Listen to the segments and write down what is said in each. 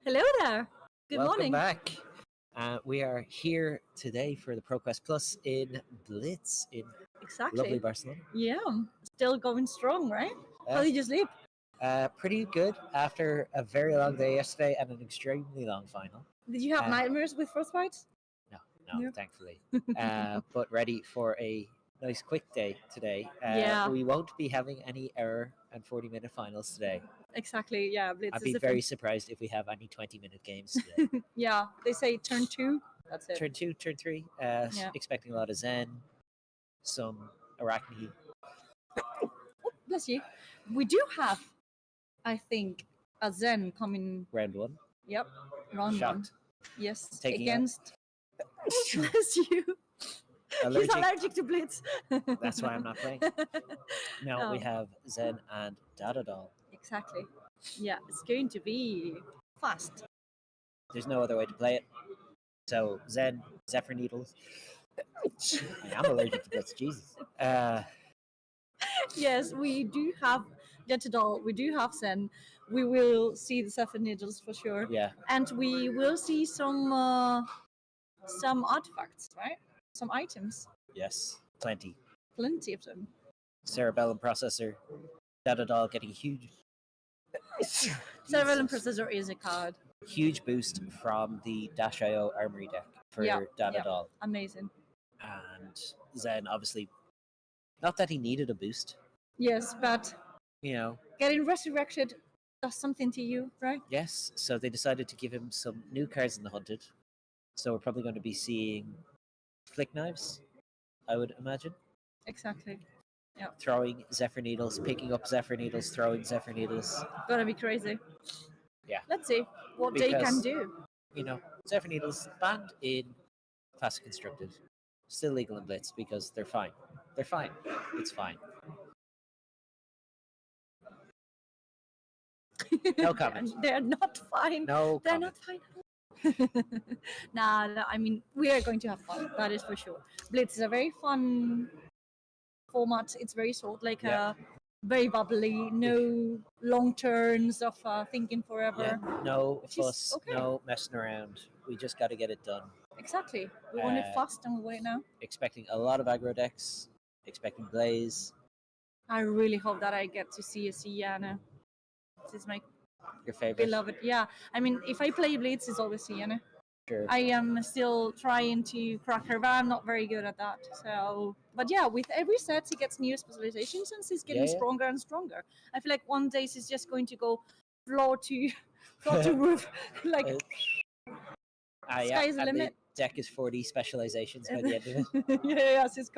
Hello there. Good Welcome morning. back. We are here today for the ProQuest Plus in Blitz in Exactly. lovely Barcelona. Yeah, still going strong, right? How did you sleep? Pretty good after a very long day yesterday and an extremely long final. Did you have nightmares with frostbite? No, Yeah. thankfully. But ready for a nice quick day today. Yeah. We won't be having any hour and 40-minute finals today. Exactly. Yeah, Blitz I'd is be very surprised if we have any 20-minute games today. Yeah, they say turn 2. That's it. Turn 2, turn 3. Expecting a lot of Zen, some Arachne. Oh, bless you. We do have, I think, a Zen coming. Round 1. Yep, round 1. Shocked. Yes, Taking against. Bless you. Allergic. He's allergic to Blitz. That's why I'm not playing. Now we have Zen and Dat Doll. Exactly. Yeah, it's going to be fast. There's no other way to play it. So Zen, Zephyr Needles. I am allergic to Blitz, Jesus. Yes, we do have Dat Doll, we do have Zen. We will see the Zephyr Needles for sure. Yeah. And we will see some artifacts, right? Some items. Yes, plenty. Plenty of them. Cerebellum Processor. Dat Doll getting huge. Cerebellum Processor is a card. Huge boost from the Dash.io Armory deck for Dat Doll. Amazing. And Zen, obviously, not that he needed a boost. Yes, but getting resurrected does something to you, right? Yes, so they decided to give him some new cards in the Hunted. So we're probably going to be seeing Flick Knives, I would imagine. Exactly. Yeah. Throwing Zephyr Needles, picking up Zephyr Needles, throwing Zephyr Needles. Gonna be crazy. Yeah. Let's see what they can do. Zephyr Needles banned in Classic Constructed. Still legal in Blitz because they're fine. They're fine. It's fine. No comment. They're not fine. No They're comment. not fine. Nah, I mean, we are going to have fun. That is for sure. Blitz is a very fun format. It's very short, very bubbly. No long turns of thinking forever. Yeah, no fuss, no messing around. We just got to get it done. Exactly. We want it fast and we want it now. Expecting a lot of aggro decks. Expecting Blaze. I really hope that I get to see a Sienna. This is my favorite. Beloved. Yeah. I mean, if I play Blitz, it's always Sienna. Sure. I am still trying to crack her, but I'm not very good at that. So, but yeah, with every set, she gets new specializations and she's getting stronger and stronger. I feel like one day she's just going to go floor to roof, sky's the limit. The deck is 40 specializations by the end of it. yeah, she's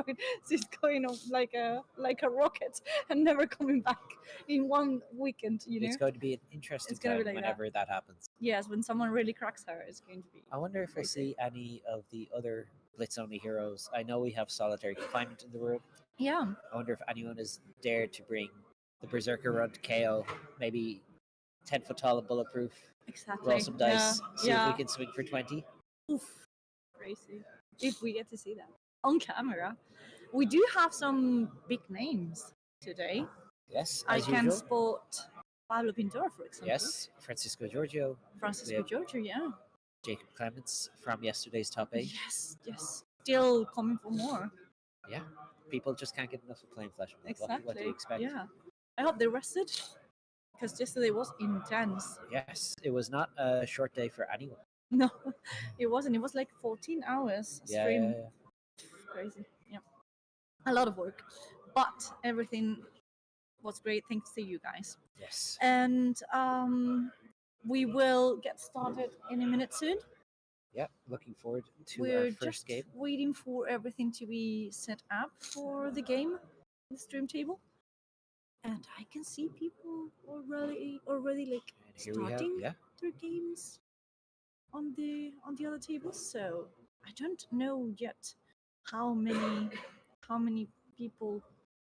going off like a rocket and never coming back in one weekend. It's going to be an interesting time whenever that happens. Yes, when someone really cracks her, it's going to be. I wonder if we'll see any of the other Blitz only heroes. I know we have Solitary Confinement in the room. Yeah. I wonder if anyone is dared to bring the Berserker run to KO, maybe 10 foot tall and bulletproof. Exactly. Roll some dice, see if we can swing for 20. Oof. Crazy. If we get to see that on camera. We do have some big names today. Yes, I can spot Pablo Pintor, for example. Yes, Francisco Giorgio. Giorgio, yeah. Jacob Clements from yesterday's top 8. Yes. Still coming for more. Yeah. People just can't get enough of playing Flash. Exactly. What do you expect? Yeah. I hope they rested because yesterday was intense. Yes, it was not a short day for anyone. No, it wasn't. It was like 14 hours stream. Yeah. Crazy. Yeah. A lot of work. But everything was great thanks to you guys. Yes. And we will get started in a minute soon. Yeah, looking forward to our first game. We're just waiting for everything to be set up for the game, the stream table. And I can see people already starting their games on the other tables. So I don't know yet how many people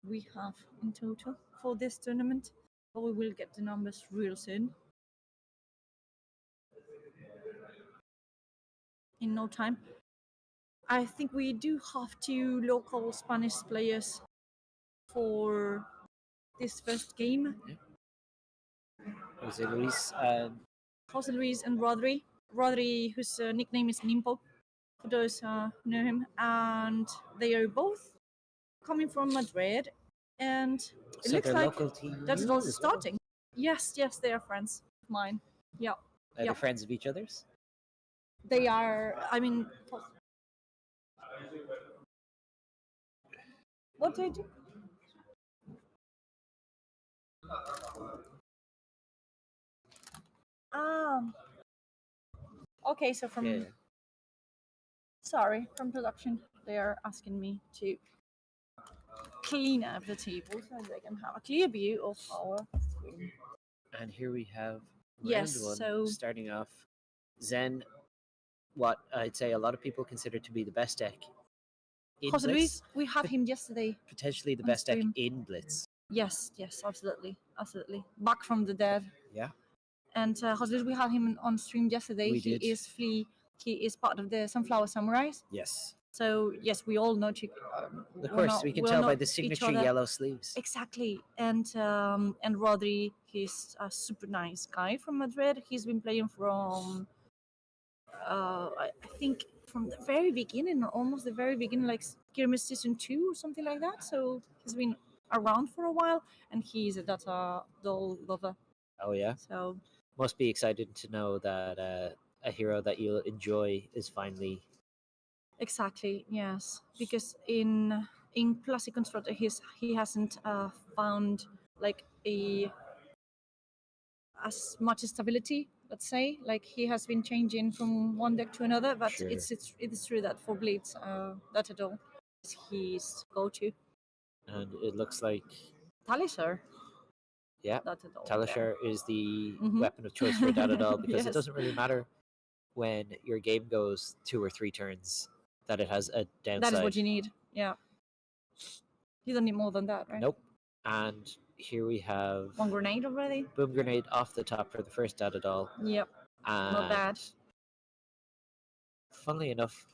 we have in total for this tournament, but we will get the numbers real soon. In no time. I think we do have 2 local Spanish players for this first game. Jose Luis and Jose Luis and Rodri. Rodri, whose nickname is Nimpo, for those who know him, and they are both coming from Madrid, and it So looks they're like local to Dat you Doll is as well? starting. Yes, they are friends of mine. Yeah, Are they friends of each other's? they are. I mean, what do I do? Um. Okay, so from Yeah. from production, they are asking me to clean up the table so they can have a clear view of our screen. And here we have Yes, round one, so starting off. Zen, what I'd say a lot of people consider to be the best deck in Jose Blitz. Luis, we had him yesterday. Potentially the on best deck stream. in Blitz. Yes, absolutely. Back from the dead. Yeah. And Jose Luis, we had him on stream yesterday. We did. He is part of the Sunflower Samurais. Yes. So yes, we all know. Of course, we can tell by the signature yellow sleeves. Exactly, and Rodri, he's a super nice guy from Madrid. He's been playing from, I think from the very beginning, almost the very beginning, like Skirmish Season 2 or something like that. So he's been around for a while, and he's a Dat Doll lover. Oh yeah. So must be excited to know that a hero that you'll enjoy is finally. Exactly, yes, because in Classic Constructor he hasn't found like a as much stability. Let's say like he has been changing from one deck to another, but Sure. it is true that for Blitz, that at all is his go-to. And it looks like Talisher. yeah, That at all. Talisher is the Mhm. weapon of choice for Dat Doll because Yes. it doesn't really matter when your game goes 2 or 3 turns that it has a downside. That is what you need. Yeah. You don't need more than that, right? Nope. And here we have One grenade already. boom grenade off the top for the first Dat Doll. Yep. And Not bad. funnily enough,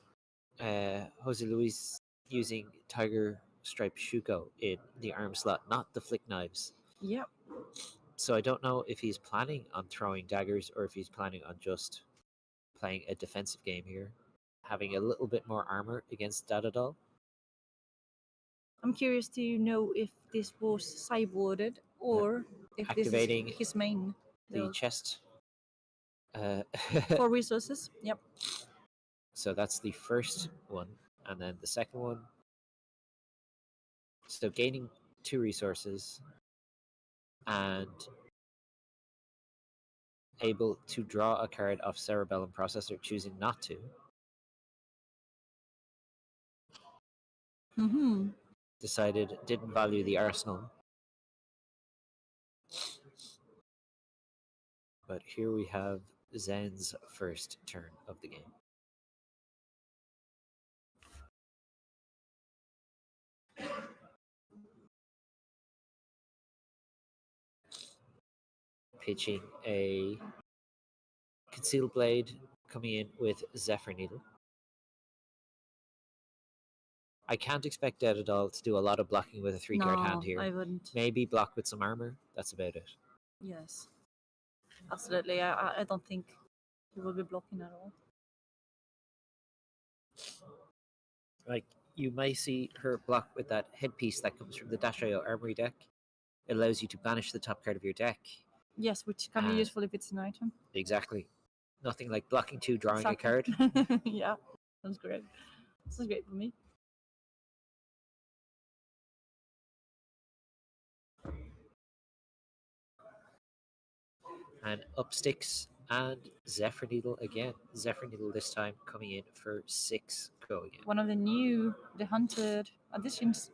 Jose Luis using Tiger Stripe Shuko in the arm slot, not the flick knives. Yep. So I don't know if he's planning on throwing daggers or if he's planning on just playing a defensive game here, having a little bit more armor against Dat Doll. I'm curious to know if this was sideboarded or if Activating this is his main the build. chest. For resources. Yep. So that's the first one, and then the second one. So gaining 2 resources and able to draw a card off Cerebellum Processor, choosing not to. Mm-hmm. Decided didn't value the arsenal. But here we have Zen's first turn of the game. Pitching a Concealed Blade, coming in with Zephyr Needle. I can't expect Dat Doll to do a lot of blocking with a 3-card hand here. I wouldn't. Maybe block with some armor. That's about it. Yes. Absolutely. I don't think he will be blocking at all. Like, you may see her block with that headpiece that comes from the Dash.io Armory deck. It allows you to banish the top card of your deck. Yes, which can be useful if it's an item. Exactly. Nothing like blocking 2, drawing a card. Yeah, sounds great. Sounds great for me. And up sticks and Zephyr Needle again. Zephyr Needle this time coming in for 6 go again. One of the hunted additions.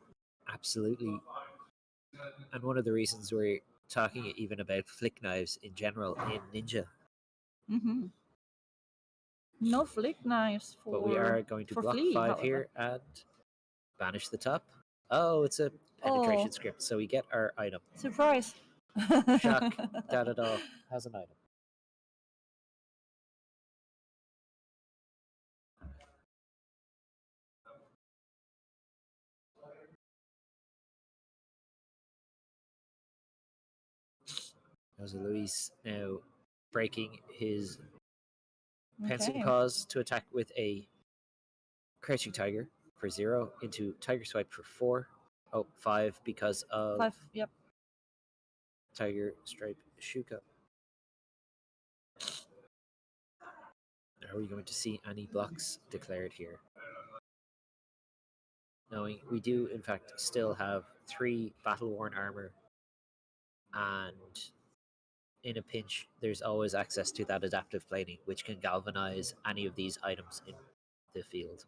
Absolutely. And one of the reasons we're talking even about flick knives in general in Ninja. Mm-hmm. No flick knives for. But we are going to block Flea, 5 however. here and banish the top. Oh, it's a penetration script, so we get our item. Surprise! Shock. Dat Doll has an item. Jose Luis now breaking his Pensing Okay. Paws to attack with a Crouching Tiger for 0 into Tiger Swipe for 4. Oh, 5 because of 5. Yep. Tiger Stripe Shuka. Are we going to see any blocks declared here? Knowing we do, in fact, still have 3 Battle Worn Armor, and in a pinch, there's always access to that Adaptive Plating, which can galvanize any of these items in the field.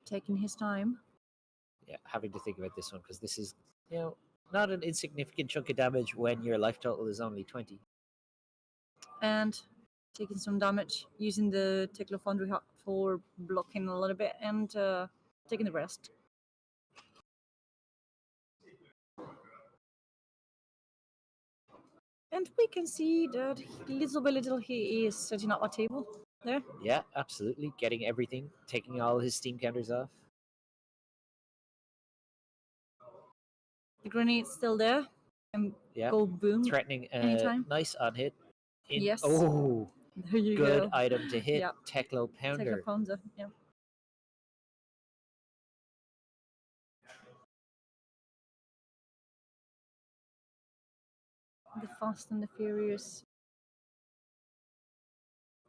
Taking his time. Yeah, having to think about this one because this is, not an insignificant chunk of damage when your life total is only 20. And taking some damage, using the Tickler Foundry for blocking a little bit, and taking the rest. And we can see that little by little he is setting up a table there. Yeah, absolutely. Getting everything, taking all his steam counters off. The grenade's still there. And go boom. Threatening anytime. Nice on hit. Yes. Oh, there you good go. item to hit. Yeah. Teklo Pounder. Tickler Pounder, yeah. The Fast and the Furious.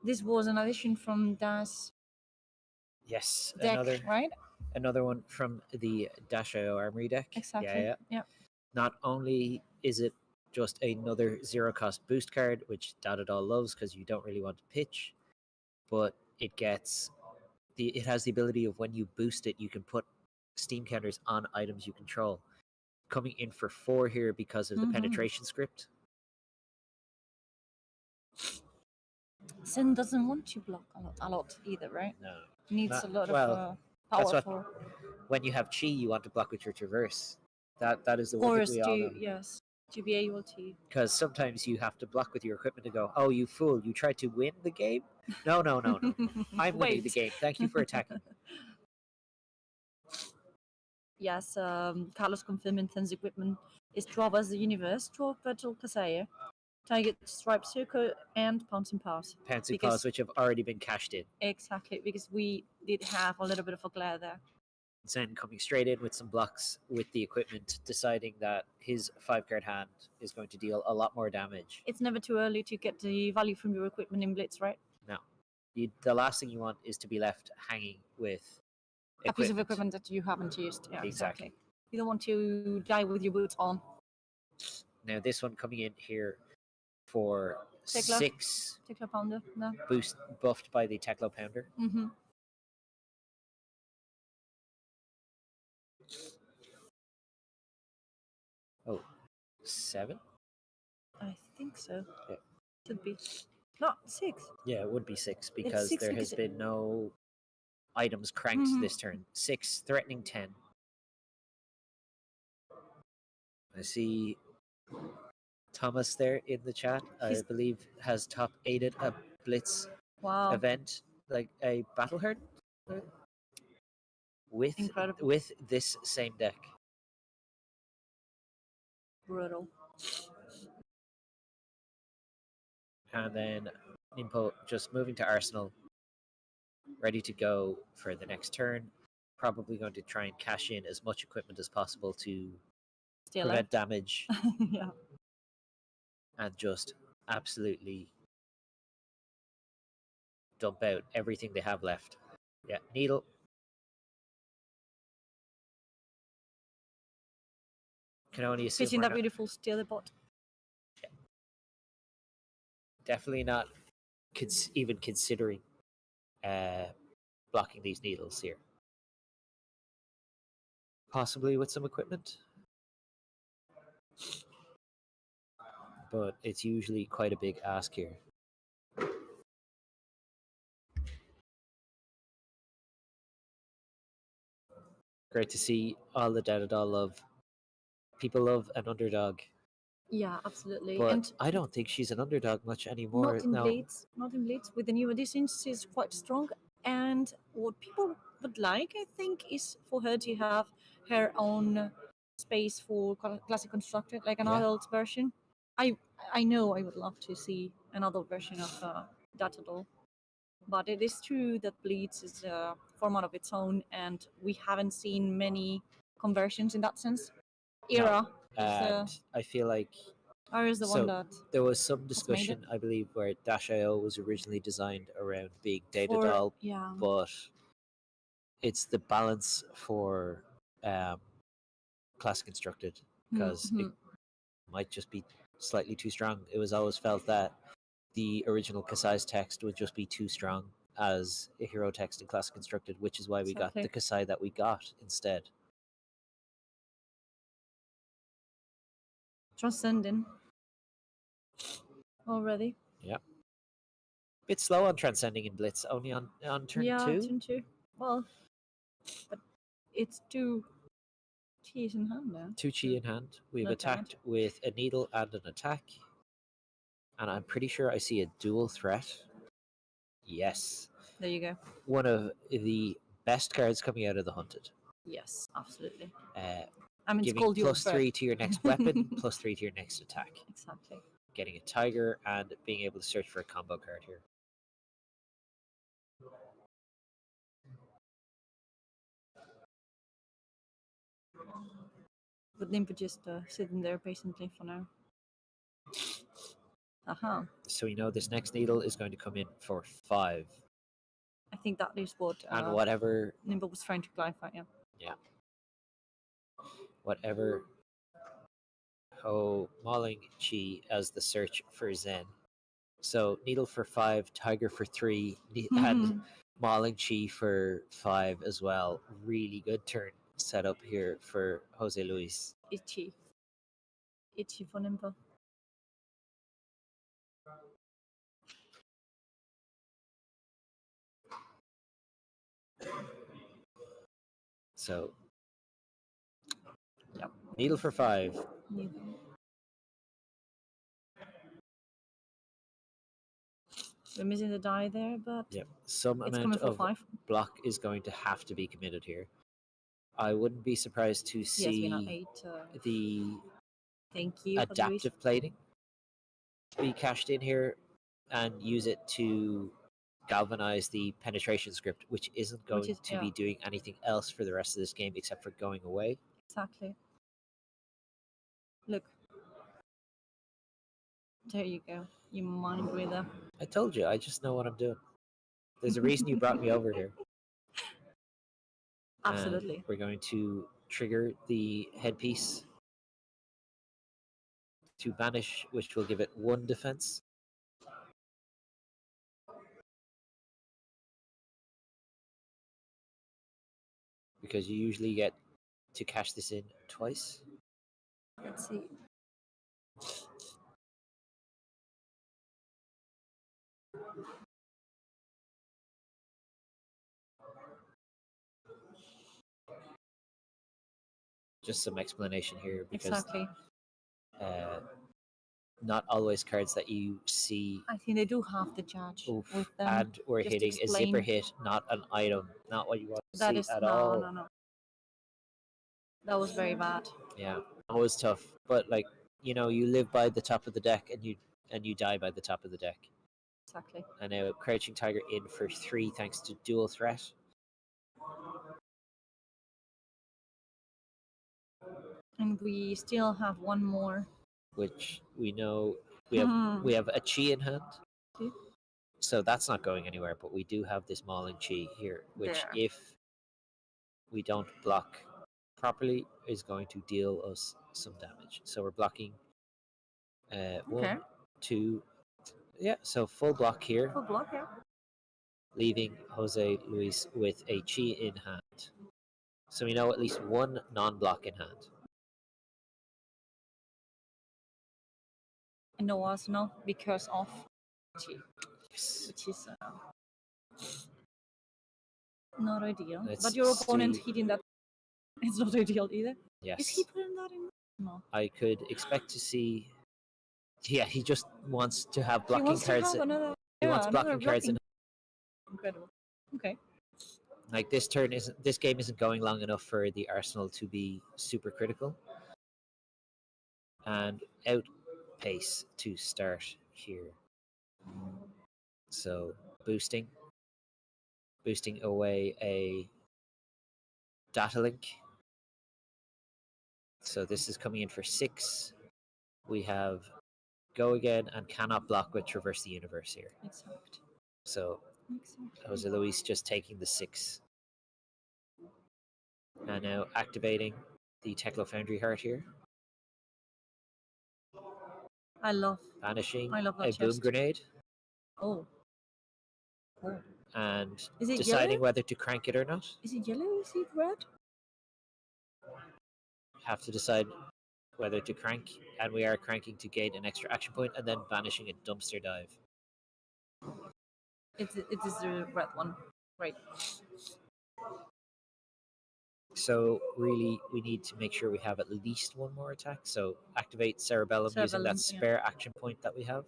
This was an addition from Das Yes, deck, right? Another one from the Dash.io Armory deck. Exactly. Yeah. Not only is it just another 0-cost boost card, which Dat Doll loves because you don't really want to pitch, but it has the ability of when you boost it, you can put steam counters on items you control. Coming in for 4 here because of the penetration script. Sin doesn't want to block a lot either, right? No. Needs a lot of power for. When you have chi, you want to block with your traverse. That is the one Or thing we all know. yes, to be able to. Because sometimes you have to block with your equipment to go, oh, you fool, you tried to win the game? No. I'm winning the game. Thank you for attacking. Yes, Carlos confirming Ten's equipment is Drop as the Universe, Drop Battle Kasaya, Tiger Stripe Circle, and Pouncing Paws. Pouncing Paws, which have already been cashed in. Exactly, because we did have a little bit of a glare there. Zen coming straight in with some blocks with the equipment, deciding that his 5-card hand is going to deal a lot more damage. It's never too early to get the value from your equipment in Blitz, right? No. The last thing you want is to be left hanging with a piece of equipment that you haven't used. Yeah, exactly. You don't want to die with your boots on. Now this one coming in here for Tickler. 6 Tickler Pounder, no. Boost buffed by the Teklo Pounder. Oh, 7? I think so. Yeah. Should be. Not 6. Yeah, it would be 6 because 6 there has been no items cranked this turn. 6, threatening 10. I see Thomas there in the chat. I believe has top 8'd a Blitz event, like a Battle Herd, with this same deck. Brutal. And then Nimpo just moving to Arsenal, ready to go for the next turn. Probably going to try and cash in as much equipment as possible to prevent damage. Yeah. And just absolutely dump out everything they have left. Yeah, Needle. Can only assume fishing that beautiful steely bot. Yeah. Definitely not even considering blocking these needles here. Possibly with some equipment. but it's usually quite a big ask here. Great to see all the Dat Doll love. People love an underdog. Yeah, absolutely. But and I don't think she's an underdog much anymore. not in now. Blitz. Not in Blitz. With the new additions, she's quite strong. And what people would like, I think, is for her to have her own space for classic constructed, like an Yeah. adult version. I know I would love to see an adult version of Dat Doll. But it is true that Blitz is a format of its own, and we haven't seen many conversions in that sense. Era And I feel like is the one that there was some made it. discussion, I believe, where Dash.io was originally designed around being data For- doll, yeah. but it's the balance for class constructed because it might just be slightly too strong. It was always felt that the original Kasai's text would just be too strong as a hero text in class constructed, which is why we got the Kasai that we got instead. Transcending already. Yeah. Bit slow on transcending in Blitz, only on turn 2. Yeah, turn 2. Well, but it's 2 keys in hand now. 2 chi in hand. We've Not attacked with a needle and an attack. And I'm pretty sure I see a dual threat. Yes. There you go. One of the best cards coming out of the Hunted. Yes, absolutely. I mean, giving +3 to your next weapon, +3 to your next attack. Exactly. Getting a tiger and being able to search for a combo card here. With Nympho just sitting there patiently for now. Aha. So we know this next needle is going to come in for 5. I think that is what and whatever Nympho was trying to clarify, yeah. Yeah. Whatever Ho Mauling Chi as the search for Zen. So needle for 5, tiger for 3, and Mauling Chi for 5 as well. Really good turn set up here for Jose Luis. Itchy for Nympho. So needle for 5. We're missing the die there, but some amount of 5. block is going to have to be committed here. I wouldn't be surprised to see the adaptive plating be cashed in here and use it to galvanize the penetration script, which isn't going to be doing anything else for the rest of this game except for going away. Exactly. Look. There you go. You mind reader. I told you, I just know what I'm doing. There's a reason you brought me over here. Absolutely. And we're going to trigger the headpiece to banish, which will give it 1 defense. Because you usually get to cash this in twice. Let's see. Just some explanation here, because not always cards that you see. I think they do have the judge with them. And we're hitting a zipper hit, not an item, not what you want to see at all. No. That was very bad. Yeah, that was tough. But like, you know, you live by the top of the deck and you die by the top of the deck. Exactly. And now Crouching Tiger in for 3 thanks to dual threat. And we still have 1 more. Which we know we have a Chi in hand. So that's not going anywhere, but we do have this Mauling Chi here, which if we don't block properly is going to deal us some damage. So we're blocking 1, 2, so full block here. Full block, yeah. Leaving Jose Luis with a Chi in hand. So we know at least 1 non-block in hand. and no arsenal because of Yes. which is not ideal. Let's But your opponent see. hitting that, it's not ideal either. Yes. Is he putting that in? No. I could expect to see. Yeah, he just wants to have He blocking wants to cards. have another. He Yeah, wants another blocking cards, and incredible. Okay. like this game isn't going long enough for the arsenal to be super critical. And outpace to start here. So boosting away a data link. So this is coming in for 6. We have go again and cannot block with traverse the universe here. Exact. So Jose Luis just taking the 6. And now activating the Teklo Foundry Heart here. Banishing I love that a boom chest. grenade. Oh. And Is it deciding yellow? whether to crank it or not. Is it yellow? Is it red? Have to decide whether to crank, and we are cranking to gain an extra action point, and then banishing a dumpster dive. It is the red one. Right. So really, we need to make sure we have at least one more attack. So activate Cerebellum using that spare action point that we have.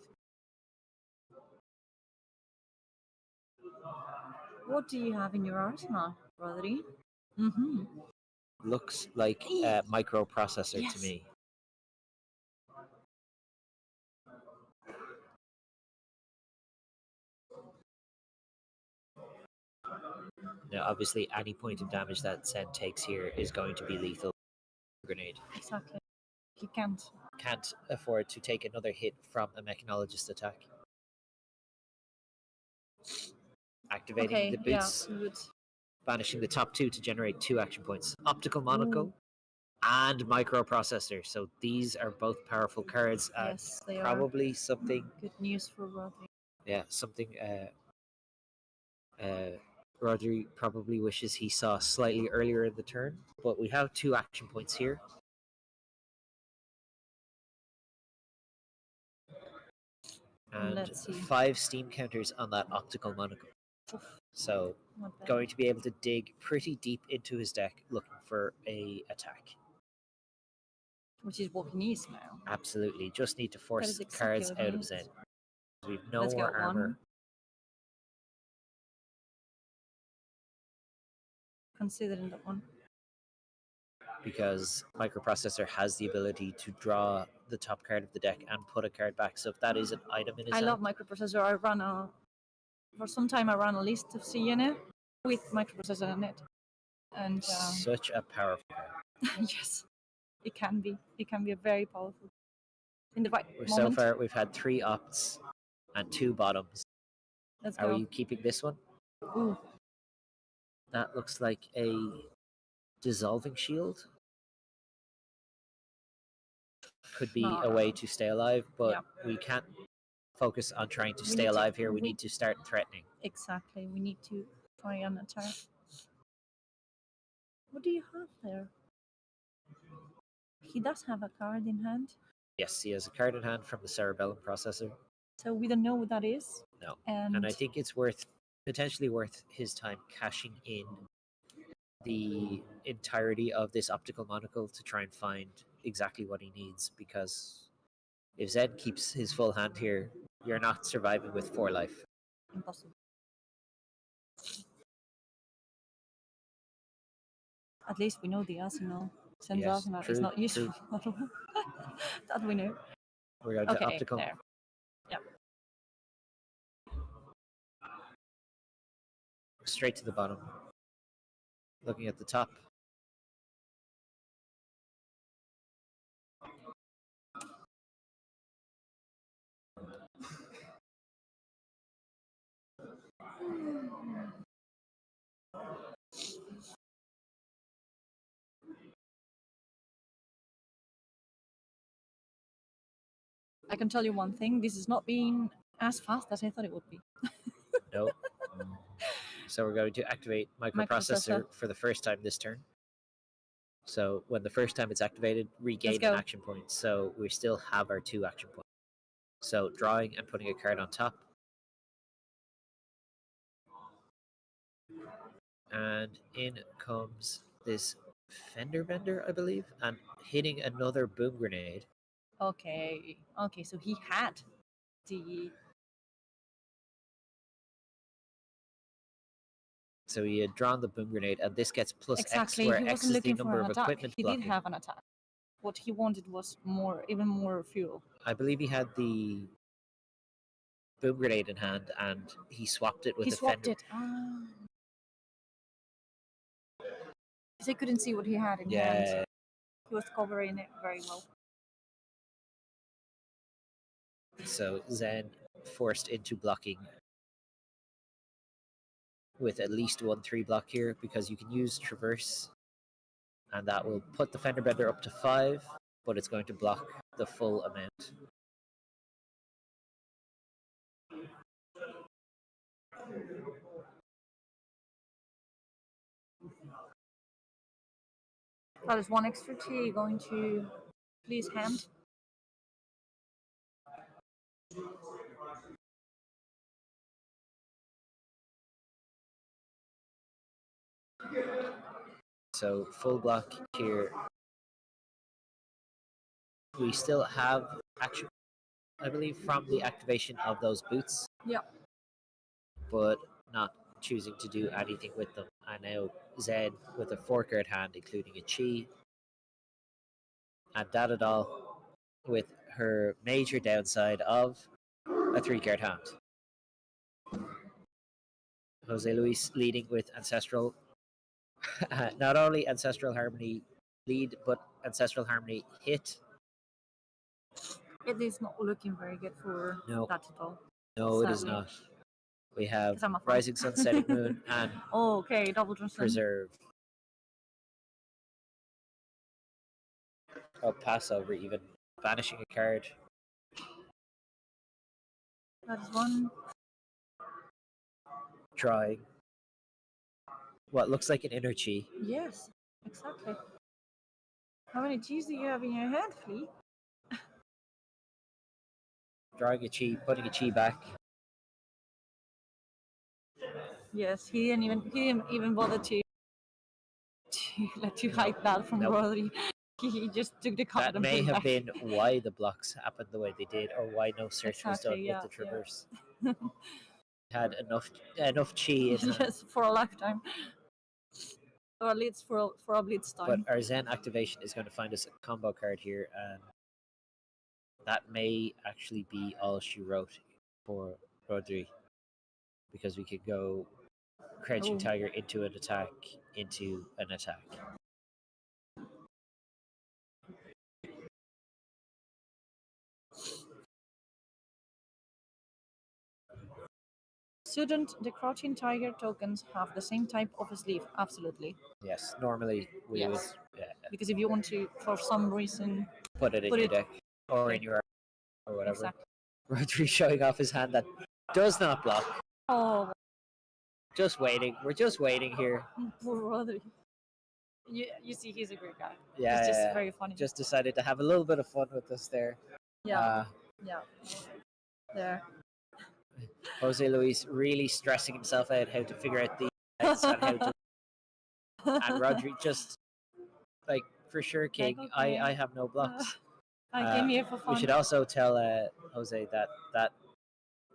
What do you have in your arsenal, Rodri? Looks like a microprocessor to me. Now, obviously, any point of damage that Zen takes here is going to be lethal. Grenade. Exactly. He can't afford to take another hit from a mechanologist attack. Activating the boots. Yeah, Banishing the top 2 to generate 2 action points. Optical Monocle and Microprocessor. So these are both powerful cards. Yes, they probably are. Something. Good news for Rodri. Yeah, something. Rodri probably wishes he saw slightly earlier in the turn. But we have 2 action points here. And 5 steam counters on that Optical Monocle. So going to be able to dig pretty deep into his deck looking for a attack. Which is what he needs now. Absolutely. Just need to force cards out of Zen. We've no more armor. Considering that one. Because Microprocessor has the ability to draw the top card of the deck and put a card back. So if that is an item in his hand. I love Microprocessor. For some time I ran a list of Cinna with Microprocessor in it. And such a powerful card. Yes. It can be a very powerful. In the right moment. So far we've had 3 opts and 2 bottoms. Let's go. Are you keeping this one? Ooh. That looks like a dissolving shield. Could be a way to stay alive, but we can't focus on trying to stay alive here. We need to start threatening. Exactly. We need to try and attack. What do you have there? He does have a card in hand. Yes, he has a card in hand from the Cerebellum Processor. So we don't know what that is. No. And I think it's potentially worth his time cashing in the entirety of this Optical Monocle to try and find exactly what he needs, because if Zed keeps his full hand here, you're not surviving with 4 life. Impossible. At least we know the arsenal. Zen's arsenal is not useful at all. That we know. We're going to Optical. There. Yeah. Straight to the bottom. Looking at the top. I can tell you one thing. This is not being as fast as I thought it would be. No. So we're going to activate Microprocessor for the first time this turn. So when the first time it's activated, regain an action point. So we still have our 2 action points. So drawing and putting a card on top. And in comes this Fender Bender, I believe, and hitting another boom grenade. Okay. Okay, so he had the... So he had drawn the boom grenade, and this gets plus exactly. X, where He X wasn't is the looking for number an of attack. equipment He blocking. did have an attack. What he wanted was even more fuel. I believe he had the boom grenade in hand, and he swapped it with the swapped Fender. it. Because I couldn't see what he had in hand. So he was covering it very well. So Zen forced into blocking with at least 1/3 block here, because you can use Traverse, and that will put the Fender Bender up to 5, but it's going to block the full amount. That is one extra T going to please hand. So full block here. We still have action, I believe, from the activation of those boots. Yeah. But not choosing to do anything with them. And now Zen with a 4-card hand, including a Chi. And Dat Doll with her major downside of a 3-card hand. Jose Luis leading with Ancestral. Not only Ancestral Harmony lead, but Ancestral Harmony hit. It is not looking very good for that at all. No, sadly. It is not. We have Rising Sun, Setting Moon, and okay, double Preserve. Oh, pass over, even banishing a card. That is one. Drawing what looks like an inner Chi. Yes, exactly. How many G's do you have in your hand, Flea? Drawing a Chi, putting a Chi back. Yes, he didn't even bother to let you hide that from Rodri. He just took the card. That may have been why the blocks happened the way they did, or why no search was done with the Traverse. Had enough Chi in yes, for a lifetime. Or at least for a Blitz time. But our Zen activation is going to find us a combo card here, and that may actually be all she wrote for Rodri, because we could go Crouching Tiger into an attack, into an attack. Shouldn't the Crouching Tiger tokens have the same type of a sleeve? Absolutely. Yes, normally we would. Yeah. Because if you want to, for some reason, put it in your deck or in your or whatever. Exactly. Rodri showing off his hand that does not block. Oh. Just waiting. We're just waiting here. Poor Rodri. You see, he's a great guy. Yeah, it's just very funny. Just decided to have a little bit of fun with us there. Yeah. Yeah. There. Jose Luis really stressing himself out how to figure out the and how to. And Rodri just like, for sure, King. Okay. I have no blocks. I came here for fun. We should also tell Jose that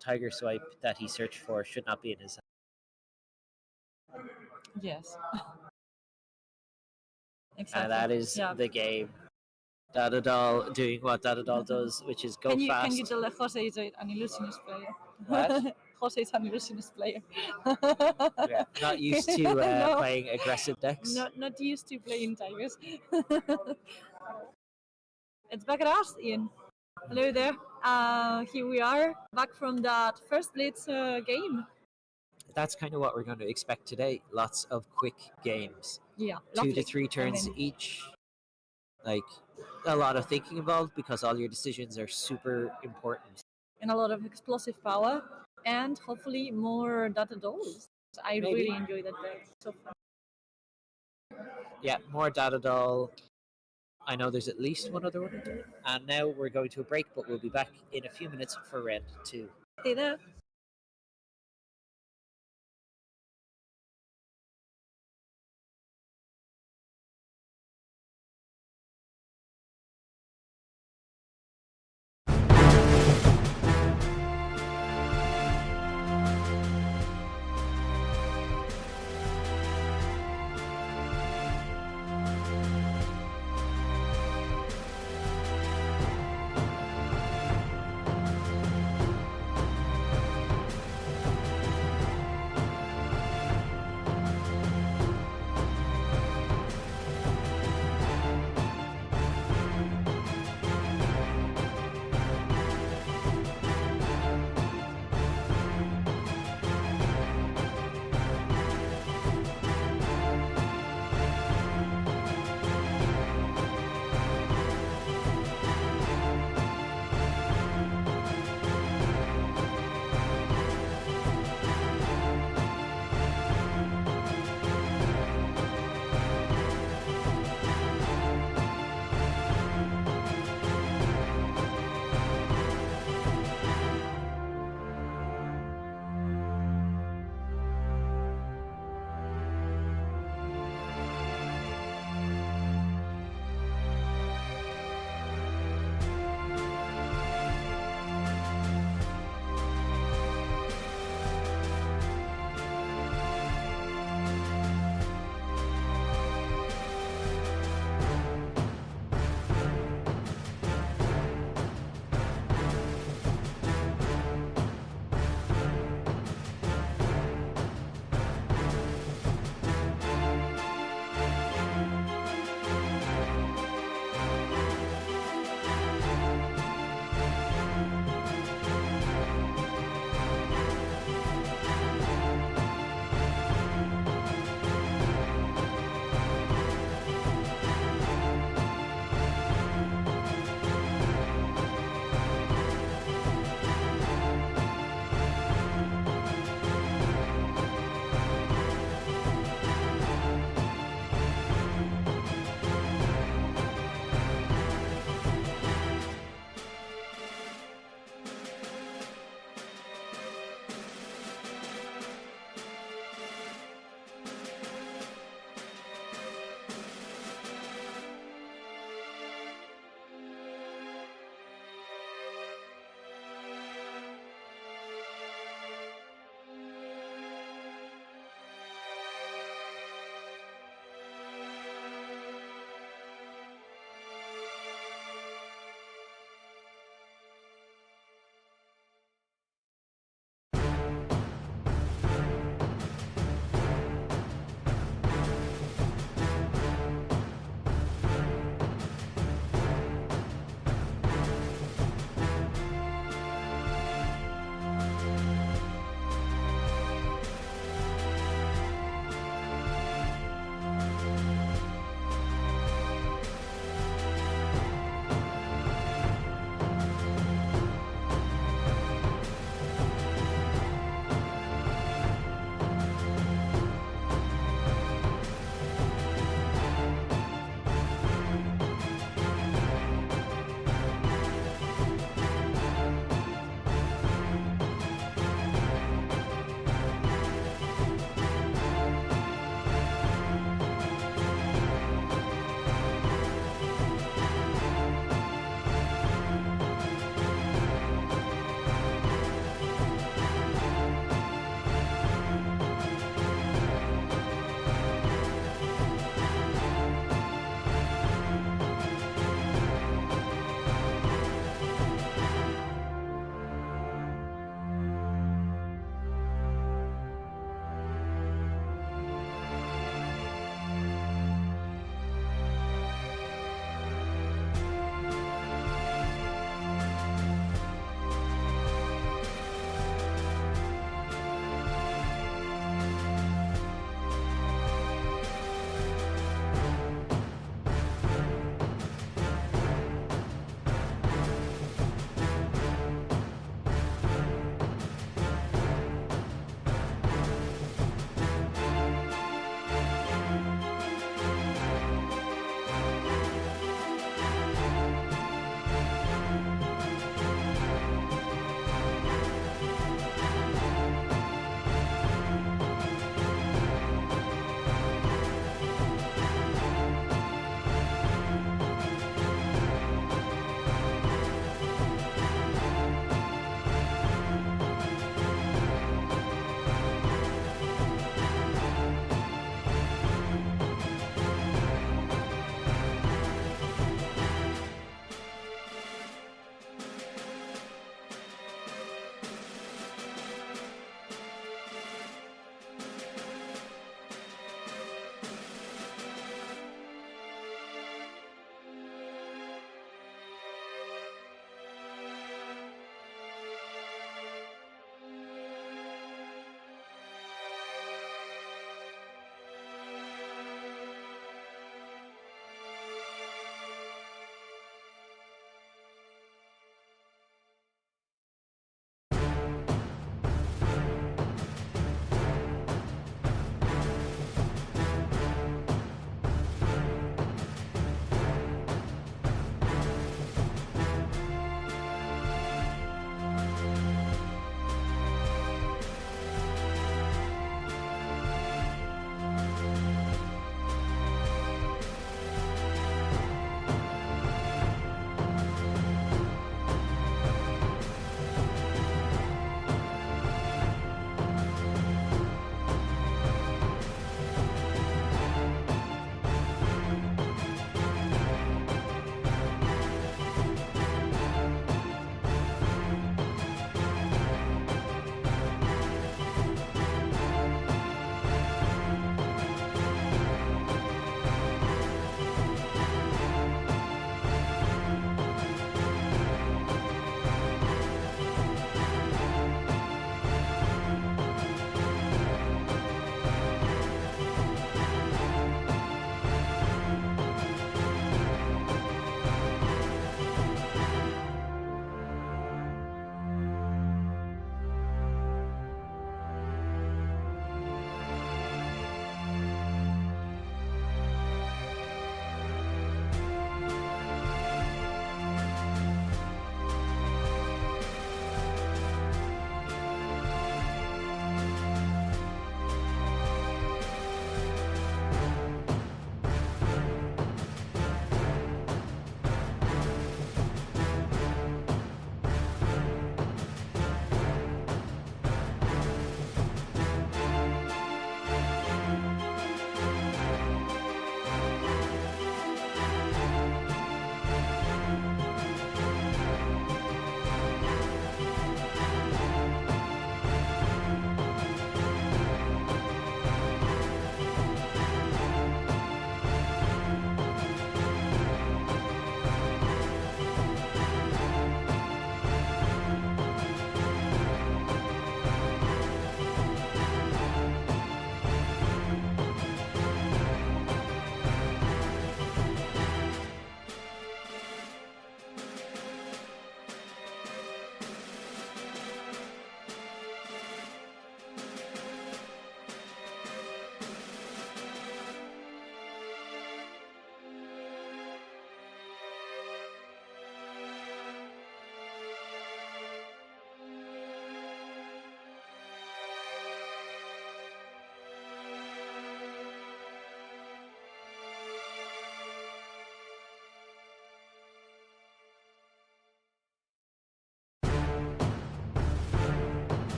Tiger Swipe that he searched for should not be in his hand. Yes. Exactly. And that is the game. Dat Doll doing what Dat Doll does, which is go fast. Can you tell that Jose is an illusionist player? What? Jose is an illusionist player. Yeah, not used to playing aggressive decks. Not used to playing Tigers. It's back at us, Ian. Hello there. Here we are, back from that first Blitz game. That's kind of what we're going to expect today. Lots of quick games. Yeah. 2 to 3 turns each. Like, a lot of thinking involved, because all your decisions are super important. And a lot of explosive power, and hopefully more Dat Dolls. I really enjoy that deck. So fun. Yeah, more Dat Doll. I know there's at least one other one. And now we're going to a break, but we'll be back in a few minutes for round 2. Stay there.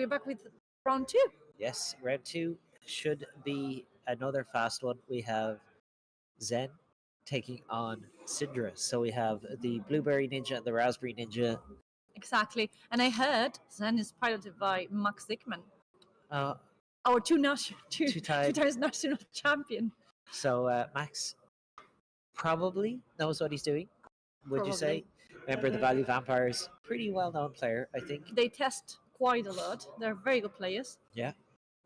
we're back with round 2. Yes, round 2 should be another fast one. We have Zen taking on Syndra. So we have the Blueberry Ninja and the Raspberry Ninja. Exactly. And I heard Zen is piloted by Max Dickman. Uh, Our two times national champion. So Max probably knows what he's doing, would you say? Remember the Value Vampires, pretty well-known player, I think. They test quite a lot. They're very good players. Yeah.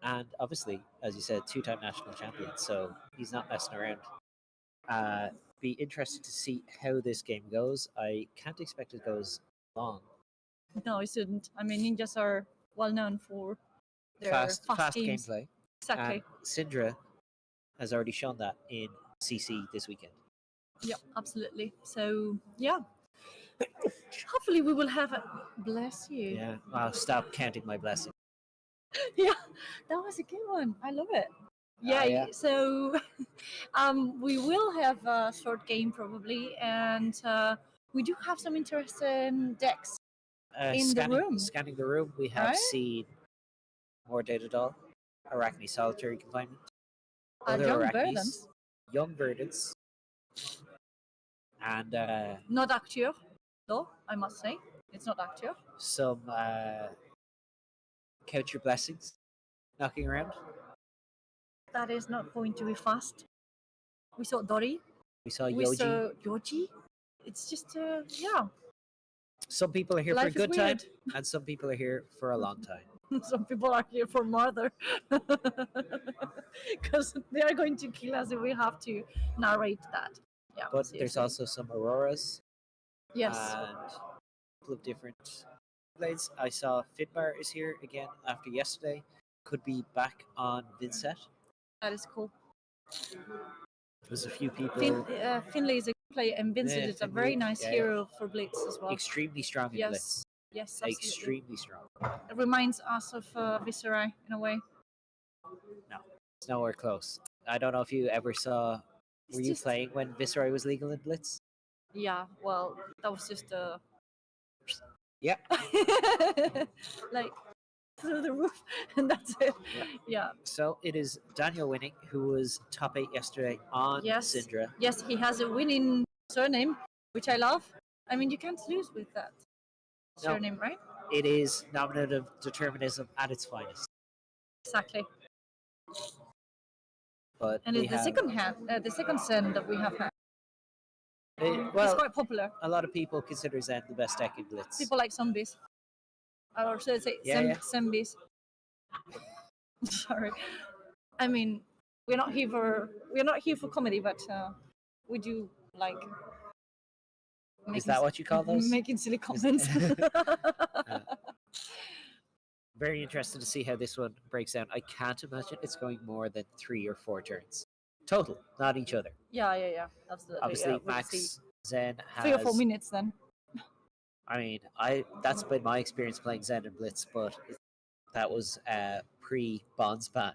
And obviously, as you said, 2-time national champion, so he's not messing around. Be interested to see how this game goes. I can't expect it goes long. No, it shouldn't. I mean, ninjas are well known for their fast games. Gameplay. Exactly. And Syndra has already shown that in CC this weekend. Yeah, absolutely. So, yeah. Hopefully we will have a... Bless you. Yeah, I'll stop counting my blessings. Yeah, that was a good one. I love it. Yeah. So we will have a short game probably, and we do have some interesting decks in the room. Scanning the room, we have seen more Dat Doll, Arachne Solitary Confinement, other Arachnes, Young Verdants, and not Acteur, though, I must say. It's not Acteur. Some Count Your Blessings knocking around. That is not going to be fast. We saw Dory. We saw Yoji. We saw Yoji. It's just, yeah. Some people are here for a good time, and some people are here for a long time. Some people are here for murder. Because they are going to kill us if we have to narrate that. Yeah. But there's also some Auroras. Yes. And a couple of different blades. I saw Fitbar is here again after yesterday. Could be back on Vinet. That is cool. There's a few people. Finlay is a good player, and Vincent is a very nice hero for Blitz as well. Extremely strong in Blitz. Yes, absolutely. Extremely strong. It reminds us of Viscerai in a way. No, it's nowhere close. I don't know if you ever saw. Were you playing when Viscerai was legal in Blitz? Yeah, well, that was just a. Yeah. Like through the roof, and that's it. Yeah. So it is Daniel winning, who was top 8 yesterday on Syndra. Yes, he has a winning surname, which I love. I mean, you can't lose with that surname, right? It is nominative determinism at its finest. Exactly. But and it's the second Zen that we have had. It's quite popular. A lot of people consider Zen the best deck in Blitz. People like zombies. Or should I say zombies? Sorry. I mean, we're not here for comedy, but we do like. Is that what you call those? Making silly comments. Very interested to see how this one breaks down. I can't imagine it's going more than 3 or 4 turns. Total, not each other. Yeah, absolutely. Obviously, Max Zen has 3 or 4 minutes then. I mean, that's been my experience playing Zen and Blitz, but that was pre-Bonds ban,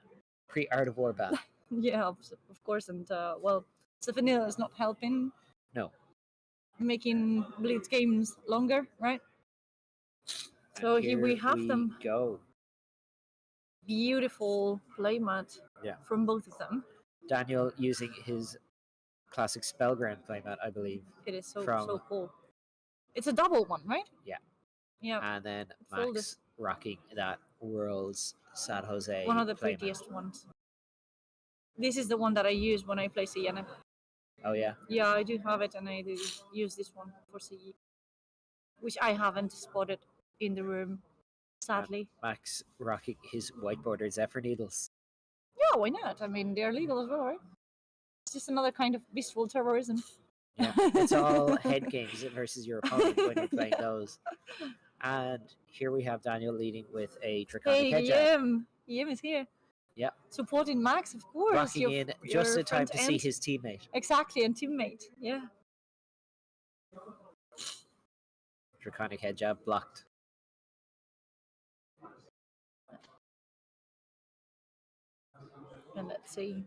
pre-Art of War ban. Yeah, of course, and well, Semifinal is not helping. No. Making Blitz games longer, right? So here we have them. Go. Beautiful playmat from both of them. Daniel using his classic Spellground playmat, I believe. It is so cool. It's a double one, right? Yeah. Yeah. And then Max rocking that World's San Jose. One of the prettiest ones. This is the one that I use when I play Cinna. Oh yeah. Yeah, I do have it, and I do use this one for CE, which I haven't spotted in the room, sadly. Max rocking his white bordered Zephyr needles. Yeah, why not? I mean, they're legal as well, right? It's just another kind of beastful terrorism. Yeah, it's all head games versus your opponent when you're playing those. And here we have Daniel leading with a Draconic Head Jab. EM is here. Yeah. Supporting Max, of course. Rocking in just in time to see his teammate. Exactly, and teammate, yeah. Draconic Head Jab blocked. And let's see.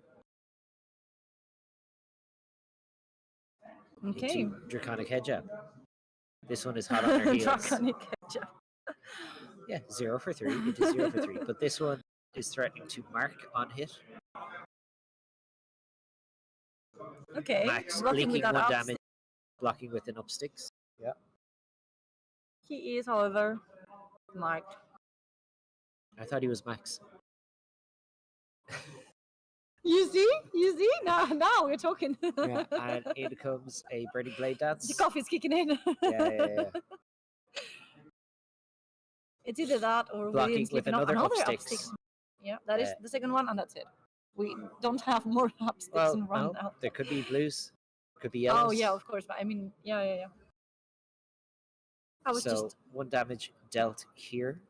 Okay. Draconic Head Jab. This one is hot on her heels. Draconic Head Jab. Yeah, 0 for 3. It is 0 for 3. But this one is threatening to mark on hit. Okay. Max Blocking with leaking that 1 up damage, blocking with an up sticks. Yeah. He is, however, marked. I thought he was Max. You see? Now we're talking. Yeah, and in comes a Burning Blade Dance. The coffee's kicking in. Yeah. It's either that or Blocking William's with sleeping up. another up Up sticks. sticks. Yeah, that is the second one, and that's it. We don't have more up sticks in run now. There could be blues, could be yellows. Oh yeah, of course. But I mean, yeah. I was just 1 damage dealt here.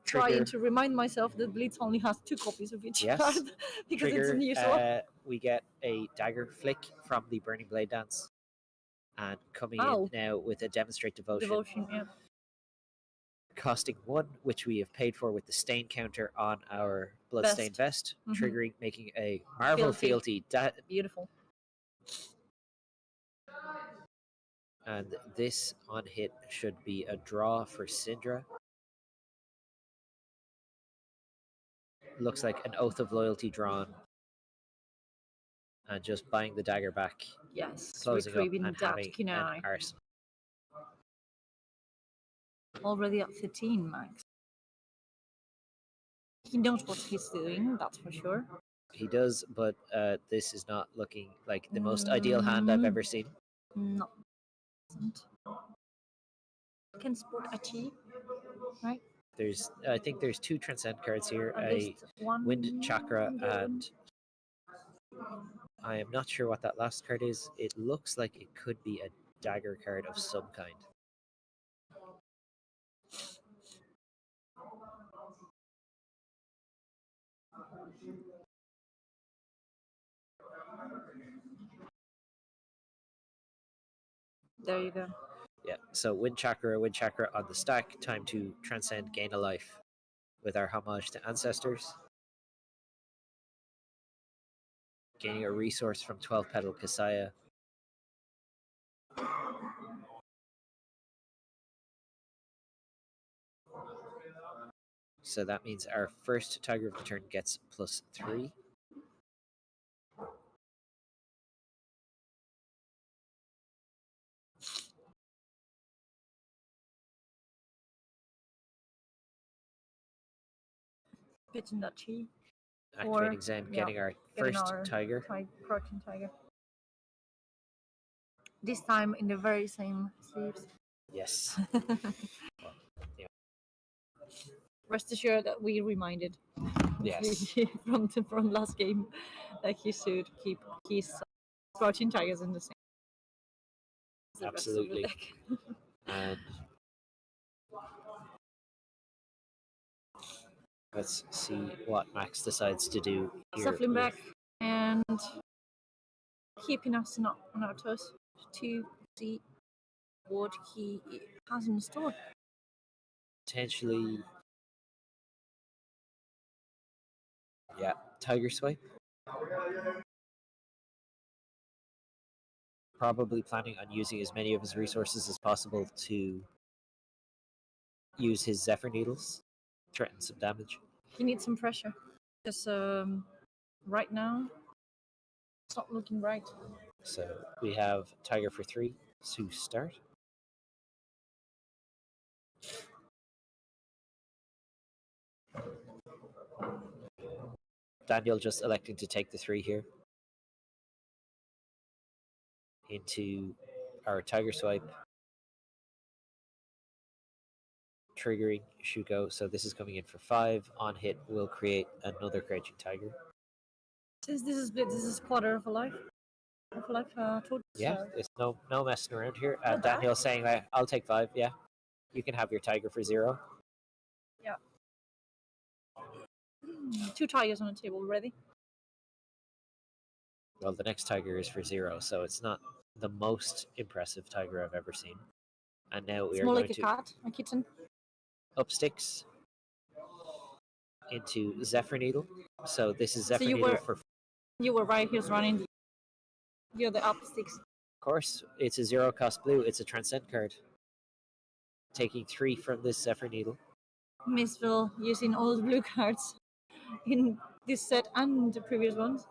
trying to remind myself that Blitz only has 2 copies of each card because Trigger, it's a new swap. we get a dagger flick from the Burning Blade Dance, and coming in now with a Demonstrate Devotion. Yeah. Costing 1, which we have paid for with the stain counter on our Bloodstained Vest, triggering, making a Marvel Fealty. Beautiful. And this on hit should be a draw for Syndra. Looks like an Oath of Loyalty drawn. And just buying the dagger back. Yes, closing up and that having an arsenal. Already at 13 max. He knows what he's doing, that's for sure. He does, but this is not looking like the most ideal hand I've ever seen. No. Can sport a T, right? I think there's 2 Transcend cards here, a Wind Chakra, and I am not sure what that last card is. It looks like it could be a dagger card of some kind. There you go. Yeah, so Wind Chakra on the stack. Time to transcend, gain a life with our homage to ancestors. Gaining a resource from 12 Petal Kasaya. So that means our first Tiger of the turn gets +3. Pitching that Chi. Activating Zen, getting our first Tiger. Crouching Tiger. This time in the very same sleeves. Yes. Yeah. Rest assured that we reminded. Yes. from last game that he should keep his Crouching Tigers in the same. Absolutely. And let's see what Max decides to do here. Shuffling back and keeping us on our toes to see what he has in store. Potentially, yeah, Tiger Swipe. Probably planning on using as many of his resources as possible to use his Zephyr Needles, threaten some damage. He needs some pressure because right now it's not looking right. So we have Tiger for 3 to start. Daniel just electing to take the 3 here into our Tiger Swipe. Triggering Shuko, so this is coming in for 5. On hit, will create another Crouching Tiger. Since this is Blitz, this is quarter of a life. Yeah, there's no messing around here. Daniel saying, I'll take 5, yeah. You can have your Tiger for 0. Yeah. 2 Tigers on the table already. Well, the next Tiger is for 0, so it's not the most impressive Tiger I've ever seen. And now we are more going like a to cat, a kitten. Up sticks into Zephyr Needle. So this is Zephyr Needle for... You were right, he was running the other up sticks. Of course, it's a 0 cost blue, it's a Transcend card. Taking 3 from this Zephyr Needle. Misville using all the blue cards in this set and the previous ones.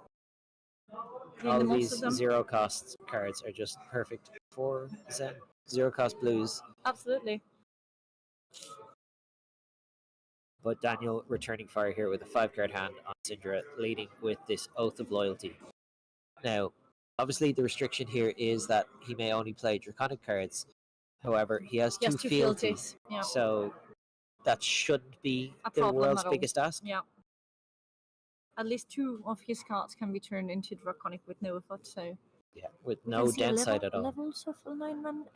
All of these zero cost cards are just perfect for Zen. Zero cost blues. Absolutely. But Daniel returning fire here with a 5-card hand on Syndra, leading with this Oath of Loyalty. Now, obviously the restriction here is that he may only play Draconic cards. However, he has two fealties. Yeah. So that shouldn't be the world's biggest ask. Yeah. At least 2 of his cards can be turned into Draconic with no effort, so... Yeah, with no downside at all. Levels of alignment,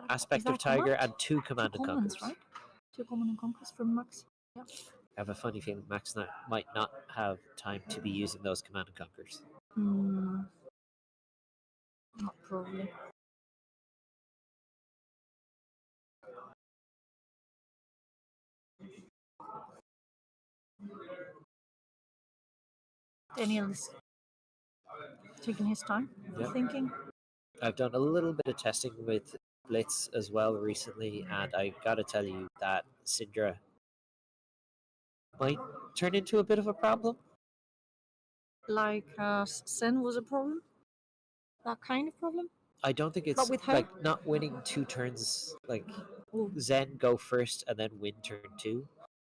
Aspect of Tiger and 2 Command and Conquers. Right? 2 Command and Conquers from Max. Yeah. I have a funny feeling Max might not have time to be using those Command and Conquers. Not probably. Daniel's taking his time, thinking. I've done a little bit of testing with Blitz as well recently, and I gotta tell you that Syndra might turn into a bit of a problem. Like Sen was a problem? That kind of problem? I don't think it's like not winning 2 turns, like Zen go first and then win turn 2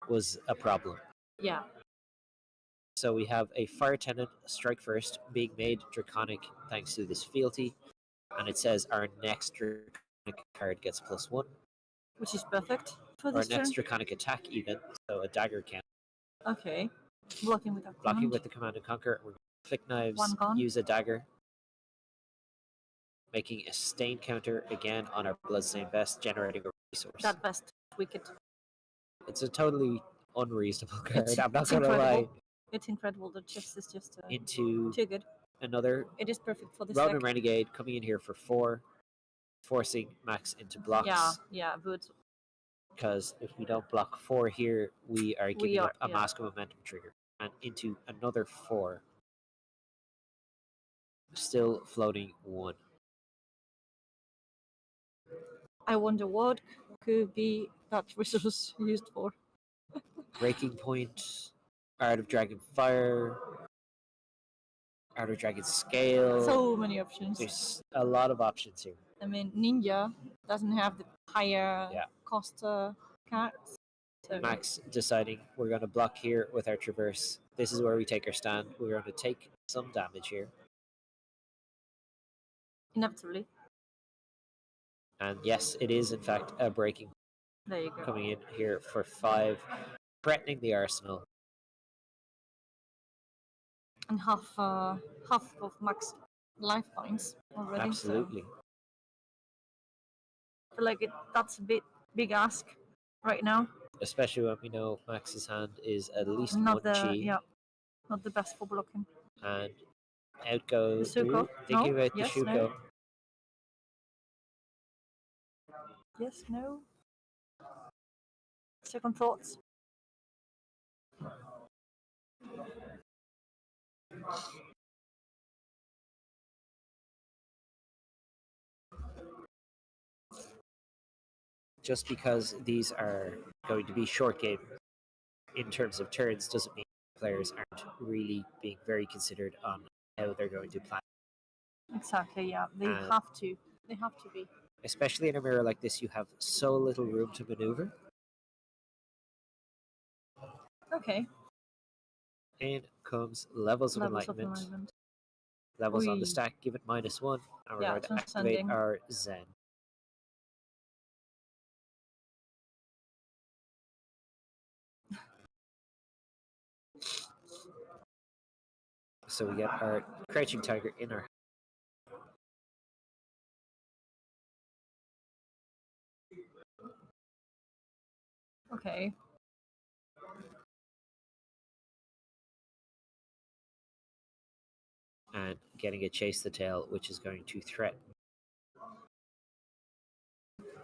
was a problem. Yeah. So we have a Fire Tenant strike first being made Draconic thanks to this fealty, and it says our next Draconic card gets +1. Which is perfect for this turn. Our next Draconic attack even, so a dagger count. Okay. Blocking with the Command and Conquer. We're going to flick knives, use a dagger. Making a stain counter again on our Bloodstained Vest, generating a resource. That vest is wicked. It's a totally unreasonable card. I'm not going to lie. It's incredible. The chest is just into too good. Another. It is perfect for this Ronin Renegade coming in here for 4, forcing Max into blocks. Yeah, good. Because if we don't block 4 here, we are giving up a Mask of Momentum trigger. And into another 4. Still floating 1. I wonder what could be that resource used for. Breaking Point, Art of Dragon Fire, Art of Dragon Scale. So many options. There's a lot of options here. I mean, Ninja doesn't have the higher cost cards. So. Max deciding we're going to block here with our Traverse. This is where we take our stand. We're going to take some damage here. Inevitably. And yes, it is in fact a breaking. There you go. Coming in here for 5, threatening the arsenal. And half of Max life points already. Absolutely. So I feel like that's a big ask right now. Especially when we know Max's hand is at least not 1 G. Yeah, not the best for blocking. And out goes Shuko. Thinking about the Shuko. No. Yes, no. Second thoughts. Just because these are going to be short game in terms of turns doesn't mean players aren't really being very considered on how they're going to plan. Exactly, yeah. They have to. They have to be. Especially in a mirror like this, you have so little room to maneuver. Okay. In comes Levels of Enlightenment. Levels on the stack, give it -1. And we're going to activate our Zen. So we get our Crouching Tiger in our. Okay. And getting a Chase the Tail, which is going to threaten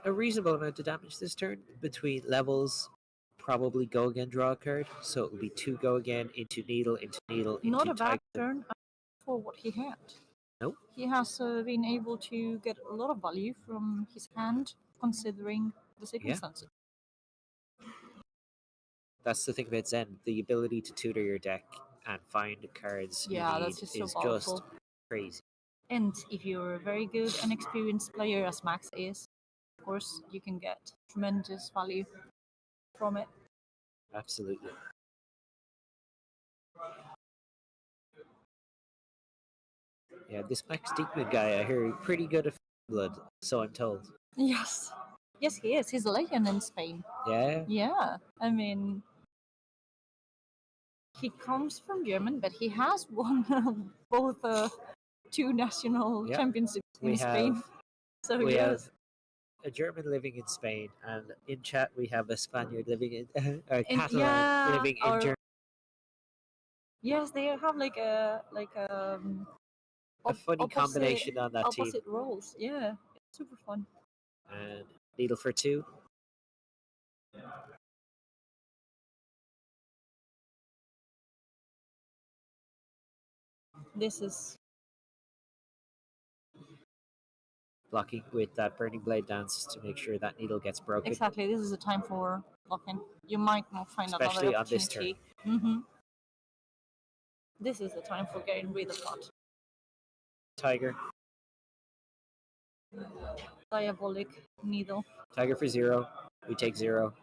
a reasonable amount of damage this turn. Between levels, probably Go Again, draw a card. So it will be 2 Go Again into Needle, into Not a bad Tiger. turn for what he had. Nope. He has been able to get a lot of value from his hand, considering the circumstances. That's the thing about Zen. The ability to tutor your deck and find cards you need that's just so is powerful. just crazy. And if you're a very good and experienced player, as Max is, of course, you can get tremendous value from it. Absolutely. Yeah, this Max Diekman guy, I hear he's pretty good at blood, so I'm told. Yes. Yes, he is. He's a legend in Spain. Yeah? Yeah. I mean, he comes from German, but he has won both 2 national championships in Spain. So we have a German living in Spain, and in chat we have a Spaniard living in Catalan living in Germany. Yes, they have like a funny combination on that team. Opposite roles. Yeah, it's super fun. And needle for 2. This is blocking with that burning blade dance to make sure that needle gets broken. Exactly, this is a time for blocking. You might not find especially another on this turn. This is the time for getting rid of that. Tiger. Diabolic needle. Tiger for 0. We take 0.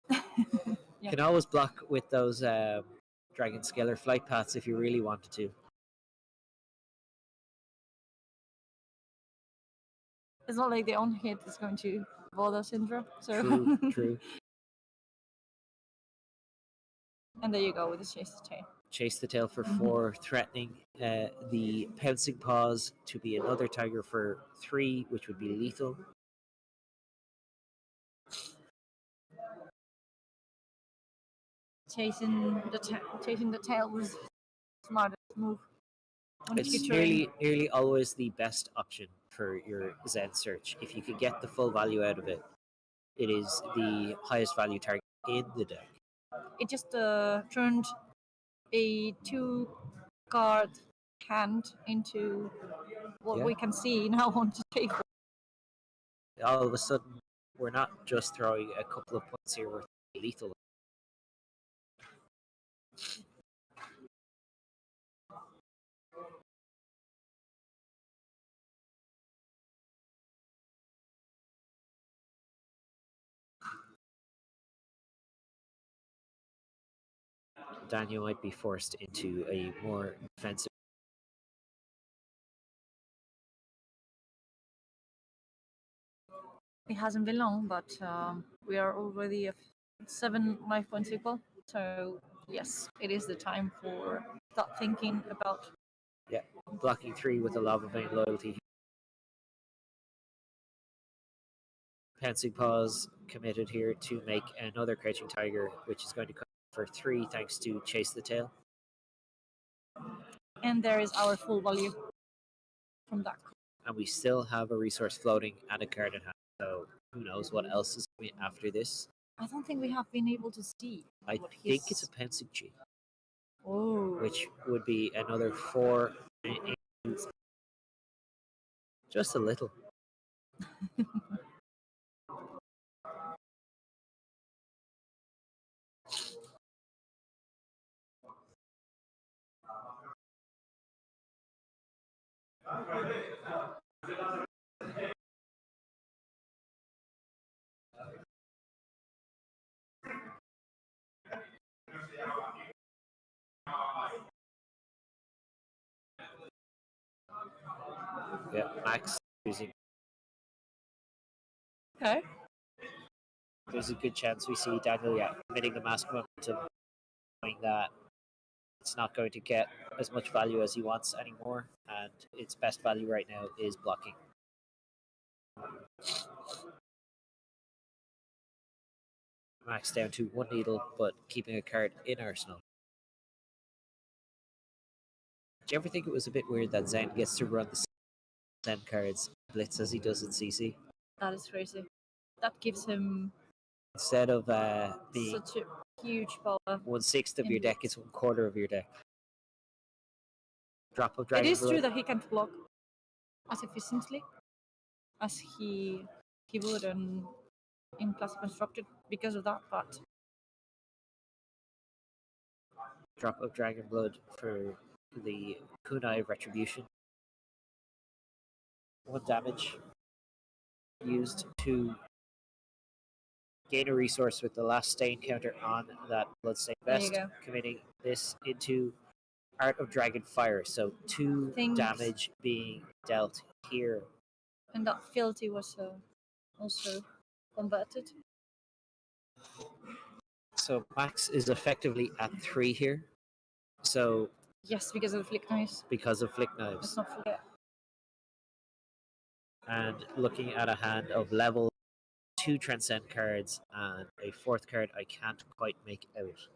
You can always block with those Dragon Scalar flight paths if you really wanted to. It's not like the only hit is going to bother Syndra. So. True. And there you go with the Chase the Tail. Chase the Tail for 4, threatening the Pouncing Paws to be another Tiger for 3, which would be lethal. Chasing the tail was smartest move. It's nearly always the best option for your Zen search. If you can get the full value out of it, it is the highest value target in the deck. It just turned a 2-card hand into what we can see now on the table. All of a sudden, we're not just throwing a couple of points here, we're lethal. Daniel might be forced into a more defensive. It hasn't been long, but we are already 7 life points equal. So yes, it is the time for start thinking about. Yeah, blocking 3 with a Lava Vein loyalty. Pouncing Paws committed here to make another Crouching Tiger, which is going to come for 3 thanks to Chase the Tail. And there is our full value from that. And we still have a resource floating and a card in hand, so who knows what else is coming after this. I don't think we have been able to see. I think it's a PCG. Oh. Which would be another 4. Just a little. Yeah, Max using. Okay. There's a good chance we see Daniel committing the mask momentum, knowing that it's not going to get as much value as he wants anymore, and its best value right now is blocking. Max down to 1 needle, but keeping a card in arsenal. Do you ever think it was a bit weird that Zen gets to run the Zen cards Blitz as he does in CC? That is crazy. That gives him, instead of being such a huge power. 1/6 of your deck, it's 1/4 of your deck. Drop of Dragon It is Blood. true that he can't block as efficiently as he he would in Classic Constructed because of that, but Drop of Dragon Blood for the Kunai Retribution. 1 damage used to gain a resource with the last stain counter on that Bloodstained Vest, committing this into Art of Dragon Fire. So 2 damage being dealt here. And that Filthy was also converted. So Max is effectively at 3 here. So yes, because of the Flick Knives. Because of Flick Knives. Let's not forget. And looking at a hand of level 2 Transcend cards and a 4th card I can't quite make out.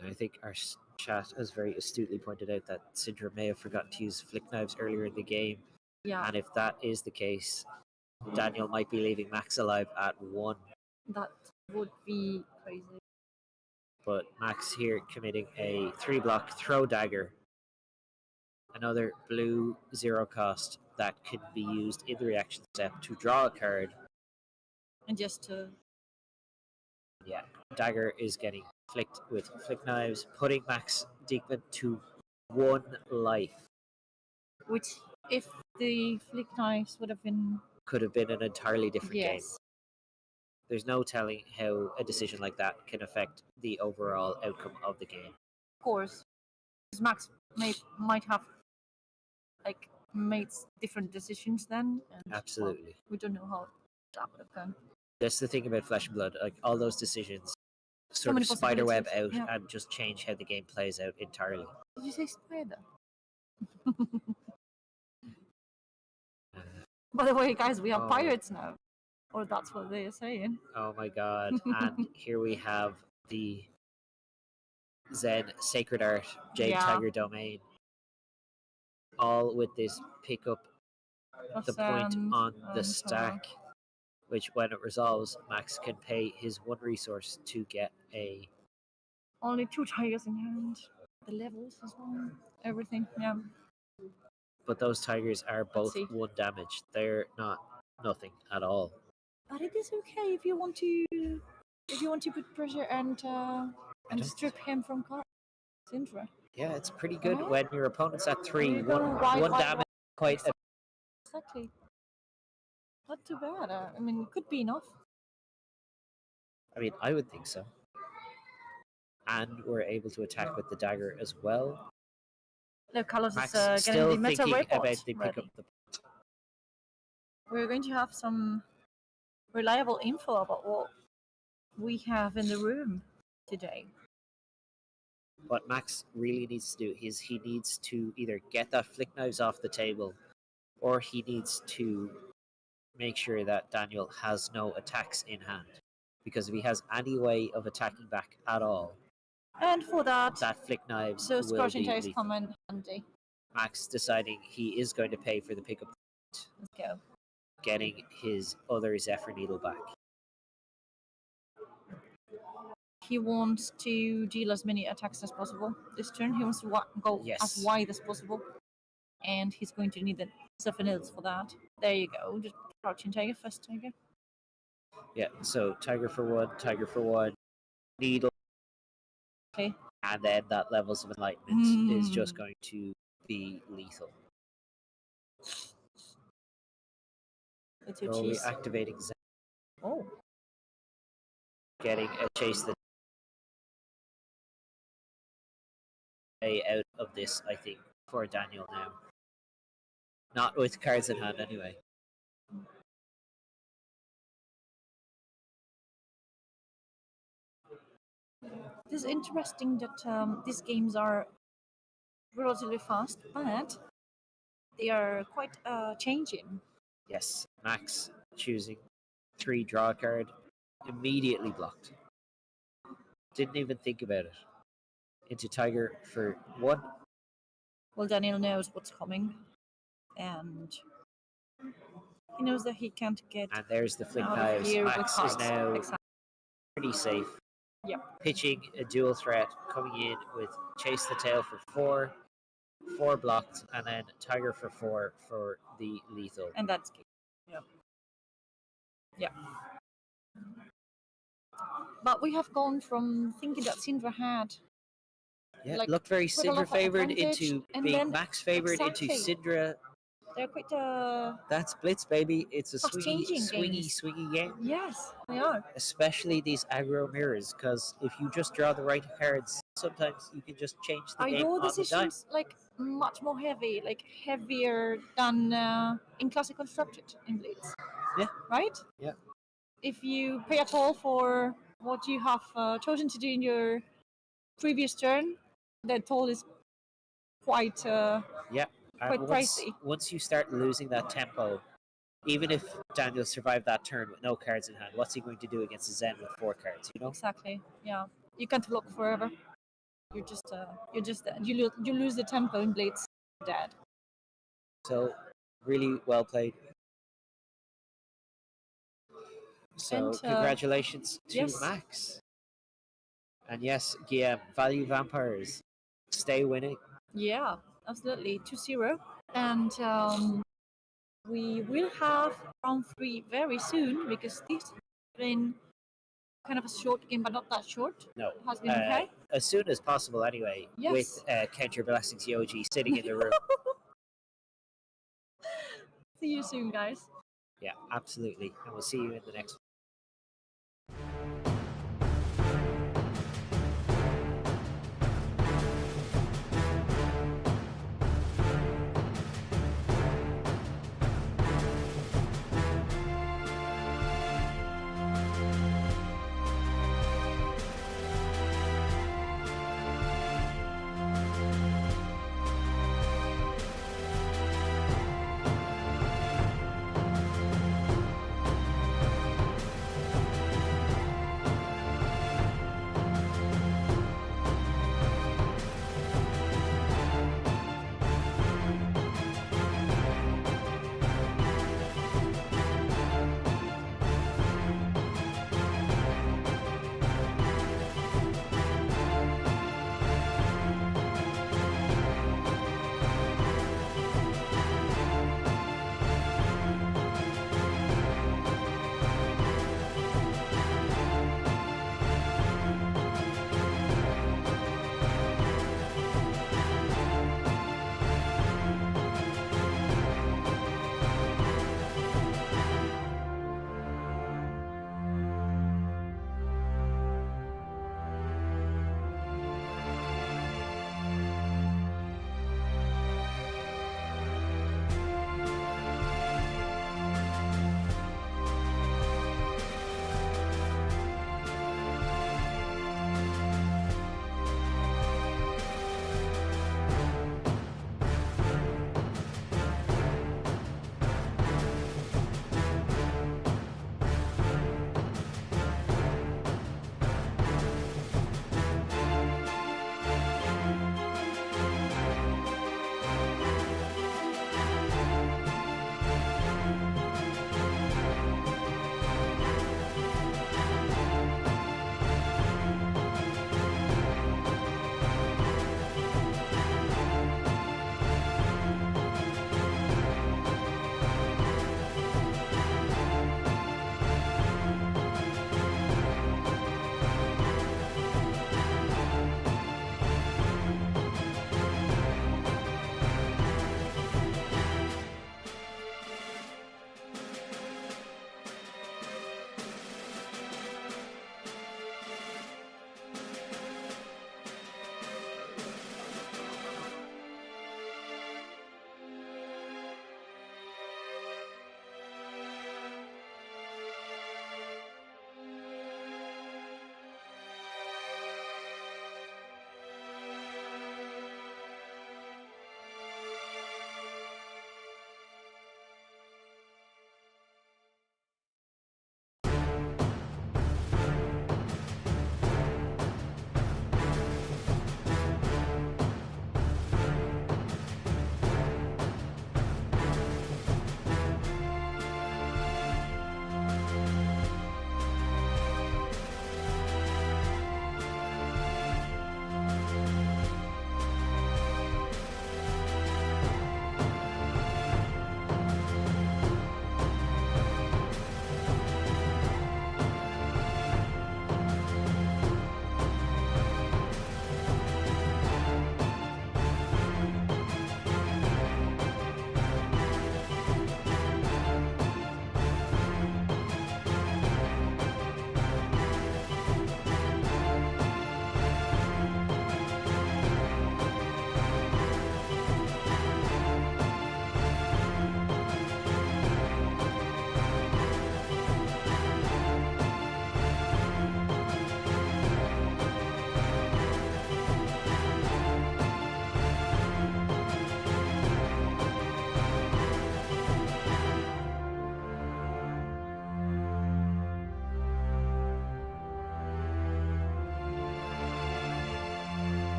And I think our chat has very astutely pointed out that Sidra may have forgotten to use Flick Knives earlier in the game. Yeah. And if that is the case, Daniel might be leaving Max alive at 1. That would be crazy. But Max here committing a 3-block Throw Dagger. Another blue 0 cost that could be used in the reaction step to draw a card. And just to... Yeah, Dagger is getting flicked with Flick Knives, putting Max Diekman to 1 life. Which, if the Flick Knives would have been... Could have been an entirely different game. There's no telling how a decision like that can affect the overall outcome of the game. Of course. Because Max might have made different decisions then. And, absolutely. Well, we don't know how that would have gone. That's the thing about Flesh and Blood. Like, all those decisions sort of spiderweb out and just change how the game plays out entirely. Did you say spider? By the way, guys, we have pirates now. Or that's what they're saying. Oh my god. And here we have the Zen Sacred Art Jade Tiger Domain. All with this pick up the point on the stack, which when it resolves, Max can pay his 1 resource to get a... Only 2 tigers in hand. The levels as well. Everything, yeah. But those tigers are both 1 damage. They're not nothing at all. But it is okay if you want to put pressure and strip him from cards. It's interesting. Yeah, it's pretty good when your opponent's at 3. One damage, quite exactly. Not too bad. I mean, it could be enough. I mean, I would think so. And we're able to attack with the dagger as well. No, Carlos Max is getting the meta report about the pick up the... We're going to have some reliable info about what we have in the room today. What Max really needs to do is he needs to either get that Flick Knives off the table, or he needs to make sure that Daniel has no attacks in hand. Because if he has any way of attacking back at all, and for that Flick Knives so will be taste come in handy. Max deciding he is going to pay for the pickup. Let's go. Getting his other Zephyr Needle back. He wants to deal as many attacks as possible this turn. He wants to go as wide as possible. And he's going to need the Zephyr Needles for that. There you go. Just crouching tiger, first tiger. Yeah, so tiger for 1, needle. Okay. And then that Levels of Enlightenment is just going to be lethal. Dory activating Zen. Oh. Getting a chase the way out of this, I think, for Daniel now. Not with cards in hand, anyway. It is interesting that these games are relatively fast, but they are quite changing. Yes, Max choosing 3 draw a card, immediately blocked. Didn't even think about it. Into Tiger for 1. Well, Daniel knows what's coming, and he knows that he can't get. And there's the Flick Knives. Max is now pretty safe. Yep. Pitching a dual threat, coming in with Chase the Tail for 4 blocked, and then Tiger for 4 for the lethal. And that's key. Yep. Yeah. But we have gone from thinking that Syndra had. Yeah, Like, looked very quite a lot Syndra of favored advantage, into and being then- Max favored exactly. into Syndra. They're quite That's Blitz, baby. It's a Fast-changing games. swingy game. Yes, they are. Especially these aggro mirrors, because if you just draw the right cards, sometimes you can just change the game Aurora on the dime. decisions like much more heavy, like heavier than in classic constructed in Blitz. Yeah. Right? Yeah. If you pay at all for what you have chosen to do in your previous turn, that toll is quite Yeah. quite And pricey. once you start losing that tempo, even if Daniel survived that turn with no cards in hand, what's he going to do against a Zen with 4 cards? You know. Exactly. Yeah. You can't block forever. You're just you lose the tempo in Blitz. Dead. So, really well played. So, And, congratulations to yes. Max. And yes, GM, value vampires, stay winning. Yeah, absolutely. 2-0. And we will have round 3 very soon because this has been kind of a short game, but not that short. No. It has been okay. As soon as possible, anyway, Yes. with Count Your Blessings Yoji sitting in the room. See you soon, guys. Yeah, absolutely. And we'll see you in the next one.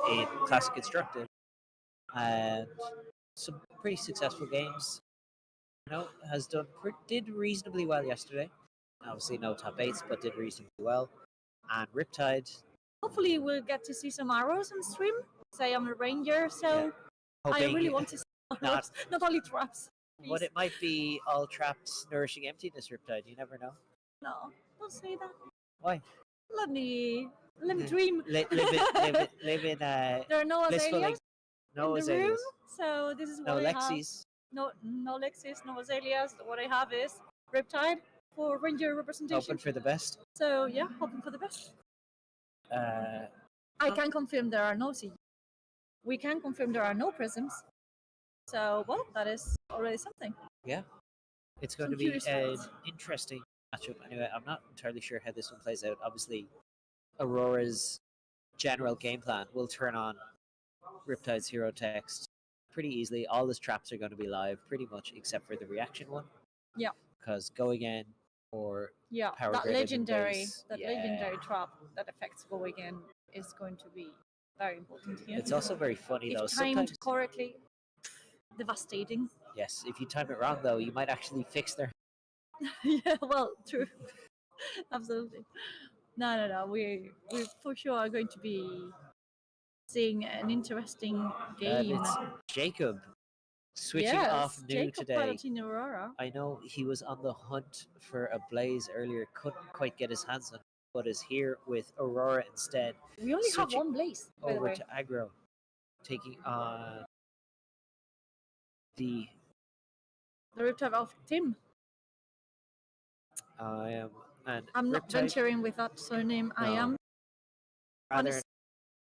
in Classic Constructed, and some pretty successful games. Did reasonably well yesterday. Obviously, no top 8s, but did reasonably well. And Riptide. Hopefully, we'll get to see some arrows on stream. Say I'm a ranger, so I really want to see arrows, not only traps. Please. But it might be all traps, nourishing emptiness, Riptide. You never know. No, don't say that. Why? Let me dream. Live in there are no azaleas no in the azaleas. room, so this is what no I Lexis. have. No Lexis, no azaleas. What I have is Riptide for ranger representation. Hoping for the best. So yeah, hoping for the best. I can confirm there are no CG. We can confirm there are no prisms. So well, that is already something. Yeah, it's going to be an interesting matchup. Anyway, I'm not entirely sure how this one plays out. Obviously, Aurora's general game plan will turn on Riptide's hero text pretty easily. All his traps are going to be live, pretty much, except for the reaction one. Yeah. Because Go Again or Power that Grid legendary trap that affects Go Again is going to be very important here. It's also very funny though. If timed correctly, devastating. Yes, if you time it wrong though, you might actually fix their. Yeah, well, true. Absolutely. No. We for sure are going to be seeing an interesting game. It's Jacob switching off new Jacob today. Piloting Aurora. I know he was on the hunt for a Blaze earlier, couldn't quite get his hands on it, but is here with Aurora instead. We only have one Blaze, by the over way. to aggro, taking on the Riptide of Tim. I am, and I'm not Riptide, venturing with that surname. No. I am. rather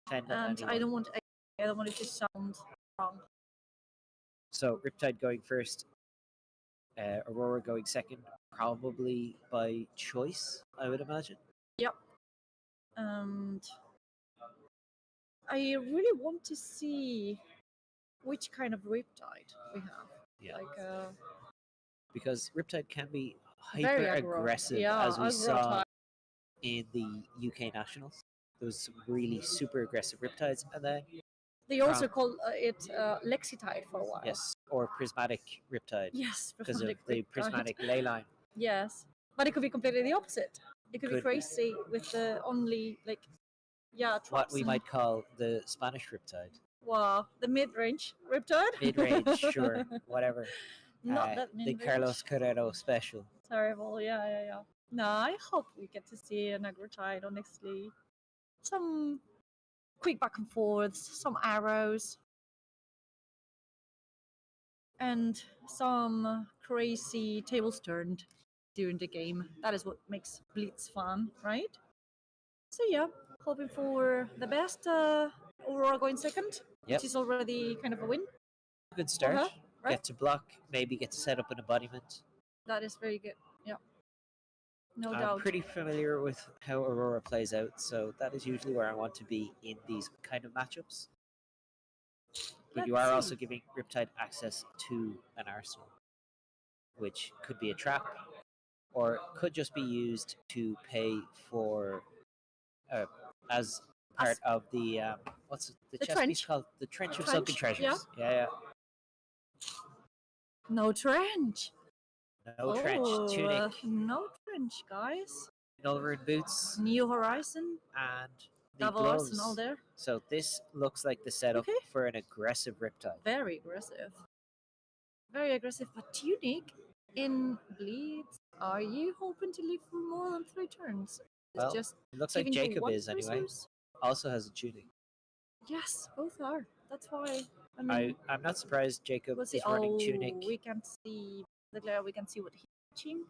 And I don't want it to sound wrong. So Riptide going first, Aurora going second, probably by choice, I would imagine. Yep. And I really want to see which kind of Riptide we have. Yeah. Like because Riptide can be hyper aggressive, as we saw in the UK Nationals. There was some really super aggressive Riptides, and then they also call it Lexitide for a while. Yes, or Prismatic Riptide. Yes, because of the prismatic ley line. Yes, but it could be completely the opposite. It could be crazy with the only what we might call the Spanish Riptide. Wow, the mid-range Riptide. Mid-range, sure, whatever. Not that mid-range. The Carlos Carrero special. Terrible, yeah. No, I hope we get to see an Agrotide, honestly. Some quick back and forths, some arrows, and some crazy tables turned during the game. That is what makes Blitz fun, right? So yeah, hoping for the best. Aurora going second, which is already kind of a win. Good start. Right? Get to block, maybe get to set up an embodiment. That is very good, yeah. No doubt. I'm pretty familiar with how Aurora plays out, so that is usually where I want to be in these kind of matchups. But you are also giving Riptide access to an arsenal, which could be a trap, or could just be used to pay for, as part of the, what's the chest piece called? The Trench of Sunken Treasures. Yeah. No trench. No trench, tunic. No trench, guys. Nulverin boots. New Horizon. And the Double gloves. arsenal there. So this looks like the setup for an aggressive Riptide. Very aggressive. Very aggressive, but tunic in Blitz. Are you hoping to live for more than 3 turns? Well, it looks like Jacob is anyway. Also has a tunic. Yes, both are. That's why. I mean, I'm not surprised Jacob is running tunic. We can see the glare. We can see what he's teaching.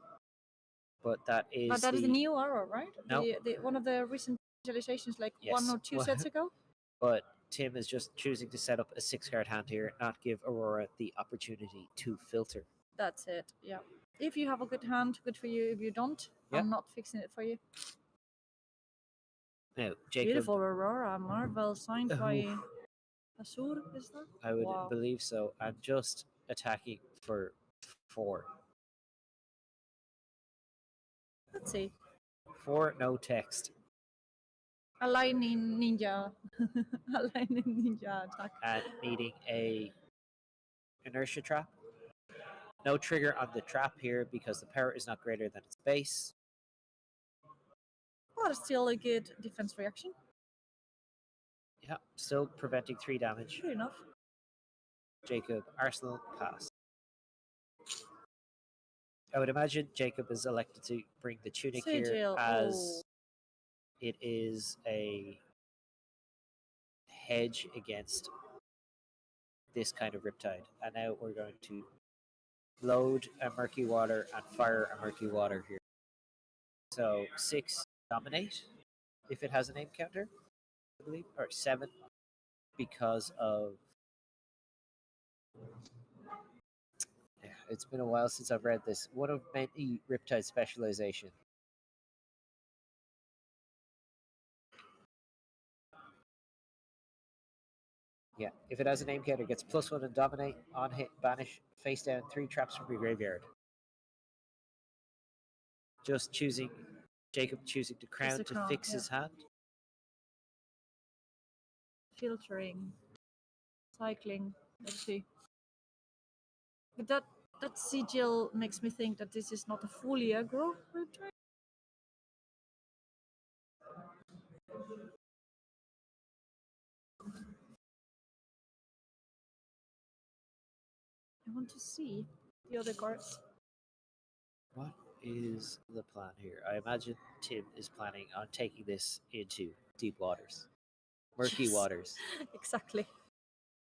But that is. But that is the new Aurora, right? No. One of the recent visualizations, like 1 or 2 sets ago. But Tim is just choosing to set up a 6-card hand here, not give Aurora the opportunity to filter. That's it. Yeah. If you have a good hand, good for you. If you don't, I'm not fixing it for you. Now, Jacob. Beautiful Aurora, Marvel signed by Azur, is that? I would believe so. I'm just attacking for 4. Let's see. 4, no text. A lightning ninja. A lightning ninja attack. And needing a inertia trap. No trigger on the trap here because the power is not greater than its base. But still a good defense reaction. Yeah, still preventing 3 damage. Good enough. Jacob, Arsenal, pass. I would imagine Jacob is elected to bring the tunic here as it is a hedge against this kind of Riptide. And now we're going to load a Murky Water and fire a Murky Water here. So 6 dominate if it has a name counter, I believe, or 7 because of. Yeah, it's been a while since I've read this. One of many Riptide specialization. Yeah, if it has a name counter, it gets +1 and dominate, on hit, banish, face down, 3 traps from your graveyard. Just choosing, Jacob choosing to crown to fix his hand. Filtering, cycling, let's see. But that sigil makes me think that this is not a fully aggro Riptide. I want to see the other cards. What is the plan here? I imagine Tim is planning on taking this into deep waters, murky waters. Exactly.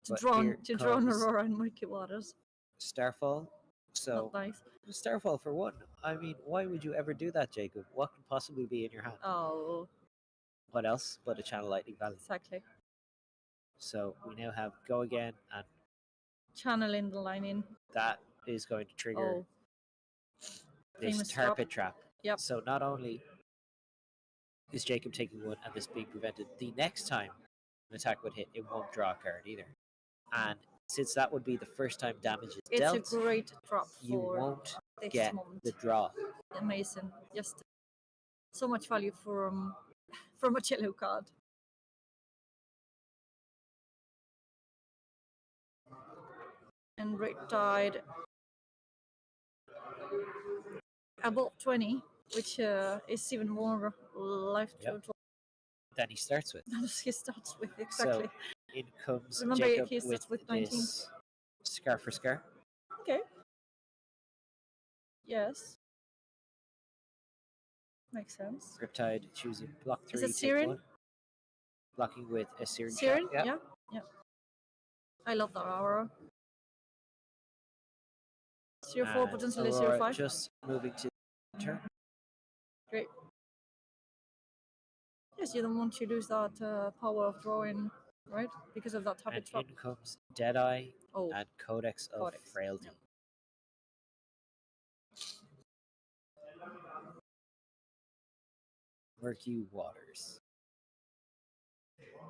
To drown Aurora in murky waters. Starfall. So not nice. Starfall for one. I mean, why would you ever do that, Jacob? What could possibly be in your hand? Oh. What else but a Channel Lightning Valley? Exactly. So we now have Go Again and channeling the line in. That is going to trigger this Famous Tarpit trap. Yep. So not only is Jacob taking one and this being prevented, the next time an attack would hit, it won't draw a card either. And since that would be the first time damage is dealt, it's a great drop you for won't this get moment. the draw. Amazing. Just so much value from a yellow card. And Riptide above 20, which is even more life total than he starts with. He starts with, exactly. So in comes Remember, Jacob he starts with 19. This Scar for Scar. Okay. Yes. Makes sense. Riptide choosing block 3. Is it Siren? Blocking with a Siren. Siren? Yeah. I love that Aurora. 0-4, potentially 0-5. Just moving to turn. Great. Yes, you don't want to lose that power of drawing, right? Because of that habit trap. In comes Deadeye and Codex of Frailty. Yep. Murky Waters.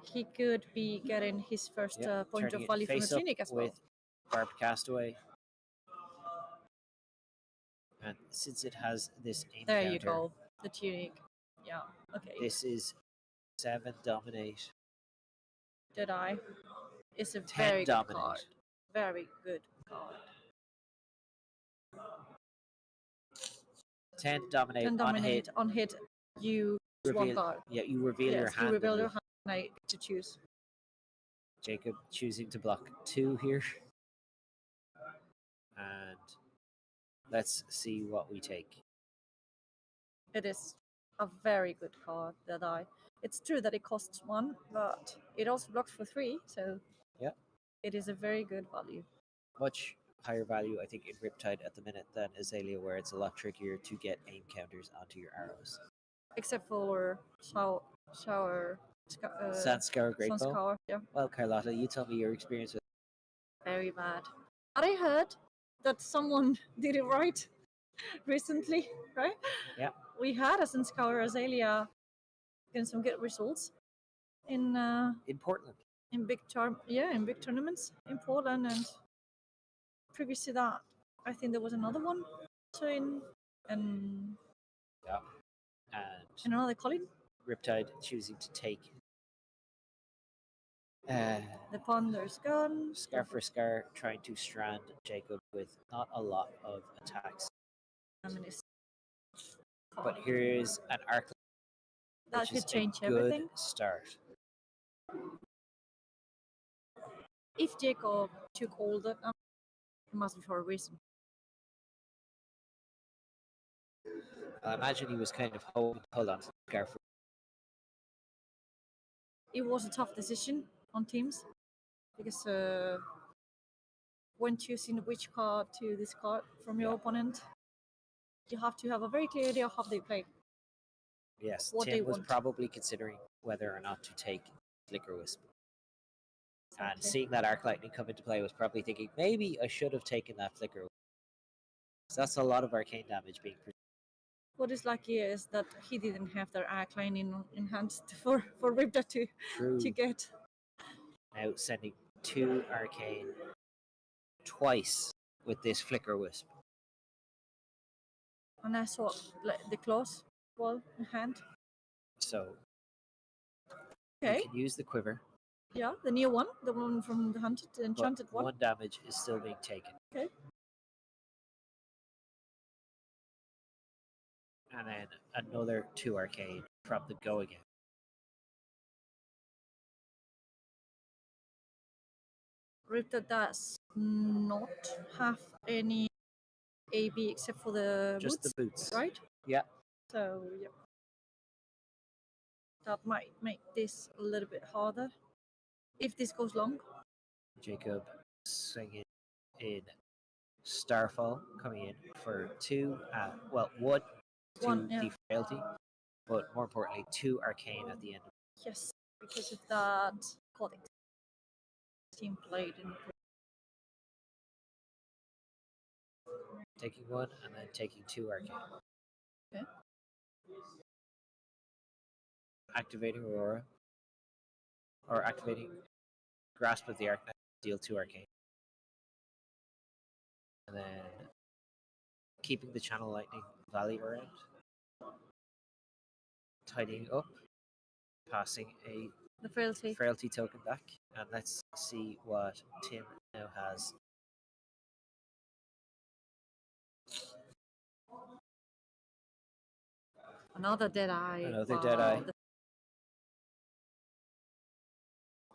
He could be getting his first point of value from the tunic as well. With Barbed Castaway. And since it has this aim there counter, you go, the tunic. Yeah, okay. This is 7 dominate. Deadeye is a very good card. Very good card. 10 dominate, 10 dominate on hit. You reveal one card. Yeah, you reveal your hand. You reveal your hand and I get to choose. Jacob choosing to block 2 here. And let's see what we take. It is a very good card, Deadeye. It's true that it costs 1, but it also blocks for 3, so it is a very good value. Much higher value, I think, in Riptide at the minute than Azalea, where it's a lot trickier to get aim counters onto your arrows. Except for Sandscour Great Bow. Yeah. Well, Carlotta, you tell me your experience with it. Very bad. But I heard that someone did it right recently, right? Yeah. We had a Sandscour Azalea getting some good results in Portland. In big tournaments in Portland, and previous to that, I think there was another one. So in and another Colin. Riptide choosing to take The ponder's gone. Scar for Scar, trying to strand Jacob with not a lot of attacks. But here's an arc that which could is change a good everything. start. If Jacob took all that, it must be for a reason. I imagine he was kind of hold on to Scar for. It was a tough decision on teams because when choosing which card to discard from your opponent, you have to have a very clear idea of how they play. Yes, what Tim was probably considering whether or not to take Flicker Wisp. Exactly. And seeing that Arc Lightning come into play was probably thinking, maybe I should have taken that Flicker Wisp. So that's a lot of arcane damage being produced. What is lucky is that he didn't have their Arc Lightning in hand for Riptide to get. Now sending 2 arcane twice with this Flicker Wisp. And I saw the claws well in hand. So you can use the quiver. Yeah, the new one, the one from the hunted, the enchanted one. 1 damage is still being taken. Okay. And then another 2 arcane from the go again. Riptide does not have any AB except for the just boots, the boots, right? Yeah. So yeah, that might make this a little bit harder if this goes long. Jacob swinging in Starfall, coming in for 2, one to Frailty, but more importantly 2 arcane at the end. Yes, because of that Codex team played in. Taking 1 and then taking 2 arcane. Okay. Activating Aurora, or activating Grasp of the Arcanine, deal 2 arcane. And then keeping the Channel Lightning Valley around. Tidying up, passing the frailty token back, and let's see what Tim now has. Another Deadeye. Another Deadeye.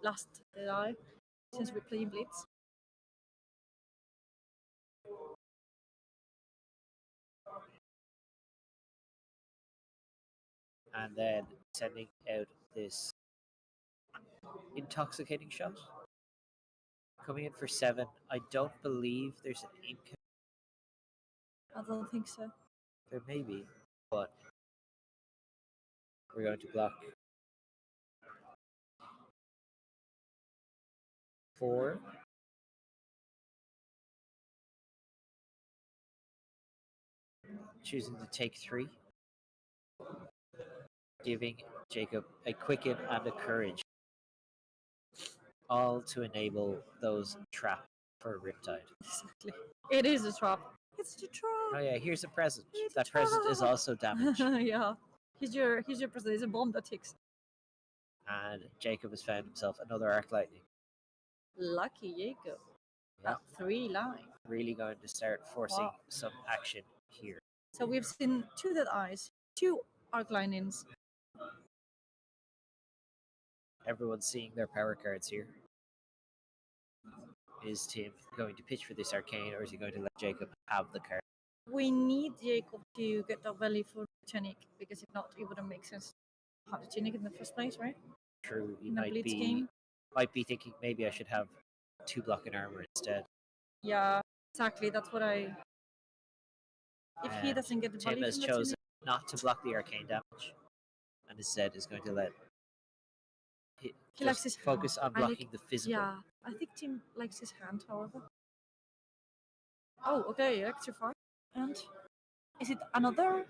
Last Deadeye since we're playing Blitz. And then sending out this intoxicating shot. Coming in for 7. I don't believe there's an ink. I don't think so. There may be, but we're going to block 4. Choosing to take 3. Giving Jacob a Quicken and a Courage. All to enable those traps for Riptide. Exactly. It is a trap. It's a trap. Oh yeah, here's a present. That present is also damaged. Yeah. Here's your present. It's a bomb that ticks. And Jacob has found himself another Arc Lightning. Lucky Jacob. Yeah. At 3 line. Really going to start forcing some action here. So we've seen 2 Deadeyes, 2 Arc Lightnings. Everyone's seeing their power cards here. Is Tim going to pitch for this arcane, or is he going to let Jacob have the card? We need Jacob to get the value for Tunic, because if not, it wouldn't make sense to have the Tunic in the first place, right? True. He in might be thinking maybe I should have 2 blocking armor instead. Yeah, exactly. That's what I. If he doesn't get the value, Tim has chosen not to block the arcane damage, and instead is going to let. He likes his focus on blocking the physical. Yeah, I think Tim likes his hand, however. Oh, okay, electrify. And is it another?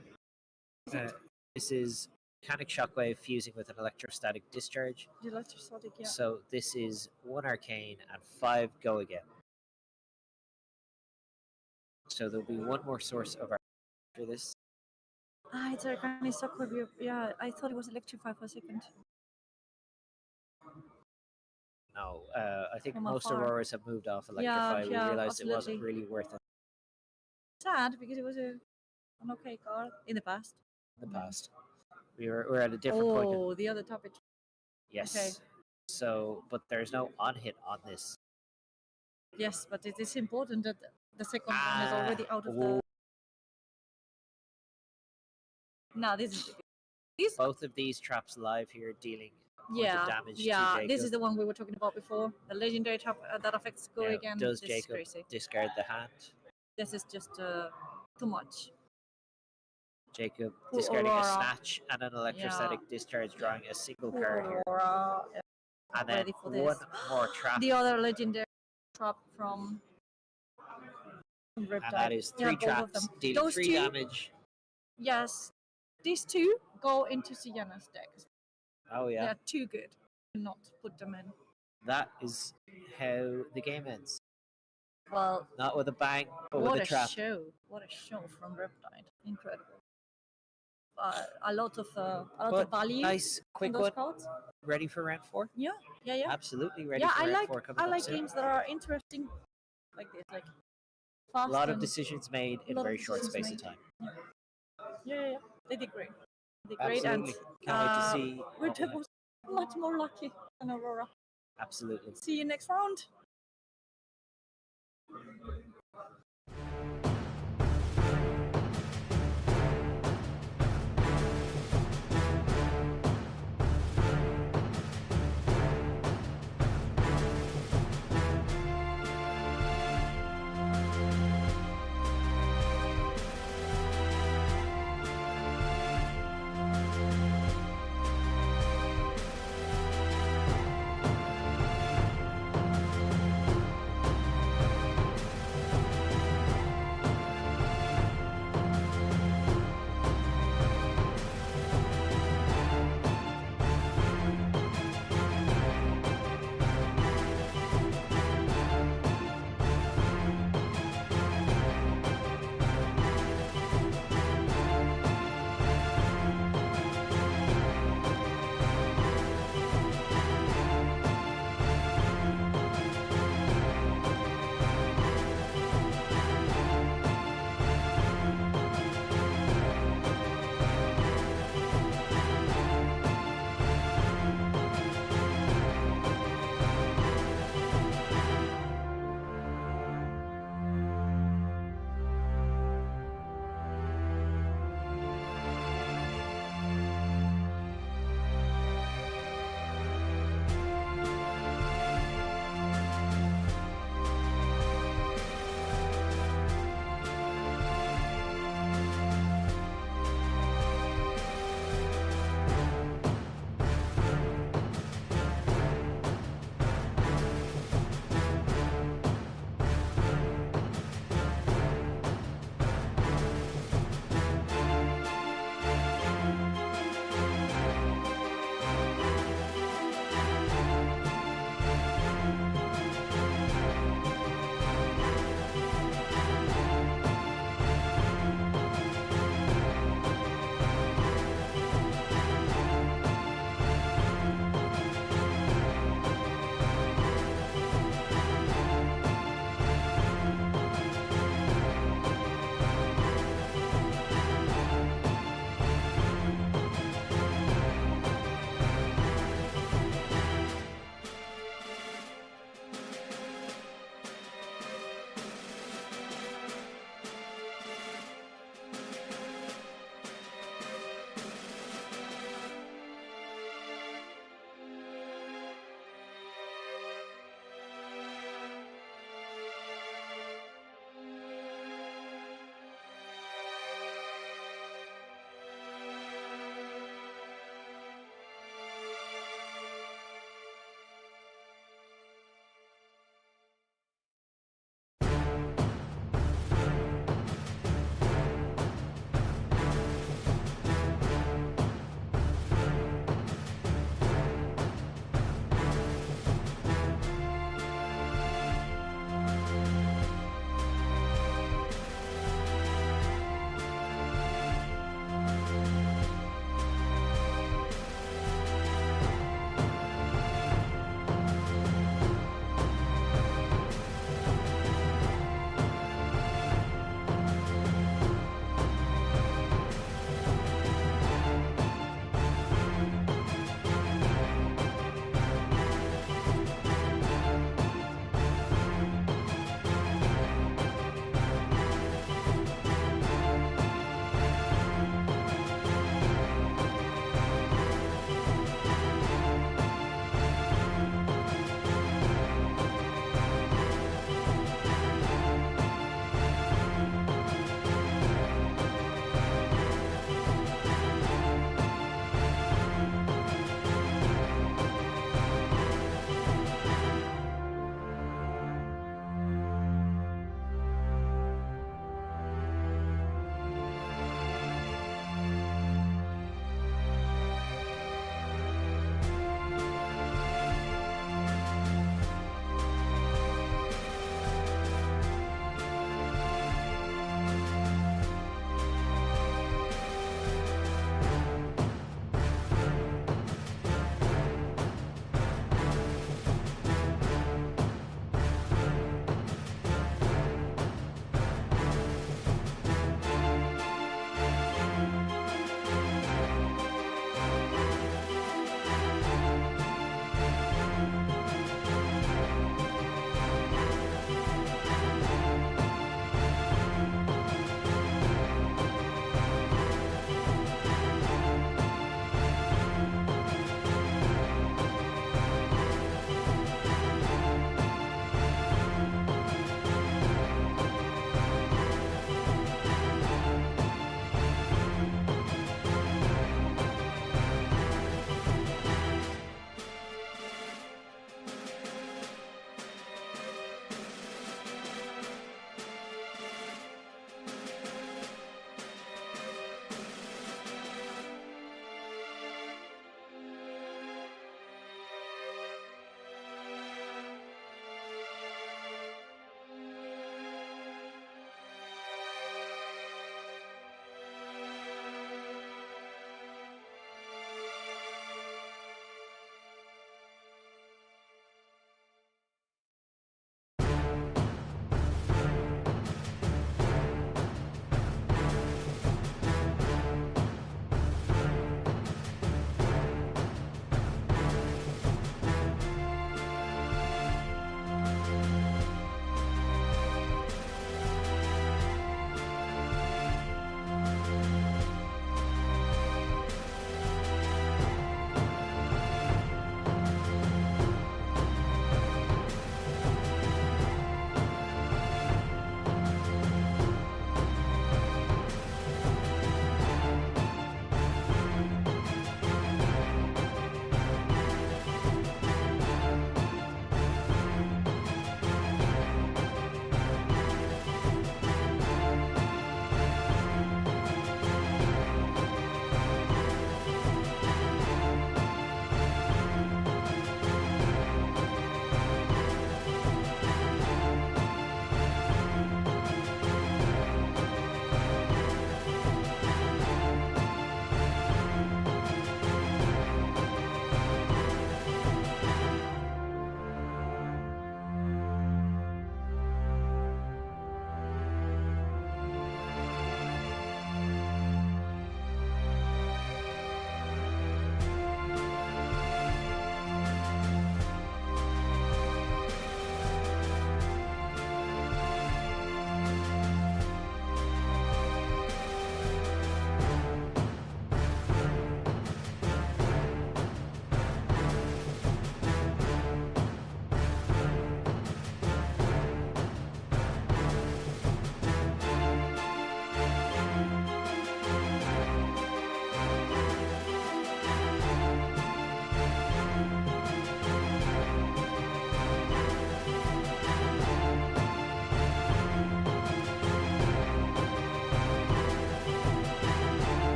This is Mechanic Shockwave fusing with an electrostatic discharge. The electrostatic, yeah. So this is 1 arcane and 5 go again. So there'll be 1 more source of arcane for this. It's a kind of soccer view. Yeah, I thought it was Electrify for a second. No, I think From most afar. Auroras have moved off Electrify. We yeah, realized it wasn't absolutely. really worth it Sad because it was an okay card in the past. in the past. We're at a different point. Oh, the other topic. Yes. Okay. So, but there's no on hit on this. Yes, but it is important that the second one is already out of oh, the. No, this is these. Both of these traps live here, dealing a point Yeah, of damage yeah. to Jacob. This is the one we were talking about before. The legendary trap that affects Go Now, again. does This is Jacob crazy. discard the hand? This is just too much. Jacob Poor discarding Aurora. a snatch and an electrostatic discharge, drawing a single Poor card here. Aurora. And then Ready for one this. more trap. The other legendary trap from Riptide. And that is three traps, dealing Those 3 two, damage. Yes, these two go into Sienna's deck. Oh, yeah. They're too good to not put them in. That is how the game ends. Well, Not with a bang, but what with a trap. show! What a show from Riptide! Incredible. A lot of value. Nice, quick on those one. cards. Ready for round 4? Yeah. Absolutely ready Yeah, for I round like 4 coming I up like soon. games that are interesting, like this, like A fast. lot of and- decisions made in a very short space of time. Yeah. They did great. They did great, Absolutely. and Can't wait to see. Riptide was much more lucky than Aurora. Absolutely. See you next round.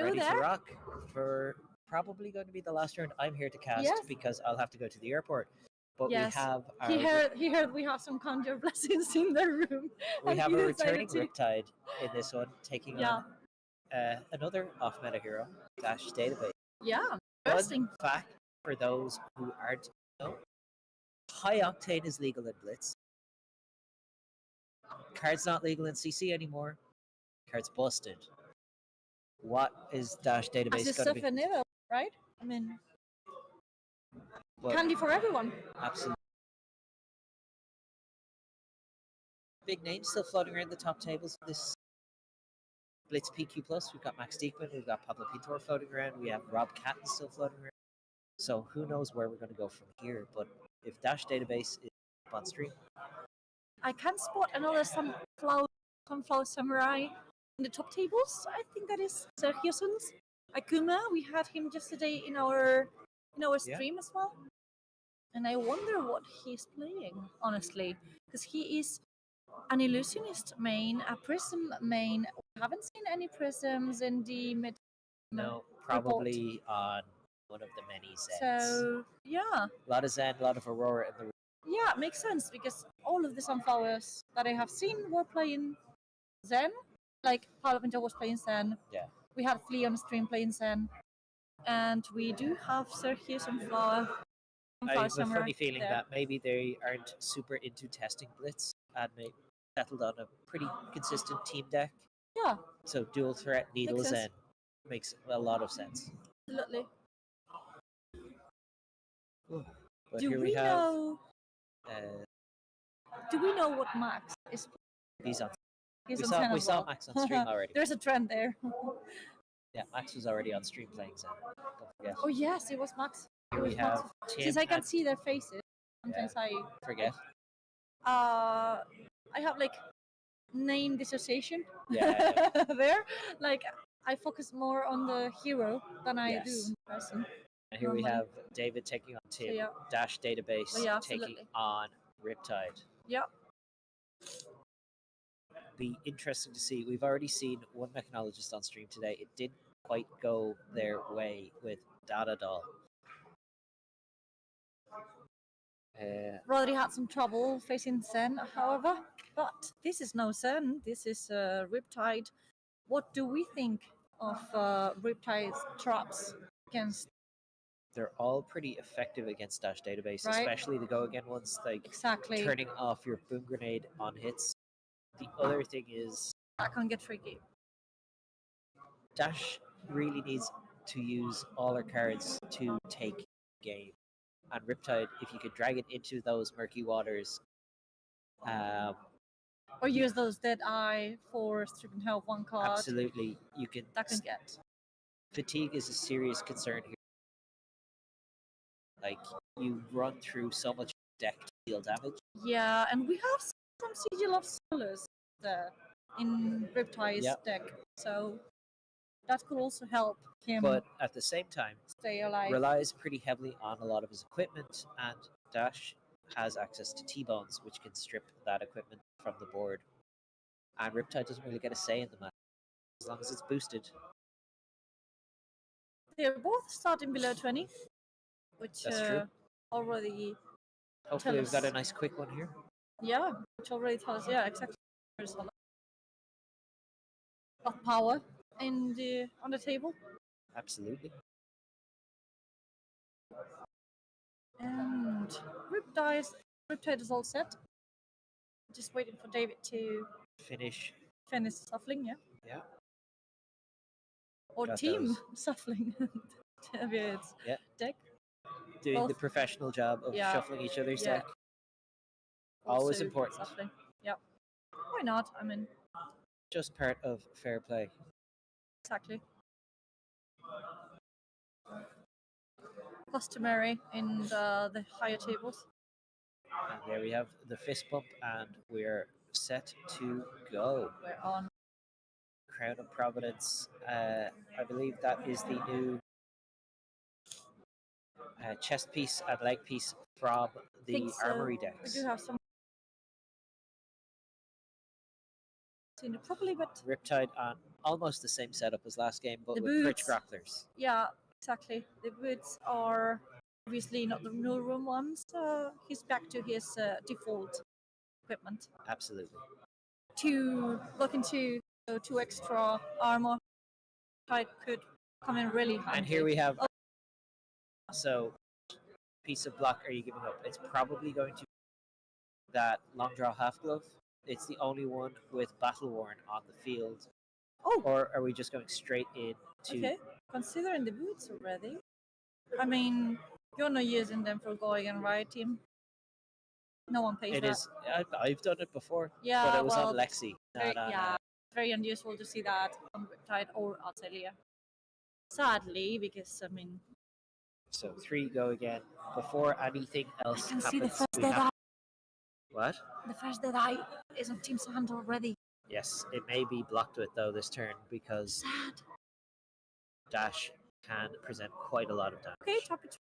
ready there. to rock for probably going to be the last round. I'm here to cast Yes. because I'll have to go to the airport. But Yes. we have our He heard we have some conjure blessings in the room. we and have he a decided returning to- Riptide in this one, taking on another off-meta hero, Dash Database. Yeah, interesting. Fun fact for those who aren't know, High Octane is legal in Blitz. Card's not legal in CC anymore. Card's busted. What is Dash Database As going to be? vanilla, right? I mean, Well, candy for everyone. absolutely. Big names still floating around the top tables of this Blitz PQ Plus. We've got Max Diekman, we've got Pablo Pintor floating around, we have Rob Catton still floating around. So who knows where we're going to go from here? But if Dash Database is on stream, I can spot another sunflower samurai in the top tables. I think that is Sergioson's Akuma. We had him yesterday in our stream as well. And I wonder what he's playing, honestly, because he is an illusionist main, a prism main. We haven't seen any prisms in the mid. no, probably on one of the many Zens. So yeah, A lot of Zen, a lot of Aurora in the yeah, it makes sense because all of the sunflowers that I have seen were playing Zen. Like Paolo Pinto was playing Zen. Yeah. We had Flea on stream playing Zen. And we do have Sergio Sunflower. I have a funny feeling that maybe they aren't super into testing Blitz and they settled on a pretty consistent team deck. Yeah. So dual threat needles and makes a lot of sense. Absolutely. But do here we have, know? Do we know what Max is? He's on. He's we on saw Max on stream already. There's a trend there. Yeah, Max was already on stream playing Zen. Don't forget. Oh yes, it was Max. Here we have Tim. Since I can see their faces, sometimes I forget. I have like name dissociation. Yeah. there, like I focus more on the hero than I do on the person. And here we have David taking on Tim. So, Dash Database taking on Riptide. Yeah. Be interesting to see. We've already seen one mechanologist on stream today. It didn't quite go their way with Dat Doll. Rodri had some trouble facing Zen, however, but this is no Zen. This is Riptide. What do we think of Riptide's traps against? They're all pretty effective against Dash Database, right? Especially the go again ones, like exactly turning off your boom grenade on hits. The other thing is that can get tricky. Dash really needs to use all her cards to take game. And Riptide, if you could drag it into those murky waters, or use those Dead Eye for stripping health one card. Absolutely, you can. That can get. Fatigue is a serious concern here. Like you run through so much deck to deal damage. Yeah, and we have some Sigil of Solus there in Riptide's deck, so that could also help him. But at the same time, stay alive. Relies pretty heavily on a lot of his equipment, and Dash has access to T-Bones, which can strip that equipment from the board. And Riptide doesn't really get a say in the match, as long as it's boosted. They're both starting below 20, which That's true. Already. Hopefully we've got a nice quick one here. Yeah, which already tells us, exactly. There's a lot of power on the table. Absolutely. And Riptide is all set. Just waiting for David to finish shuffling, Yeah. Or team shuffling. Deck. Doing the professional job of shuffling each other's deck. Always also important. Shuffling. Yeah. Why not? I mean, just part of fair play. Exactly. Customary in the higher tables. And there we have the fist bump, and we're set to go. We're on. Crown of Providence. I believe that is the new chest piece and leg piece from the Armory decks. We do have some seen it properly, but Riptide on almost the same setup as last game, but The with perch boots. grapplers. yeah, exactly. The boots are obviously not the no room ones. He's back to his default equipment. Absolutely. Looking to 2 extra armor. I could come in really handy. And here we have. So, piece of block are you giving up? It's probably going to be that long draw half glove. It's the only one with battle worn on the field. Oh, Or are we just going straight in to? okay. Considering the boots already, I mean, you're not using them for going and right, team. No one pays It that. is. I've done it before. Yeah, but it was well, on Lexi. Very, not on, yeah, very unusual to see that on Riptide or Atelier. Sadly, because I mean, So 3 go again. Before anything else I can happens, see the first we dead have. eye. What? The first dead eye is on Team's hand already. Yes, it may be blocked with though this turn because Sad. Dash can present quite a lot of damage. Okay, trap it.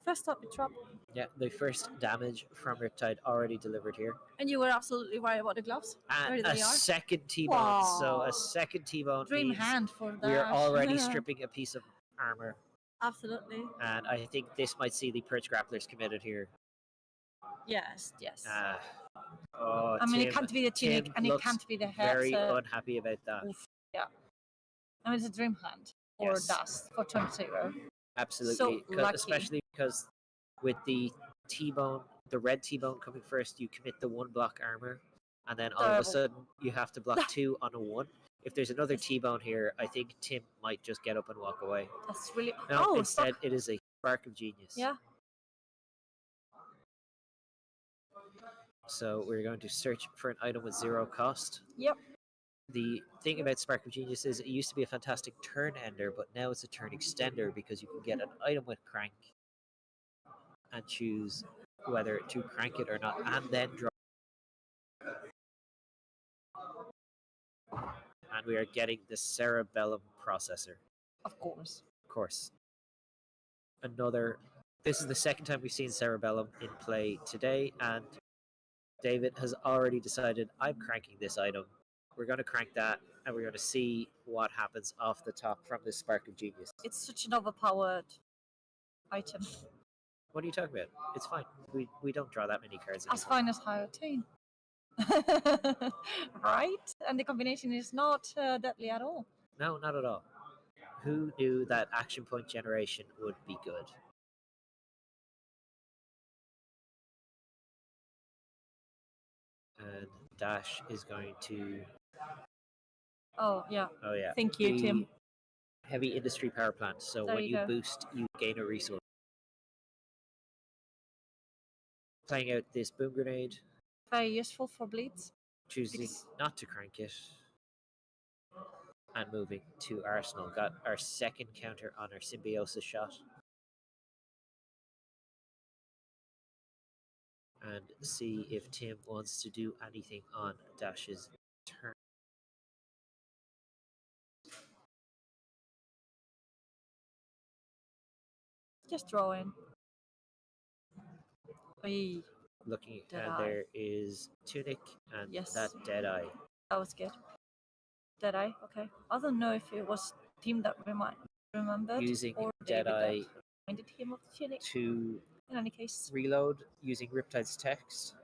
First up, trap. Yeah, the first damage from Riptide already delivered here. And you were absolutely right about the gloves. And There a they are. second T-bone. Wow. So a second T-bone Dream means hand for that. we are already stripping a piece of armor. Absolutely. And I think this might see the Perch Grapplers committed here. Yes. Oh, I mean, Tim, it can't be the tunic Tim and it looks can't be the head. very unhappy about that. Oof, yeah. I mean, it's a dream hand or Yes. dust for 20-0. Absolutely, So lucky. especially because with the T-bone, the red T-bone coming first, you commit the 1 block armor, and then all of a Terrible. sudden you have to block 2 on a 1. If there's another T-bone here, I think Tim might just get up and walk away. That's really. No, oh, instead stuck. it is a spark of genius. Yeah. So we're going to search for an item with 0 cost. Yep. The thing about Spark of Genius is it used to be a fantastic turn ender, but now it's a turn extender because you can get an item with crank and choose whether to crank it or not, and then draw. And we are getting the Cerebellum processor. Of course. Of course. This is the second time we've seen Cerebellum in play today, and David has already decided, I'm cranking this item. We're going to crank that, and we're going to see what happens off the top from this Spark of Genius. It's such an overpowered item. What are you talking about? It's fine. We don't draw that many cards As anymore. fine as high octane. Right? And the combination is not deadly at all. No, not at all. Who knew that action point generation would be good? And Dash is going to... Oh, yeah. Oh, yeah. Thank you, Tim. Heavy industry power plant. So There when you you go. boost, you gain a resource. Playing out this boom grenade, Very useful for Blitz. choosing not to crank it, and moving to Arsenal. Got our second counter on our Symbiosis shot. And see if Tim wants to do anything on Dash's turn. Just draw in. Oy, Looking, Dead and Eye. there is Tunic and Yes. that Deadeye. that was good. Dead Eye, okay. I don't know if it was Tim that remembered Using or David that Deadeye reminded him of the tunic. to In any case, reload using Riptide's text.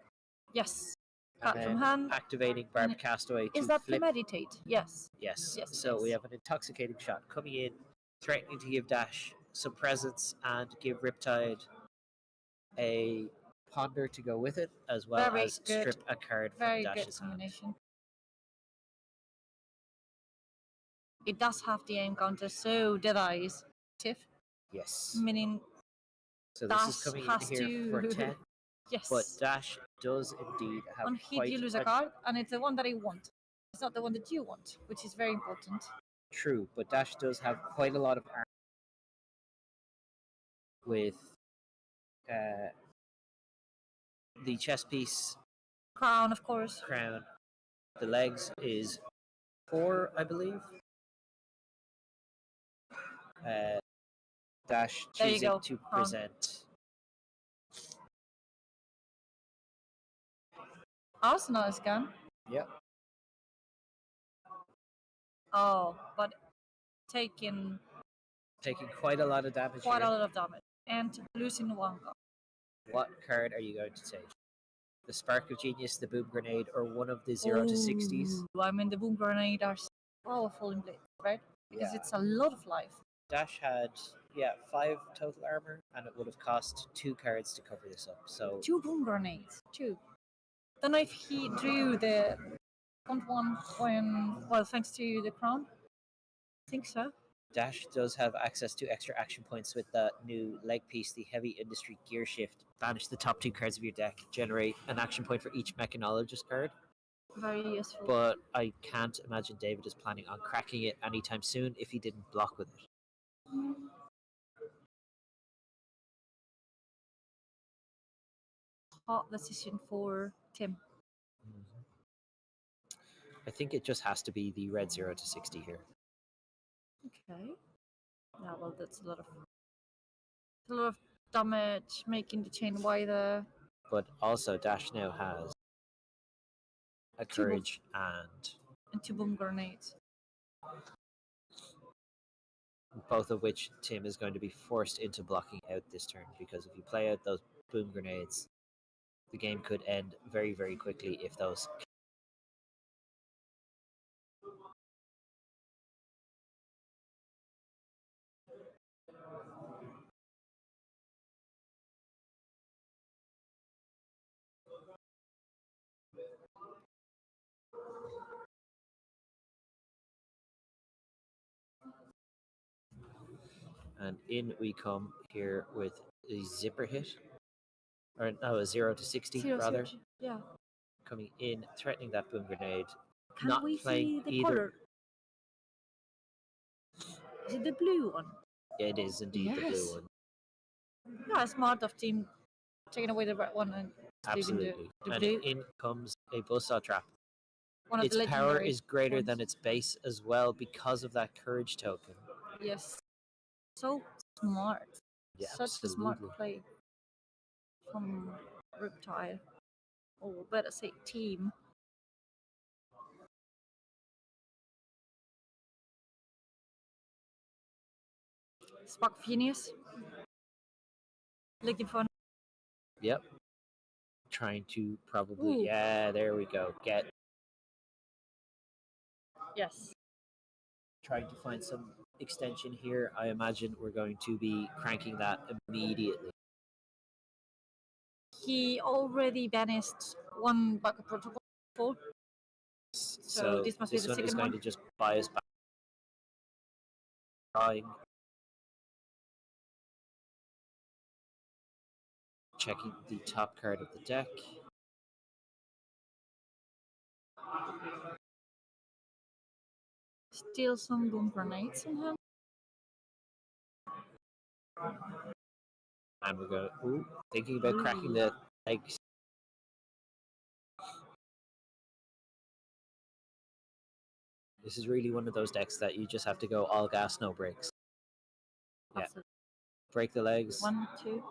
yes. And Cut from then hand. activating Barbed Castaway to Is that flip. premeditate? Yes. Yes. Yes, So we yes. have an intoxicating shot coming in, threatening to give Dash some presents and give Riptide a ponder to go with it, as well Very as good. strip a card from Very good Dash's hand. combination. It does have the aim counter, so Dead Eye is active, Yes. meaning So this Dash is coming in has here for to- 10, yes. but Dash does indeed have On hit, quite you lose a card, and it's the one that I want. It's not the one that you want, which is very important. True, but Dash does have quite a lot of armor with the chest piece, Crown, of course. crown. The legs is 4, I believe. Dash There you choosing go, to crown. present. Arsenal is gone. Yep. Oh, but taking quite a lot of damage quite here. a lot of damage and losing one card. What card are you going to take? The Spark of Genius, the Boom Grenade, or one of the 0 to 60s? I mean, the Boom Grenade are so powerful in Blitz, right? Because it's a lot of life. Dash had 5 total armor, and it would have cost 2 cards to cover this up. So 2 Boom Grenades, 2. Don't know if he drew the front one thanks to the crown. I think so. Dash does have access to extra action points with that new leg piece, the Heavy Industry Gear Shift. Banish the top 2 cards of your deck, generate an action point for each Mechanologist card. Very useful. But I can't imagine David is planning on cracking it anytime soon if he didn't block with it. Hot decision for Tim. I think it just has to be the red 0 to 60 here. Okay. Yeah, well, that's a lot of damage, making the chain wider. But also, Dash now has a Courage and 2 Boom Grenades. Both of which Tim is going to be forced into blocking out this turn, because if you play out those Boom Grenades, the game could end very, very quickly if those. And in we come here with a zipper hit. Or no, a 0 to 60 rather. 60. Yeah. Coming in, threatening that Boom Grenade. Can not we playing see the either. color? Is it the blue one? Yeah, it is indeed the blue one. Yeah, smart of team taking away the red one and Absolutely. leaving the And blue. in comes a Buzzsaw Trap. One of Its the power legendary is greater ones. than its base as well because of that Courage token. Yes. So smart. Yeah, Such absolutely. a smart play from Riptide. Or better say team. Spark Genius. Looking for. Yep. Trying to probably. Ooh. Yeah, there we go. Yes. Trying to find some extension here. I imagine we're going to be cranking that immediately. He already banished one backup protocol. So this must be the one second is going one. to just buy us back. Drawing. Checking the top card of the deck. Steal some Boom Grenades in him. And we're going. Thinking about cracking the legs. This is really one of those decks that you just have to go all gas, no brakes. Yeah. Absolutely. Break the legs. 1, 2.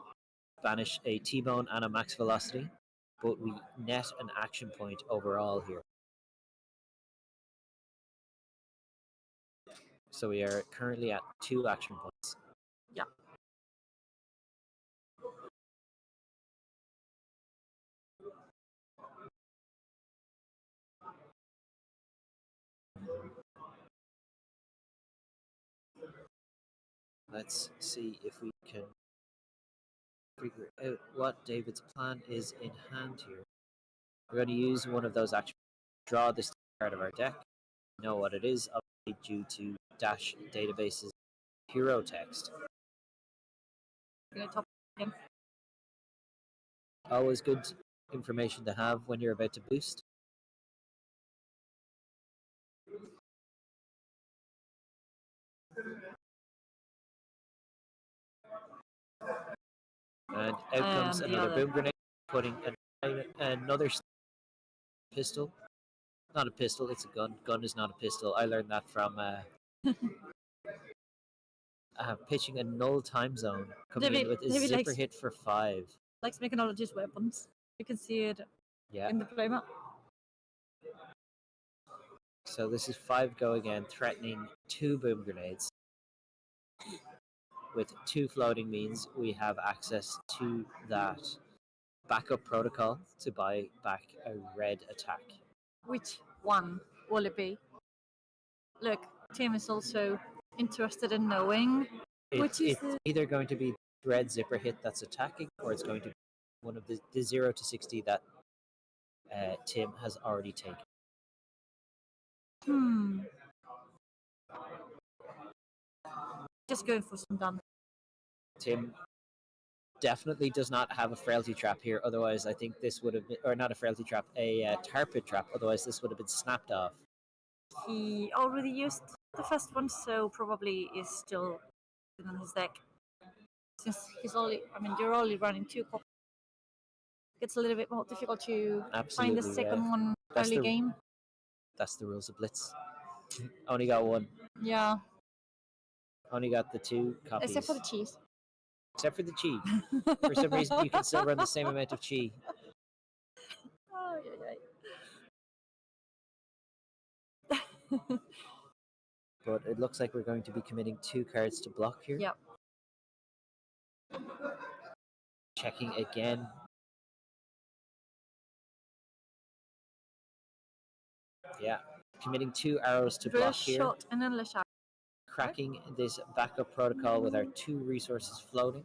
Banish a T-bone and a max velocity, but we net an action point overall here. So we are currently at 2 action points. Yeah. Let's see if we can figure out what David's plan is in hand here. We're going to use one of those actions to draw this card of our deck. We know what it is, obviously due to Dash Database's hero text. Always good information to have when you're about to boost. And out comes another Boom Grenade, putting another pistol. Not a pistol, it's a gun. Gun is not a pistol. I learned that from pitching a null time zone, coming in with a zipper hit for 5. Likes Mechanologist weapons. You can see it in the playmat. So this is 5 go again, threatening 2 boom grenades. With 2 floating means we have access to that backup protocol to buy back a red attack. Which one will it be? Look, Tim is also interested in knowing which is It's either going to be red zipper hit that's attacking, or it's going to be one of the 0 to 60 that Tim has already taken. Just going for some damage. Tim definitely does not have a frailty trap here. Otherwise, I think this would have been, or not a frailty trap, a tarpit trap. Otherwise, this would have been snapped off. He already used the first one, so probably is still on his deck. Since he's only, you're only running 2 copies. It's a little bit more difficult to find the second one early game. That's the rules of Blitz. Only got 1. Yeah. Only got the 2 copies. Except for the cheese. Except for the chi. For some reason, you can still run the same amount of chi. Oh, yeah. But it looks like we're going to be committing 2 cards to block here. Yep. Checking again. Yeah, committing 2 arrows to block here. Shot and then shot. Cracking this backup protocol with our 2 resources floating.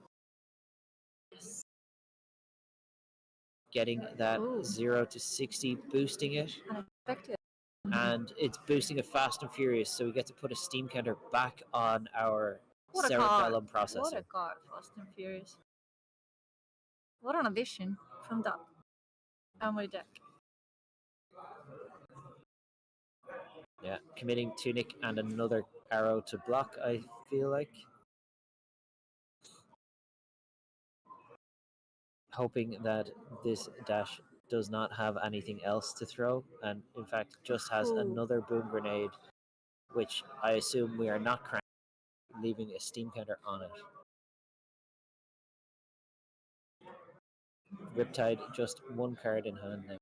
Yes. Getting that 0 to 60, boosting it. Unexpected. And it's boosting it fast and furious, so we get to put a steam counter back on our cerebellum processor. What a card, Fast and Furious. What an addition from that armory deck. Yeah, committing Tunic and another arrow to block, I feel like. Hoping that this dash does not have anything else to throw, and in fact just has another boom grenade, which I assume we are not cranking, leaving a steam counter on it. Riptide, just 1 card in hand now.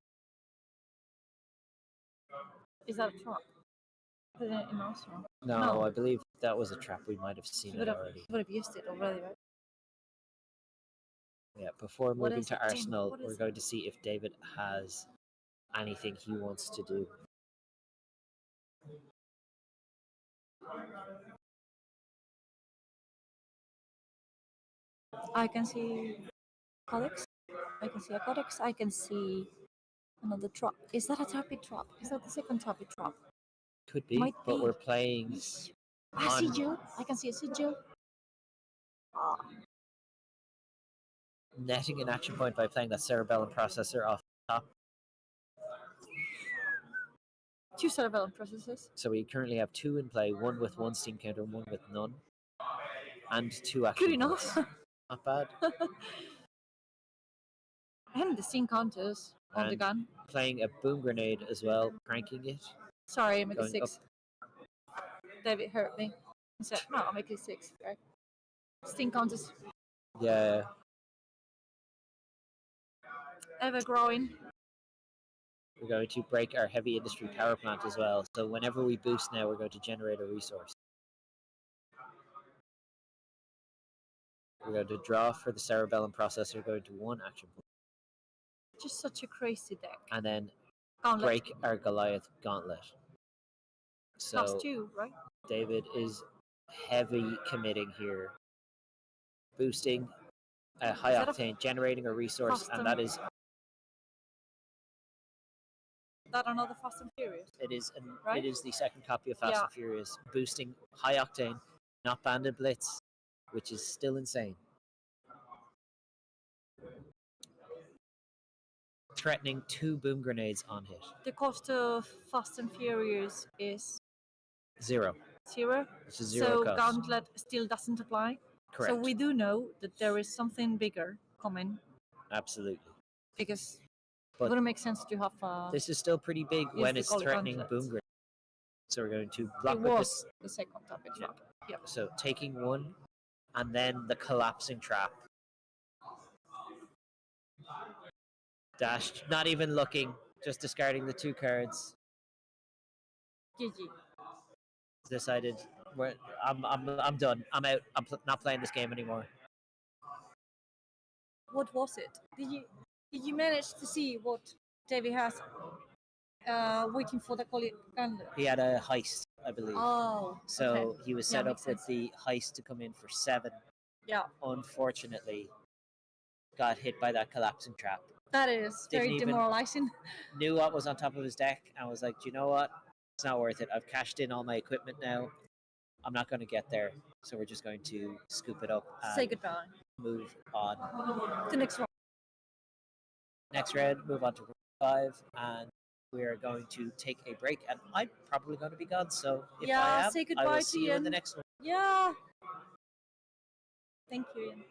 Is that a trap? No, I believe that was a trap. We might have seen it already. Would have used it already, right? Yeah, before moving to Arsenal, we're going to see if David has anything he wants to do. I can see Codex. I can see a Codex. I can see another trap. Is that a tarpit trap? Is that the second tarpit trap? Could be, but we're playing. Sigil. I can see a sigil. Netting an action point by playing that cerebellum processor off the top. 2 cerebellum processors. So we currently have 2 in play, 1 with 1 steam counter, 1 with none. And 2 action Good enough. Not bad. And the steam counters on the gun. Playing a boom grenade as well, cranking it. Sorry, I make it 6. David hurt me. He said, no, I'll make it 6. Right? Steam counters. Yeah. Ever growing. We're going to break our heavy industry power plant as well. So whenever we boost now, we're going to generate a resource. We're going to draw for the cerebellum processor, going to 1 action point. Just such a crazy deck. And then Gauntlet. break our Goliath gauntlet. So +2, right? David is heavy committing here. Boosting a high octane, generating a resource, and that is... That another Fast and Furious? It is, right? It is the second copy of Fast and Furious. Boosting high octane, not banded Blitz, which is still insane. Threatening 2 boom grenades on hit. The cost of Fast and Furious is 0. 0. It's a 0 so cost. Gauntlet still doesn't apply. Correct. So we do know that there is something bigger coming. Absolutely. Because it wouldn't make sense to have. This is still pretty big when it's threatening boom grenades. So we're going to block with this. The second topic trap. Yep. So taking 1, and then the collapsing trap. Dashed, not even looking, just discarding the 2 cards. GG. Decided I'm done. I'm out. I'm not playing this game anymore. What was it? Did you manage to see what Davey has waiting for the calendar? He had a heist, I believe. Oh, so okay. he was set up with the heist to come in for 7. Yeah. Unfortunately, got hit by that collapsing trap. That is very demoralizing. Knew what was on top of his deck and was like, do you know what? It's not worth it. I've cashed in all my equipment now. I'm not going to get there. So we're just going to scoop it up and say goodbye. Move on. The next round. Next round, move on to round 5, and we're going to take a break. And I'm probably going to be gone. So if I am, say goodbye I will to see you in the next one. Yeah. Thank you, Ian.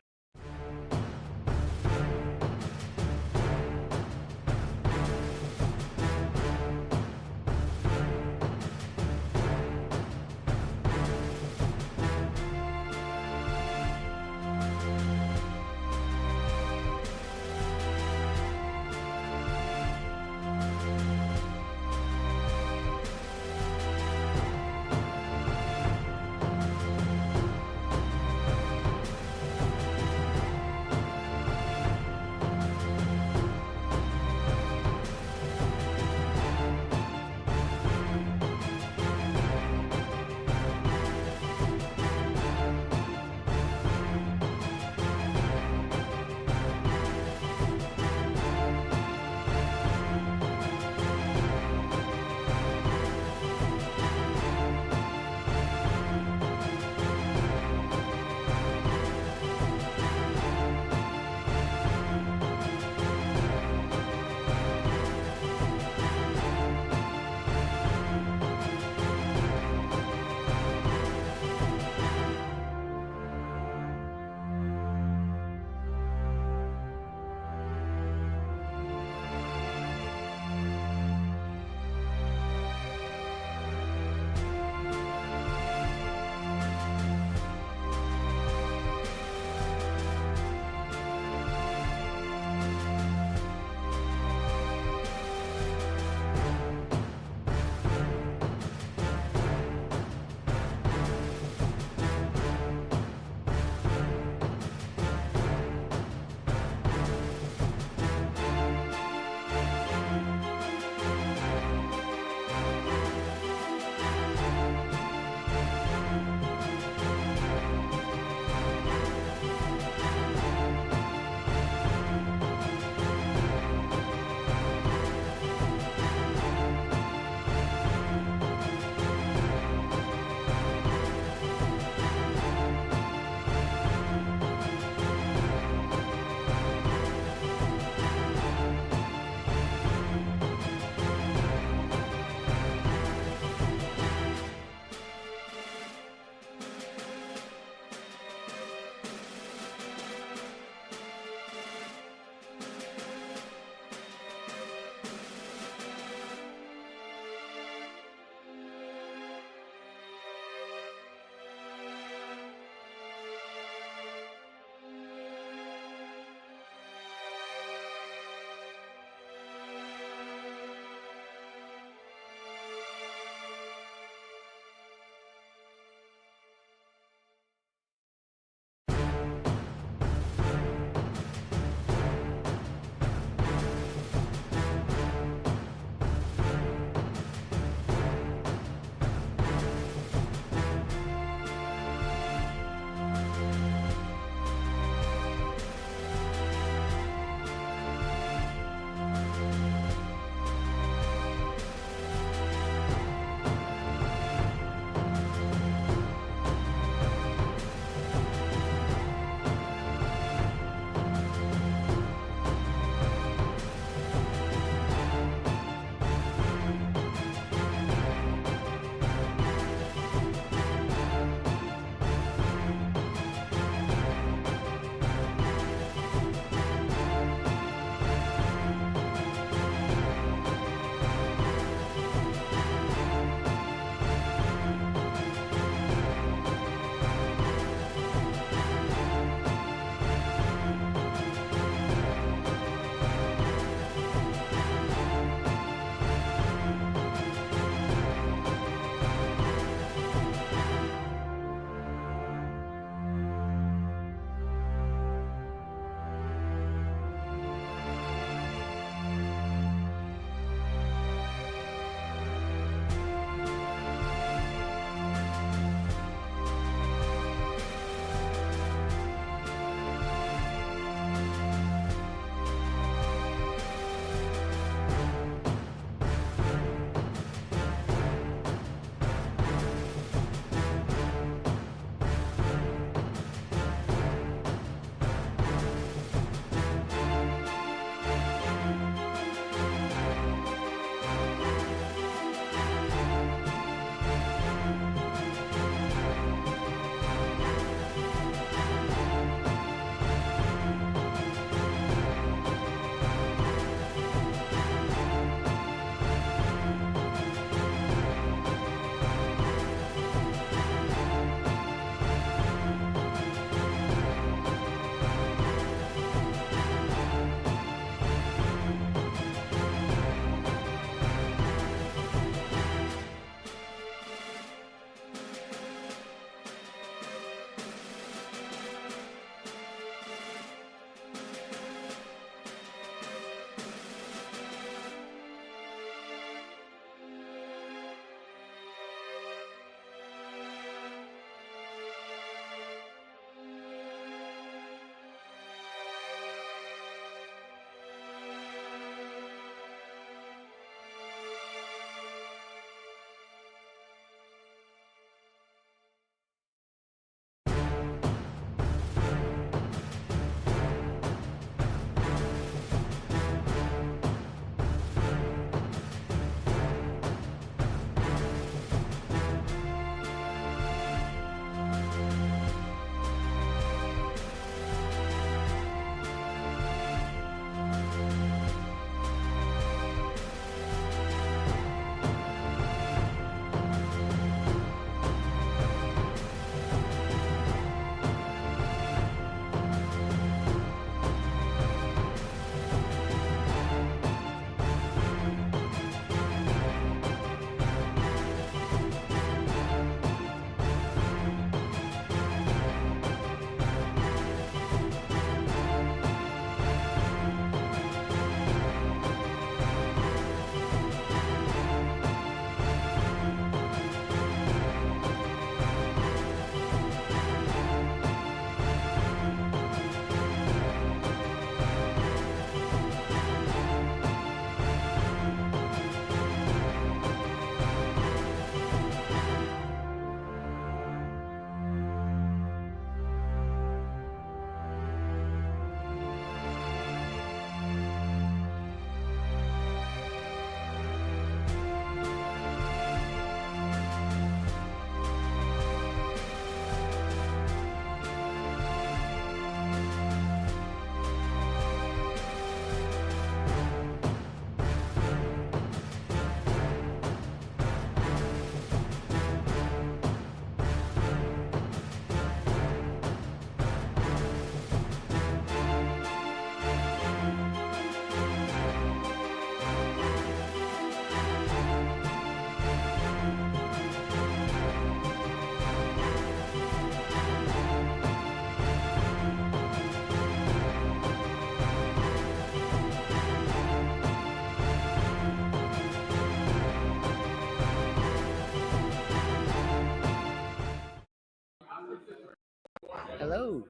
Hello.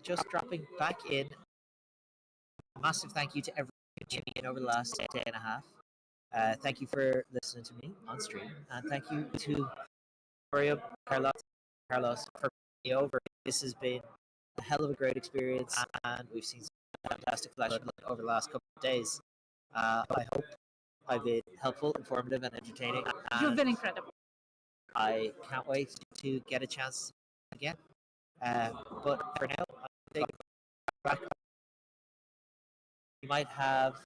Just dropping back in. Massive thank you to everyone who tuned in over the last day and a half. Thank you for listening to me on stream, and thank you to Carlos for bringing me over. This has been a hell of a great experience, and we've seen some fantastic flash over the last couple of days. I hope I've been helpful, informative, and entertaining. You've been incredible. I can't wait to get a chance again. But for now, I'll take it back. You might have.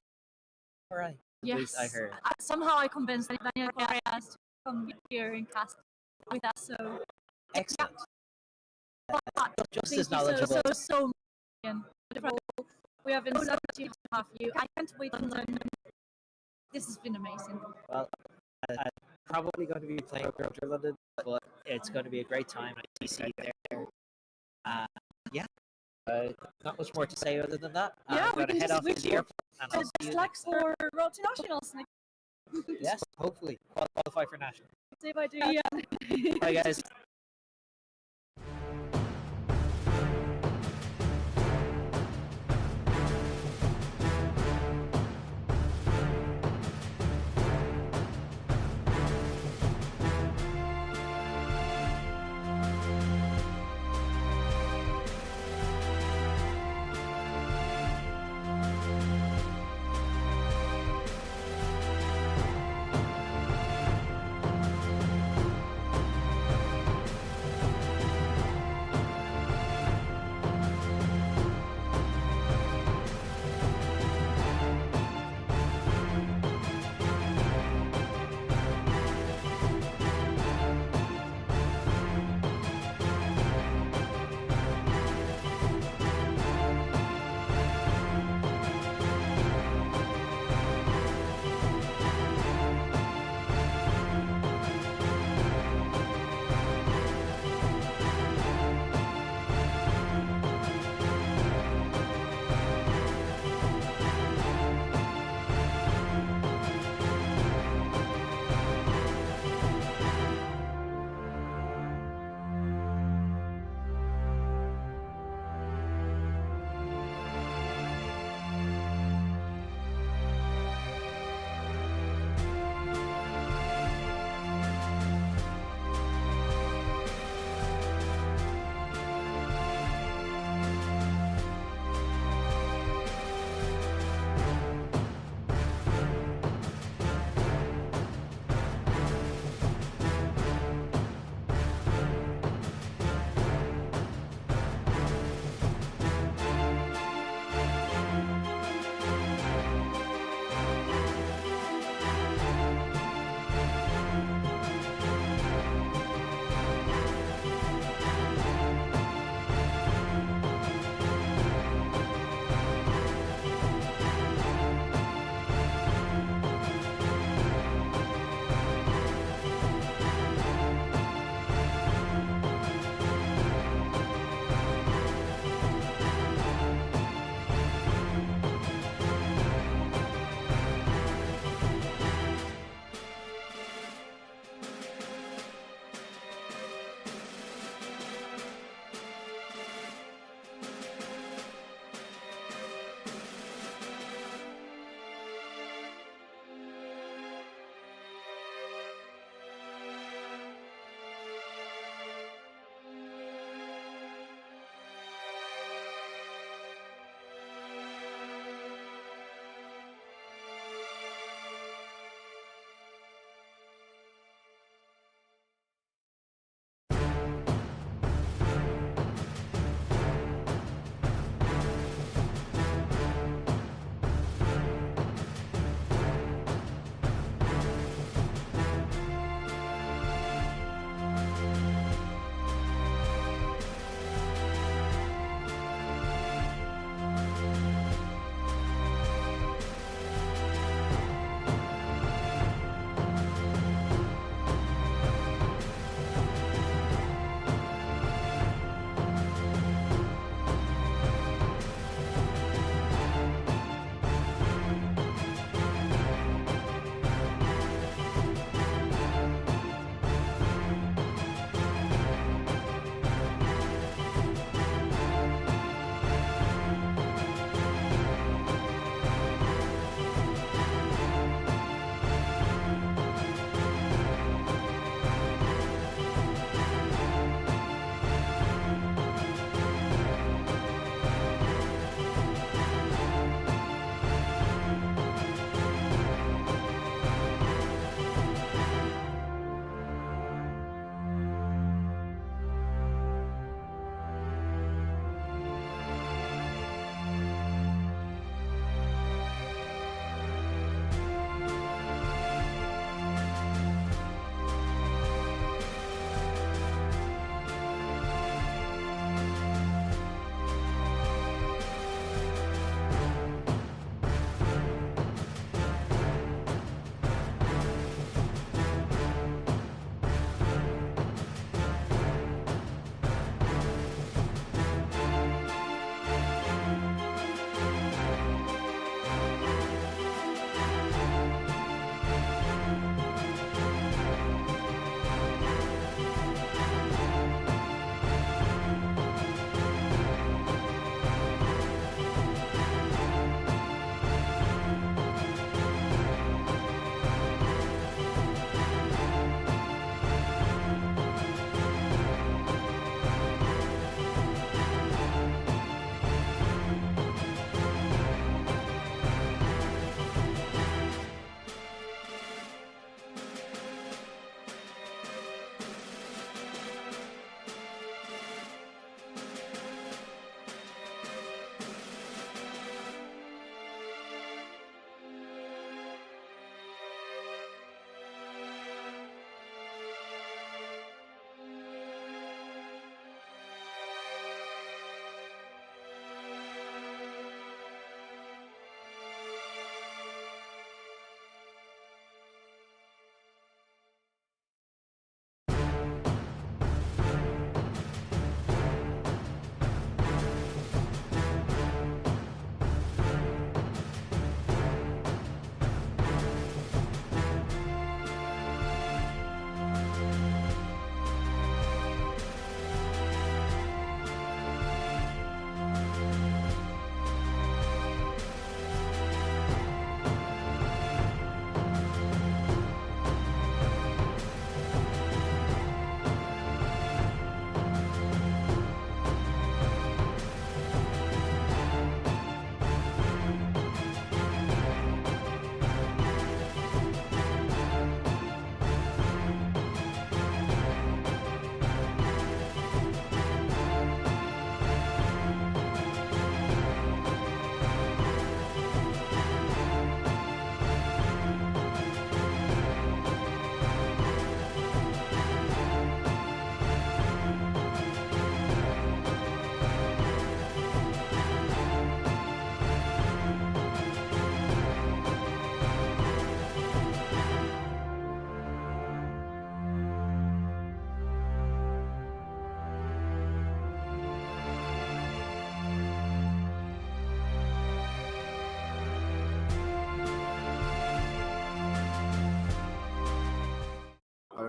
All right. Yes. I heard. Somehow I convinced Daniel Correas to come here and cast with us. So excellent. Just Thank as knowledgeable. So we have been so lucky to have you. I can't wait to learn. This has been amazing. Well, I'm probably going to be playing Roger London, but it's going to be a great time. I see you there. Yeah. Not much more to say other than that. Yeah, I'm going to head off to the airport. And I'll see you for Road to Nationals. Yes, hopefully. Qualify for National. See if I do, yeah. Bye, guys.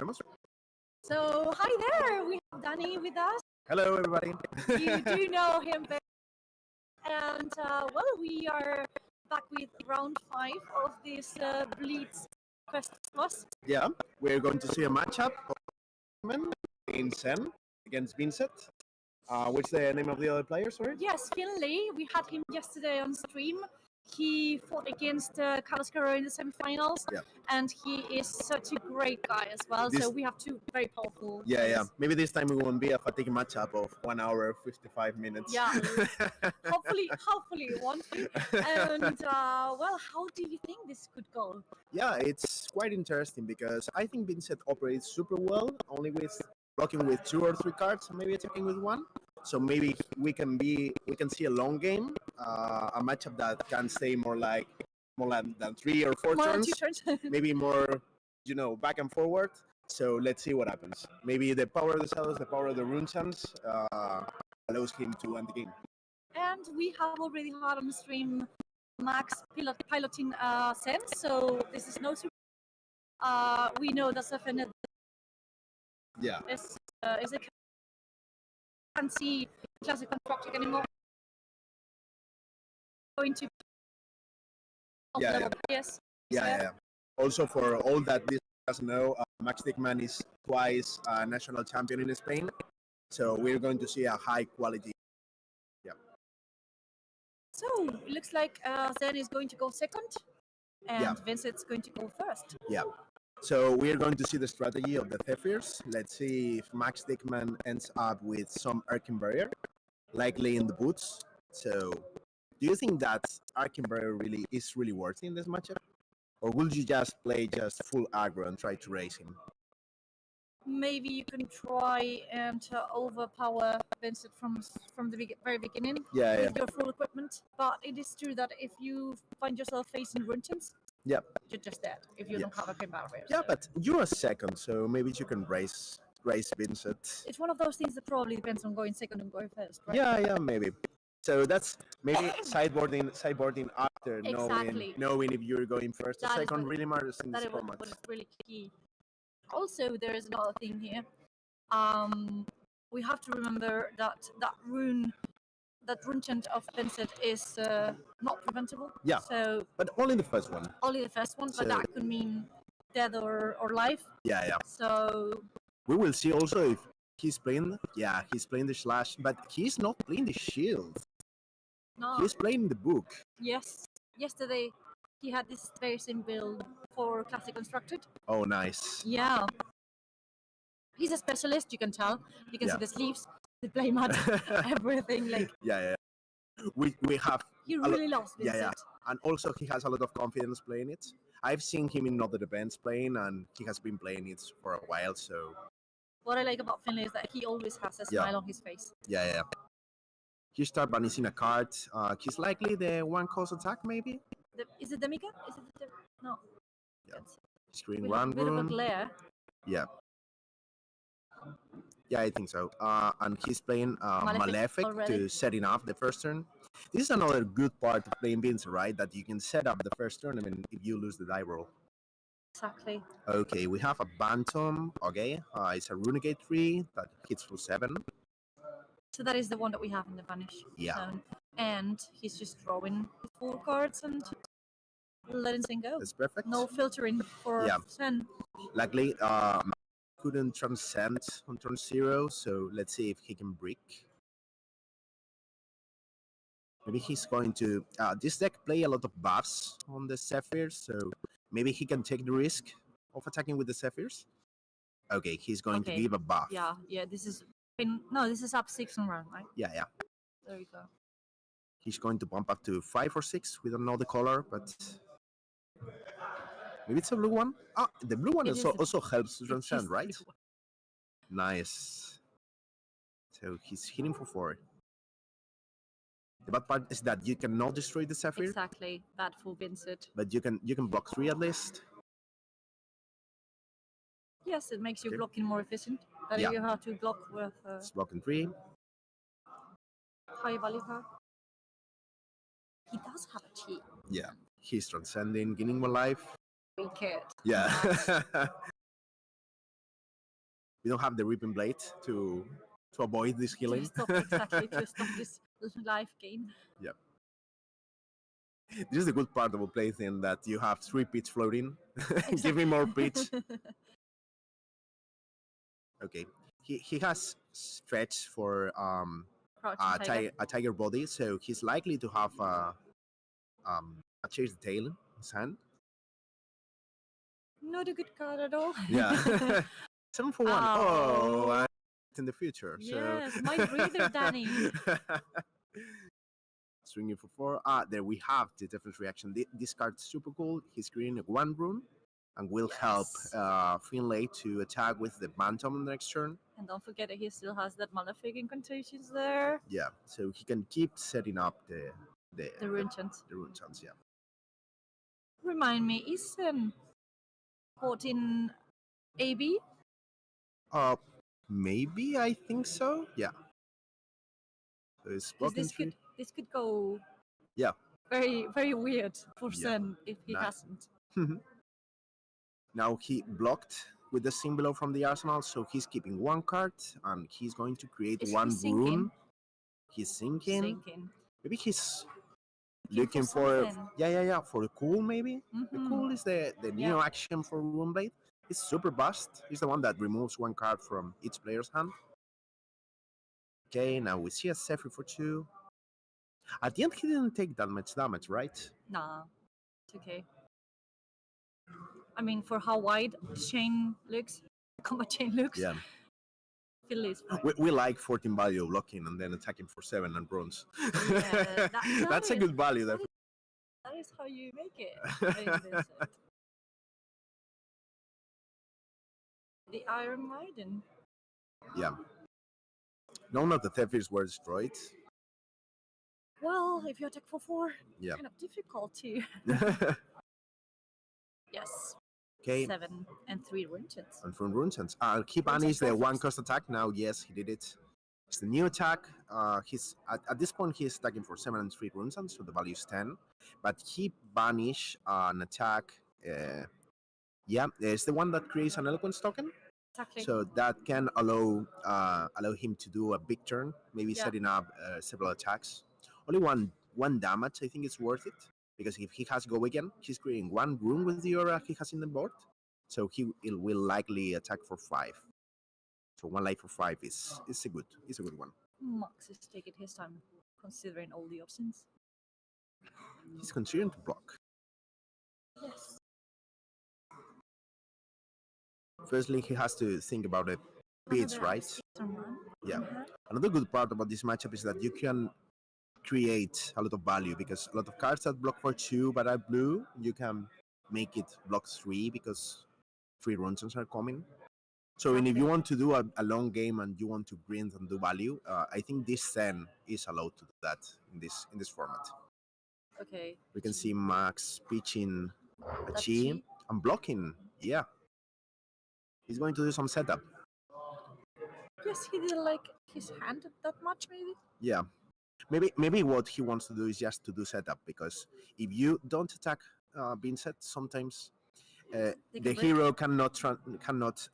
tenemos. So, hi there, we have Danny with us. Hello, everybody. You do know him better. And, well, we are back with round 5 of this Blitz Quest Plus. Yeah, we're going to see a matchup of in Sen against Vincent. What's the name of the other player, sorry? Yes, Finley. We had him yesterday on stream. He fought against Carlos in the semifinals, and he is such a great guy as well. So we have two very powerful. Yeah. Maybe this time it won't be a fatigue matchup of 1 hour 55 minutes. Yeah, hopefully it won't be. And well, how do you think this could go? Yeah, it's quite interesting because I think Vincent operates super well, only with blocking with 2 or 3 cards, maybe attacking with 1. So maybe we can see a long game, a matchup that can stay more than 3 or 4 turns, maybe more, back and forward. So let's see what happens. Maybe the power of the cells, the power of the rune chance allows him to end the game. And we have already had on the stream Max piloting Sen, so this is no surprise. We know that Vinet is a can't see classic constructic anymore. Going to yes. Yeah. Also, for all that this doesn't know, Max Dickman is twice national champion in Spain, so we're going to see a high quality. Yeah. So it looks like Zen is going to go second, and Vincent's going to go first. Yeah. So we're going to see the strategy of the Zephyrs. Let's see if Max Dickman ends up with some Arcane Barrier, likely in the boots. So do you think that Arcane Barrier is really worth in this matchup? Or will you just play full aggro and try to raise him? Maybe you can try and overpower Vincent from the very beginning with your full equipment. But it is true that if you find yourself facing Runtons, you're just dead if you don't have a Arcane Barrier. Yeah, but you're a second, so maybe you can raise Vincent. It's one of those things that probably depends on going second and going first, right? Yeah, maybe. So that's maybe sideboarding after knowing if you're going first or second really matters in this format. That is really key. Also, there is another thing here. We have to remember that rune chant of Vincent is not preventable. Yeah. So, but only the first one. Only the first one, but that could mean death or life. Yeah. So we will see also if he's playing. Yeah, he's playing the slash, but he's not playing the shield. No. He's playing the book. Yes. Yesterday he had this very same build for Classic Constructed. Oh, nice. Yeah. He's a specialist, you can tell. You can see the sleeves, the playmat, everything. Yeah. We have. He really loves Vincent. Yeah. And also he has a lot of confidence playing it. I've seen him in other events playing, and he has been playing it for a while. So. What I like about Finley is that he always has a smile on his face. Yeah. He starts banishing a card. He's likely the 1-cost attack, maybe. Is it Demica? No. Yeah. Screen 1 bit of a glare. Yeah. Yeah, I think so. And he's playing Malefic to setting up the first turn. This is another good part of playing Vincent, right? That you can set up the first turn, if you lose the die roll. Exactly. Okay, we have a Bantam. Okay, it's a Renegade 3 that hits for 7. So that is the one that we have in the Vanish zone. And he's just drawing 4 cards and letting Sen go. That's perfect. No filtering for Sen. Luckily, couldn't transcend on turn 0, so let's see if he can brick. Maybe he's going to... this deck play a lot of buffs on the Zephyrs, so maybe he can take the risk of attacking with the Zephyrs. Okay, he's going to give a buff. Yeah, this is up 6 and round, right? Yeah. There we go. He's going to bump up to 5 or 6. We don't know the color, but... Maybe it's a blue one? The blue one also helps to transcend, right? Nice. So he's hitting for 4. The bad part is that you cannot destroy the Zephyr. Exactly, bad for Vincent. But you can block 3 at least. Yes, it makes you blocking more efficient. But you have to block with... It's blocking 3. High value card. He does have a cheat. Yeah, he's transcending, gaining more life. We cared. Yeah. we don't have the ripping blade to avoid this healing. To stop, exactly, to stop this life gain. Yeah. This is the good part of a plaything, that you have 3 pits floating. Exactly. Give me more pits. Okay. He has stretch for a tiger body, so he's likely to have a chase the tail in his hand. Not a good card at all. Yeah. 7 for 1. Oh, in the future. Yes, so. my breather, Danny. Swinging for 4. There we have the different reaction. This card's super cool. He's creating 1 rune and will help Finlay to attack with the Bantam on the next turn. And don't forget that he still has that Malefic incantations there. Yeah, so he can keep setting up the rune chants. The rune chants, yeah. Remind me, is Boltyn AB? Maybe, I think so. Yeah. So it's this could go. Yeah. Very, very weird for Sen if he hasn't. Now he blocked with the symbol from the arsenal, so he's keeping 1 card and he's going to create 1 rune. He's sinking. Maybe he's looking for for the cool, maybe. The cool is the neo action for Rune Blade. It's super bust. It's the one that removes 1 card from each player's hand. Okay, now we see a Zephyr for 2. At the end, he didn't take that much damage, right? Nah, it's okay. I mean, for how wide the chain looks, combat chain looks. Yeah. We like 14 value blocking and then attacking for 7 and bronze. Yeah, that's a good value. That is how you make it in this set. The Iron Maiden. Yeah. None of the Zephyrs were destroyed. Well, if you attack for 4, kind of difficult to. Yes. Okay. 7 and 3 rune chants. And 3 rune chants. He banished the 1 cost attack. Now, yes, he did it. It's the new attack. He's at this point he's attacking for 7 and 3 rune chants, so the value is 10. But he banished an attack. It's the one that creates an eloquence token. Exactly. So that can allow him to do a big turn, maybe setting up several attacks. Only one damage, I think it's worth it, because if he has go again, he's creating 1 rune with the aura he has in the board, so he will likely attack for 5. So 1 life for 5 is a good one. Max is taking his time, considering all the options. He's considering to block. Yes. Firstly, he has to think about the beats, right? Yeah. Another good part about this matchup is that you can create a lot of value, because a lot of cards that block for 2 but are blue, you can make it block 3 because 3 rune chants are coming. So if you want to do a long game and you want to grind and do value, I think this 10 is allowed to do that in this format. Okay. We can see Max pitching a chi and blocking. Yeah. He's going to do some setup. Yes, he didn't like his hand that much, maybe? Yeah. Maybe what he wants to do is just to do setup, because if you don't attack Vincent, sometimes the hero cannot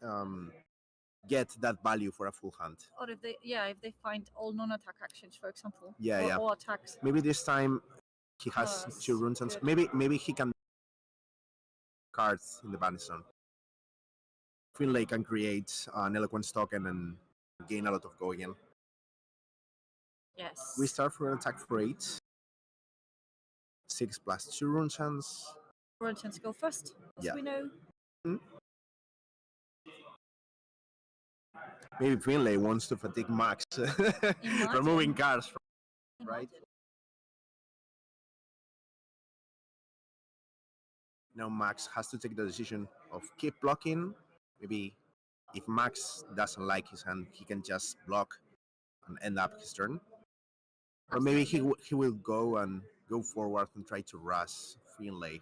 get that value for a full hand. Or if they find all non-attack actions, for example. Yeah, or attacks. Maybe this time he has 2 runes, and maybe he can cards in the banish zone. Finlay can create an eloquence token and gain a lot of go again. Yes. We start for an attack for 8. 6 plus 2 rune chance. Rune chance go first, as we know. Maybe Finlay wants to fatigue Max, removing cards from, right? Now Max has to take the decision of keep blocking. Maybe if Max doesn't like his hand, he can just block and end up his turn. Or maybe he will go forward and try to rush Finlay.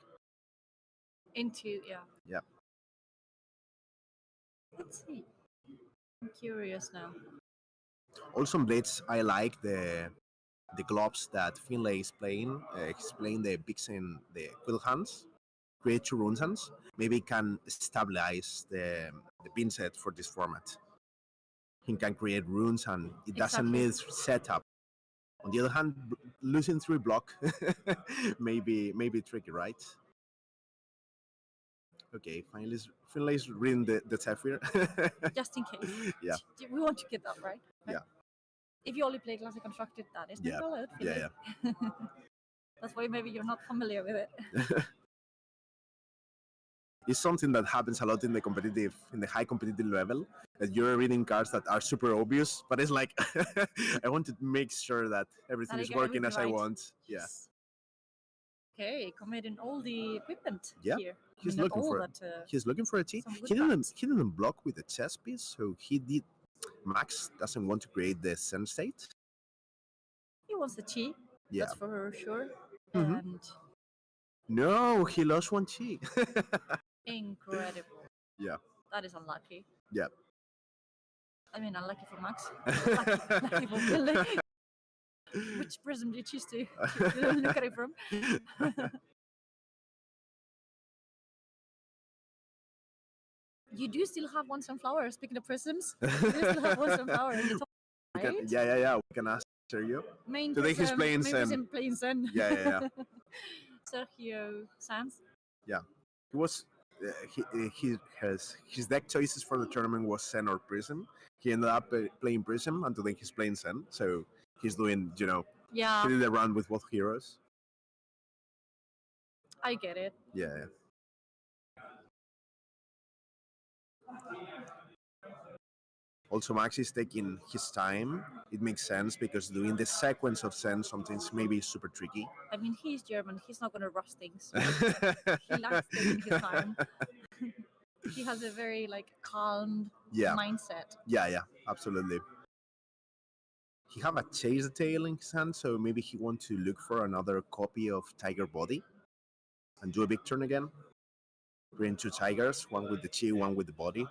Yeah. Let's see. I'm curious now. Also in Blitz, I like the gloves that Finlay is playing. He's playing the Vixen, the Quill hands, create 2 rune hands. Maybe can stabilize the pin set for this format. he can create runes, and it doesn't need setup. On the other hand, losing 3 block maybe tricky, right? Okay, finally reading the Zephyr. Just in case. Yeah. We want to get that right. Yeah. If you only play Classic Constructed, that is not allowed. Yeah. That's why maybe you're not familiar with it. It's something that happens a lot in the high competitive level, that you're reading cards that are super obvious, but it's like I want to make sure that everything is working as I want. Yeah. Okay, committing all the equipment here. He's looking for a T. He didn't block with the chess piece, so he did. Max doesn't want to create the Zen state. He wants the T. Yeah. That's for sure. Mm-hmm. And no, he lost 1 Chi. Incredible. Yeah. That is unlucky. Yeah. I mean, unlucky for Max. Lucky for Billy. Which prism do you choose to look at it from? You do still have one sunflower. Speaking of prisms, you do still have one sunflower in the top, right? Yeah. We can ask Sergio. Main today prism, he's playing main Zen. prism playing Zen. Yeah. Sergio Sanz. Yeah. He was. His deck choices for the tournament was Zen or Prism. He ended up playing Prism, and today he's playing Zen. So he's doing, he did a run with both heroes. I get it. Yeah. Also, Max is taking his time. It makes sense because doing the sequence of Zen sometimes maybe super tricky. I mean, he's German. He's not going to rush things. He likes taking his time. He has a very calm mindset. Yeah, absolutely. He have a Chase the Tail in his hand, so maybe he want to look for another copy of Tiger Body and do a big turn again. Bring 2 tigers, one with the Chi, one with the body.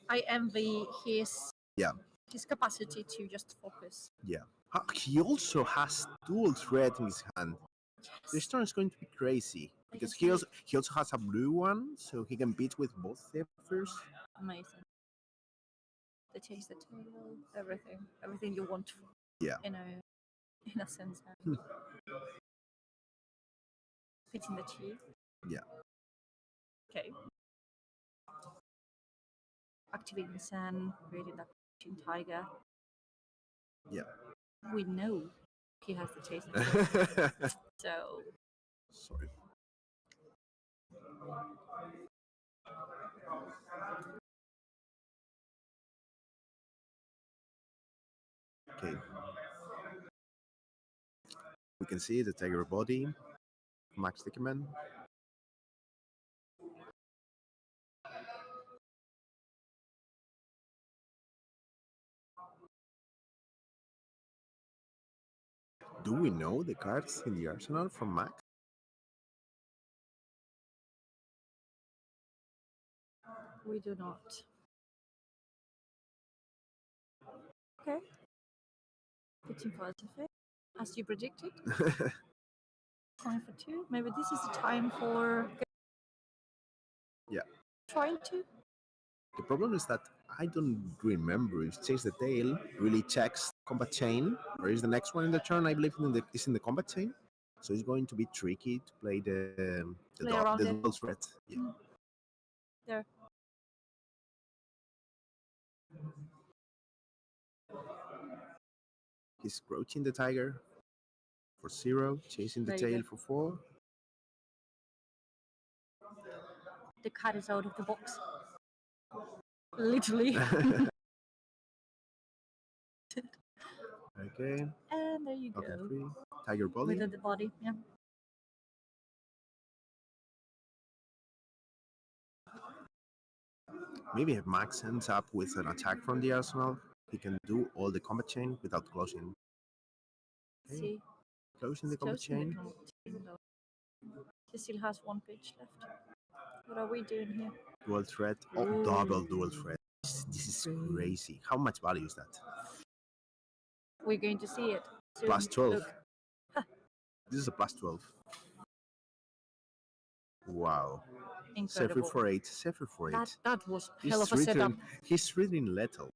I envy his capacity to just focus. Yeah. He also has dual threat in his hand. Yes. This turn is going to be crazy because he also has a blue one, so he can beat with both Zephyrs. Amazing. The Chase the Tail, everything you want. Yeah. In a sense. Fitting the Chi. Yeah. Okay. Activating Sun, creating that tiger. Yeah. We know he has the Chase. So. Sorry. Okay. We can see the Tiger Body, Max Dickerman. Do we know the cards in the arsenal from Max? We do not. Okay. Pitching positive, as you predicted. Time for 2. Maybe this is the time for. Yeah. Trying to. The problem is that I don't remember if Chase the Tail really checks combat chain, or is the next one in the turn, I believe, is in the combat chain. So it's going to be tricky to play the dual threat. Yeah. There. He's crouching the tiger for 0, chasing the tail for 4. The cat is out of the box. Literally. Okay. And there you go. 3. Tiger Body. With the body, yeah. Maybe if Max ends up with an attack from the arsenal, he can do all the combat chain without closing. Okay. See. Closing the combat chain. He still has 1 page left. What are we doing here? Dual threat. Oh, double dual threat. This is crazy. How much value is that? We're going to see it soon. Plus 12. This is a plus 12. Wow. Incredible. Zephyr for 8. Zephyr for 8. That was hell of a setup. He's reading lethal.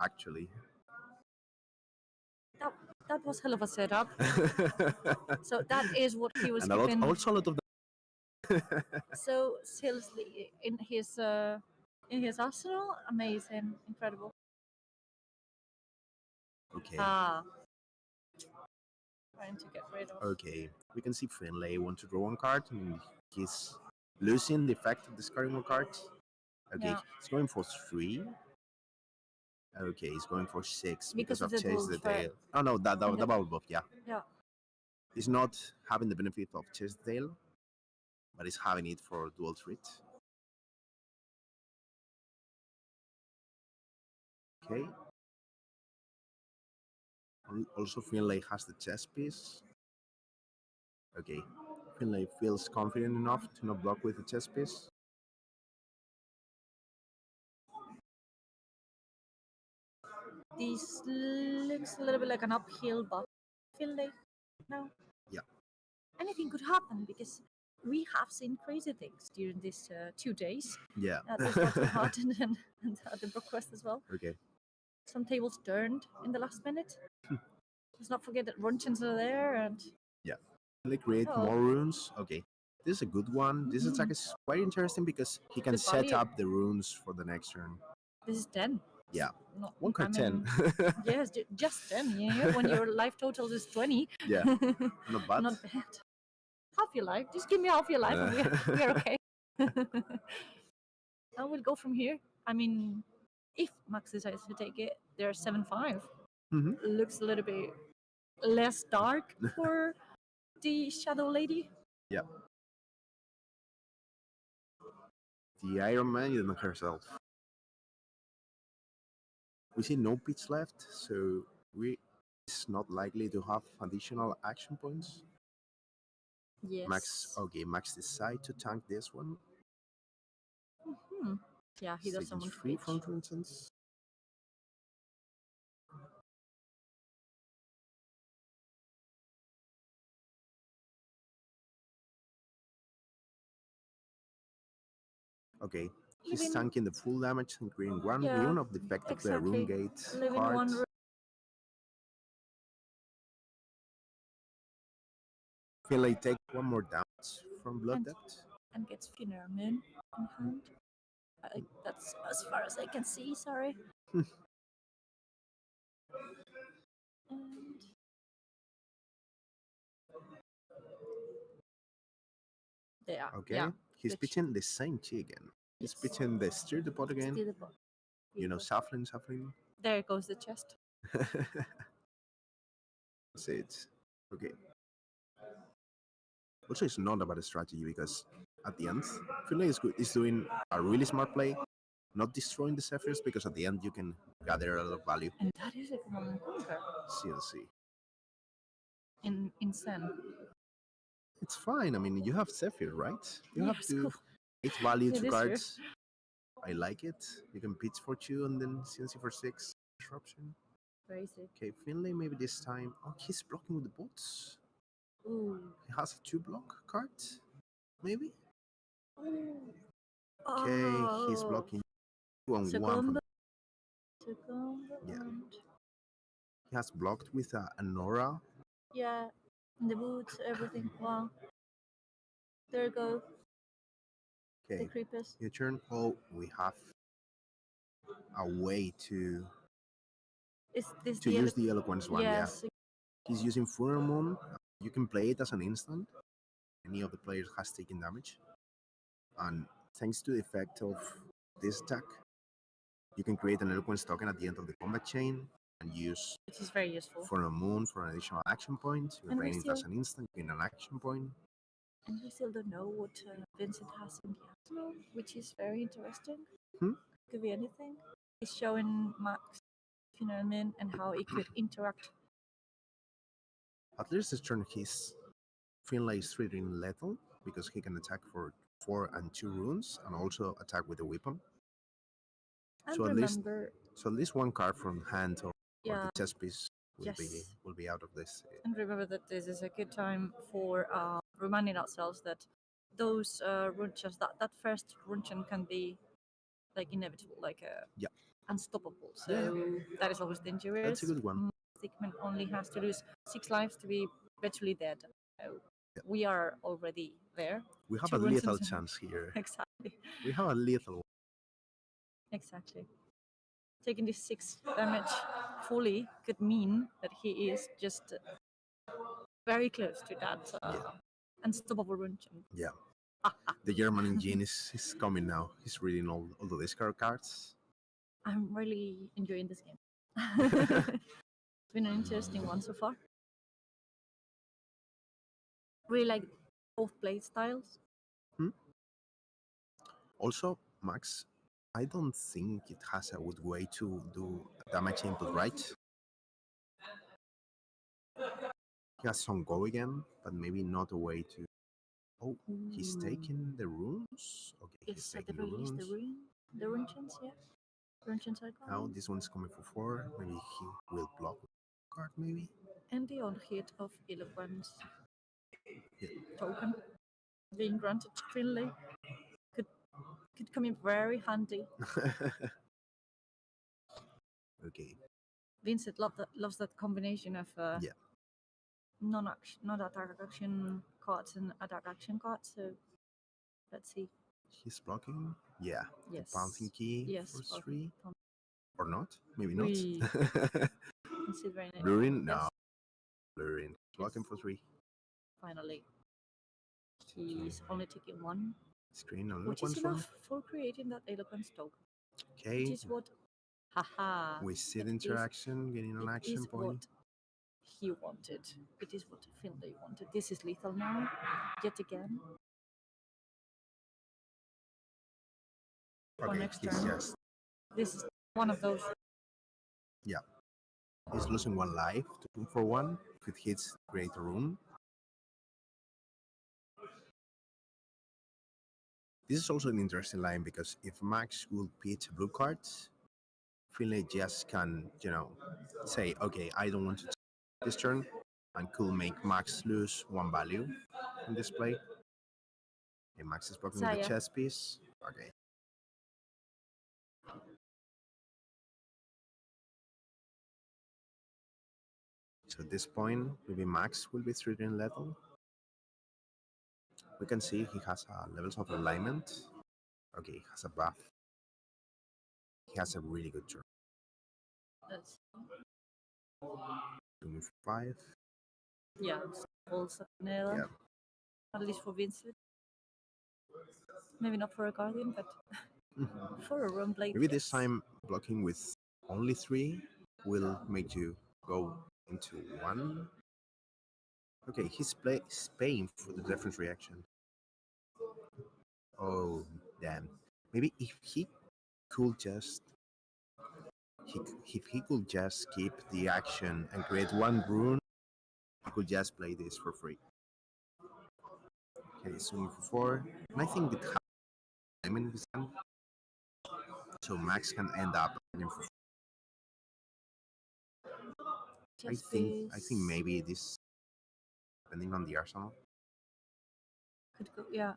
Actually. That was hell of a setup. So that is what he was and keeping. Also a lot of So seriously, in his arsenal, amazing, incredible. Okay. Trying to get rid of. Okay. We can see Finlay want to draw one card, and he's losing the effect of discarding more cards. Okay, Yeah. he's going for 3. Okay, he's going for 6 Because of of the Chase the Tail. Tail. Oh no, the bubble buff, yeah. Yeah. He's not having the benefit of Chase the Tail, but he's having it for dual threat. Okay. Also, Finlay has the chess piece. Okay. Finlay feels confident enough to not block with the chess piece. This looks a little bit like an uphill buff. Finlay. No. Yeah. Anything could happen because we have seen crazy things during these 2 days. Yeah. There's Walter Hart and the ProQuest as well. Okay. Some tables turned in the last minute. Let's not forget that Runchins are there and... Yeah. They create more runes. Okay. This is a good one. This attack is quite interesting because he can set up the runes for the next turn. This is 10. Yeah. Not, 1 card 10. Yes, just 10. Yeah, when your life total is 20. Yeah. Not bad. Not bad. Half your life. Just give me half your life and we are okay. I will go from here. I mean, if Max decides to take it, they're 7-5. Looks a little bit less dark for the Shadow Lady. Yeah. The Iron Maiden herself. We see no pitch left, so it's not likely to have additional action points. Yes. Max decide to tank this one. Yeah, he doesn't want to pitch. From, for instance. Okay, he's tanking the full damage and creating one rune of the effect of the rune gate card. Finlay take one more damage from Blood Debt. And gets Funeral Moon in hand. That's as far as I can see, sorry. And there. Okay, yeah, he's pitching the same chi again. He's pitching the Stir the Pot again. Stir the Pot. You know, shuffling. There goes the chest. That's it. Okay. Also, it's not about a strategy because at the end, Finlay is doing a really smart play, not destroying the Zephyrs because at the end you can gather a lot of value. And that is a command conquer. CLC. In Sen. It's fine. I mean, you have Zephyr, right? You have to cool. 8 value to cards. I like it. You can pitch for 2 and then CNC for 6. Disruption. Crazy. Okay, Finlay maybe this time. Oh, he's blocking with the bots. Ooh. He has a 2 block card, maybe. Ooh. Okay, he's blocking 2 and 1. Yeah. He has blocked with an Aurora. Yeah, the boots, everything. Wow. There you go. Okay. The creepers. Your turn. Oh, we have a way to use the Eloquence one. Yes. Yeah. He's using Funeral Moon. You can play it as an instant. Any of the players has taken damage. And thanks to the effect of this attack, you can create an Eloquence token at the end of the combat chain and use which is very useful. Funeral Moon for an additional action point. You're playing it as an instant, you gain an action point. And we still don't know what Vincent has in the arsenal, which is very interesting. Could be anything. He's showing Max, you know what I mean, and how it could interact. At least this turn, Finlay is treating lethal because he can attack for 4 and 2 runes and also attack with a weapon. And so remember, at least 1 card from hand or the chess piece will be out of this. And remember that this is a good time for reminding ourselves that those runchas, that first runchan can be like inevitable, like unstoppable. So that is always dangerous. That's a good one. Stickman only has to lose 6 lives to be virtually dead. So we are already there. We have 2 a lethal runchans. chance here. Exactly. We have a lethal. Exactly. Taking this 6 damage fully could mean that he is just very close to that unstoppable runchan. Yeah. The German engine is coming now. He's reading all the discard cards. I'm really enjoying this game. It's been an interesting one so far. Really like both play styles. Also, Max, I don't think it has a good way to do damage input, right? He has some go again, but maybe not a way to. Oh, he's taking the runes? Okay, he's taking the runes. The runchans, yeah. Runchans are gone. Now this one's coming for 4. Maybe he will block card, maybe. And the on hit of Eloquence token being granted to Finlay could come in very handy. Okay. Vincent loves that combination of non-attack action cards and attack action cards. So let's see. He's blocking. Yeah. Yes. The bouncing key for 3. Or not? Maybe not. Considering it. Blurring? No. Blurring. Blocking for 3. Finally. He's only taking 1. Screen on which is enough for creating that eloquence token. Okay. Which is what we see the interaction getting an action point. What he wanted. It is what Finlay wanted. This is lethal now, yet again. Okay, next turn. This is one of those. Yeah. He's losing 1 life to 2 for 1. If it hits, create a rune. This is also an interesting line because if Max will pitch blue cards, Finlay just can, say, okay, I don't want to take this turn, and could make Max lose 1 value in this play. Okay, Max is blocking with the chess piece. Okay. So at this point, maybe Max will be threatening lethal. We can see he has levels of alignment. Okay, he has a buff. He has a really good turn. That's 5. Yeah, also vanilla. At least for Vincent. Maybe not for a Guardian, but for a Rumblade. Maybe this time blocking with only 3 will make you go into 1. Okay, he's paying for the different reaction. Oh, damn. Maybe if he could just keep the action and create 1 rune, he could just play this for free. Okay, swinging for 4. And I think it has diamond in his hand. So Max can end up playing for 4. I think maybe this, depending on the arsenal. Could go, yeah.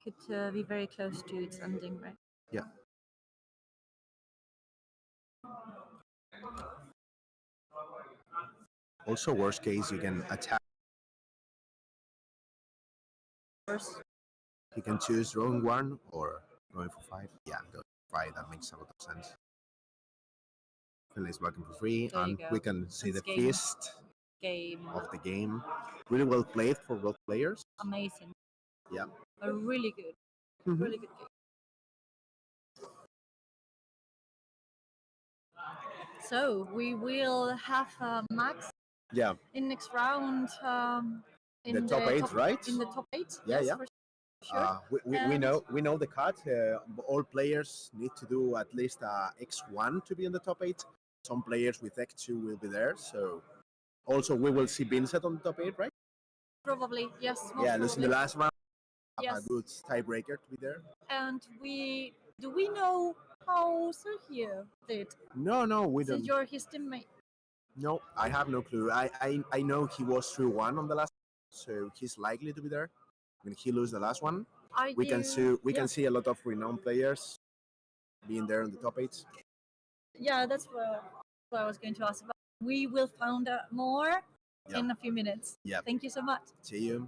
Could be very close to its ending, right? Yeah. Also, worst case, you can attack. First. You can choose drawing 1 or going for 5. Yeah, going for 5. That makes a lot of sense. Finlay's blocking for 3, and we can see the fist of the game. Really well played for both players. Amazing. Yeah. A really good, really good game. So we will have Max. Yeah. In next round. In the top 8, right? In the top 8. Yeah, yes, yeah. For sure. We know the cut. All players need to do at least X1 to be in the top 8. Some players with X2 will be there. So also we will see Vincent on the top 8, right? Probably, yes. Yeah, losing the last round. Yes. A good tiebreaker to be there. And do we know how Sergio did? No, we don't. Since you're his teammate. No, I have no clue. I know he was 3-1 on the last, so he's likely to be there. when he lose the last one. Are We can you- can see a lot of renowned players being there in the top 8. Yeah, that's what I was going to ask about. We will find out more in a few minutes. Yeah. Thank you so much. See you.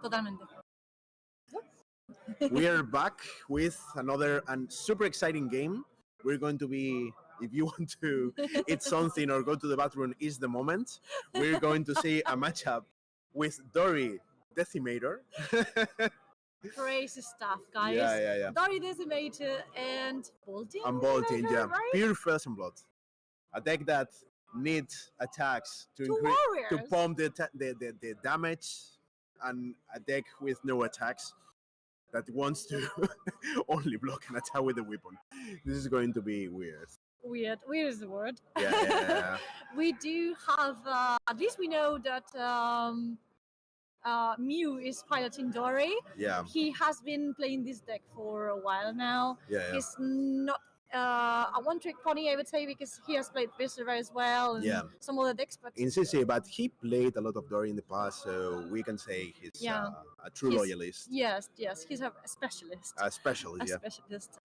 Totalmente. We are back with another and super exciting game. We're going to be, if you want to eat something or go to the bathroom, is the moment. We're going to see a matchup with Dory Decimator. Crazy stuff, guys. Yeah. Dory Decimator and Boltyn. And Boltyn, yeah. Right? Pure flesh and blood. A deck that needs attacks to warriors. pump the damage, and a deck with no attacks that wants to only block and attack with a weapon. This is going to be weird. Weird is the word. Yeah. We do have, at least we know that Mew is piloting Dory. Yeah. He has been playing this deck for a while now. Yeah. He's not a one-trick pony, I would say, because he has played Viscera as well and some other decks. But in CC, but he played a lot of Dory in the past, so we can say he's a true loyalist. Yes, he's a specialist. A specialist.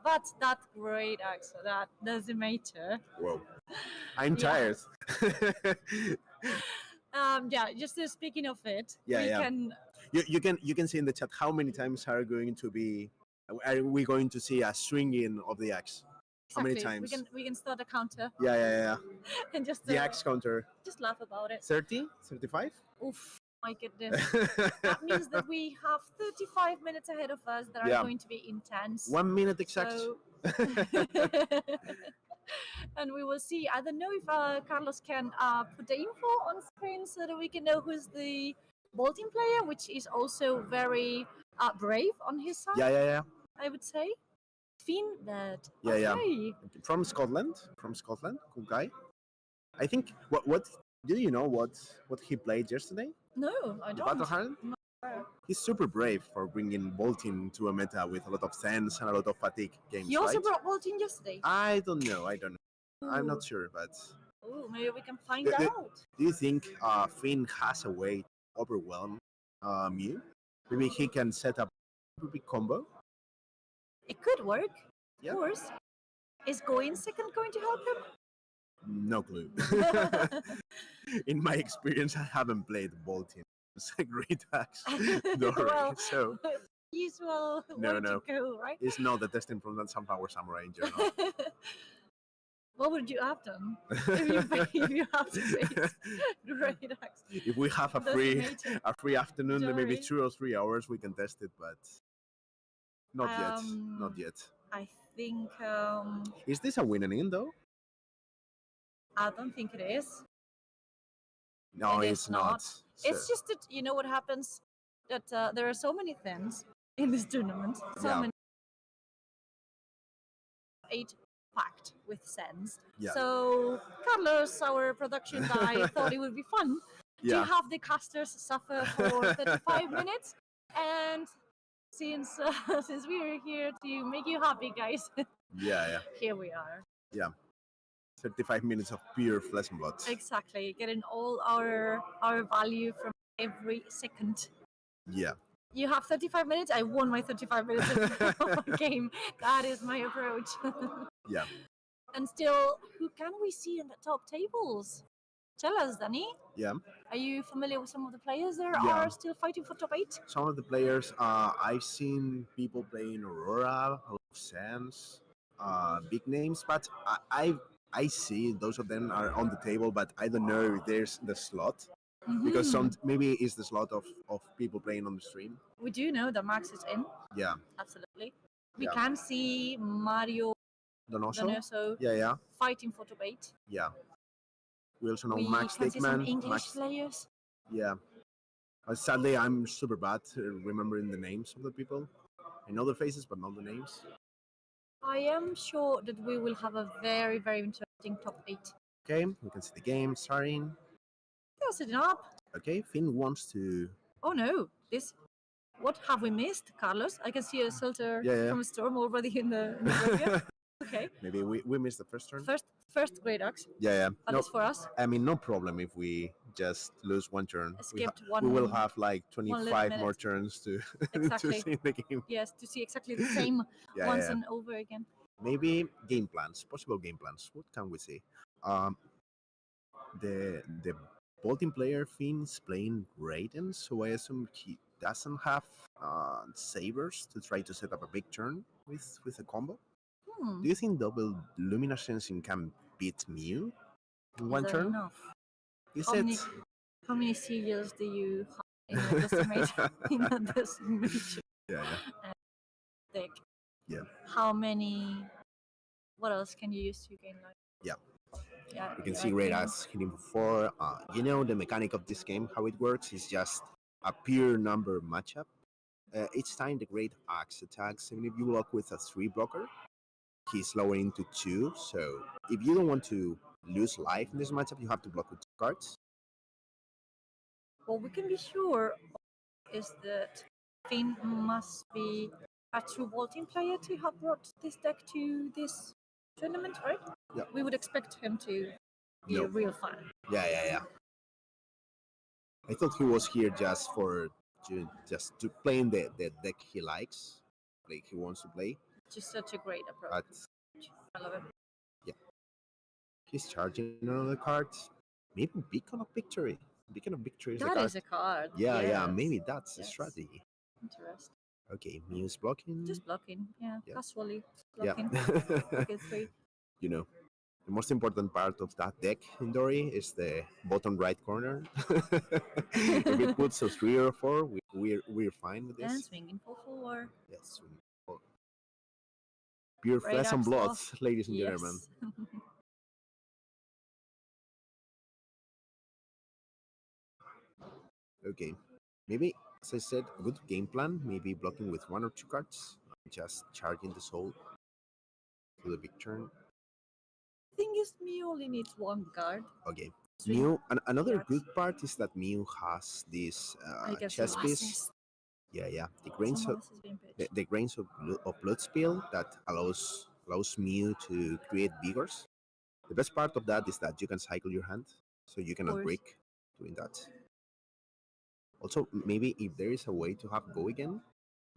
But that great axe, that Decimator. Whoa. I'm tired. Just speaking of it, can. You can see in the chat how many times are we going to see a swinging of the axe? Exactly. How many times? We can start a counter. Yeah. And just the axe counter. Just laugh about it. 30? 35? Oof, my goodness. That means that we have 35 minutes ahead of us that are going to be intense. 1 minute exact. So... and we will see. I don't know if Carlos can put the info on screen so that we can know who's the Boltyn player, which is also very brave on his side. Yeah. I would say. Finbad. Yeah. From Scotland. Cool guy. I think. What? Do you know what he played yesterday? No, I don't. Battlefield? No. He's super brave for bringing Boltyn to a meta with a lot of sense and a lot of fatigue games. He also brought Boltyn yesterday. I don't know. Ooh. I'm not sure, but. Oh, maybe we can find out. Do you think Finn has a way to overwhelm Mew? Maybe he can set up a big combo. It could work, of course. Is going second going to help him? No clue. In my experience, I haven't played Boltyn. It's a great axe, Dory. So usual no. Go, right? It's not the testing from that Sunflower Samurai in general. What would you have done if you have to face great axe? If we have a free afternoon, then maybe 2 or 3 hours, we can test it, but. Not yet. I think. Is this a win and in though? I don't think it is. No, it's not. So. It's just that you know what happens. That there are so many things in this tournament. So many. 8 packed with sense. Yeah. So Carlos, our production guy, thought it would be fun to have the casters suffer for 35 minutes and. Since we are here to make you happy, guys. Yeah. Here we are. Yeah. 35 minutes of pure flesh and blood. Exactly. Getting all our value from every second. Yeah. You have 35 minutes. I won my 35 minutes of my game. That is my approach. Yeah. And still, who can we see in the top tables? Tell us, Danny. Yeah. Are you familiar with some of the players that are still fighting for top 8? Some of the players, I've seen people playing Aurora, a lot of Sans, big names, but I see those of them are on the table, but I don't know if there's the slot. Because maybe it's the slot of people playing on the stream. We do know that Max is in. Yeah. Absolutely. We can see Mario Donoso fighting for top 8. Yeah. We also know Max Dickman. Some English Max players. Yeah. Sadly, I'm super bad at remembering the names of the people. I know the faces, but not the names. I am sure that we will have a very, very interesting top 8. Okay, we can see the game starting. They're setting up. Okay, Finn wants to... Oh no, what have we missed, Carlos? I can see a Sulter from a storm already in the area. Okay. Maybe we missed the first turn. First great axe. Yeah. At least for us. I mean, no problem if we just lose one turn. We will have like 25 more turns to see the game. Yes, to see exactly the same once and over again. Maybe game plans, possible game plans. What can we see? The Boltyn player Finn's playing Raiden, so I assume doesn't have sabers to try to set up a big turn with a combo. Do you think double Luminescence can beat Mew in one turn? Enough? Is How it? How many sigils do you have in a decimation deck? Yeah. How many? What else can you use to gain life? Yeah. Yeah. You can see Great Axe hitting before. You know the mechanic of this game, how it works is just a pure number matchup. Each time the Great Axe attacks, even if you block with a 3 blocker, he's lowering to 2. So if you don't want to lose life in this matchup, you have to block with 2 cards. What we can be sure is that Finn must be a true Boltyn player to have brought this deck to this tournament, right? Yeah. We would expect him to be a real fan. Yeah. I thought he was here just to play in the deck he likes, like he wants to play. Just such a great approach. But I love it. yeah, he's charging another card. Maybe Beacon of Victory. Beacon of Victory is a card. That is a card. Yeah. Maybe that's a strategy. Interesting. Okay, Mew's blocking. Just blocking. Yeah. Casually blocking. blocking. Okay, 3. You know, the most important part of that deck in Dory is the bottom right corner. If it puts a 3 or 4, we're fine with this. And swinging for 4. Yes, swinging for 4. Pure flesh and blood, ladies and gentlemen. Okay, maybe, as I said, a good game plan, maybe blocking with 1 or 2 cards, just charging the soul to the big turn. Thing is, Mew only needs 1 card. Okay. Mew, another good part is that Mew has this chess piece. Yeah. The grains of blood spill that allows Mew to create vigors. The best part of that is that you can cycle your hand, so you cannot break doing that. Also, maybe if there is a way to have go again,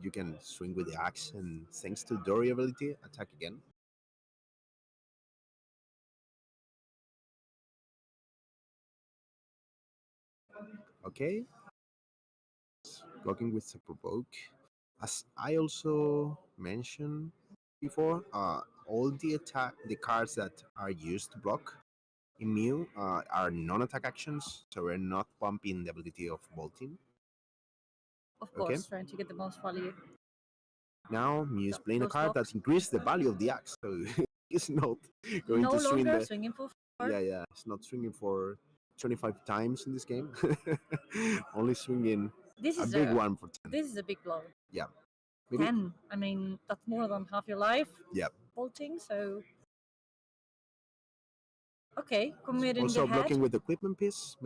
you can swing with the axe and thanks to Dory ability, attack again. Okay. Blocking with a provoke. As I also mentioned before, all the cards that are used to block in Mew are non-attack actions, so we're not pumping the ability of Boltyn. Of course, trying to get the most value. Now Mew is playing a card that increases the value of the axe, so it's not going to swing swinging for 4. Yeah, it's not swinging for 25 times in this game. Only swinging a big one for 10. This is a big blow. Yeah. 10. I mean, that's more than half your life. Yeah. Bolting, so. Okay, committing also the blocking head. with the equipment piece.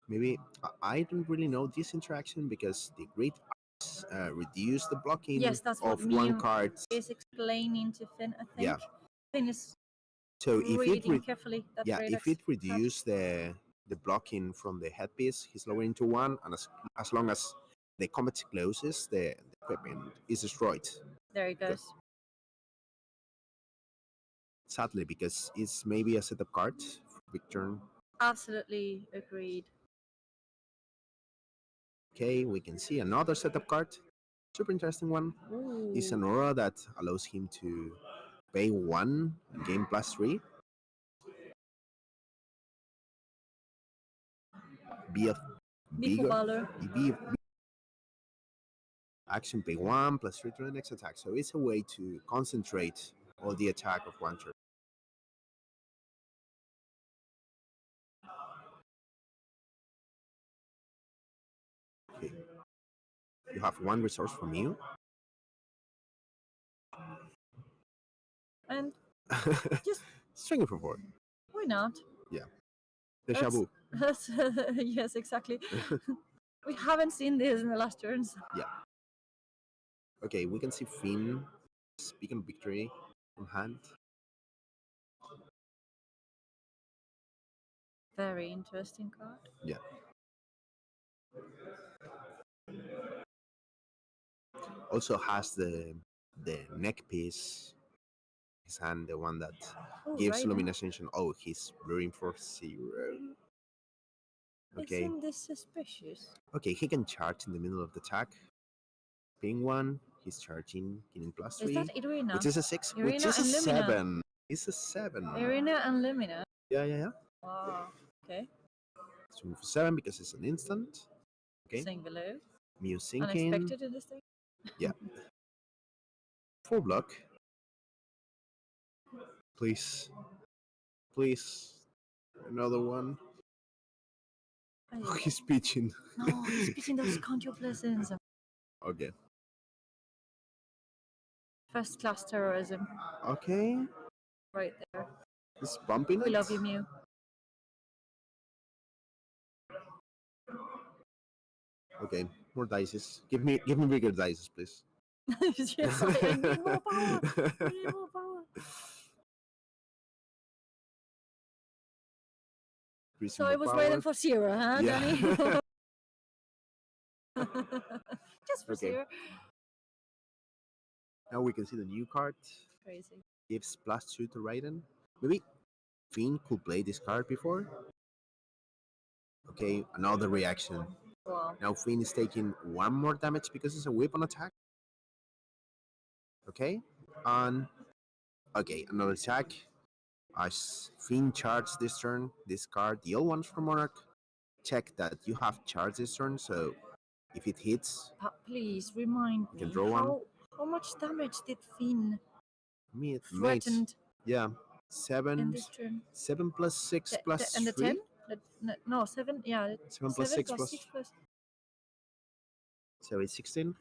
Maybe I don't really know this interaction because the Great Axe reduce the blocking that's of what 1 card. Is explaining to Finn, I think. Yeah. Finn is so reading carefully. If it reduces the blocking from the headpiece, he's lowering to 1, and as long as the combat closes, the equipment is destroyed. There it goes. Sadly, because it's maybe a setup card for big turn. Absolutely agreed. Okay, we can see another setup card. Super interesting one. Ooh. It's an Aurora that allows him to pay 1, gain +3. Be a bigger. Action pay 1 +3 to the next attack. So it's a way to concentrate all the attack of 1 turn. Okay. You have 1 resource from you. And just swing it for 4. Why not? Yeah. Deja vu. Yes, exactly. We haven't seen this in the last turns. Yeah. Okay, we can see Finn speaking victory from hand. Very interesting card. Yeah. Also has the neck piece. His hand, the one that gives illumination. Oh, he's blurring for 0. Okay. Isn't this suspicious? Okay, he can charge in the middle of the attack. Ping one, he's charging, getting plus Is 3, that Irina? which is a 6, which Irina is a and Lumina. 7. It's a 7. Irina and Lumina. Yeah. Wow. Okay. Swing for 7 because it's an instant. Okay. Sing below. Mew sinking. Unexpected in this thing. Yeah. 4 block. Please. Please. Another one. Oh, he's pitching. No, he's pitching those conjure blessings. Okay. First class terrorism. Okay. Right there. He's bumping We it. love you, Mew. Okay, more dices. Give me bigger dices, please. Yes, I need more power. I need more power. So I was waiting for 0, huh, Yeah. Danny? Just for Okay. 0. Now we can see the new card. Crazy. Gives +2 to Raiden. Maybe Fiend could play this card before. Okay, another reaction. Wow. Now Fiend is taking 1 more damage because it's a weapon attack. Okay, and okay, another attack. As Fiend charge this turn, discard the old ones from Monarch. Check that you have charged this turn, so if it hits, Please remind you can me draw one. how much damage did Finn Mate, threatened yeah, in 7 this turn? 7 plus 6 plus and the 3. 10? No, 7. Yeah, 7 plus 6 plus plus 6 plus. so it's 16.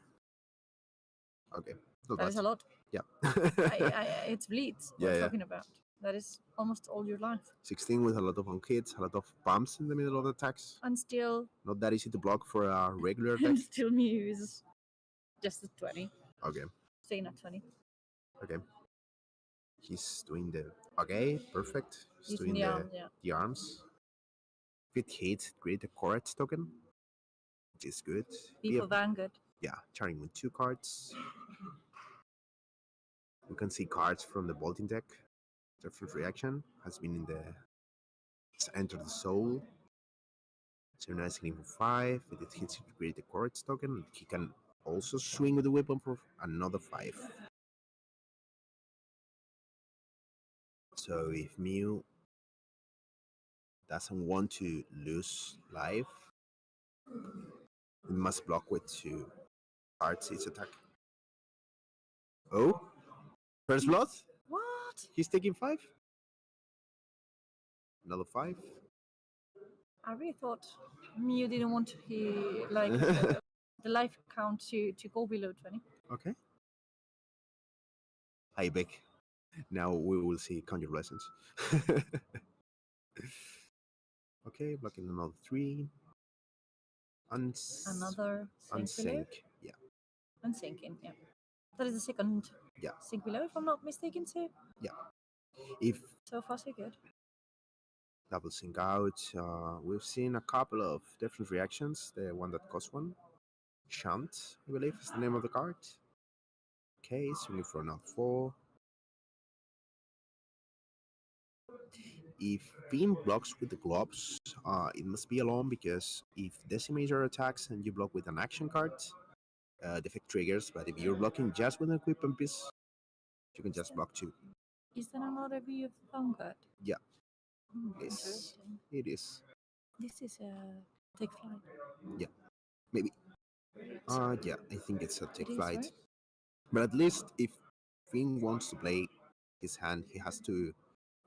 Okay, not That is a lot. Yeah. It's Blitz Yeah, we're yeah. talking about. That is almost all your life. 16 with a lot of hits, a lot of bumps in the middle of the attacks. And still, Not that easy to block for a regular deck. and still Mew is just a 20. Okay, Staying at 20. okay. He's doing the perfect. He's Using doing the arm, yeah. the arms. If it hits, create a courage token, which is good. Be for Vanguard. Yeah, charging with 2 cards. We can see cards from the Boltyn deck. Different reaction has been in the Enter the Soul. So now it's hitting for 5. If it hits, you create a courage token. He can also swing with the weapon for another 5. So if Mew doesn't want to lose life, it must block with 2 cards its attack. Oh, first blood? What? He's taking 5. Another 5. I really thought Mew didn't want the life count to go below 20. Okay. Hi, Beck. Now we will see Conjure Lessons. Okay, blocking another 3. Another sink below? Unsync. Yeah. Unsinking, yeah. That is the second Yeah. sink below, if I'm not mistaken, too. Yeah. If So far, so good. double sync out, we've seen a couple of different reactions. The one that cost 1. Shunt, I believe, is the name of the card. Okay, swinging for another 4. If Beam blocks with the gloves, it must be alone because if Decimator attacks and you block with an action card, the effect triggers. But if you're blocking just with an equipment piece, you can just block 2. Is there another view of Vanguard? Yeah. Yes. It is. This is a take flight. Yeah, maybe. Yeah, I think it's a take It is, flight. right? But at least if Finn wants to play his hand, he has to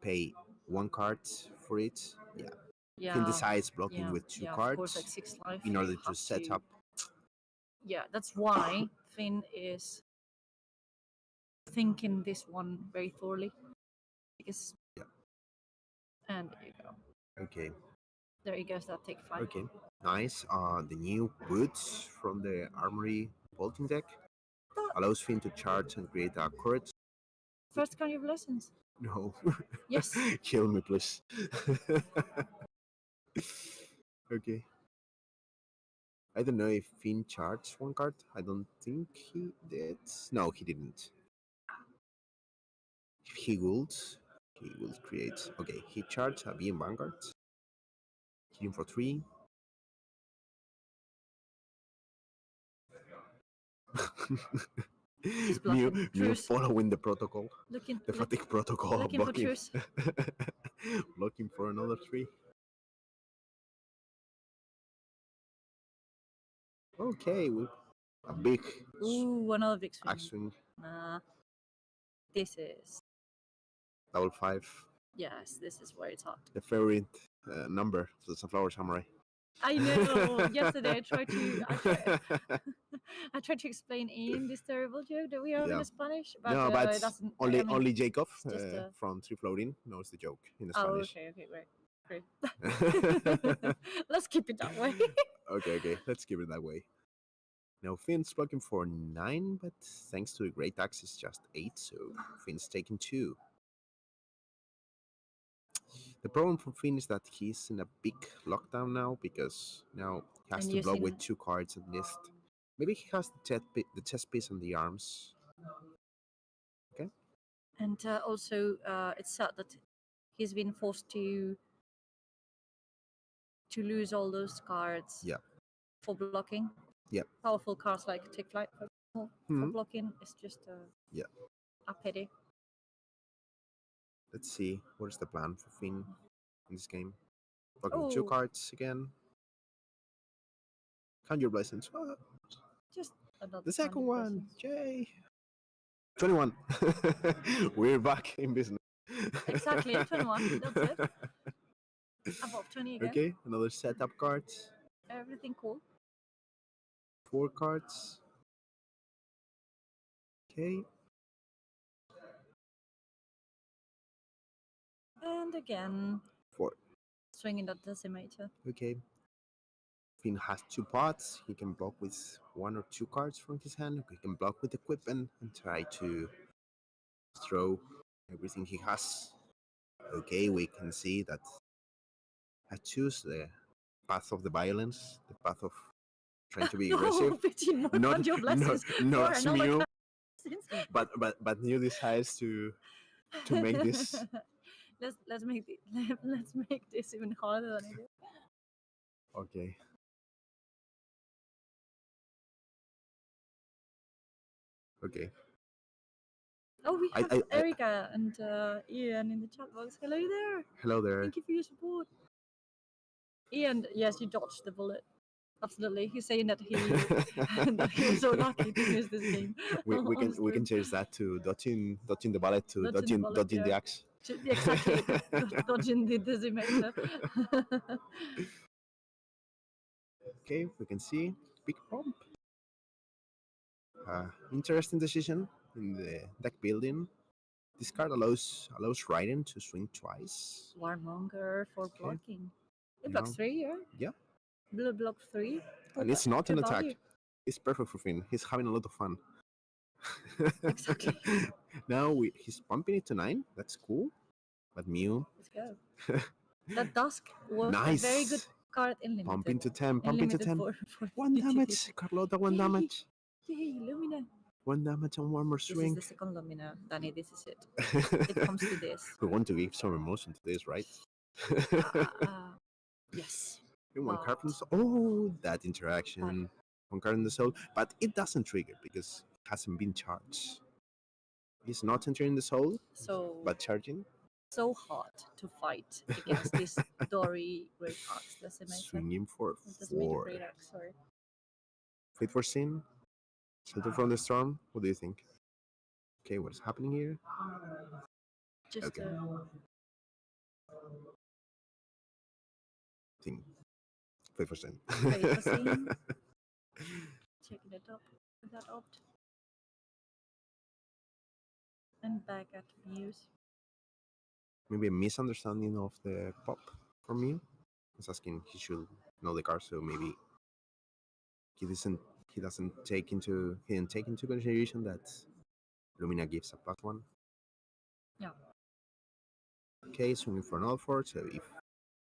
pay 1 card for it. Yeah. Yeah. Finn decides blocking yeah, with 2 yeah, cards of course, like 6 life. in you order to have set up. Yeah, that's why Finn is thinking this one very thoroughly. Because. Yeah. And there you go. Okay. There he goes, that take flight. Okay. Nice. The new boots from the Armory Boltyn deck allows Finn to charge and create a courage. First kind of lessons. No. Yes. Kill me, please. Okay. I don't know if Finn charged 1 card. I don't think he did. No, he didn't. If he would create. Okay, he charged a beam Vanguard. Hitting for 3. Mew following the protocol. The fatigue protocol. Looking for truth. Looking for another 3. Okay, a big Another big swing. swing. Nah. This is... Double 5. Yes, this is where it's hot. The favorite number for the Sunflower Samurai. I know. Yesterday I tried to explain Ian this terrible joke that we have in Spanish, but no, but it doesn't. only Jacob just from Three Floating knows the joke in Oh, Spanish. okay, great. Let's keep it that way. Okay, let's keep it that way. Now Finn's blocking for 9, but thanks to the great axe, it's just 8, so Finn's taking 2. The problem for Finn is that he's in a big lockdown now, because now he has to block with 2 cards at least. Maybe he has the chest piece and the arms. Okay. And also, it's sad that he's been forced to lose all those cards. Yeah. For blocking. Yeah. Powerful cards like Take Flight for blocking is just a pity. Let's see, what is the plan for Finn in this game? Blocking 2 cards again. Count your blessings. Oh. Just another. The second one, Jay. 21. We're back in business. Exactly, 21. That's it. Above 20 again. Okay, another setup card. Everything cool. 4 cards. Okay. And again. 4. Swinging that decimator. Okay. Finn has 2 pots. He can block with 1 or 2 cards from his hand. He can block with equipment and try to throw everything he has. Okay, we can see that I choose the path of the violence, the path of trying to be aggressive. Not your blessings. Not Mew. But Mew decides to make this. Let's make this even harder than it is. Okay. Okay. Oh, we have Erica and Ian in the chat box. Hello there. Hello there. Thank you for your support. Ian, yes, you dodged the bullet. Absolutely. He's saying that he was so lucky to miss this game. We can change that to dodging the bullet to dodging the axe. Exactly. Dodging the decimator. Okay, we can see big pump. Interesting decision in the deck building. This card allows Raiden to swing twice. Warmonger for blocking. It blocks 3, yeah? Yeah. Blue block 3. And it's not an attack. It's perfect for Finn. He's having a lot of fun. Exactly. Now he's pumping it to 9. That's cool. But Mew. Let's go. That Dusk was nice. A very good card in limited. Pumping to 10. Pumping to 10. For 1 damage. Carlotta, 1 damage. Yay, Lumina. 1 damage on one more swing. This is the second Lumina. Danny, this is it. It comes to this. We want to give some emotion to this, right? Yes. One card from the soul. Oh, that interaction. 1 card in the soul. But it doesn't trigger because it hasn't been charged. He's not entering the soul, but charging. So hard to fight against this Dory Great Axe Decimator. Swinging for 4. Great Axe, sorry. Fate for Sin. Shelter from the Storm. What do you think? Okay, what's happening here? Just okay. Thing. Fate for Sin. Fate for Sin. Checking it up. That opt. And back at Muse. Maybe a misunderstanding of the pop from me. He's asking he should know the card, so maybe he didn't take into consideration that Lumina gives a +1. Yeah. Okay, swinging for another 4. So if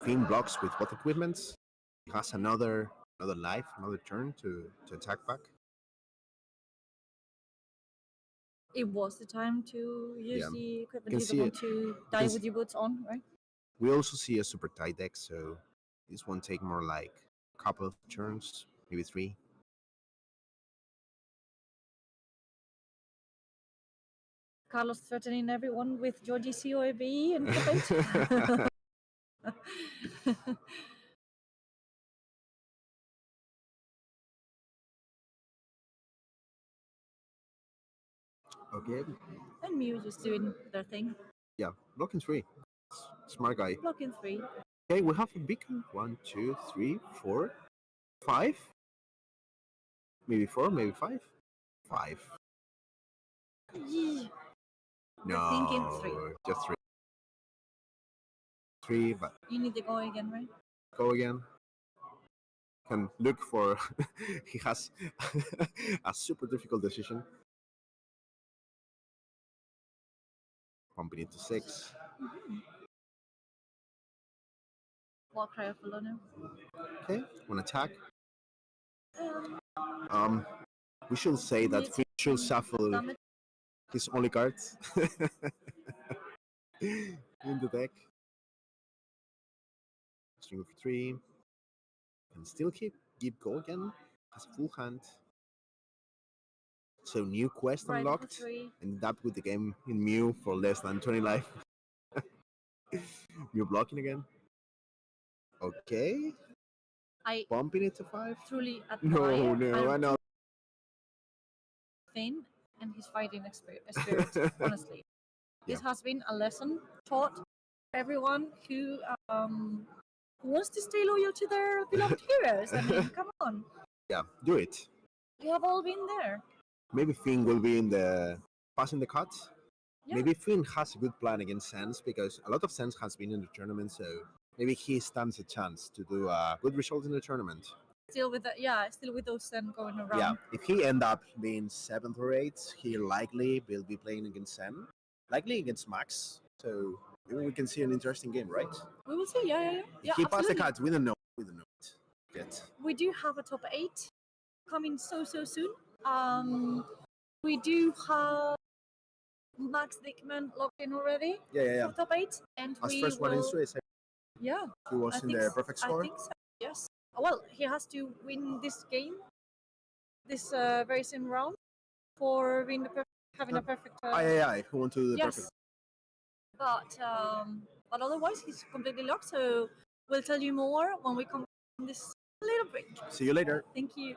Finn blocks with both equipments, he has another life, another turn to attack back. It was the time to use the equipment. You don't want to die with your boots on, right? We also see a super tight deck, so this won't take more like a couple of turns, maybe 3. Carlos threatening everyone with your DCOAB and top 8. Okay. And Mew just doing their thing. Yeah, blocking 3. Smart guy. Blocking 3. Okay, we have a beacon. 1, 2, 3, 4, 5. Maybe 4, maybe 5. 5. Yeah. No, thinking 3. Just 3. 3, but You need to go again, right? go again. Can look for. He has a super difficult decision. Pumping it to 6. Warcry of Boltyn. Okay, one attack. We should say that Finn should shuffle Damage. his only cards in the deck. String of 3. And still keep go again. Has a full hand. So new quest Right, unlocked. 3. Ended up with the game in Mew for less than 20 life. Mew blocking again. Okay. I Bumping it to 5. truly admire I know. Finn and his fighting spirit, honestly. This has been a lesson taught to everyone who wants to stay loyal to their beloved heroes. I mean, come on. Yeah, do it. We have all been there. Maybe Finn will be in the passing the cuts. Yeah. Maybe Finn has a good plan against Sense because a lot of Sense has been in the tournament, so maybe he stands a chance to do a good result in the tournament. Still with those then going around. Yeah, if he end up being 7th or 8th, he likely will be playing against Sen, likely against Max. So maybe we can see an interesting game, right? We will see. Yeah. If he passed the cards, we don't know. We don't know it yet. We do have a top 8 coming so soon. We do have Max Dickman locked in already. Yeah. For top 8, and As we first one in Swiss, Yeah. he was in the perfect score. I think so. Yes. Well, he has to win this game, this very same round, for having a perfect. If you want to do the yes. perfect. But otherwise, he's completely locked. So we'll tell you more when we come from this little break. See you later. Thank you.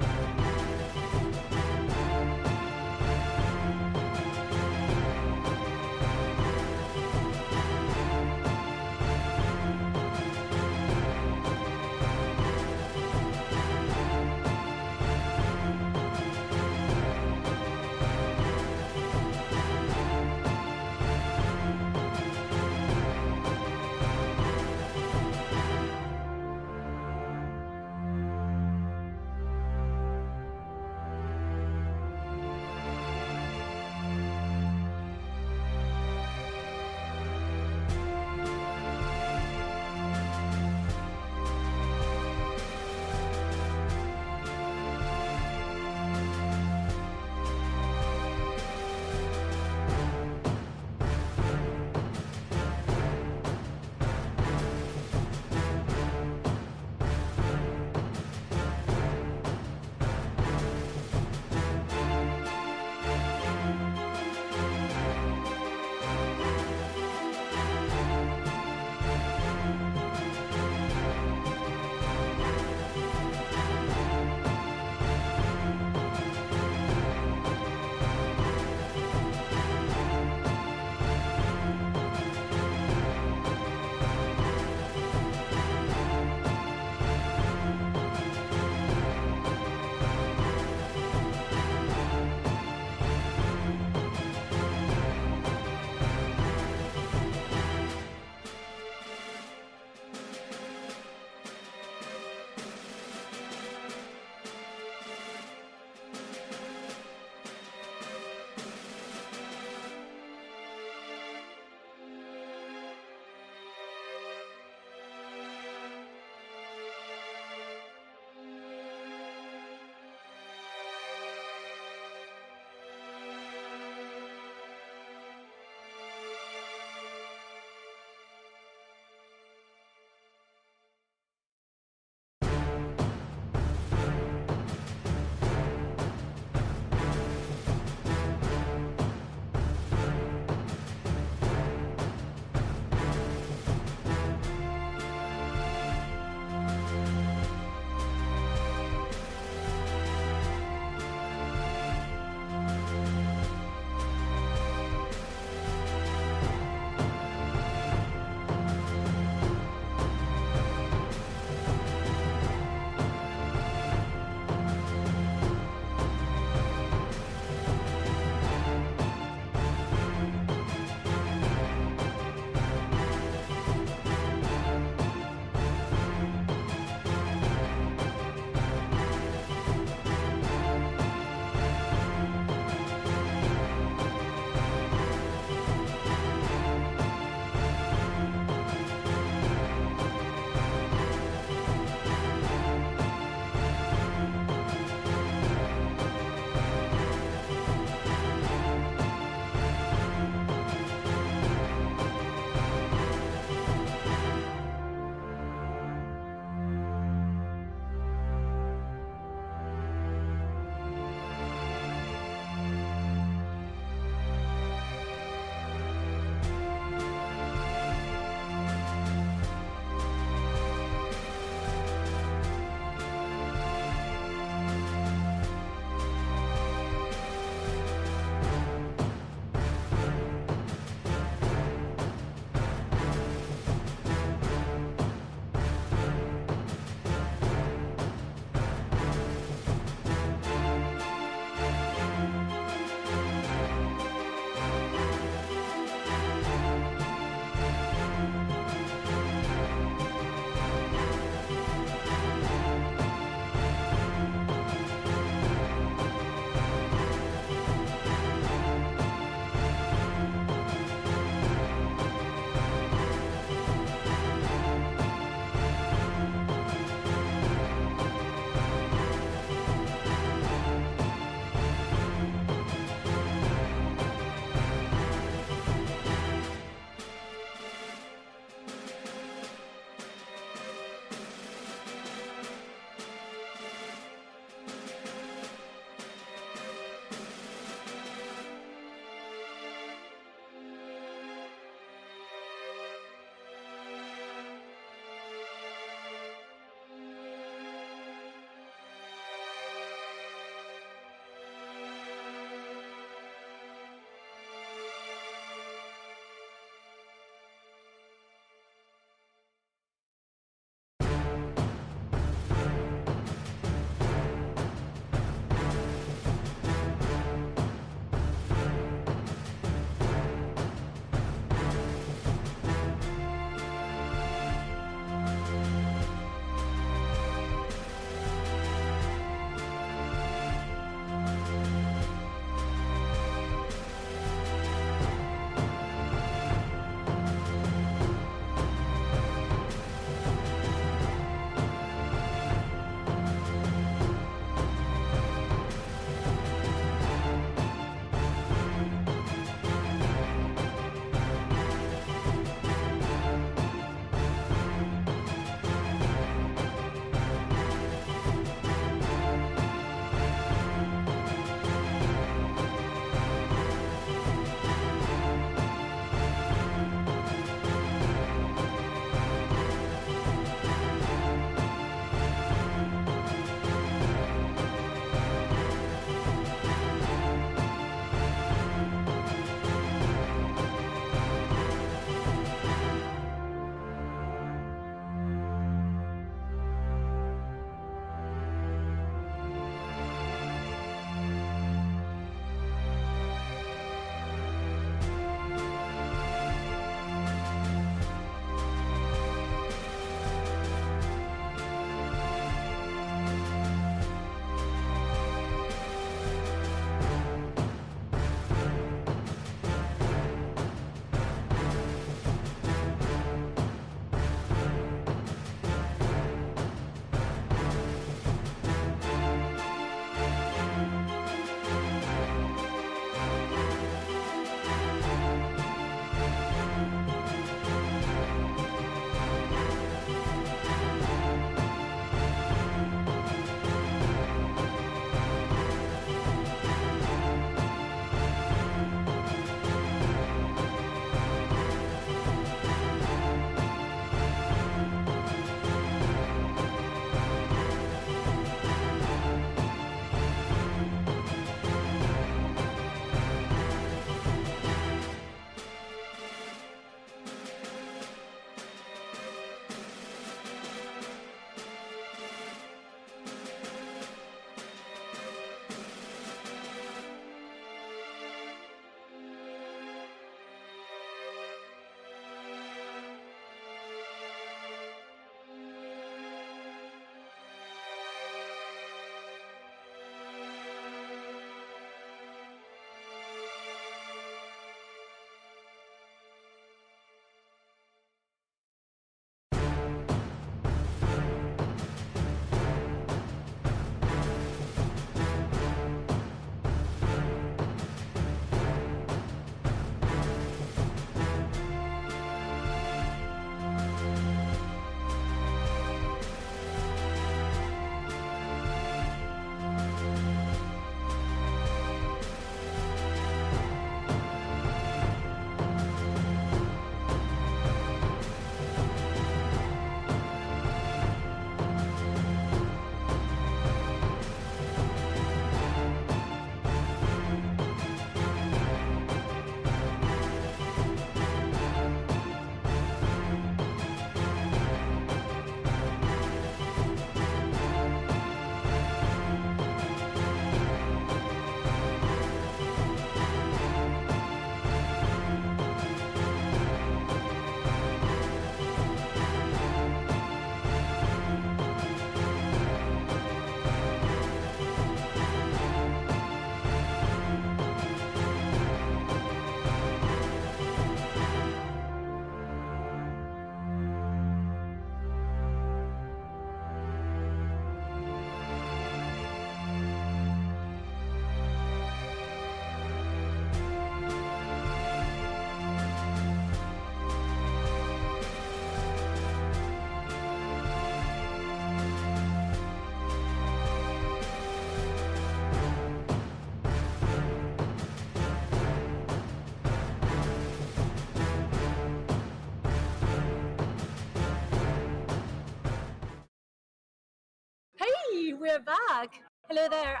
we're back. Hello there.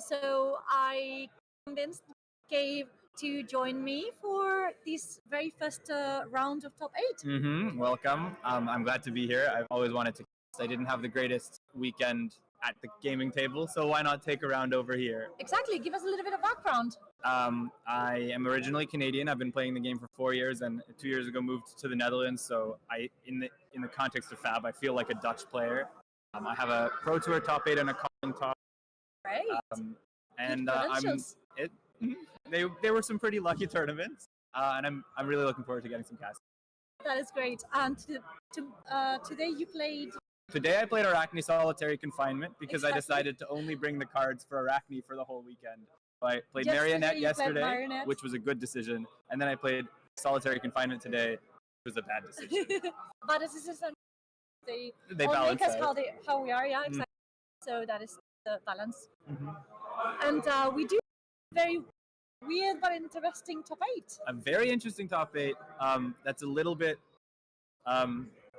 So I convinced Gabe to join me for this very first round of top 8. Welcome. I'm glad to be here. I've always wanted to. I didn't have the greatest weekend at the gaming table, so why not take a round over here? Exactly. Give us a little bit of background. I am originally Canadian. I've been playing the game for 4 years, and 2 years ago moved to the Netherlands. So in the context of Fab, I feel like a Dutch player. I have a Pro Tour top 8 and a calling top. Right. And they were some pretty lucky tournaments, and I'm really looking forward to getting some casting. That is great. And today you played. Today I played Arachne Solitary Confinement because I decided to only bring the cards for Arachne for the whole weekend. I played Marionette yesterday, which was a good decision, and then I played Solitary Confinement today, which was a bad decision. Bad decisions, they balance make us out. how we are, yeah, exactly. So that is the balance. And we do very weird but interesting top 8. A very interesting top 8. That's a little bit.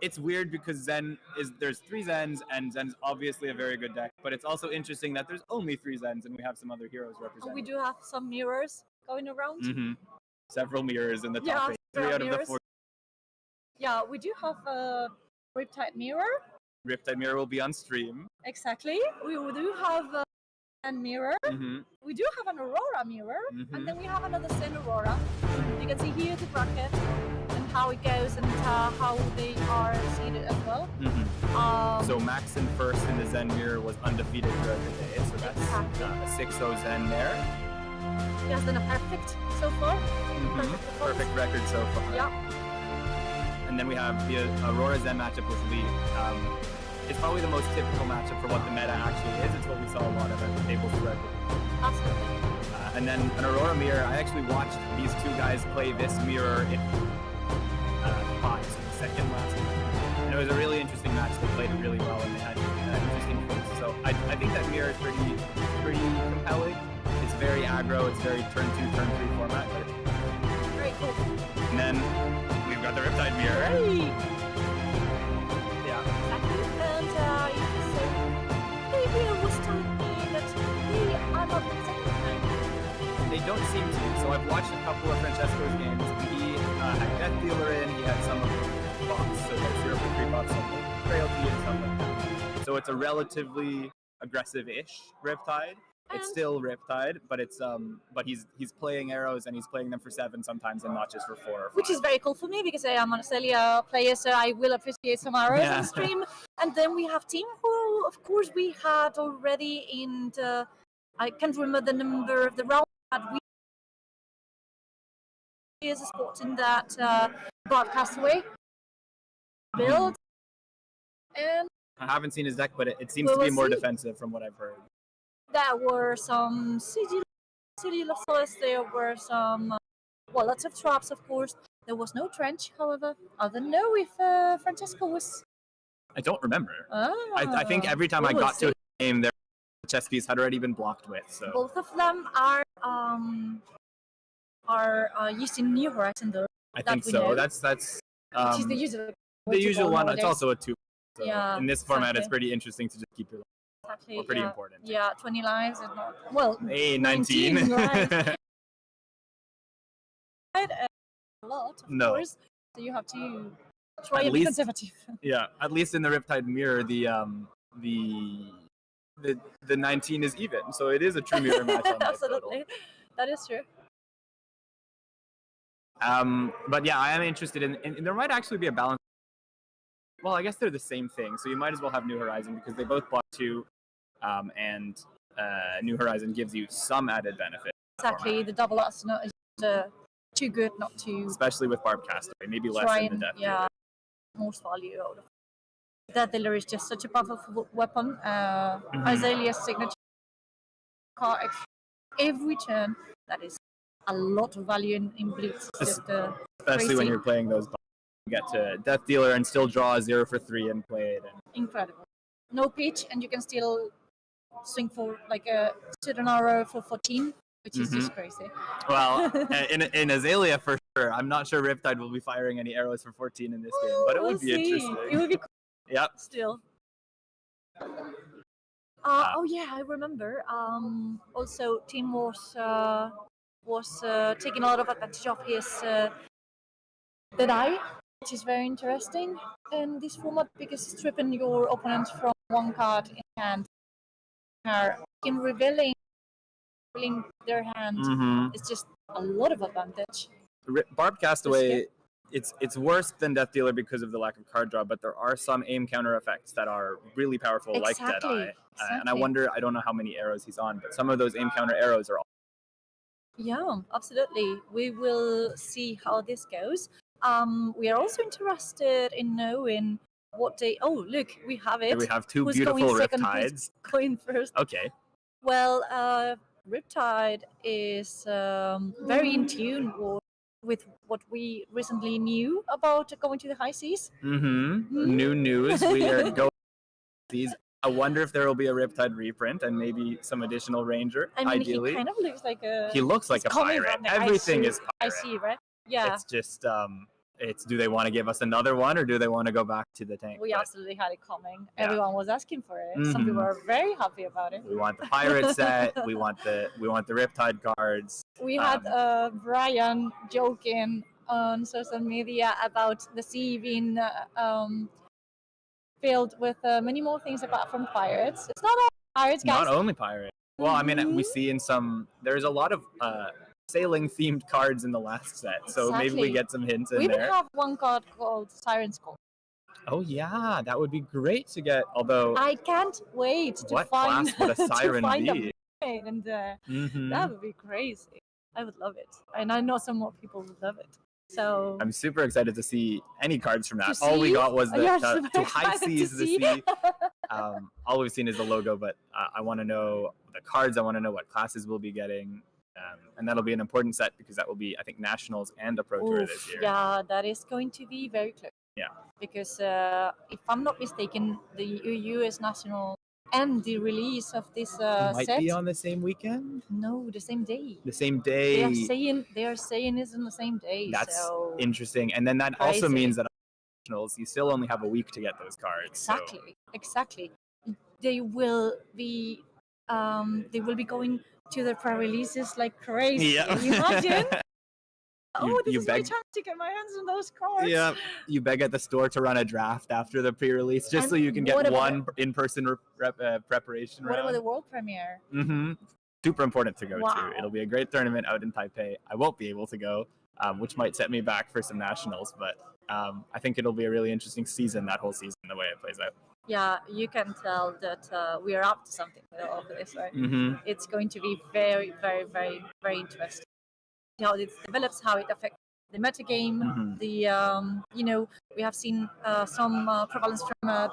It's weird because there's 3 Zens, and Zen's obviously a very good deck, but it's also interesting that there's only 3 Zens and we have some other heroes represented. We do have some mirrors going around. Several mirrors in the top 8. 3 out of the 4. Yeah, we do have a Riptide mirror. Riptide mirror will be on stream. Exactly. We do have a mirror. We do have an Aurora mirror, and then we have another Zen Aurora. You can see here the bracket and how it goes and how they are seated as well. So Max in first in the Zen mirror was undefeated throughout the day, so that's a 6-0 Zen there. He has done a perfect so far. Perfect record so far. Yeah. And then we have the Aurora Zen matchup with Lee. It's probably the most typical matchup for what the meta actually is. It's what we saw a lot of at the table throughout the day. Absolutely. And then an Aurora mirror, I actually watched these 2 guys play this mirror in 5, so the second last one. And it was a really interesting match. They played it really well, and they had interesting points. So I think that mirror is pretty compelling. It's very aggro. It's very turn 2, turn 3 format. But very cool. And then we've got the Riptide mirror. Hey. Yeah. And you can say, maybe I was telling me that they are not the same time. They don't seem to. So I've watched a couple of Francesco's games. He had Death Dealer in. He had some of the bots, so there's 0 for 3 bots, some Frailty and stuff like that. So it's a relatively aggressive-ish Riptide. It's still Riptide, but it's but he's playing arrows and he's playing them for 7 sometimes and not just for 4 or 5. Which is very cool for me because I am an Australia player, so I will appreciate some arrows on stream. And then we have team who, of course, we had already in the, I can't remember the number of the round, but we is a sport in that broadcast way build. And I haven't seen his deck, but it seems to be more defensive from what I've heard. There were some City Losses, there were some, lots of traps, of course. There was no trench, however. I don't know if Francesco was... I don't remember. I think every time I got to a game, their chess piece had already been blocked with. So both of them are using New Horizon, though. I think so. Know. That's which is the usual one. Nowadays. It's also a 2. So yeah, in this format, it's pretty interesting to just keep your lives. Exactly. Or pretty important. Yeah, 20 lives is not... Well, hey, 19. Right. A lot, of course. So you have to try and be conservative. Yeah, at least in the Riptide mirror, the 19 is even, so it is a true mirror match on Absolutely, that is true. But yeah, I am interested in there might actually be a balance. Well, I guess they're the same thing, so you might as well have New Horizon because they both block 2, and New Horizon gives you some added benefit. Exactly, the double is not too good not to... Especially with Barb Castaway, maybe less in the Death Dealer. Yeah, most value out of it. Death Dealer is just such a powerful weapon. Azalea's signature card every turn, that is a lot of value in Blitz. Especially crazy. when you're playing those bots. You get to Death Dealer and still draw a 0 for 3 and play it. Incredible. No pitch, and you can still swing for like a certain arrow for 14, which is just crazy. Well, in Azalea for sure. I'm not sure Riptide will be firing any arrows for 14 in this game, but it would be interesting. It would be cool. Yep. Still. Oh yeah, I remember. Also, Tim was taking a lot of advantage of his the die, which is very interesting in this format because stripping your opponent from one card in hand, in revealing their hand, is just a lot of advantage. Barb Castaway, it's worse than Death Dealer because of the lack of card draw, but there are some aim counter effects that are really powerful, like Deadeye. And I wonder, I don't know how many arrows he's on, but some of those aim counter arrows are. Yeah, absolutely. We will see how this goes. We are also interested in knowing what they. Oh, look, we have it. We have two Who's beautiful going second, Riptides. who's going first. Okay. Well, Riptide is very in tune with what we recently knew about going to the high seas. New news. We are going these. I wonder if there will be a Riptide reprint and maybe some additional Ranger. I mean, ideally, he kind of looks like a. He looks like a pirate. Everything is pirate. I see, right? Yeah. It's just it's do they want to give us another one or do they want to go back to the tank? We absolutely had it coming. Yeah. Everyone was asking for it. Some people are very happy about it. We want the pirate set. We want the Riptide cards. We had Brian joking on social media about the sea being filled with many more things apart from pirates. It's not all pirates, guys. Not only pirates. Well, I mean, we see in some. There's a lot of sailing themed cards in the last set, so maybe we get some hints in there. We even have one card called Siren's Call. Oh yeah, that would be great to get. Although I can't wait to what find class would a siren be? And that would be crazy. I would love it, and I know some more people would love it. So I'm super excited to see any cards from that. All we got was the to high seas the sea. All we've seen is the logo, but I want to know the cards. I want to know what classes we'll be getting. And that'll be an important set because that will be, I think, Nationals and a Pro Tour this year. Yeah, that is going to be very close. Yeah. Because if I'm not mistaken, the US National and the release of this set might be on the same weekend. No, the same day. The same day. They are saying it's on the same day. That's so interesting, and then that also means that Nationals, you still only have a week to get those cards. Exactly. They will be going to the pre-releases like crazy. Yeah. Imagine. This is my chance to get my hands on those cards. Yeah. You beg at the store to run a draft after the pre-release just so you can get one in-person preparation round. What about the world premiere? Super important to go to. It'll be a great tournament out in Taipei. I won't be able to go, which might set me back for some nationals, but I think it'll be a really interesting season, that whole season, the way it plays out. Yeah, you can tell that we are up to something with all of this, right? It's going to be very, very, very, very interesting. How it develops, how it affects the metagame. The we have seen some prevalence from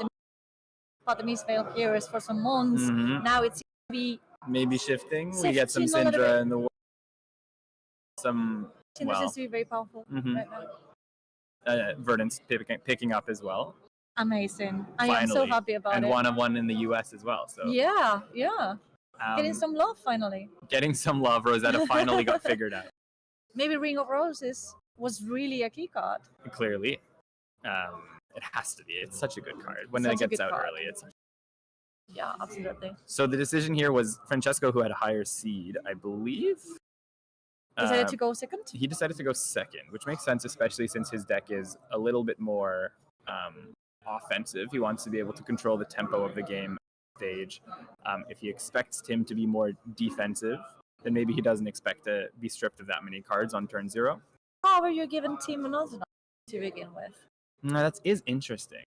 the Misveiled Heroes for some months. Now it's maybe shifting. We get some Syndra in the world. Syndra seems to be very powerful right now. Verdant's picking up as well. Amazing. I am so happy about it. And one in the US as well. So yeah. Getting some love finally. Getting some love. Rosetta finally got figured out. Maybe Ring of Roses was really a key card. Clearly. It has to be. It's such a good card. When it gets out early, it's yeah, absolutely. So the decision here was Francesco, who had a higher seed, I believe. Decided to go second? He decided to go second, which makes sense, especially since his deck is a little bit more offensive. He wants to be able to control the tempo of the game stage. If he expects Tim to be more defensive, then maybe he doesn't expect to be stripped of that many cards on turn 0. How are you giving Tim another to begin with? That is interesting.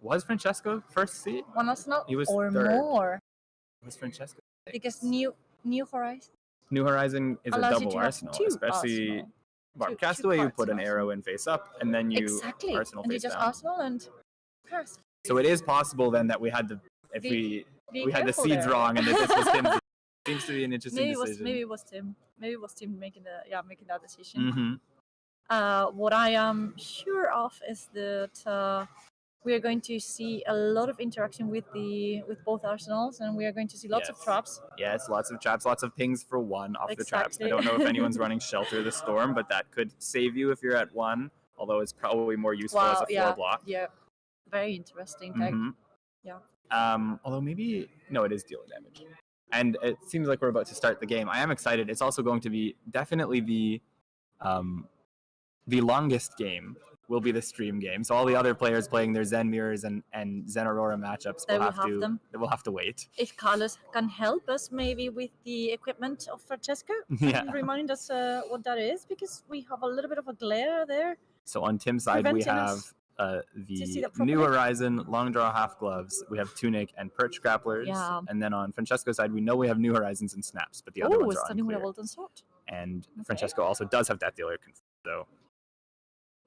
Was Francesco first seed? One Arsenal he was or third. More? Was Francesco? Because New Horizon. New Horizon is a double Arsenal, especially Barb Castaway. You put an arrow in face up, and then you Arsenal and face you just down. Arsenal and pass. So it is possible then that we had the we had the seeds wrong, and that this was Tim. Seems to be an interesting decision. Maybe it was Tim. Maybe it was Tim making that decision. What I am sure of is that we are going to see a lot of interaction with both arsenals, and we are going to see lots of traps. Yes, lots of traps, lots of pings for 1 off the traps. I don't know if anyone's running Shelter the Storm, but that could save you if you're at 1. Although it's probably more useful as a 4 block. Yeah, very interesting tech. Although maybe no, it is dealer damage. And it seems like we're about to start the game. I am excited. It's also going to be definitely the longest game will be the stream game. So all the other players playing their Zen Mirrors and Zen Aurora matchups will have to wait. If Carlos can help us maybe with the equipment of Francesco and remind us what that is, because we have a little bit of a glare there. So on Tim's side, we have the New Horizon long draw half gloves. We have Tunic and Perch Grapplers. Yeah. And then on Francesco's side, we know we have New Horizons and Snaps, but the other ones are unclear. And Francesco also does have that dealer confirmed, so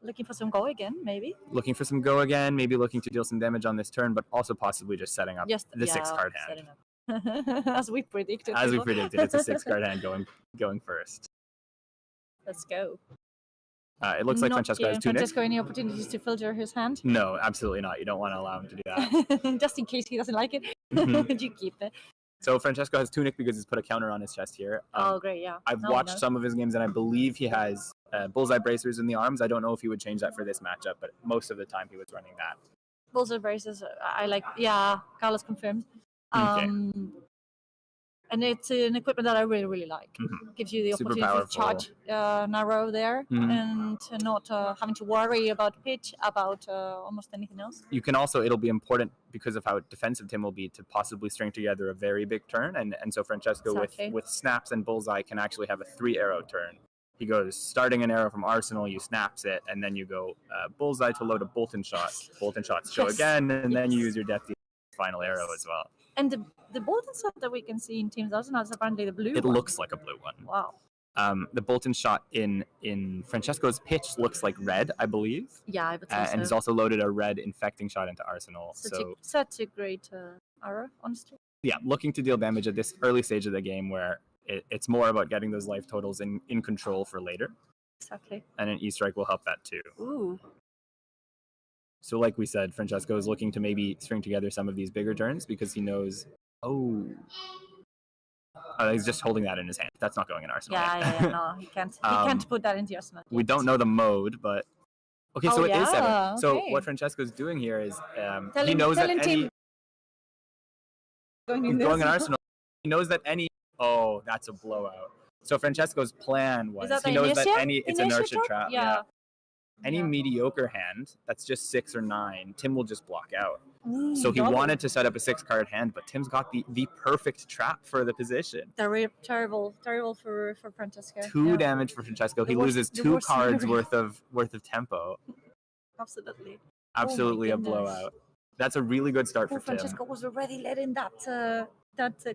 looking for some go again, maybe? Looking for some go again, maybe looking to deal some damage on this turn, but also possibly just setting up the 6-card hand. As we predicted. As we predicted, it's a 6-card hand going first. Let's go. It looks like Francesco has Tunic. Francesco, any opportunities to filter his hand? No, absolutely not. You don't want to allow him to do that. Just in case he doesn't like it, you keep it. So Francesco has Tunic because he's put a counter on his chest here. Oh, great, yeah. I've watched some of his games, and I believe he has Bullseye Bracers in the arms. I don't know if he would change that for this matchup, but most of the time he was running that. Bullseye Bracers, I like, Carlos confirmed. Okay. And it's an equipment that I really, really like. Gives you the opportunity to charge narrow there and not having to worry about pitch, about almost anything else. You can also, it'll be important because of how defensive Tim will be to possibly string together a very big turn. And so Francesco with Snaps and Bullseye can actually have a 3-arrow turn. He goes starting an arrow from Arsenal, you snaps it, and then you go Bullseye to load a Boltyn shot. Boltyn shots show again, and then you use your Death Dealer final arrow as well. And the Boltyn shot that we can see in Team's Arsenal is apparently the blue one. It looks like a blue one. Wow. The Boltyn shot in Francesco's pitch looks like red, I believe. Yeah, I would say so. And he's also loaded a red infecting shot into Arsenal. Such a great arrow, honestly. Yeah, looking to deal damage at this early stage of the game where it's more about getting those life totals in control for later. Exactly. And an E-Strike will help that too. Ooh. So like we said, Francesco is looking to maybe string together some of these bigger turns because he knows, he's just holding that in his hand. That's not going in Arsenal. No, he can't. He can't put that into Arsenal. We don't know the mode, but okay, so it is 7. So what Francesco's doing here is he knows that any going in Arsenal, he knows that any that's a blowout. So Francesco's plan was he knows that it's inertia trap. Yeah. Any mediocre hand that's just 6 or 9, Tim will just block out. So he wanted to set up a 6-card hand, but Tim's got the perfect trap for the position. Terrible for Francesco. 2 damage for Francesco. He loses 2 cards worth of tempo. Absolutely a blowout. That's a really good start for Tim. Francesco was already letting that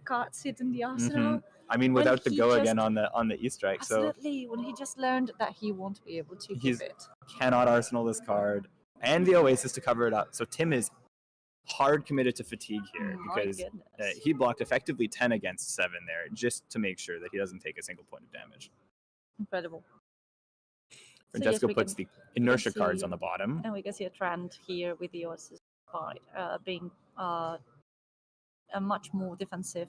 card sit in the arsenal. I mean, without the go again on the E-Strike. Absolutely, when he just learned that he won't be able to keep it. Cannot Arsenal this card. And the Oasis to cover it up. So Tim is hard committed to fatigue here because he blocked effectively 10 against 7 there just to make sure that he doesn't take a single point of damage. Incredible. Francesco puts the inertia cards on the bottom. And we can see a trend here with the Oasis being a much more defensive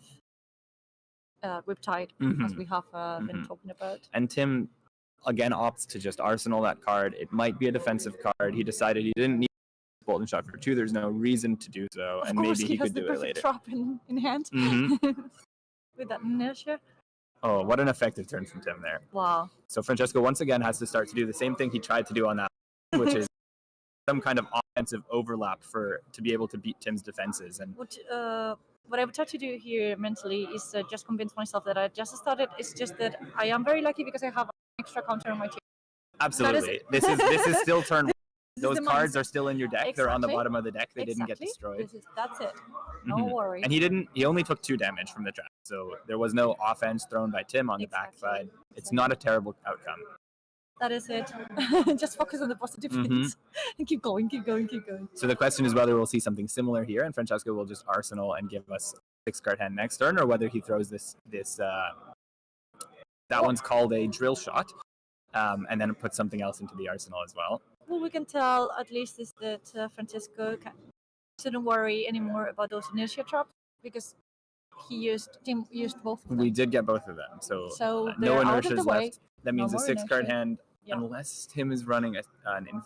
Riptide, as we have been talking about. And Tim, again, opts to just Arsenal that card. It might be a defensive card. He decided he didn't need Boltyn shot for 2. There's no reason to do so, and maybe he could do it later. Trap in hand with that inertia. Oh, what an effective turn from Tim there. Wow. So Francesco once again has to start to do the same thing he tried to do on that, which is some kind of offensive overlap to be able to beat Tim's defenses. And what I would try to do here mentally is just convince myself that I just started. It's just that I am very lucky because I have an extra counter on my team. Absolutely. This is still turn 1. Those cards are still in your deck. Exactly. They're on the bottom of the deck. They didn't get destroyed. That's it. No worries. And he only took 2 damage from the trap. So there was no offense thrown by Tim on the backside. It's not a terrible outcome. That is it. Just focus on the positive things and keep going. So the question is whether we'll see something similar here and Francesco will just Arsenal and give us 6-card hand next turn, or whether he throws this that one's called a drill shot, and then put something else into the arsenal as well. Well, we can tell at least is that Francesco shouldn't worry anymore about those inertia traps because Tim used both of them. We did get both of them, so no inertias left. That means a 6-card hand unless Tim is running an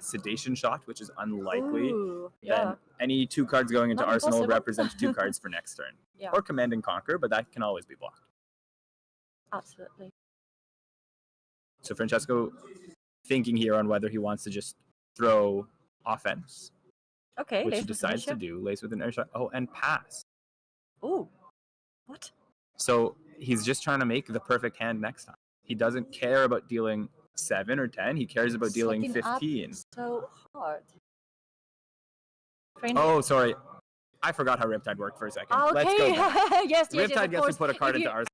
sedation shot, which is unlikely. Ooh, Then any 2 cards going into Not arsenal impossible. represent 2 cards for next turn. Yeah. Or command and conquer, but that can always be blocked. Absolutely. So Francesco thinking here on whether he wants to just throw offense, Okay, which lace he with decides to inertia. do, lace with an inertia. Oh, and pass. Ooh, what? So he's just trying to make the perfect hand next time. He doesn't care about dealing 7 or 10. He cares about dealing Setting up 15. so hard. Oh, sorry. I forgot how Riptide worked for a second. Okay. Let's go back. yes, Riptide of gets course. to put a card If into you- our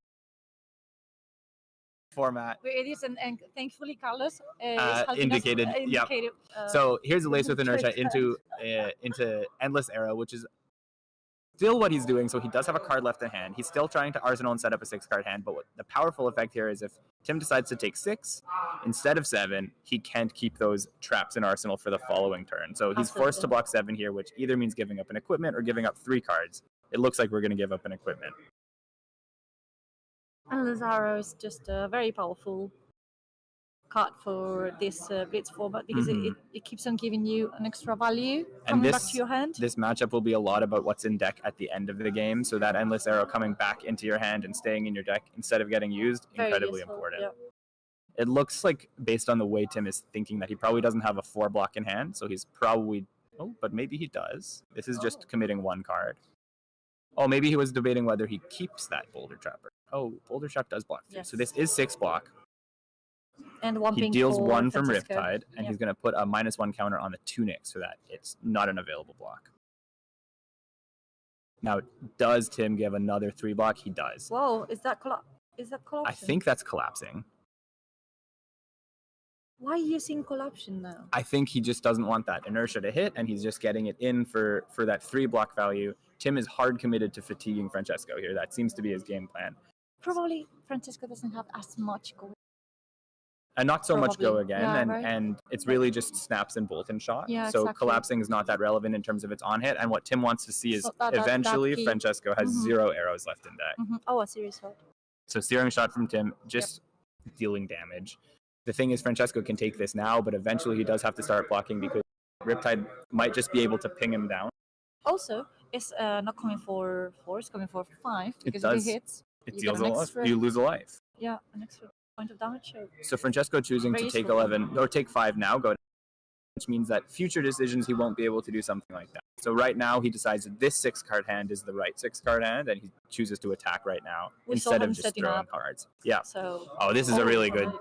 format. It is, and thankfully Carlos is helping Indicated, us, yep. So here's a lace with inertia choice into Endless Arrow, which is still what he's doing. So he does have a card left in hand. He's still trying to arsenal and set up a 6-card hand. But what the powerful effect here is if Tim decides to take 6 instead of 7, he can't keep those traps in arsenal for the following turn. So he's forced to block 7 here, which either means giving up an equipment or giving up 3 cards. It looks like we're going to give up an equipment. And Lazaro is just a very powerful card for this Blitz format because it keeps on giving you an extra value coming back to your hand. This matchup will be a lot about what's in deck at the end of the game. So that Endless Arrow coming back into your hand and staying in your deck instead of getting used, Very incredibly useful, important. yep. It looks like, based on the way Tim is thinking, that he probably doesn't have a 4 block in hand. So he's probably... Oh, but maybe he does. This is just committing 1 card. Oh, maybe he was debating whether he keeps that Boulder Trapper. Oh, Boulder Trap does block 3. Yes. So this is 6 block. And one He pink deals for 1 from Francesco. Riptide, and Yep. he's going to put a -1 counter on the Tunic so that it's not an available block. Now, does Tim give another 3 block? He does. Whoa, is that collapsion? I think that's collapsing. Why are you using collapsion now? I think he just doesn't want that inertia to hit, and he's just getting it in for that 3 block value. Tim is hard committed to fatiguing Francesco here. That seems to be his game plan. Probably Francesco doesn't have as much going. And not so much go Probably. again, Yeah, and, right. and it's really just snaps and Boltyn shot. Yeah, so exactly. collapsing is not that relevant in terms of its on hit, and what Tim wants to see is So that eventually key. Francesco has 0 arrows left in deck. Oh, a serious shot. So searing shot from Tim, just dealing damage. The thing is, Francesco can take this now, but eventually he does have to start blocking because Riptide might just be able to ping him down. Also, it's not coming for 4, it's coming for 5 because does. if it hits, It you deals get a an life. extra, You lose a life. yeah, an extra point of damage. So Francesco choosing Very to take useful. 11 or take 5 now, which means that future decisions he won't be able to do something like that. So right now he decides that this 6-card hand is the right 6-card hand, and he chooses to attack right now We saw instead him of just setting throwing up. cards. Yeah. So Oh, this is a really good.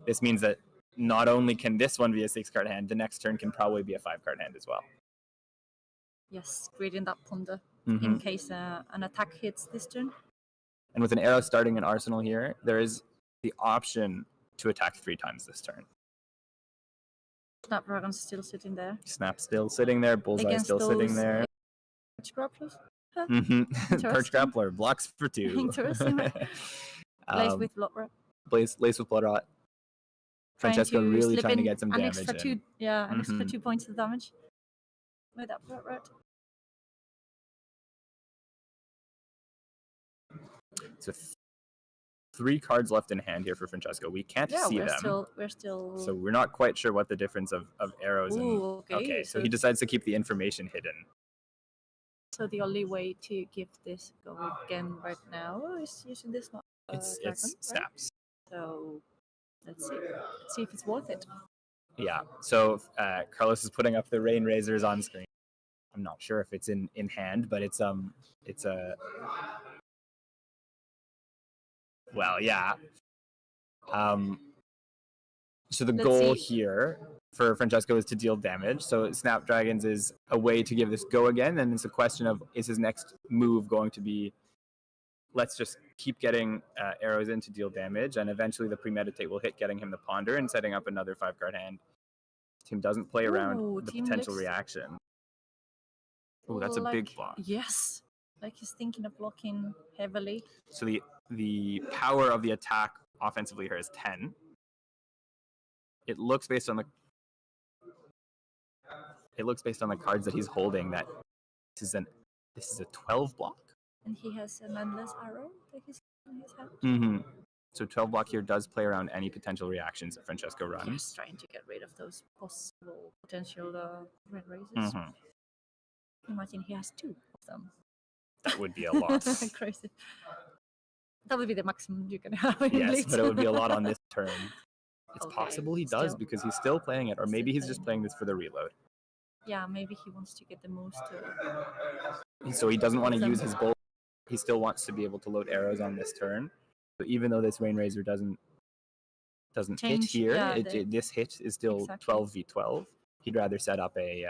This means that not only can this one be a 6-card hand, the next turn can probably be a 5-card hand as well. yes, creating that ponder Mhm. in case an attack hits this turn. And with an arrow starting an arsenal here, there is the option to attack 3 times this turn. Snapdragon's still sitting there. Snap still sitting there, Bullseye Against still sitting those, there. Grapplers. Perch Interesting. Grappler blocks for 2. Interesting. Lace with Bloodrot. Lace with Bloodrot. Francesco Trying to really slip trying to in get some an damage extra in. 2, yeah, an extra Mhm. 2 points of damage with that Bloodrot. So 3 cards left in hand here for Francesco. We can't Yeah, see we're them. still. So we're not quite sure what the difference of arrows and Ooh, okay. so he decides to keep the information hidden. So the only way to give this go again right now is using this one. It's dragon, right? snaps. So let's see. Let's see if it's worth it. Yeah. So Carlos is putting up the rain razors on screen. I'm not sure if it's in hand, but it's a well, yeah. So the Let's goal see. here for Francesco is to deal damage. So Snapdragons is a way to give this go again, and it's a question of, is his next move going to be, let's just keep getting arrows in to deal damage, and eventually the premeditate will hit, getting him the ponder and setting up another 5-card hand. Tim doesn't play around Ooh, the Tim potential looks- reaction. Oh, that's a big block. Yes. Like he's thinking of blocking heavily. So the power of the attack offensively here is 10. It looks based on the cards that he's holding that this is a 12 block. And he has an endless arrow that he's in his hand. Mm-hmm. So 12 block here does play around any potential reactions that Francesco runs. He's trying to get rid of those possible potential red raises. Imagine he has 2 of them. That would be a lot. Crazy. That would be the maximum you can have in Yes, Blitz. but it would be a lot on this turn. It's Okay, possible he does still. because he's still playing it, or maybe he's just playing. playing this for the reload. Yeah, maybe he wants to get the most. So he doesn't want to Them. use his bolt. He still wants to be able to load arrows on this turn. So even though this Rain Razor doesn't hit Change, here, yeah, this hit is still Exactly. 12v12. He'd rather set up a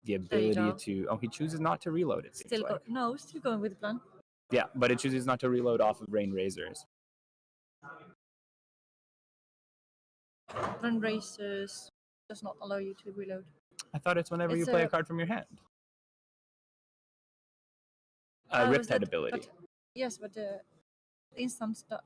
the There you ability go. to. Oh, he chooses not to reload. It seems Still like. no, still going with the plan. Yeah, but it chooses not to reload off of Rain Razors. Run races does not allow you to reload. I thought it's whenever you It's play a- a card from your hand. Oh, is Riptide that- ability. but- yes, but the instants that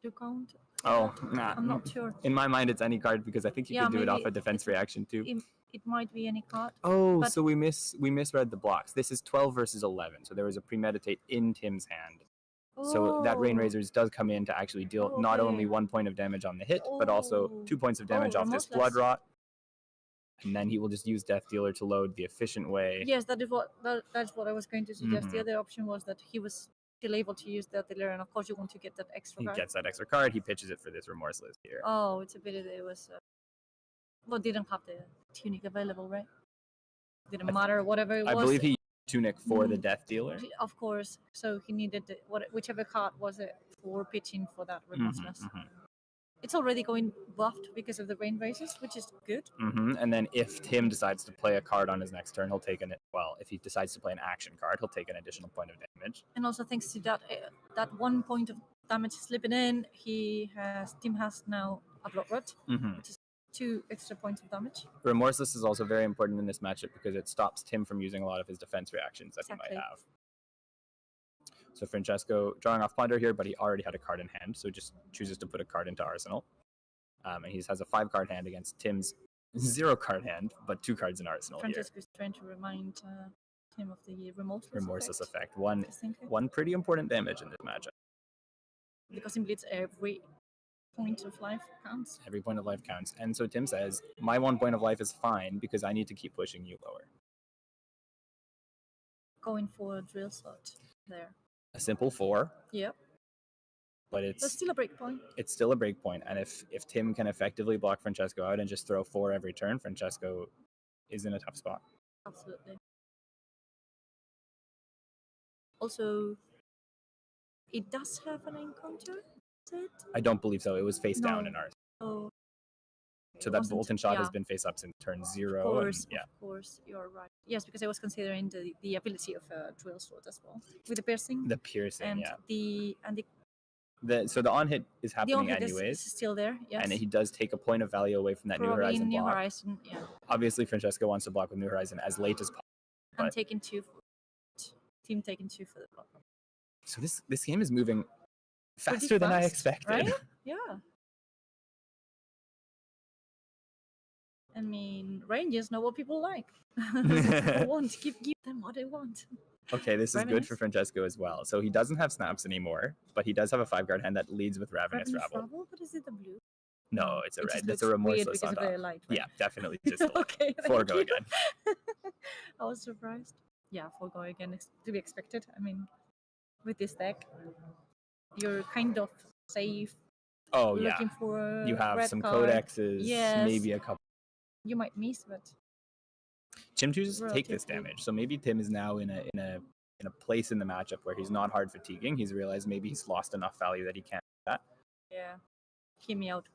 do count. Oh, nah. I'm not sure. In my mind, it's any card because I think you Yeah, could do it off maybe a defense reaction too. It might be any card. Oh, but- so we misread the blocks. This is 12 versus 11, so there was a premeditate in Tim's hand. So that Rain Oh. Razors does come in to actually deal not only Okay. 1 point of damage on the hit, but also Oh. 2 points of damage off this remorseless. Blood Rot. And then he will just use Death Dealer to load the efficient way. Yes, that's what I was going to suggest. The Mhm. other option was that he was still able to use that dealer, and of course you want to get that extra He card. gets that extra card, he pitches it for this Remorseless here. Oh, it's a bit. It was. Well, didn't have the tunic available, right? Didn't matter. Whatever it was. I believe he used Tunic for the Mm. Death Dealer. Of course. So he needed whichever card was it for pitching for that remorseless. It's already going buffed because of the rain races, which is good. And then if Tim decides to play a card on his next turn, he'll take if he decides to play an action card, he'll take an additional point of damage. And also thanks to that 1 point of damage slipping in, Tim has now a block rot, which is 2 extra points of damage. Remorseless is also very important in this matchup because it stops Tim from using a lot of his defense reactions that he Exactly. might have. So Francesco drawing off Ponder here, but he already had a card in hand, so just chooses to put a card into Arsenal. And he has a 5-card hand against Tim's 0-card hand, but 2 cards in Arsenal Francesco is trying to remind Tim of the Remorseless effect. I think. One pretty important damage in this matchup. Because in Blitz, every point of life counts. Every point of life counts. And so Tim says, my 1 point of life is fine because I need to keep pushing you lower. Going for a drill slot there. A simple 4, Yep. but That's still a break point. it's still a break point, and if Tim can effectively block Francesco out and just throw 4 every turn, Francesco is in a tough spot. Absolutely. Also, it does have an encounter, is it? I don't believe so. It was face down No. in ours. Oh, So that wasn't- Boltyn shot has yeah. been face up since turn of 0. course, And, yeah, of course, you're right. Yes, because I was considering the ability of a drill sword as well, with the piercing the piercing, and yeah. the So the on hit is the happening on-hit is anyways, still there. Yes, and he does take a point of value away from that New probably Horizon New block. Horizon. Yeah, Obviously, Francesco wants to block with New Horizon as late as possible. I'm But- taking 2. Team taking 2 for the block. So this game is moving Pretty faster than I fast, expected. right? Yeah. I mean, Rangers know what people like. People want. Give them what they want. Okay, this is good Ravenous. for Francesco as well. So he doesn't have snaps anymore, but he does have a 5-card hand that leads with Ravenous Rabble. But is it the blue? No, it's a It just red. It's a looks weird remorseless because on of the top. light. Right? Yeah, definitely just Okay. thank Forgo you. again. I was surprised. Yeah, Forgo again is to be expected. I mean, with this deck, you're kind of safe. Oh yeah, Looking for a you have red some card. codexes, Yes. maybe a couple. You might miss, but Tim chooses to take this Relatively. damage, so maybe Tim is now in a place in the matchup where he's not hard fatiguing. He's realized maybe he's lost enough value that he can't do that. yeah, hear me out.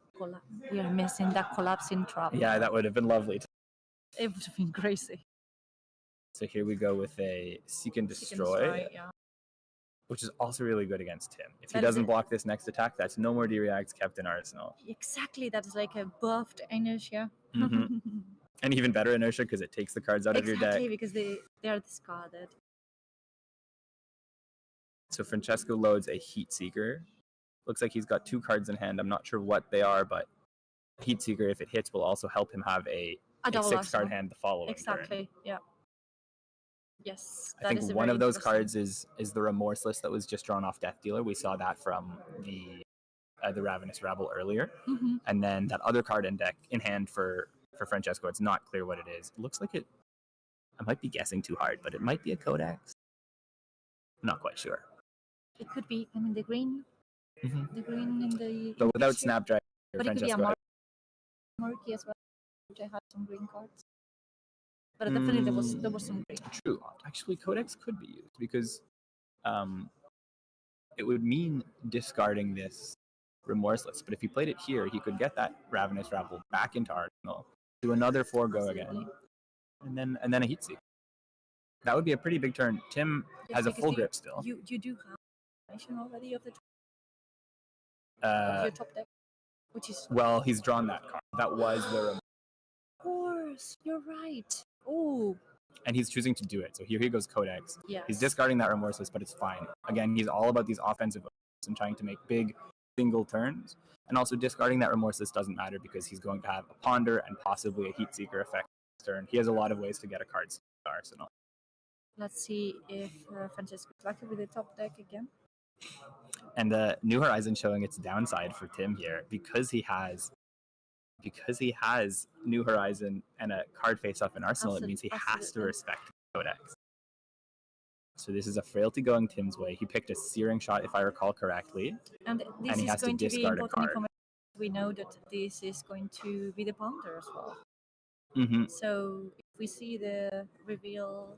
We are missing that collapsing trap. Yeah, that would have been lovely. It would have been crazy. So here we go with a Seek and Seek and Destroy, yeah. which is also really good against Tim. If he That is doesn't it. block this next attack, that's no more D-reacts kept in Arsenal. Exactly, that is like a buffed inertia. Mhm. And even better inertia because it takes the cards out of your deck. Exactly, because they are discarded. So Francesco loads a Heat Seeker. Looks like he's got 2 cards in hand. I'm not sure what they are, but Heat Seeker, if it hits, will also help him have a A double 6-card Arsenal. hand the following turn. Exactly, yeah. Yes, I think one of those cards is the Remorseless that was just drawn off Death Dealer. We saw that from the Ravenous Rabble earlier, and then that other card in hand for Francesco. It's not clear what it is. It looks like it. I might be guessing too hard, but it might be a Codex. I'm not quite sure. It could be. I mean, the green in the. But without Snapdragon, but it could be a Murky as well, which I had some green cards. But definitely there was some green. True. Actually, Codex could be used because it would mean discarding this Remorseless. But if he played it here, he could get that Ravenous Rabble back into Arsenal, do another 4-go again, and then a Heatseek. That would be a pretty big turn. Tim has a full grip still. You do have information already of the of your top deck, which is well, he's drawn that card. That was the. Of course, you're right. Oh. And he's choosing to do it. So here he goes Codex. Yes. He's discarding that Remorseless, but it's fine. Again, he's all about these offensive and trying to make big single turns. And also discarding that Remorseless doesn't matter because he's going to have a Ponder and possibly a Heatseeker effect this turn. He has a lot of ways to get a card to the arsenal. Let's see if Francesco is lucky with the top deck again. And New Horizon showing its downside for Tim here because he has New Horizon and a card face-up in Arsenal. It means he has to respect Codex. So this is a Frailty going Tim's way. He picked a Searing Shot, if I recall correctly. And this he is has going to to be discard a important card. We know that this is going to be the Ponder as well. So if we see the reveal,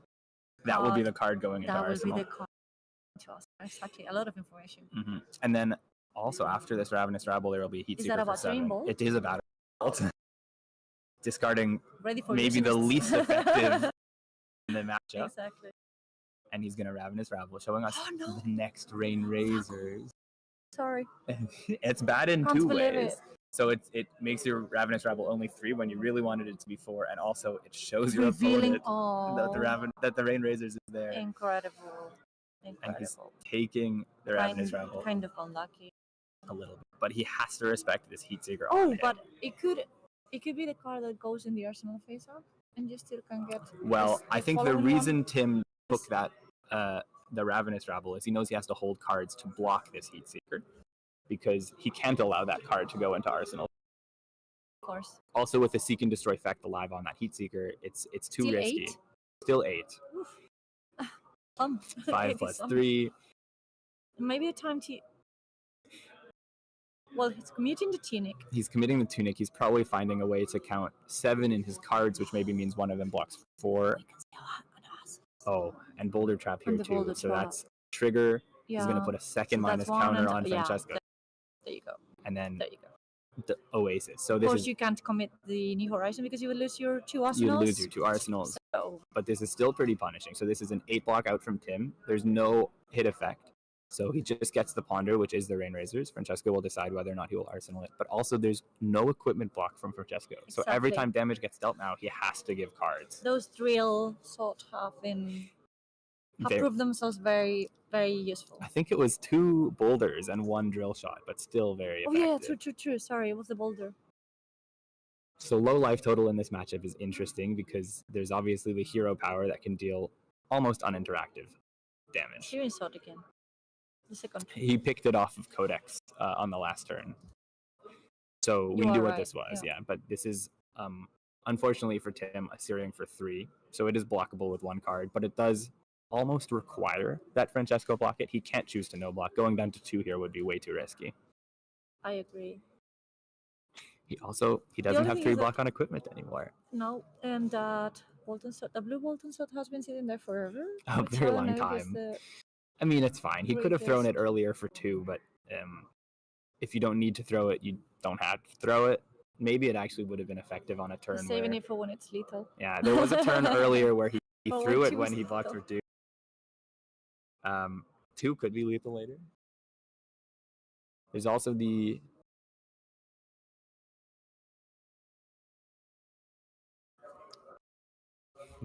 that will be the card going into Arsenal. That will be the card to us. Exactly, a lot of information. And then also after this Ravenous Rabble, there will be a Heatseeker for 7. It is a Battle Bolt. Discarding maybe the least effective in the matchup. Exactly. And he's going to Ravenous Rabble, showing us the next Rain Razors. Sorry. It's bad in two ways. So it makes your Ravenous Rabble only 3 when you really wanted it to be 4, and also it shows your opponent that the Rain Razors is there. Incredible. And he's taking the Ravenous Rabble. Kind of unlucky. A little bit. But he has to respect this Heatseeker. Oh, but it could be the card that goes in the Arsenal face-up, and you still can get. Well, I think the reason Tim took that the Ravenous Rabble is he knows he has to hold cards to block this Heatseeker, because he can't allow that card to go into Arsenal. Of course. Also, with the Seek and Destroy effect alive on that Heatseeker, it's too still risky. 8? Still 8. 5 plus 3. Maybe a time to. Well, he's commuting the Tunic. He's committing the Tunic. He's probably finding a way to count 7 in his cards, which maybe means one of them blocks 4. Oh, and Boulder Trap here too. So that's trigger. Yeah. He's going to put a second minus counter on Francesco. There you go. And then there you go. The Oasis. So of course, you can't commit the New Horizon because you will lose your 2 arsenals. You lose your 2 arsenals. So. But this is still pretty punishing. So this is an 8 block out from Tim. There's no hit effect. So he just gets the Ponder, which is the Rain Razors. Francesco will decide whether or not he will arsenal it. But also there's no equipment block from Francesco. Exactly. So every time damage gets dealt now, he has to give cards. Those drill sort have proved themselves very, very useful. I think it was 2 boulders and 1 drill shot, but still very effective. Oh yeah, true. Sorry, it was the boulder. So low life total in this matchup is interesting because there's obviously the hero power that can deal almost uninteractive damage. Searing Shot again. The second. He picked it off of Codex on the last turn. So we knew what this was, yeah. But this is, unfortunately for Tim, a Searing for 3. So it is blockable with 1 card, but it does almost require that Francesco block it. He can't choose to no block. Going down to 2 here would be way too risky. I agree. He doesn't have 3 block on equipment anymore. No, and that Boltyn Shot, the blue Boltyn Shot has been sitting there forever. A very long time. I mean, it's fine. He could have thrown it earlier for 2, but if you don't need to throw it, you don't have to throw it. Maybe it actually would have been effective on a turn. Saving it for when it's lethal. Yeah, there was a turn earlier where he threw it when he blocked for 2. 2 could be lethal later. There's also the...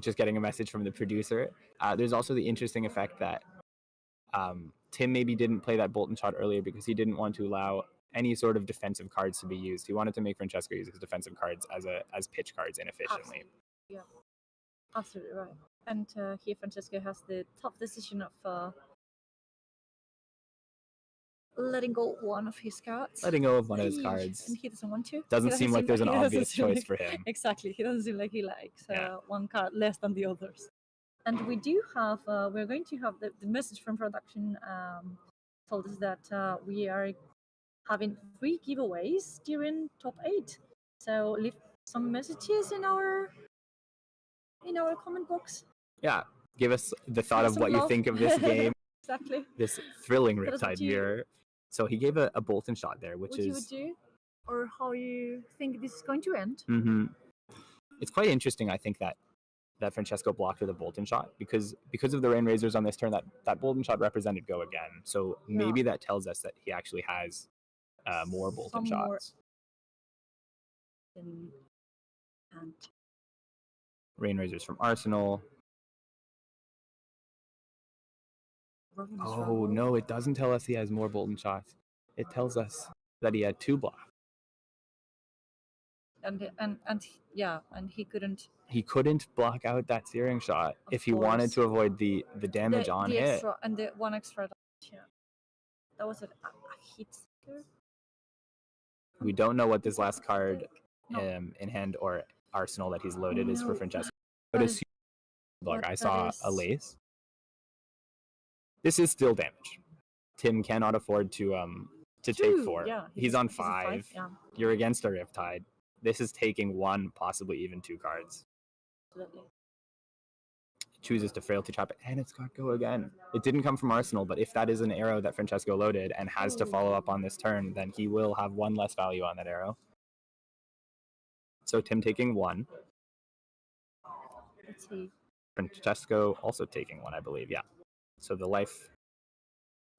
Just getting a message from the producer. There's also the interesting effect that Tim maybe didn't play that Boltyn Shot earlier because he didn't want to allow any sort of defensive cards to be used. He wanted to make Francesco use his defensive cards as pitch cards inefficiently. Absolutely. Yeah, absolutely right. And here Francesco has the tough decision of letting go one of his cards. Letting go of one of his Eesh. cards. And he doesn't want to. Doesn't seem like there's an he doesn't obvious seem choice like- for him. Exactly. He doesn't seem like he likes Yeah. one card less than the others. And we do have, we're going to have the message from production told us that we are having 3 giveaways during top 8. So leave some messages in our comment box. Yeah, give us the thought of some what you love. think of this game, Exactly. this thrilling Tell us what Riptide you- mirror. So he gave a Boltyn shot there, which What you would is do, or how you think this is going to end. It's quite interesting. I think that Francesco blocked with a Boltyn shot because of the Rain Razors on this turn. That Boltyn shot represented go again. So maybe that tells us that he actually has more Boltyn Some more shots. And Rain Razors from Arsenal. Robin's Oh Rumble. no, it doesn't tell us he has more Boltyn shots. It tells us that he had 2 blocks. And he couldn't. He couldn't block out that searing shot Of if he wanted course. to avoid the damage on the hit. extra and the one extra damage. Yeah, that was a hit sticker. We don't know what this last card No. in hand or arsenal that he's loaded is for No. Francesco. That But is- look, but I that saw a is- lace. This is still damage. Tim cannot afford to take 2, 4. Yeah, He's on a 5. Yeah, You're against a Riptide. This is taking 1, possibly even 2 cards. absolutely. Chooses to frailty trap it, and it's got go again. It didn't come from Arsenal, but if that is an arrow that Francesco loaded and has to follow up on this turn, then he will have 1 less value on that arrow. So Tim taking 1. Let's see. Francesco also taking 1, I believe. Yeah. So the life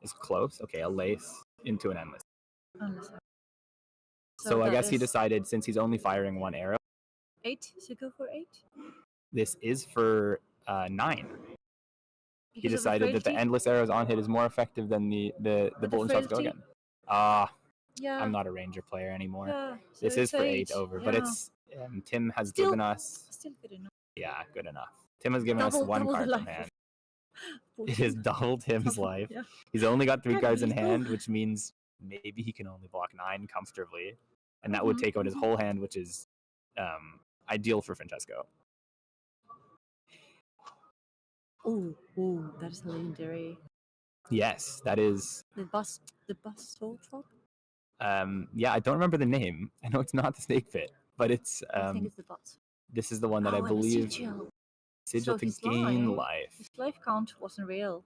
is close. Okay, a lace into an endless. Unless So I that guess he is decided, since he's only firing 1 arrow, 8. So go for 8. this is for 9. He Because of the decided that the frailty? endless arrows on hit is more effective than the the Boltyn shots go frailty? again. Ah, Yeah. I'm not a ranger player anymore. Yeah. So This is it's for 8 over, but yeah. it's Tim has Still- given us, Still good enough. yeah, good enough. Tim has given us Double- 1 double the card in life hand. of It has Boltyn. doubled Tim's Double, life. Yeah. He's only got 3 Yeah, cards in he's hand, both. which means maybe he can only block 9 comfortably, and that would Mhm, take out his mhm. whole hand, which is ideal for Francesco. Ooh, that is a legendary. Yes, that is. The bus soul drop. Yeah, I don't remember the name. I know it's not the snake pit, but it's I think it's the bus. this is the one that I and the believe sigil. sigil So to his gain life- life. His life count wasn't real.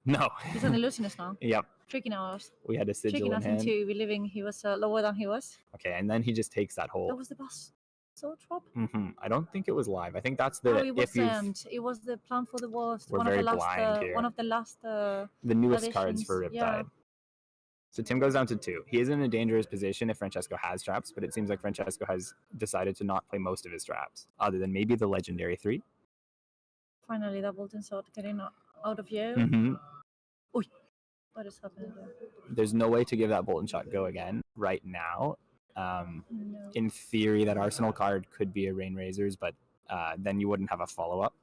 No. He's an illusionist now. Yep, Tricking us. we had a sigil Tricking in us hand. into believing he was lower than he was. Okay, and then he just takes that That whole. was the bus soul drop. I don't think it was live. I think that's Oh, the it if you wasn't. It was the plan for the worst. We're One of very the last. blind here. One of the last. the newest cards for additions, Riptide. yeah. So Tim goes down to 2. He is in a dangerous position if Francesco has traps, but it seems like Francesco has decided to not play most of his traps, other than maybe the legendary 3. Finally, that Boltyn sword getting out of you. Mm-hmm. What is happening there? There's no way to give that Boltyn shot go again right now. No. In theory, that Arsenal card could be a Rain Razors, but then you wouldn't have a follow-up.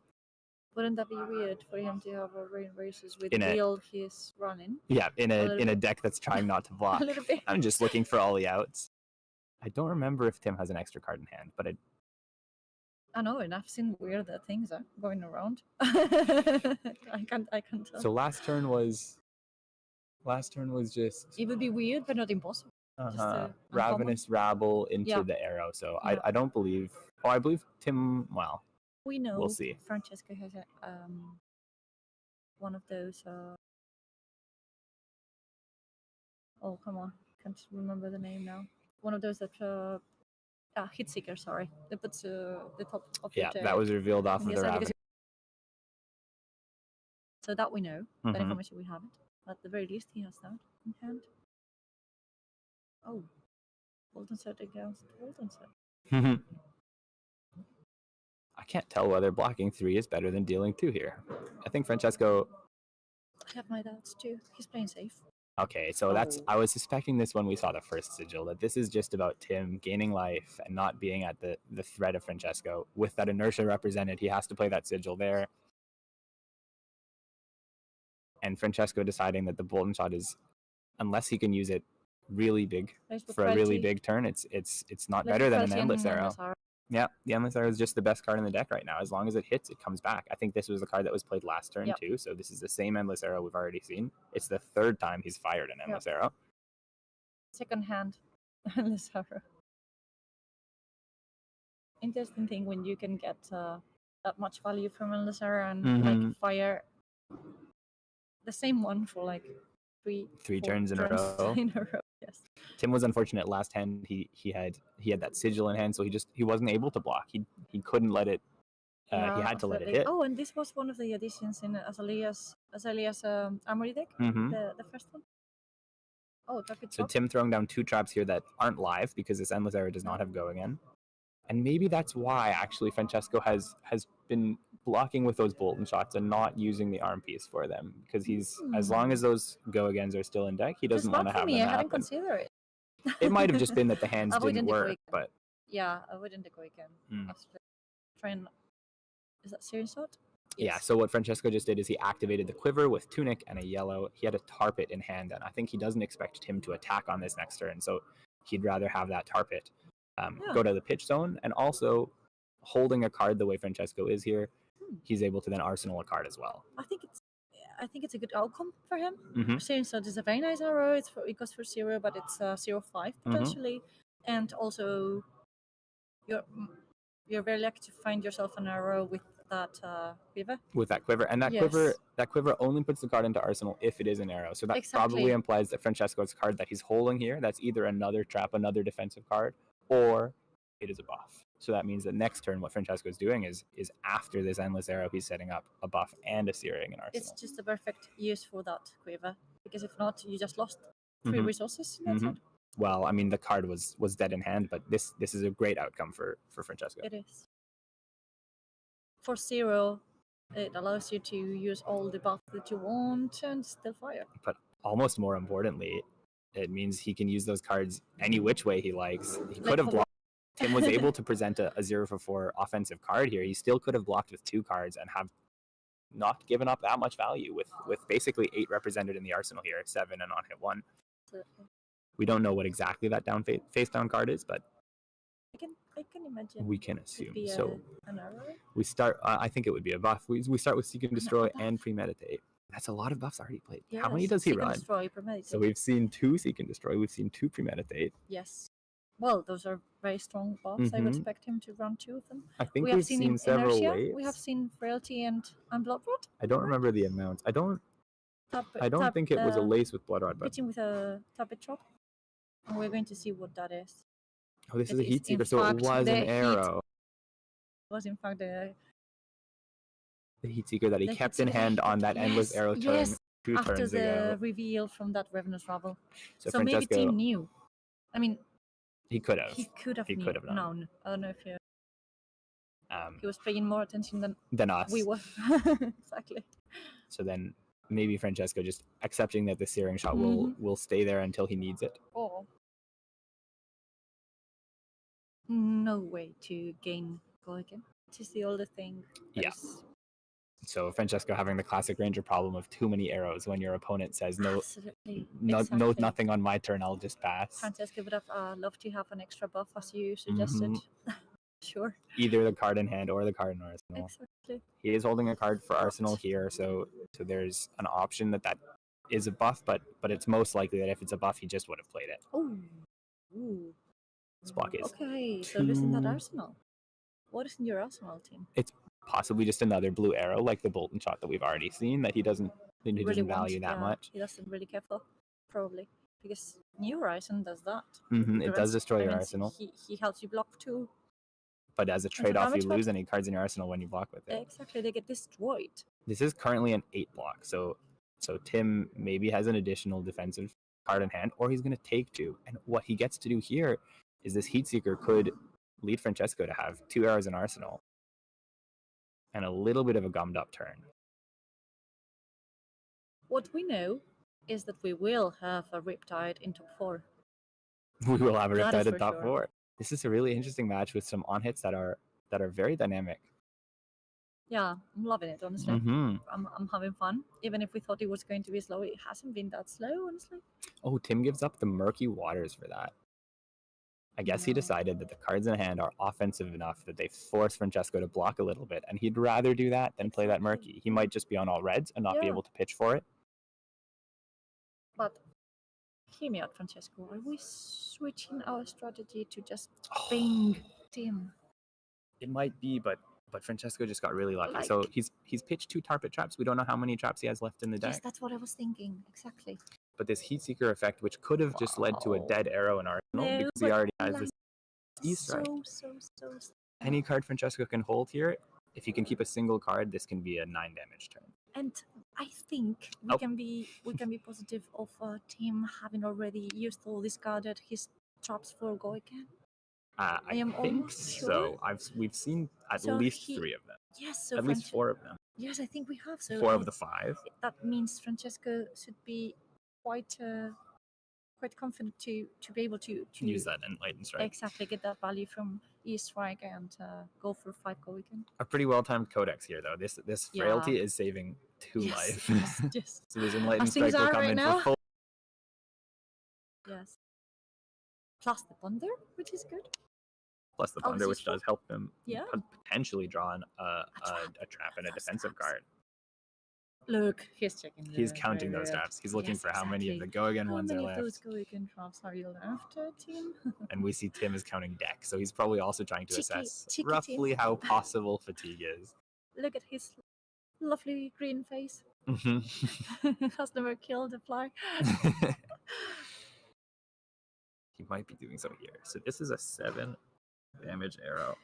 Wouldn't that be weird for him to have a rain races with In the a- build he's running? Yeah, in little a bit. deck that's trying not to block. A little bit. I'm just looking for all the outs. I don't remember if Tim has an extra card in hand, but I know, and I've seen weird things going around. I can't tell. so last turn was just It would be weird, but not impossible. uncommon. Ravenous Rabble into Yeah. the arrow. So Yeah. I don't believe. Oh, I believe Tim. Well, We know We'll see. Francesco has a, one of those. Oh, come on. Can't remember the name now. One of those that. Hit Seeker, sorry. That puts the top of yeah, your that was revealed off on of the the other side because Raven. So that we know. That Mhm. information we haven't. But at the very least, he has that in hand. Oh. Boltyn set against Boltyn set. I can't tell whether blocking 3 is better than dealing 2 here. I think Francesco. I have my doubts too. He's playing safe. Okay, so that's. Oh. I was suspecting this when we saw the first sigil that this is just about Tim gaining life and not being at the threat of Francesco. With that inertia represented, he has to play that sigil there. and Francesco deciding that the Boltyn shot is, unless he can use it really big for a really big turn, it's not better than an Endless Arrow. Yeah, the Endless Arrow is just the best card in the deck right now. As long as it hits, it comes back. I think this was the card that was played last turn too, so this is the same Endless Arrow we've already seen. It's the third time he's fired an Endless Arrow. Second hand Endless Arrow. Interesting thing when you can get that much value from Endless Arrow and like fire the same one for like three turns in a row. Yes. Tim was unfortunate last hand. He had that sigil in hand, so he wasn't able to block. He couldn't let it. He had to let it hit. Oh, and this was one of the additions in Azalea's Armory deck. The first one. Oh, so Tim throwing down 2 traps here that aren't live because this Endless Arrow does not have go again. And maybe that's why actually Francesco has been blocking with those Boltyn shots and not using the arm piece for them, because he's as long as those go agains are still in deck, he doesn't want to have them happen. I hadn't considered it. It might have just been that the hands didn't work, but yeah, I wouldn't go again. Try and is that serious shot? Yes. Yeah, so what Francesco just did is he activated the quiver with Tunic and a yellow. He had a Tar Pit in hand, and I think he doesn't expect Tim to attack on this next turn, so he'd rather have that Tar Pit go to the pitch zone, and also holding a card the way Francesco is here, he's able to then arsenal a card as well. I think it's a good outcome for him. Serious shot is a very nice arrow. It goes for 0, but it's 0-5 potentially, and also you're very lucky to find yourself an arrow with that quiver. With that quiver, and that quiver only puts the card into arsenal if it is an arrow. So that probably implies that Francesco's card that he's holding here, that's either another trap, another defensive card, or it is a buff. So that means that next turn, what Francesco's doing is after this Endless Arrow, he's setting up a buff and a searing in arsenal. It's just a perfect use for that quiver, because if not, you just lost 3 resources in that side. Well, I mean, the card was dead in hand, but this is a great outcome for Francesco. It is. For 0, it allows you to use all the buff that you want and still fire. But almost more importantly, it means he can use those cards any which way he likes. He could have blocked. Tim was able to present a 0-for-4 offensive card here. He still could have blocked with 2 cards and have not given up that much value with basically 8 represented in the arsenal here, 7 and on hit 1. We don't know what exactly that face down card is, but I can imagine. We can assume. So we start. I think it would be a buff. We start with Seek and Destroy and Premeditate. That's a lot of buffs already played. Yes, how many does he run? Destroy, Premeditate. So we've seen 2 Seek and Destroy. We've seen 2 Premeditate. Yes. Well, those are very strong buffs. I would expect him to run 2 of them. I think we've seen several waves. We have seen Frailty and Bloodrot. I don't remember the amounts. I don't think it was a lace with Bloodrot. But pitching with a Tap It Chop. And we're going to see what that is. Oh, this is a Heat Seeker, so it was an arrow. It was in fact the Heat Seeker that he kept in hand on that Endless Arrow turn 2 after turns the ago. Reveal from that Ravenous Ravel. So Francesco, maybe Team knew. I mean, he could have. He could have known. I don't know if he was paying more attention than us. We were. Exactly. So then maybe Francesco just accepting that the searing shot will stay there until he needs it. Oh. No way to gain go again. It is the older thing. Yeah. So Francesco having the classic Ranger problem of too many arrows when your opponent says no, nothing on my turn, I'll just pass. Francesco would have loved to have an extra buff as you suggested. Sure. Either the card in hand or the card in arsenal. Exactly. He is holding a card for arsenal here, so there's an option that is a buff, but it's most likely that if it's a buff, he just would have played it. Oh. Ooh. This block is okay, so losing that arsenal. What is in your arsenal, team? It's possibly just another blue arrow, like the Boltyn shot that we've already seen, that he doesn't value that much. He doesn't really care for, probably. Because New Horizon does that. It does destroy your arsenal. He helps you block too. But as a trade-off, you lose any cards in your arsenal when you block with it. Exactly, they get destroyed. This is currently an 8 block, so Tim maybe has an additional defensive card in hand, or he's going to take 2. And what he gets to do here is this Heatseeker could lead Francesco to have 2 arrows in arsenal and a little bit of a gummed up turn. What we know is that we will have a Riptide in top 4. We will have a Riptide in top 4. This is a really interesting match with some on hits that are very dynamic. Yeah, I'm loving it, honestly. I'm having fun. Even if we thought it was going to be slow, it hasn't been that slow, honestly. Oh, Tim gives up the Murky Waters for that. I guess he decided that the cards in hand are offensive enough that they force Francesco to block a little bit, and he'd rather do that than play that Murky. He might just be on all reds and not be able to pitch for it. But hear me out, Francesco. Are we switching our strategy to just bang Tim? It might be, but Francesco just got really lucky. So he's pitched 2 Tarpit traps. We don't know how many traps he has left in the deck. Yes, that's what I was thinking. Exactly. But this Heat Seeker effect, which could have just led to a dead arrow in Arsenal, because he already has this E-Strike. So. Any card Francesco can hold here, if he can keep a single card, this can be a 9 damage turn. And I think we can be positive of Tim having already used or discarded his traps for go again. I am think so. Sure. We've seen at least 3 of them. Yes, so at least 4 of them. Yes, I think we have. So 4 of the 5. That means Francesco should be quite confident to be able to use that Enlightened Strike. Exactly, get that value from E-Strike and go for 5 go again. A pretty well timed codex here, though. This frailty is saving 2 life. Yes. So this Enlightened Strike will come in for full. Yes. Plus the Thunder, which is good. Plus the Thunder, which does help him potentially draw a trap and a defensive card. Look, he's checking. He's counting those traps. He's looking for how many of the go again ones are left. How many of those go again traps are you after, Tim? And we see Tim is counting deck, so he's probably also trying to assess roughly how possible fatigue is. Look at his lovely green face. Has never killed a fly. He might be doing so here. So this is a 7 damage arrow.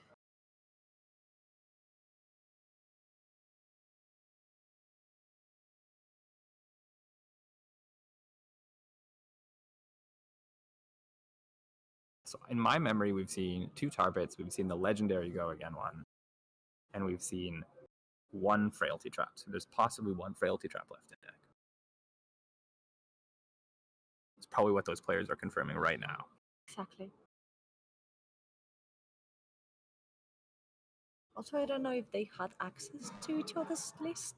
So in my memory, we've seen 2 Tarpits, we've seen the legendary go again one, and we've seen 1 frailty trap. So there's possibly 1 frailty trap left in deck. It's probably what those players are confirming right now. Exactly. Also, I don't know if they had access to each other's list.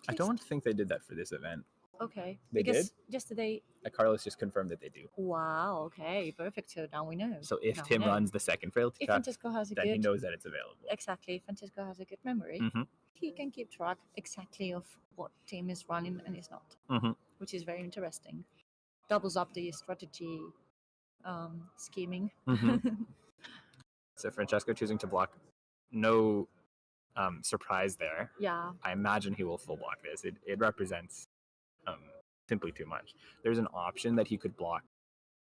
I don't think they did that for this event. Okay. They because did? Yesterday. Carlos just confirmed that they do. Wow, okay, perfect. So now we know. So if Tim runs the second frailty trap, then he knows that it's available. Exactly. If Francesco has a good memory, he can keep track exactly of what Tim is running and is not, which is very interesting. Doubles up the strategy scheming. So Francesco choosing to block, no surprise there. Yeah. I imagine he will full block this. It represents simply too much. There's an option that he could block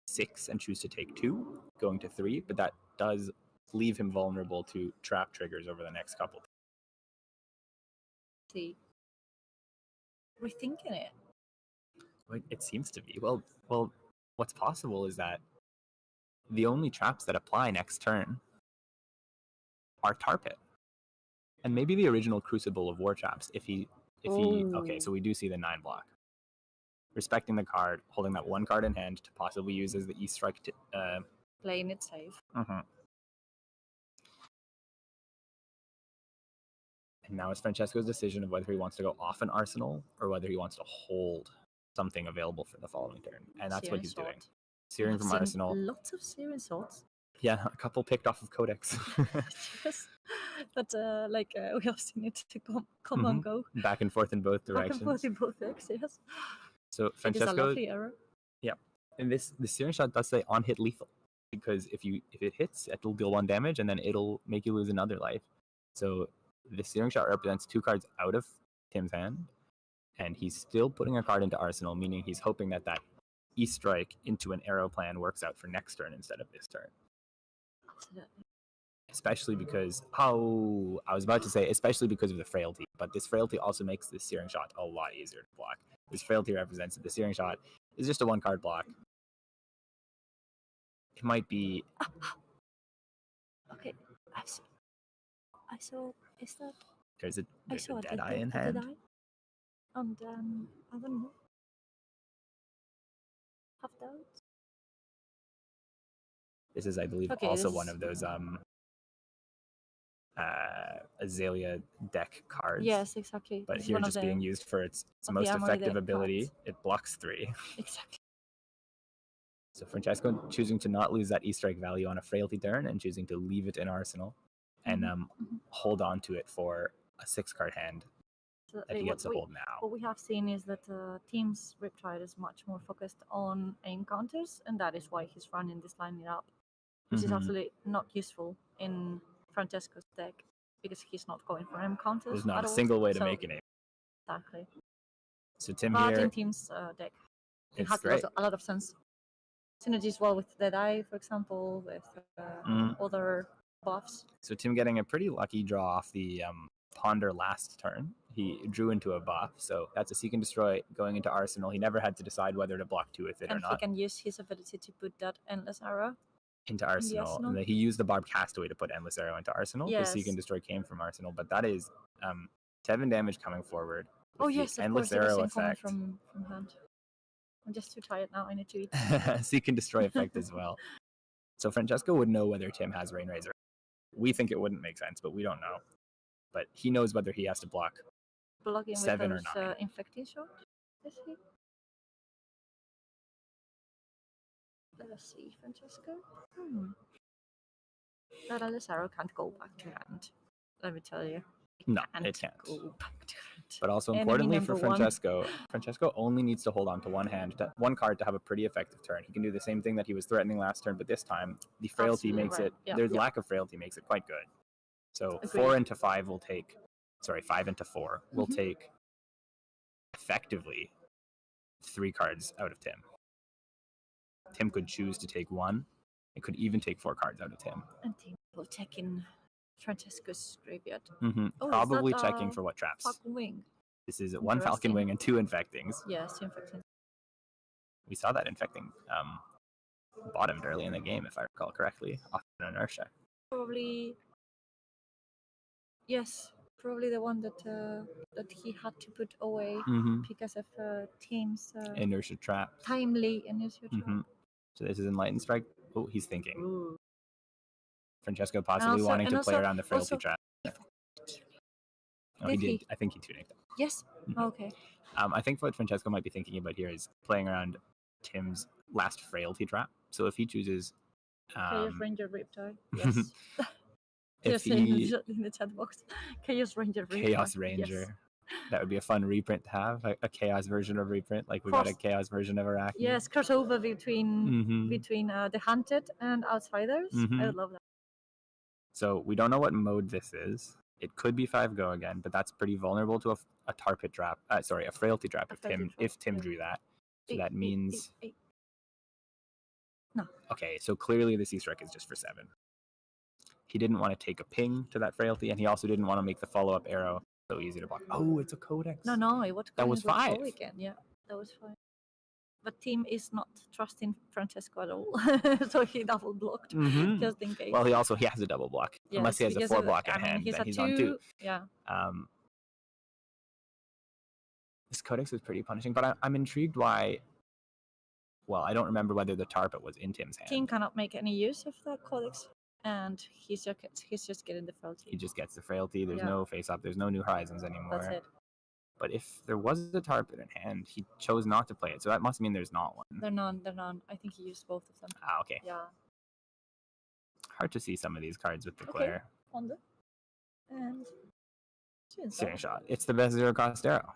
6 and choose to take 2, going to 3, but that does leave him vulnerable to trap triggers over the next couple. See, rethinking it. It seems to be. Well, what's possible is that the only traps that apply next turn are Tarpit, and maybe the original Crucible of War traps. If he okay, so we do see the 9 block. Respecting the card, holding that 1 card in hand to possibly use as the E-Strike. Playing it safe. And now it's Francesco's decision of whether he wants to go off an arsenal or whether he wants to hold something available for the following turn. And that's what he's doing. Searing from Arsenal. Lots of Searing Swords. Yeah, a couple picked off of Codex. Yes. But we have seen it to come and go. Back and forth in both directions. Back and forth in both decks, yes. So Francesco, it is a lovely error. Yeah, and the Searing Shot does say on hit lethal, because if it hits, it'll deal 1 damage and then it'll make you lose another life. So the Searing Shot represents 2 cards out of Tim's hand, and he's still putting a card into Arsenal, meaning he's hoping that E-Strike into an arrow plan works out for next turn instead of this turn. Absolutely. Especially because, I was about to say, especially because of the frailty, but this frailty also makes this Searing Shot a lot easier to block. This frailty represents that the Searing Shot is just a 1 card block. It might be. Okay, I saw. Is that? There's a dead eye in hand. And I don't know. Have doubts. This is, I believe, also one of those Azalea deck cards. Yes, exactly. But This is here one of just being the- used for its of the most armory effective deck ability. cards. It blocks 3. Exactly. So Francesco choosing to not lose that E-Strike value on a Frailty turn and choosing to leave it in Arsenal and hold on to it for a 6-card hand So, that he gets to hold now. what we have seen is that Team's Riptide is much more focused on aim counters, and that is why he's running this lining up, which is absolutely not useful in Francesco's deck because he's not going for aim counters. There's not at a all. single way to So, make an aim. Exactly. So Tim But here, in Team's deck, it it's has great. a lot of sense. Synergies well with Deadeye, for example, with other buffs. So Tim getting a pretty lucky draw off the Ponder last turn. He drew into a buff, so that's a Seek and Destroy going into Arsenal. He never had to decide whether to block 2 with it or And he not. can use his ability to put that Endless Arrow Into Arsenal. And then he used the Barb Castaway to put Endless Arrow into Arsenal. Because Seek and Destroy came from Arsenal, but that is 7 damage coming forward. Oh with yes, the of Endless course, Arrow it was effect. from hand. I'm just too tired now. I need to eat. Seek and Destroy effect as well. So Francesco would know whether Tim has Rain Razor. We think it wouldn't make sense, but we don't know. But he knows whether he has to block Blocking 7 or with 9. those infecting shot. Is he? Let us see, Francesco. That Endless Arrow can't go back to hand. Let me tell you. No, it can't. Go back to hand. But also Enemy importantly for number one. Francesco only needs to hold on to one card to have a pretty effective turn. He can do the same thing that he was threatening last turn, but this time the frailty Absolutely makes right. it. Yeah, There's yeah. lack of frailty makes it quite good. So Agreed. 4 into 5 will take. Sorry, 5 into 4 will take effectively 3 cards out of Tim. Tim could choose to take 1. It could even take 4 cards out of Tim. And Tim will check in Francesco's graveyard. Oh, Probably is that, checking for what traps. Falcon Wing. This is 1 Falcon Interesting. Wing and 2 Infectings. Yes, infecting. We saw that Infecting bottomed early in the game, if I recall correctly, off an inertia. Probably. Yes, probably the one that that he had to put away because of Team's Inertia trap. timely inertia trap. So this is Enlightened Strike. Oh, he's thinking. Ooh. Francesco possibly also- wanting and to play also- around the frailty also- trap. No, Did he he? did. I think he 2-nicked it. Yes. Okay. I think what Francesco might be thinking about here is playing around Tim's last frailty trap. So if he chooses, Chaos Ranger Riptide. Yes. if Yes, in he the chat box. Chaos Ranger Riptide. Chaos Ranger, Yes. that would be a fun reprint to have, a Chaos version of reprint, like we got a Course. Chaos version of Arachne. Yes, crossover between Mhm. the hunted and outsiders. I would love that. So we don't know what mode this is. It could be 5-go again, but that's pretty vulnerable to a tar pit trap. Sorry, a frailty trap A if frailty trap, Tim yeah. drew that. So Eight, that eight, means eight. No. Okay, so clearly the C-Strike is just for 7. He didn't want to take a ping to that frailty, and he also didn't want to make the follow-up arrow so easy to block. Oh, it's a Codex. No, it was That was going with 5. Dory again. Yeah, that was 5. But Team is not trusting Francesco at all, so he double blocked just in case. Well, he has a double block, unless he has a because 4 block in I mean, hand, then a he's on 2. Yeah. This Codex is pretty punishing, but I'm intrigued why. Well, I don't remember whether the Tarpet was in Tim's hand. Team cannot make any use of the codex, and he's just getting the frailty. He just gets the frailty. There's Yeah. no face-up. There's no New Horizons anymore. That's it. But if there was a Tarpet in hand, he chose not to play it. So that must mean there's not one. They're none. I think he used both of them. Ah, okay. Yeah. Hard to see some of these cards with the Okay. glare. Ponder. And Searing Shot. It's the best 0-cost arrow.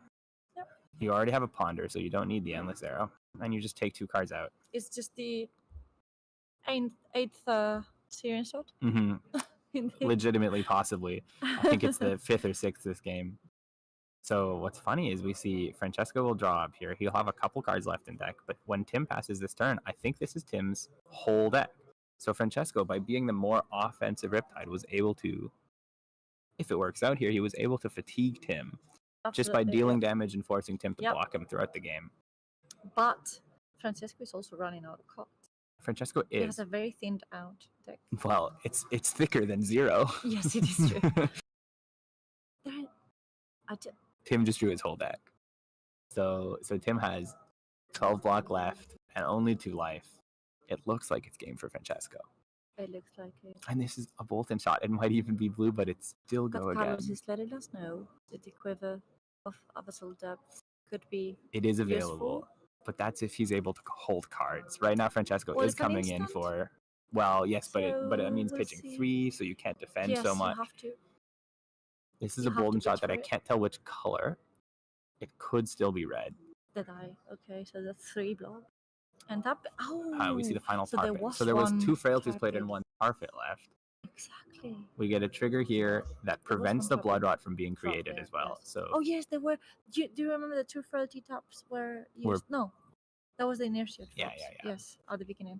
Yep. You already have a Ponder, so you don't need the Endless Arrow. And you just take 2 cards out. It's just the eighth searing shot. Legitimately, possibly. I think it's the 5th or 6th this game. So what's funny is we see Francesco will draw up here. He'll have a couple cards left in deck, but when Tim passes this turn, I think this is Tim's whole deck. So Francesco, by being the more offensive Riptide, was able to, if it works out here, he was able to fatigue Tim just by Absolutely, dealing yeah. damage and forcing Tim to Yep. block him throughout the game. But Francesco is also running out of cards. Francesco He has is, a very thinned out deck. well, it's thicker than 0. Yes, it is true. Tim just drew his whole deck. So Tim has 12 block left and only 2 life. It looks like it's game for Francesco. It looks like it. And this is a Boltyn shot. It might even be blue, but it's still But go Carlos again. is letting us know that the quiver of abyssal depth could be It is available, useful. but that's if he's able to hold cards. Right now, Francesco Well, is it's an coming in instant. for, well, yes, but So it means we'll pitching see. 3, so you can't defend Yes, so much. you have to. This is you a have to Boltyn shot pitch that for I it. can't tell which color. It could still be red. Did I? Okay, so that's 3 block. And that. Oh! We see the final so parfait. there was So there was one 2 frailties played and target. 1 parfait left. Exactly. We get a trigger here that There was prevents one the target blood rot from being drop created there, as well. yes. So Oh yes, there were. Do you remember the 2 frailty taps were used? No, that was the inertia. Yeah. Yes, at the beginning.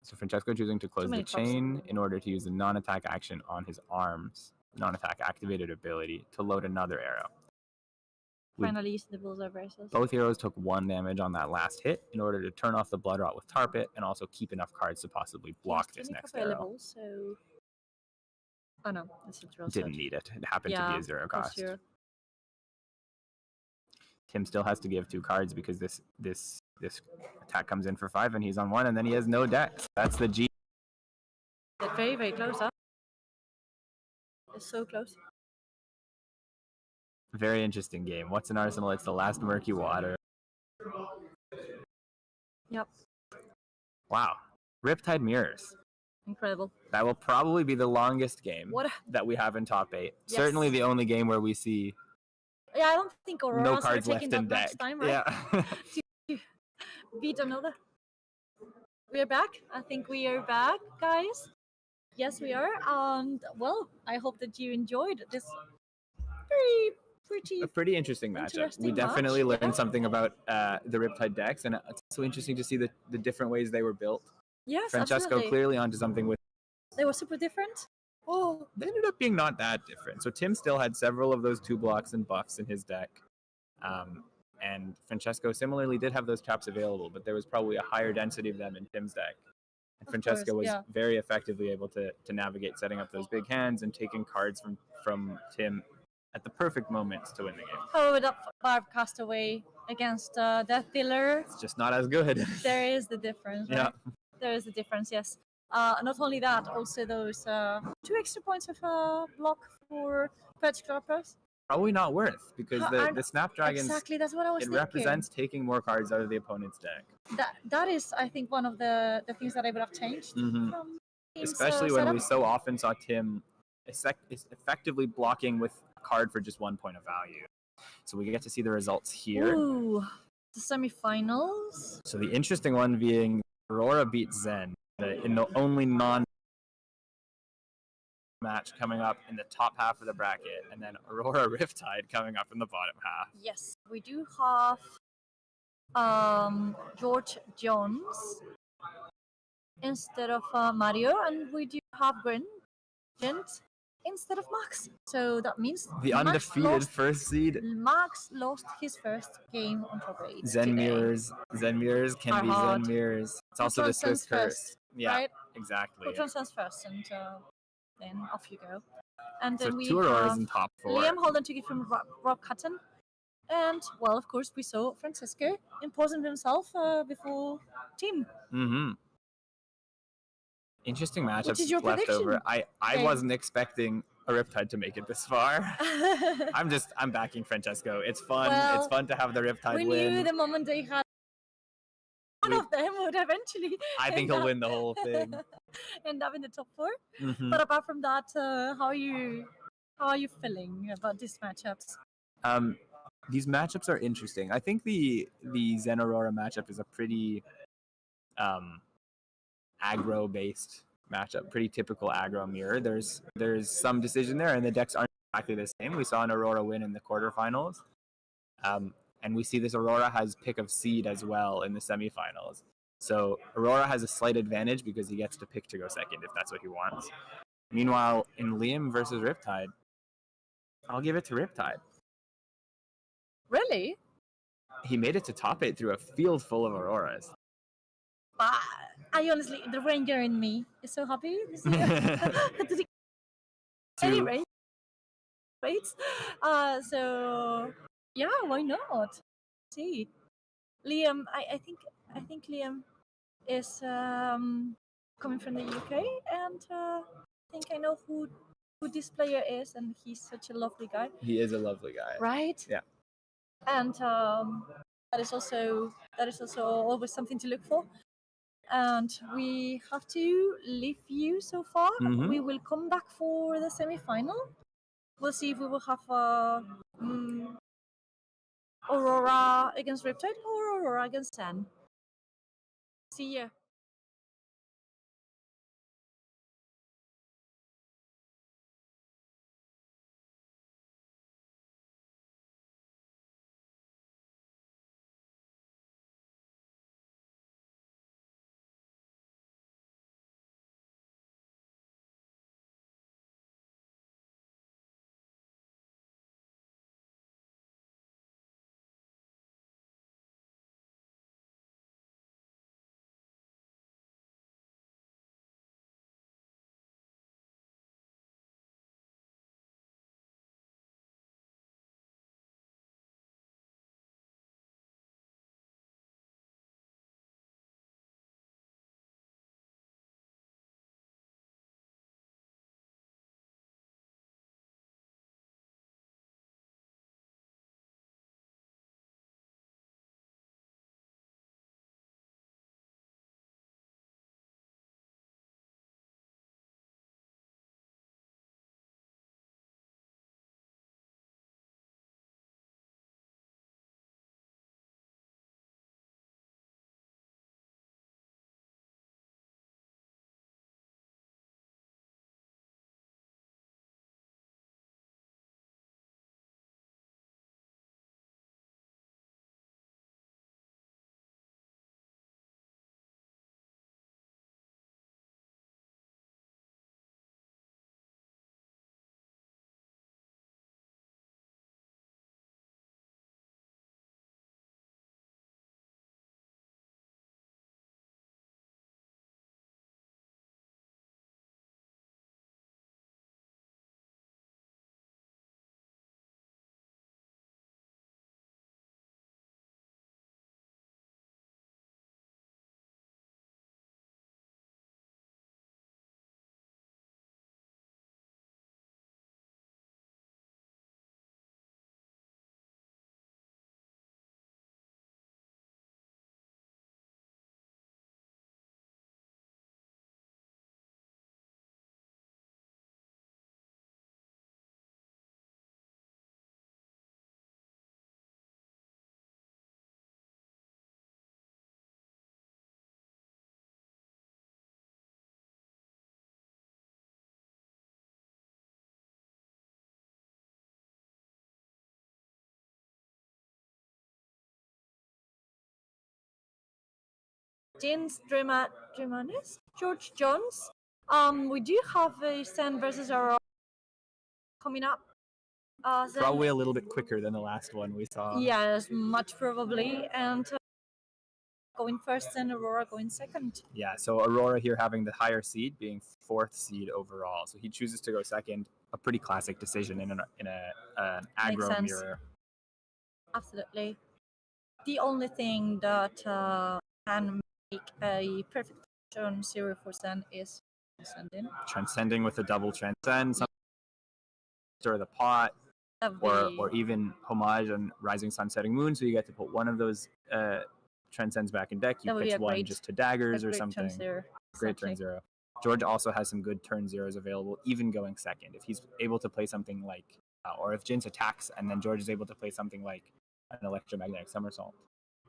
So Francesco choosing to close the many traps. chain in order to use the non-attack action on his arms, non-attack activated ability to load another arrow. We- Finally using the bullseye braces. Both heroes took 1 damage on that last hit in order to turn off the blood rot with Tarpit and also keep enough cards to possibly block this Clinic next arrow. available, so. Oh no, it's a drill Didn't set. need it. It happened to be a 0 plus cost. 0. Tim still has to give 2 cards because this attack comes in for 5 and he's on 1 and then he has no deck. That's the G. They're very, very close, huh? It's so close. Very interesting game. What's an Arsenal? It's the last murky water. Yep, Wow. Riptide mirrors. incredible. That will probably be the longest game What? that we have in top 8. Yes. Certainly the only game where we see Yeah, I don't think Aurora's no are cards taking left in that deck. much time, right? Yeah. Beat another. We're back. I think we are back, guys. Yes, we are. And well, I hope that you enjoyed this pretty. A pretty interesting matchup. We Interesting definitely match, learned yeah. something about the Riptide decks, and it's so interesting to see the different ways they were built. Yes, Francesco absolutely. clearly onto something with. They were super different. Oh, They ended up being not that different. So Tim still had several of those 2 blocks and buffs in his deck. And Francesco similarly did have those traps available, but there was probably a higher density of them in Tim's deck. And Of Francesco course, was yeah. very effectively able to navigate setting up those big hands and taking cards from Tim at the perfect moments to win the game. how would that Barb Castaway against Death Dealer? It's just not as good. There is the difference, right? Yeah. There is the difference, yes. Not only that, also those 2 extra points of block for Fetch Corpus. Probably not worth because the And Snapdragons, Exactly, that's what I was it thinking. represents taking more cards out of the opponent's deck. That is, I think, one of the things that I would have changed Mhm. from Team's, Especially when we setup. so often saw Tim effectively blocking with a card for just 1 point of value. So we get to see the results here. Ooh, the semifinals. So the interesting one being Aurora beat Zen in the only match coming up in the top half of the bracket, and then Aurora Riptide coming up in the bottom half. Yes, we do have George Jones instead of Mario, and we do have Gent instead of Max. So that means The Max undefeated lost, first seed. Max lost his first game on top 8 Zen today. mirrors can Are be hard. Zen mirrors. It's Who also the Swiss transcends curse. first, Yeah, right? exactly. Who transcends first, and then off you go. And So then we 2 Auroras have in top 4. Liam Holden to give him Rob Cutton. And, well, of course, we saw Francesco imposing himself before Team. Mm-hmm. Interesting matchups is your left over. prediction, I Dave? wasn't expecting a Riptide to make it this far. I'm backing Francesco. It's fun. Well, It's fun to have the Riptide we win. knew the moment they had one of them would eventually I think he'll win the whole thing. end up in the top 4. Mhm. But apart from that, how are you feeling about these matchups? These matchups are interesting. I think the Zen Aurora matchup is a pretty aggro based matchup, pretty typical aggro mirror. There's some decision there, and the decks aren't exactly the same. We saw an Aurora win in the quarterfinals, and we see this Aurora has pick of seed as well in the semifinals. So Aurora has a slight advantage because he gets to pick to go second if that's what he wants. Meanwhile, in Liam versus Riptide, I'll give it to Riptide. Really? He made it to top 8 through a field full of Auroras. But I honestly, the Ranger in me is so happy this year. Anyway, right? So yeah, why not? See, Liam. I think Liam is coming from the UK, and I think I know who this player is, and he's such a lovely guy. He is a lovely guy. Right? Yeah. And that is also always something to look for. And we have to leave you so far. Mhm. We will come back for the semi-final. We'll see if we will have Aurora against Riptide or Aurora against Cinna. See ya. James Dremanis, George Jones. We do have a Sen versus Aurora coming up. Probably a little bit quicker than the last one we saw. Yes, much probably. And going first and Aurora going second. Yeah, so Aurora here having the higher seed, being 4th seed overall. So he chooses to go second. A pretty classic decision in an aggro mirror. Absolutely. The only thing that can make a perfect turn 0 for Sen is transcending. Transcending with a double transcend, stir the pot, or even homage on Rising Sun Setting Moon, so you get to put one of those transcends back in deck. You pitch one just to daggers or something. Great turn 0. George also has some good turn 0s available, even going second. If he's able to play something like, or if Jins attacks and then George is able to play something like an electromagnetic somersault,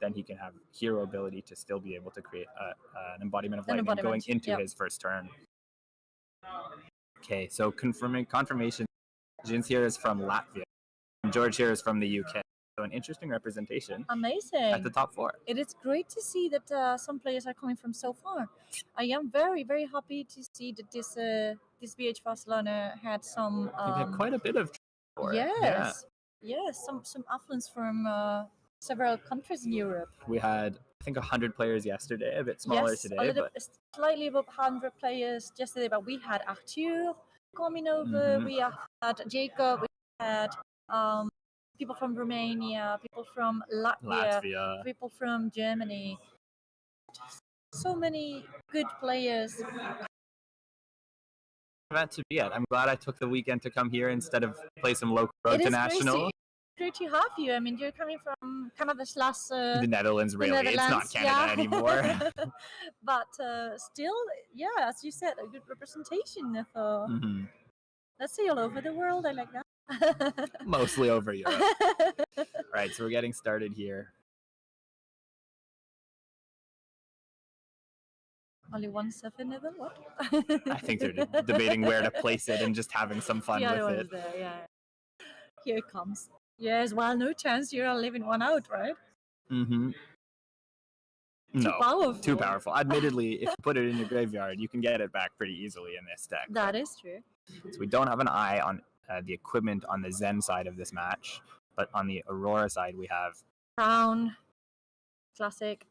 then he can have hero ability to still be able to create an embodiment of lightning going into his first turn. Okay, so confirmation. Jins here is from Latvia, and George here is from the UK. So an interesting representation. Amazing. At the top 4. It is great to see that some players are coming from so far. I am very, very happy to see that this BH Barcelona had some. They've had quite a bit of. Yes, some affluence from several countries in Europe. We had, I think, 100 players yesterday. A bit smaller today, but slightly above 100 players yesterday. But we had Arthur coming over. We had Jacob. We had people from Romania, people from Latvia, people from Germany. so many good players. Event to be at. I'm glad I took the weekend to come here instead of play some local road to national. Great to have you. I mean, you're coming from Canada / the Netherlands, really. It's not Canada anymore. But still, yeah, as you said, a good representation of, let's say, all over the world. I like that. Mostly over Europe. All right, so we're getting started here. Only 1/7 of them? What? I think they're debating where to place it and just having some fun with it. There, yeah. Here it comes. Yes, well, no chance you're leaving one out, right? Mm-hmm. No, too powerful. Admittedly, if you put it in your graveyard, you can get it back pretty easily in this deck. That is true. So we don't have an eye on the equipment on the Zen side of this match, but on the Aurora side, we have Crown, Classic,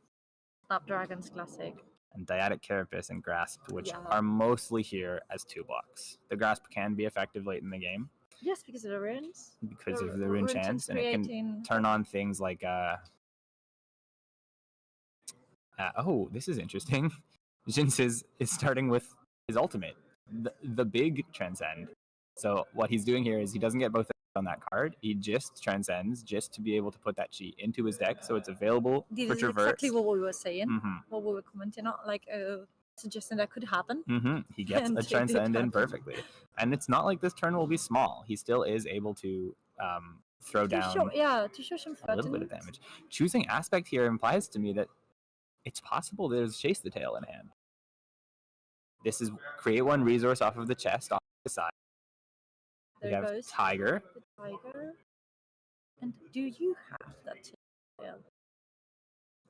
Snapdragon's Classic, and Dyadic Carapace and Grasp, which are mostly here as 2 blocks. The Grasp can be effective late in the game. Yes, because of the runes. Because of the rune chance, and it can turn on things like oh, this is interesting. Jins is starting with his ultimate, the big Transcend. So what he's doing here is he doesn't get both on that card. He just transcends just to be able to put that chi into his deck, so it's available for traverse. Exactly what we were saying. What we were commenting on, like suggesting that could happen. He gets a transcend in perfectly, and it's not like this turn will be small. He still is able to throw down to show some a little bit of damage. Choosing aspect here implies to me that it's possible there's Chase the Tail in hand. This is create 1 resource off of the chest on the side. There we have goes Tiger. The Tiger. And do you have that tail?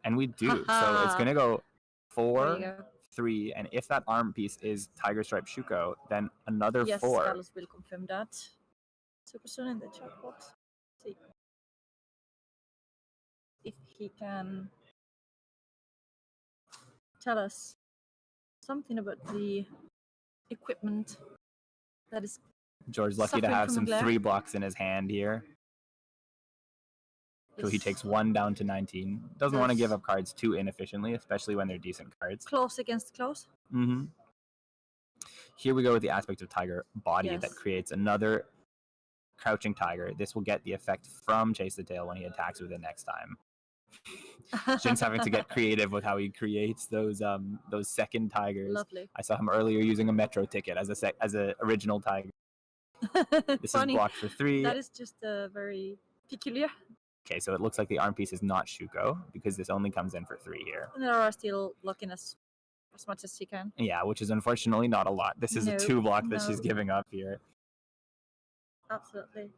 And we do. So it's going to go 4, 3, and if that arm piece is Tiger Stripe Shuko, then another 4. Yes, Carlos will confirm that. Super soon in the chat box. See if he can tell us something about the equipment that is. George's lucky to have some 3 blocks in his hand here. So he takes 1 down to 19. Doesn't want to give up cards too inefficiently, especially when they're decent cards. Close against close. Here we go with the aspect of Tiger Body that creates another Crouching Tiger. This will get the effect from Chase the Tail when he attacks with it next time. Jin's having to get creative with how he creates those second tigers. Lovely. I saw him earlier using a metro ticket as a original tiger. This is blocked for 3. That is just very peculiar. Okay, so it looks like the arm piece is not Shuko because this only comes in for 3 here. And Aurora still blocking as much as she can. Yeah, which is unfortunately not a lot. This is a 2 block that she's giving up here. Absolutely.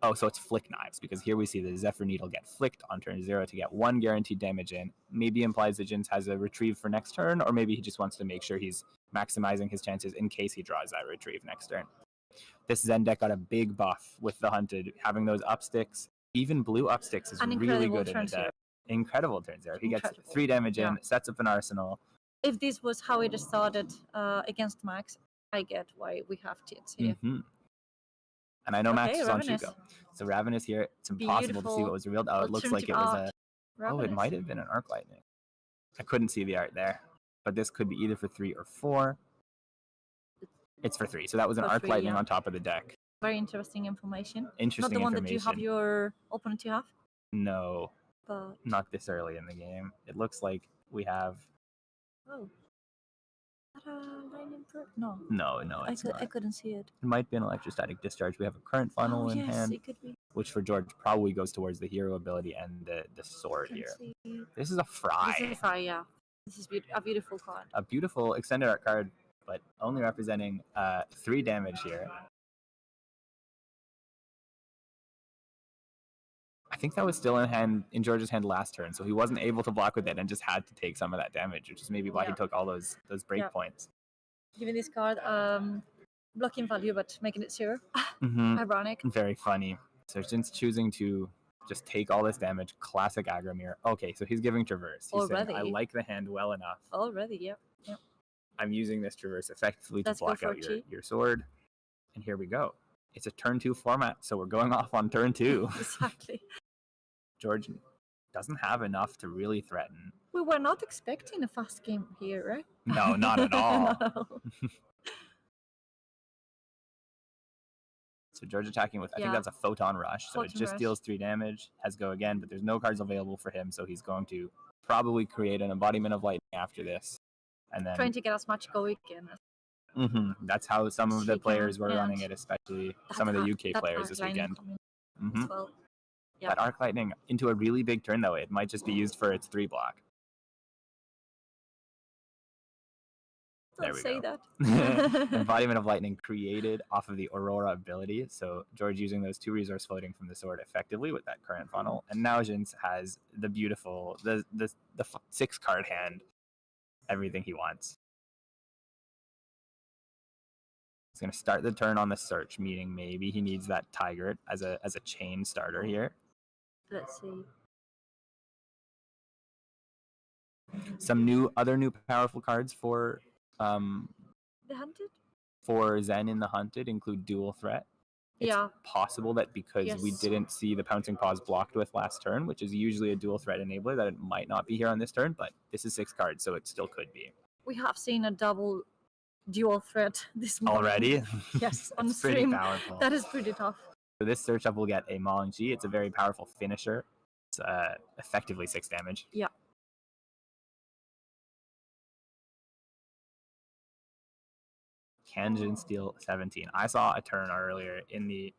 Oh, so it's Flick Knives, because here we see the Zephyr Needle get flicked on turn 0 to get 1 guaranteed damage in. Maybe implies that Jins has a retrieve for next turn, or maybe he just wants to make sure he's maximizing his chances in case he draws that retrieve next turn. This Zen deck got a big buff with the Hunted, having those up sticks. Even blue up sticks is really good in the deck. Incredible turn 0. He gets 3 damage in, sets up an arsenal. If this was how it started against Max, I get why we have Tits here. And I know Max is on Shuko. So Ravenous here, it's impossible to see what was revealed. Oh, it looks like it was Ravenous. Oh, it might have been an Arc Lightning. I couldn't see the art there. But this could be either for 3 or 4. It's for 3. So that was an Arc Lightning on top of the deck. Very interesting information. Not the one that you have your opponent to have? No. But not this early in the game. It looks like we have... Oh. Lightning No. No, it's not. I couldn't see it. It might be an Electrostatic Discharge. We have a Current Funnel in hand, it could be. which for George probably goes towards the hero ability and the sword here. This is a Fry. This is a Fry, yeah. This is a beautiful card. A beautiful extended art card, but only representing 3 damage here. I think that was still in George's hand last turn, so he wasn't able to block with it and just had to take some of that damage, which is maybe why he took all those break points. Giving this card blocking value, but making it 0. Ironic. Very funny. So Jin's choosing to just take all this damage. Classic Agromir. Okay, so he's giving Traverse. He's saying, I like the hand well enough. Already, yep. I'm using this Traverse effectively to block out your sword. And here we go. It's a turn 2 format, so we're going off on turn 2. Exactly. George doesn't have enough to really threaten. We were not expecting a fast game here, right? No, not at all. Not at all. So George attacking with, I think that's a Photon Rush. So it just deals 3 damage, has go again, but there's no cards available for him, so he's going to probably create an Embodiment of Lightning after this. And then trying to get as much go again. That's how some of the players were running it, especially some of the UK players this weekend. As well. That Arc Lightning into a really big turn, though. It might just be used for its 3 block. Don't say that. Embodiment of Lightning created off of the Aurora ability. So George using those 2 resource floating from the sword effectively with that current funnel. And now Jins has the beautiful, the 6 card hand, everything he wants. He's going to start the turn on the search, meaning maybe he needs that Tiger as a chain starter here. Let's see. Some other new powerful cards for the Hunted? For Zen in the Hunted include Dual Threat. It's possible that because we didn't see the Pouncing Paws blocked with last turn, which is usually a dual threat enabler, that it might not be here on this turn, but this is 6 cards, so it still could be. We have seen a double dual threat this morning. Already? Yes, on stream. Pretty stream. Powerful. That is pretty tough. So this search up will get a Mauling Chi. It's a very powerful finisher. It's effectively 6 damage. Yeah. Can Jin steal 17? I saw a turn earlier in the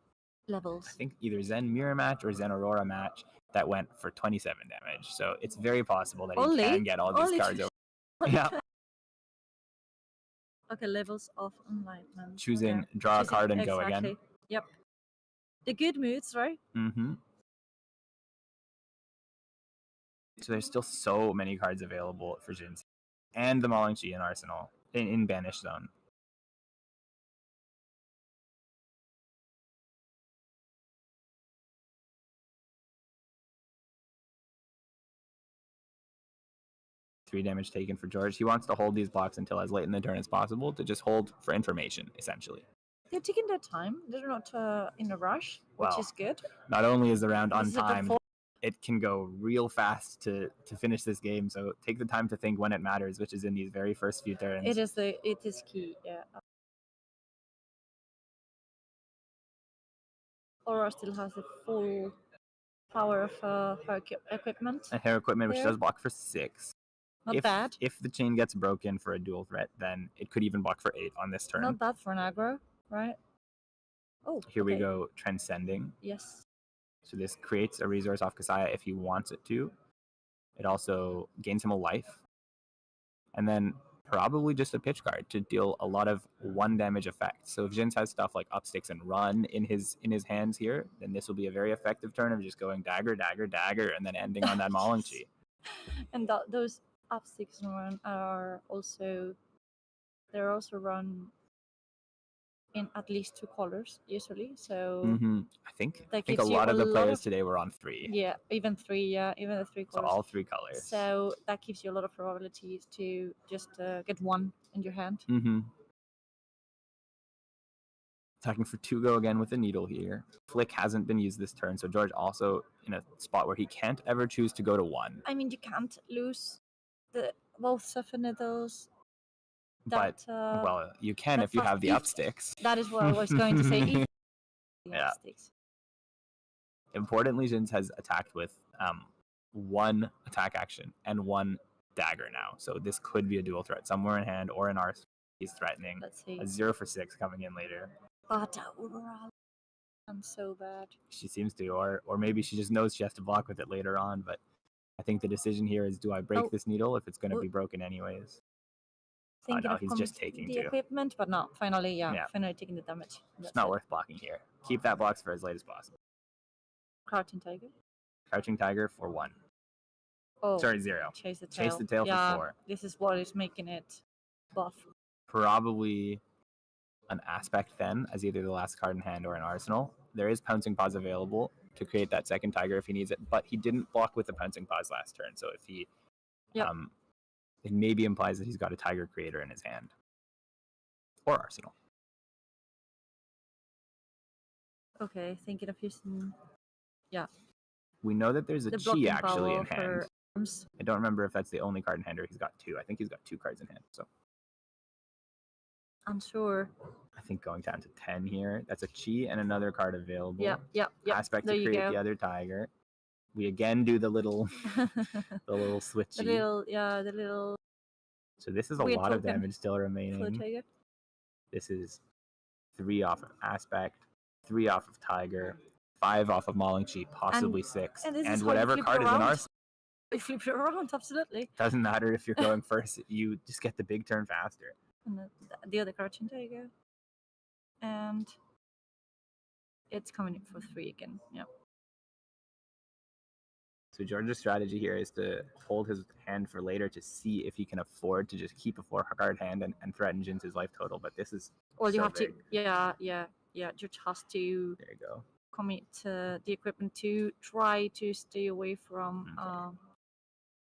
levels. I think either Zen Mirror match or Zen Aurora match that went for 27 damage. So it's very possible that he can get all these cards over. Yeah. Okay, levels of enlightenment. Choosing draw a card and go again. Yep. The good moods, right? So there's still so many cards available for Jin. And the Mauling Chi in Arsenal in Banish Zone. Damage taken for George. He wants to hold these blocks until as late in the turn as possible to just hold for information, essentially. They're taking their time. They're not in a rush, which is good. Not only is the round on time, it can go real fast to finish this game. So take the time to think when it matters, which is in these very first few turns. It is key. Yeah. Aurora still has the full power of her equipment. And her equipment, which does block for 6. Not bad. If the chain gets broken for a dual threat, then it could even block for 8 on this turn. Not bad for an aggro, right? Oh, here we go, Transcending. Yes. So this creates a resource off Kasaya if he wants it to. It also gains him a life. And then probably just a pitch card to deal a lot of 1 damage effects. So if Jins has stuff like Upsticks and Run in his hands here, then this will be a very effective turn of just going dagger, dagger, dagger, and then ending on that Mauling Chi. And those Upsticks and Run are also run in at least 2 colors usually. So I think a lot of the players today were on 3. Yeah, even 3. Yeah, even the 3 colors. So all 3 colors. So that gives you a lot of probabilities to just get 1 in your hand. Attacking for 2 go again with a needle here. Flick hasn't been used this turn, so George also in a spot where he can't ever choose to go to 1. I mean, you can't lose both Semifinals. But well, you can if you have the Upsticks. That is what I was going to say. Upsticks. Importantly, Jins has attacked with 1 attack action and 1 dagger now. So this could be a dual threat somewhere in hand or in arsenal. He's threatening. Let's see. A 0 for 6 coming in later. But Aurora, I'm so bad. She seems to, or maybe she just knows she has to block with it later on. But I think the decision here is: do I break this needle if it's going to be broken anyways? No, he's just taking the equipment, but no. Finally, finally taking the damage. It's not worth blocking here. Keep that blocks for as late as possible. Crouching Tiger. Crouching Tiger for 1. Oh, sorry, 0. Chase the tail. Chase the tail for 4. This is what is making it buff. Probably an aspect then, as either the last card in hand or an arsenal. There is Pouncing Paws available to create that second Tiger if he needs it, but he didn't block with the Pouncing Paws last turn, so if he it maybe implies that he's got a Tiger Creator in his hand. Or arsenal. Okay, thinking of using We know that there's a the Chi blocking actually power in of her hand. arms. I don't remember if that's the only card in hand or he's got 2. I think he's got 2 cards in hand. So I'm sure. I think going down to 10 here. That's a Chi and another card available. Yeah. Aspect There to you create go. the other tiger. We again do the little switchy. the little So this is a weird lot of token damage still flow remaining. tiger. This is 3 off of aspect, 3 off of tiger, 5 off of mauling chi, possibly 6. And this is And how you whatever flip it card is in around. arsenal. You flip it around, absolutely. Doesn't matter if you're going first, you just get the big turn faster. And the other card, there you go. And it's coming in for 3 again. Yeah. So George's strategy here is to hold his hand for later to see if he can afford to just keep a 4-card hand and threaten Jin's life total. But this is Well, you so have big. to, yeah. George has to There you go. commit the equipment to try to stay away from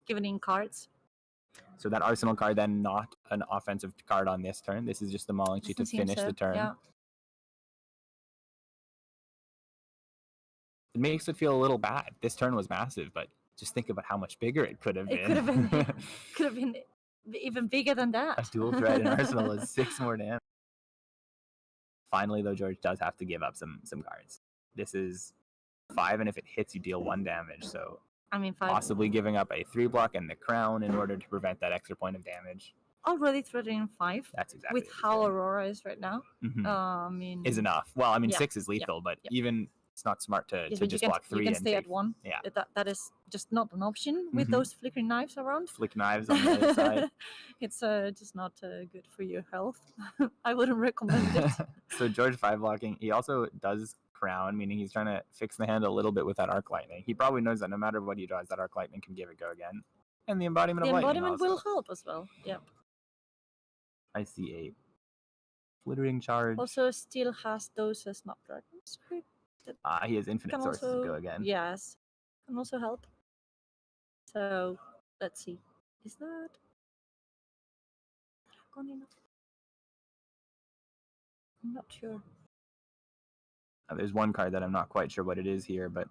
giving in cards. So that arsenal card then not an offensive card on this turn. This is just the mauling chi to finish the turn. Yeah. It makes it feel a little bad. This turn was massive, but just think about how much bigger it could have been. It could have been even bigger than that. A dual threat in arsenal is 6 more damage. Finally, though, George does have to give up some cards. This is 5, and if it hits, you deal 1 damage. So I mean, 5. Possibly giving up a 3 block and the crown in order to prevent that extra point of damage. Already threatening 5. That's exactly with how Aurora is right now. Mm-hmm. I mean, is enough. Well, I mean, yeah, 6 is lethal, but even it's not smart to just block 3. You can and stay take, at 1. Yeah, that is just not an option with those flickering knives around. Flick knives on the other side. It's just not good for your health. I wouldn't recommend it. So George 5 blocking. He also does crown, meaning he's trying to fix the hand a little bit with that arc lightning. He probably knows that no matter what he does, that arc lightning can give it go again. And the embodiment The of lightning embodiment also. will help as well. Yep. I see a flittering charge. Also, still has those snapdragons. He has infinite Can sources also, to go again. Yes, can also help. So let's see. Is that gone enough? I'm not sure. There's one card that I'm not quite sure what it is here, but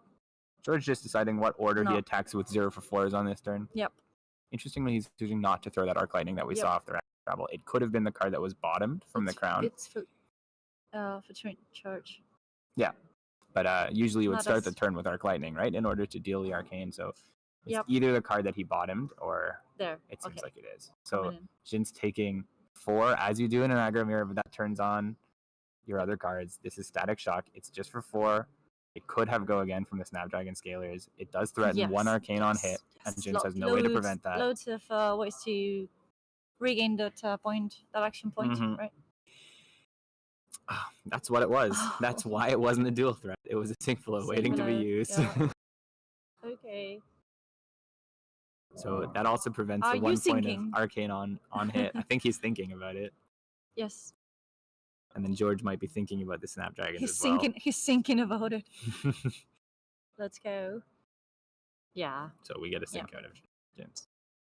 George just deciding what order he attacks with 0 for 4s on this turn. Yep. Interestingly, he's choosing not to throw that arc lightning that we saw off the travel. It could have been the card that was bottomed from the crown. It's for charge. Yeah, but usually you would Not start as- the turn with arc lightning, right, in order to deal the arcane. So it's either the card that he bottomed or There. it seems like it is. Coming So in. Jin's taking 4 as you do in an aggro mirror, but that turns on your other cards. This is static shock. It's just for 4. It could have go again from the Snapdragon Scalers. It does threaten 1 arcane on hit, and Jin has no way to prevent that. Loads of ways to regain that action point, right? Oh, that's what it was. That's why it wasn't a dual threat. It was a sync flow waiting to be used. Yeah. Okay. So that also prevents Are the you 1 point thinking? of arcane on hit. I think he's thinking about it. Yes. And then George might be thinking about the Snapdragons He's as well. thinking. He's thinking about it. Let's go. Yeah. So we get a sync out of Jin's.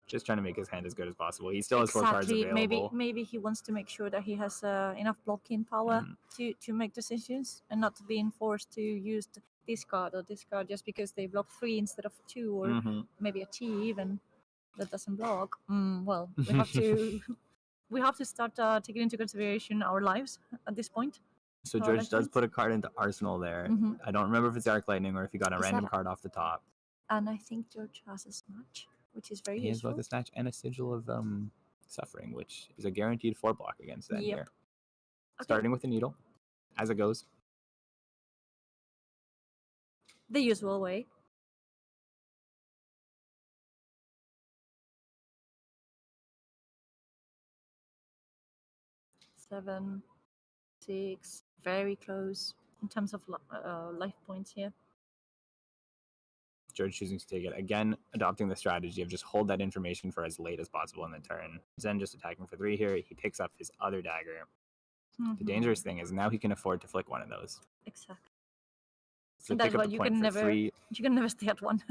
Just trying to make his hand as good as possible. He still has 4 cards available. Maybe he wants to make sure that he has enough blocking power to make decisions and not being forced to use this card or this card just because they block 3 instead of 2 or maybe a T even that doesn't block. Well, we have to start taking into consideration our lives at this point. So George does put a card into Arsenal there. I don't remember if it's Arc Lightning or if he got a random card off the top. And I think George has a Snatch, which is very He has useful. both a Snatch and a Sigil of Suffering, which is a guaranteed 4 block against that here. Okay. Starting with the Needle, as it goes. The usual way. Seven, 6, very close in terms of life points here. George choosing to take it. Again, adopting the strategy of just hold that information for as late as possible in the turn. Zen just attacking for 3 here. He picks up his other dagger. The dangerous thing is now he can afford to flick one of those. Exactly. So And that's pick up why a you point can for never 3. you can never stay at 1.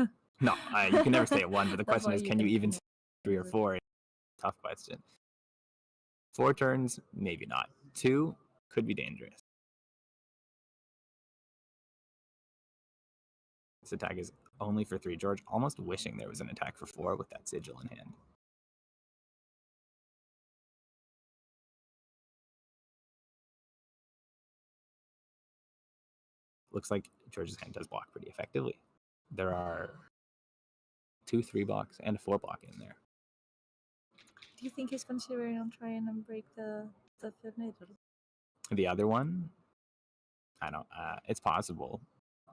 No, you can never stay at 1, but the That's question why is, you can you can even stay at 3 or 4? Tough question. 4 turns, maybe not. 2 could be dangerous. This attack is only for 3. George almost wishing there was an attack for 4 with that sigil in hand. Looks like George's hand does block pretty effectively. There are 2 3 blocks and a 4 block in there. Do you think he's considering on trying and break the Vinet? The other one, I don't. It's possible.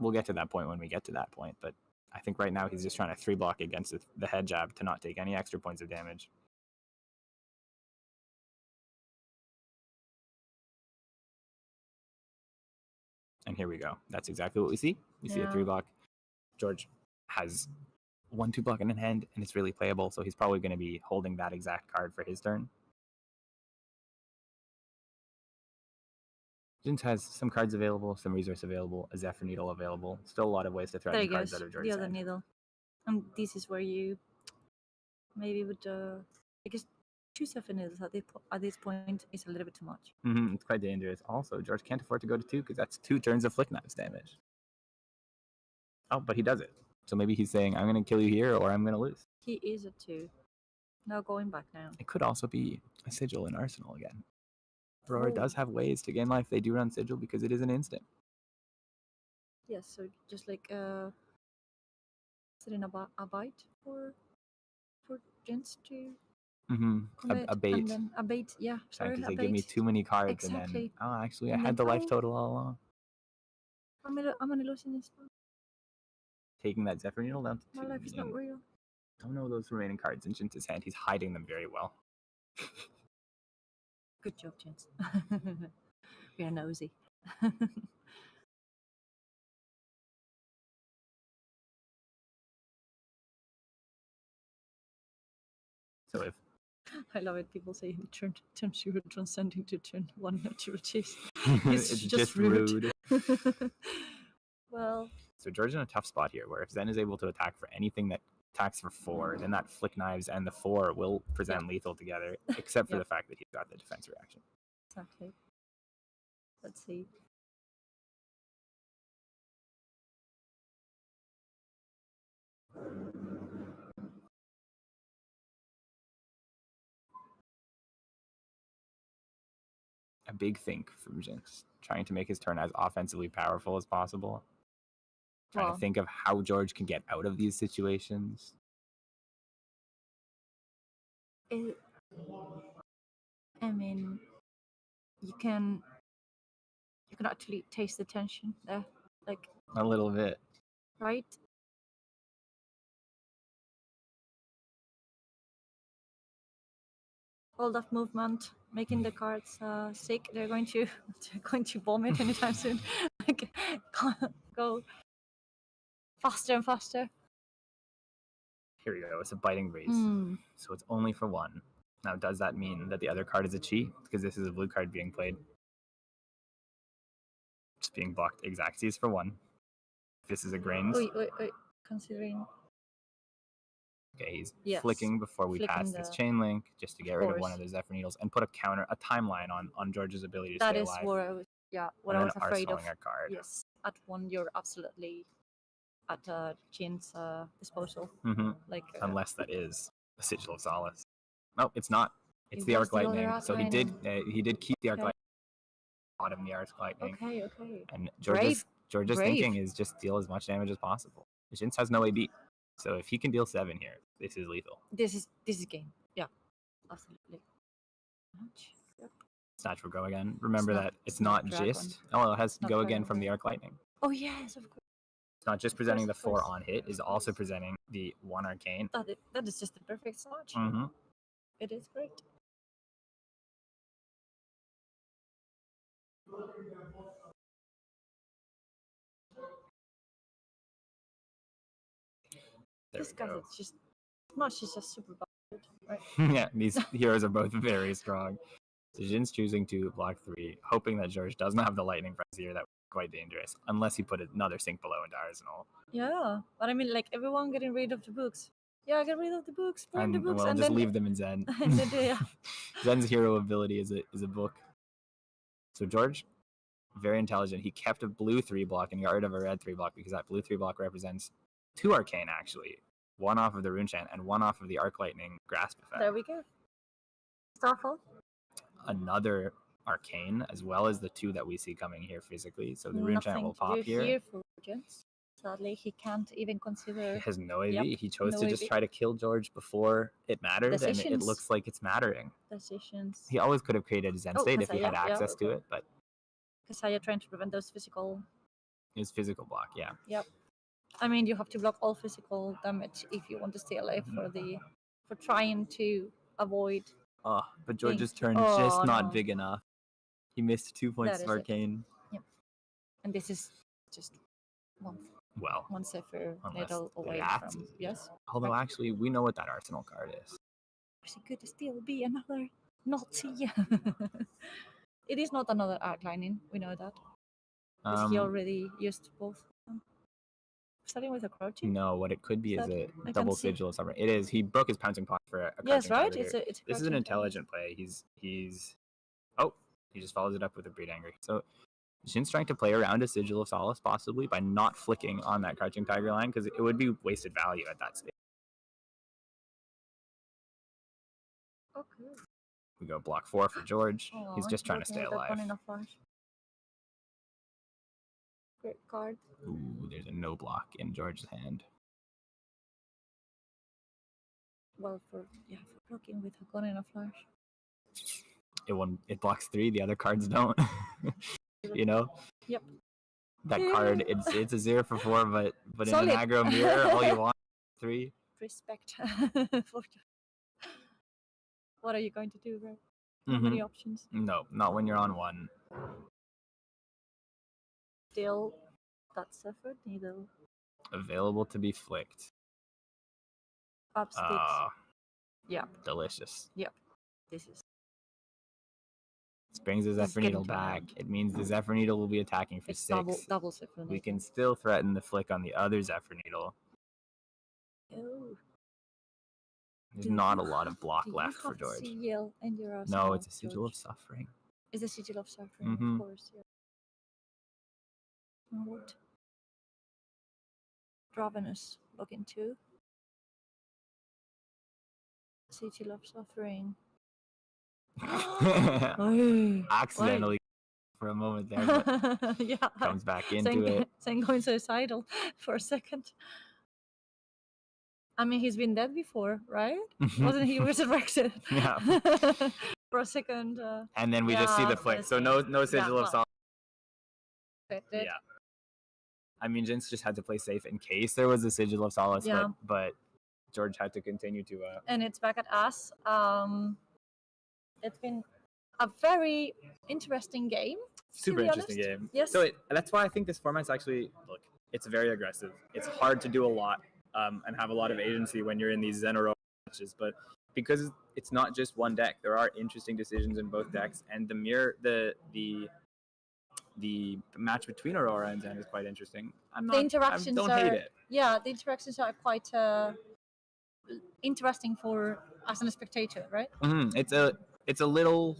We'll get to that point when we get to that point. But I think right now he's just trying to 3 block against the head jab to not take any extra points of damage. And here we go. That's exactly what we see. We see a 3 block. George has 1 2 block in hand, and it's really playable. So he's probably going to be holding that exact card for his turn. Jins has some cards available, some resource available, a Zephyr Needle available. Still a lot of ways to threaten cards out of George's the other hand. needle. And this is where you maybe would, I guess, 2 Zephyr Needles at this point is a little bit too much. It's quite dangerous. Also, George can't afford to go to 2 because that's 2 turns of Flick Knives damage. Oh, but he does it. So maybe he's saying, I'm going to kill you here or I'm going to lose. He is a 2. Now going back now. It could also be a Sigil in Arsenal again. Aurora does have ways to gain life. They do run Sigil because it is an instant. Yes, so just like setting a bite for Jins to commit, A bait. And then a bait, yeah. Trying to a say, bait. give me too many cards Exactly. and then, actually I And had then, the life total all along. I'm gonna lose in this one. Taking that Zephyr Needle down to 2. My life is not real. Don't know those remaining cards in Jins' hand. He's hiding them very well. Good job, Jins. We are nosy. So if I love it. People say turn 0 transcending to turn 1 natural chase. it's just rude. Well, so George's in a tough spot here, where if Zen is able to attack for anything that attacks for 4, then that Flick Knives and the 4 will present lethal together, except for the fact that he's got the defense reaction. exactly. Let's see. A big think from Jins, trying to make his turn as offensively powerful as possible. Trying to think of how George can get out of these situations. I mean, you can actually taste the tension there, like A little bit. right. Hold off movement, making the cards sick. They're going to vomit anytime soon. Like, go faster and faster. Here we go. It's a biting race. So it's only for 1. Now, does that mean that the other card is a cheat? Because this is a blue card being played. It's being blocked. Exactsies for 1. This is a grains. Wait. Considering. Okay, he's flicking before we pass this chain link just to get rid of one of the Zephyr Needles and put a timeline on George's ability to stay alive. That is what I was afraid of. A card. Yes, at 1 you're absolutely at Jin's disposal. Like unless that is a Sigil of Solace. No, it's not. It's the Arc Lightning. So he did keep the Arc Lightning. Bottom the Arc Lightning. Okay. And George's thinking is just deal as much damage as possible. Jins has no AB. So if he can deal 7 here, this is lethal. This is game. Yeah, absolutely. Snatch will go again. Remember that it's not just. Oh, it has go again from the Arc Lightning. Oh yes, of course. It's not just presenting the 4 on hit; is also presenting the 1 arcane. That is just the perfect snatch. It is great. This guy is just she's just super bad, right? Yeah, these heroes are both very strong. So Jin's choosing to block 3, hoping that George doesn't have the lightning frenzy here. That would be quite dangerous, unless he put another sink below into Arsenal. Yeah, but I mean, like everyone getting rid of the books. Yeah, get rid of the books. Burn the books, well, and just then leave them in Zen. And then, 'Zen's hero ability is a book. Zen's hero ability is a book. So George, 3 blocks, 1 arcane. He can deal 7 here. This is lethal. This is game. Yeah, absolutely. So George very intelligent. He kept a blue 3-block and got rid of a red 3-block because that blue 3-block represents 2 arcane actually, one off of the rune chant and one off of the arc lightning grasp effect. There we go. Starfall. Another arcane as well as the 2 that we see coming here physically. So the rune chant will pop here. For Jens. Sadly, he can't even consider. He has no AV. Yep, He chose no to just AV. try to kill George before it mattered, and it Decisions. looks like it's mattering. Decisions. He always could have created a Zen state if he had Kasaya, yeah, access to it, but Kasaya trying to prevent those physical. his physical block, yeah. Yep. I mean, you have to block all physical damage if you want to stay alive for trying to avoid. Oh, but George's turn Oh, just not no. big enough. He missed 2 points That of is it. arcane. And this is just Well, one Zephyr Unless little away that- from. Yes. although actually we know what that arsenal card is. It could still be another Nazi. It is not another outlining. We know that. Because he already used both of them. Starting with a crouching. No, what it could be is That- a I double can see. sigil of suffering. It is. He broke his pouncing pot for a Yes, crouching right. target. It's a This is an crouching intelligent play. He's oh, he just follows it up with a breed angry. So Shin's trying to play around a sigil of solace possibly by not flicking on that crouching tiger line because it would be wasted value at that stage. Okay. We go block 4 for George. Oh, He's just trying to stay alive. Great card. Ooh, there's a no block in George's hand. Well, for blocking with a gun and a flash. It blocks 3. The other cards don't. You know. Yep. That card, it's a 0 for 4, but in Solid. an aggro mirror, all you want is 3. Respect. What are you going to do, bro? How many options? No, not when you're on 1. Still, that suffered needle. Available to be flicked. Up sticks. Yeah. Delicious. This is. This brings the This is Zephyr getting Needle back. tired. It means the Zephyr Needle will be attacking for It's 6. double suffer. We can still threaten the flick on the other Zephyr Needle. Oh. There's Do not a you lot of block Do you left for have George. Sigil in your No, arsenal, it's a Sigil of George? Suffering. It's a sigil of suffering, Mhm. of course. Yeah. What? Ravenous. Login 2. Sigil of suffering. Oh, Accidentally for a moment there, but yeah. comes back into it. Saying going suicidal for a second. I mean, he's been dead before, right? Wasn't he resurrected? Yeah. For a second. And then we just see Yeah, the flick. that's So it. no Sigil of well, Solace. Expected. Yeah. I mean, Jinx just had to play safe in case there was a Sigil of Solace, Yeah. but George had to continue to. And it's back at us. It's been a very interesting game. Super be interesting honest. game. Yes. So that's why I think this format's actually it's very aggressive. It's hard to do a lot and have a lot of agency when you're in these Zen Aurora matches, but because it's not just one deck, there are interesting decisions in both decks, and the match between Aurora and Zen is quite interesting. I don't hate it. Yeah, the interactions are quite interesting for as a spectator, right? It's a little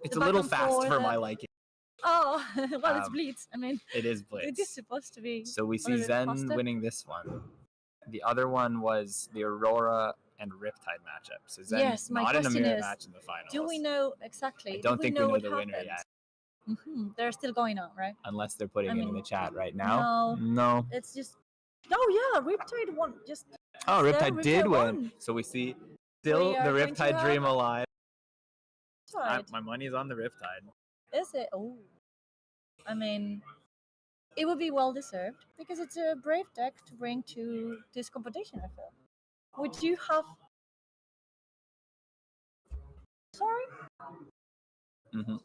back and fast forth, for my liking. Oh, well, it's Um, Blitz. I mean, It is it Blitz. is supposed to be. So we a see little bit Zen faster. winning this one. The other one was the Aurora and Riptide matchup. So Zen Yes, my not in a question mirror is, match in the finals. Do we know exactly? I don't Do think we know we know what the winner happened? yet, They're still going on, right? unless they're putting I it in mean, the chat right now. no. No. It's just. Oh yeah, Riptide won. Just. Oh, Yeah, Riptide did Riptide win. won. So we see still We are the going to Riptide dream have- alive. Right. My money's on the Riptide. Is it? Oh. I mean, it would be well deserved because it's a brave deck to bring to this competition, I feel. Would you have. Sorry? Mm-hmm.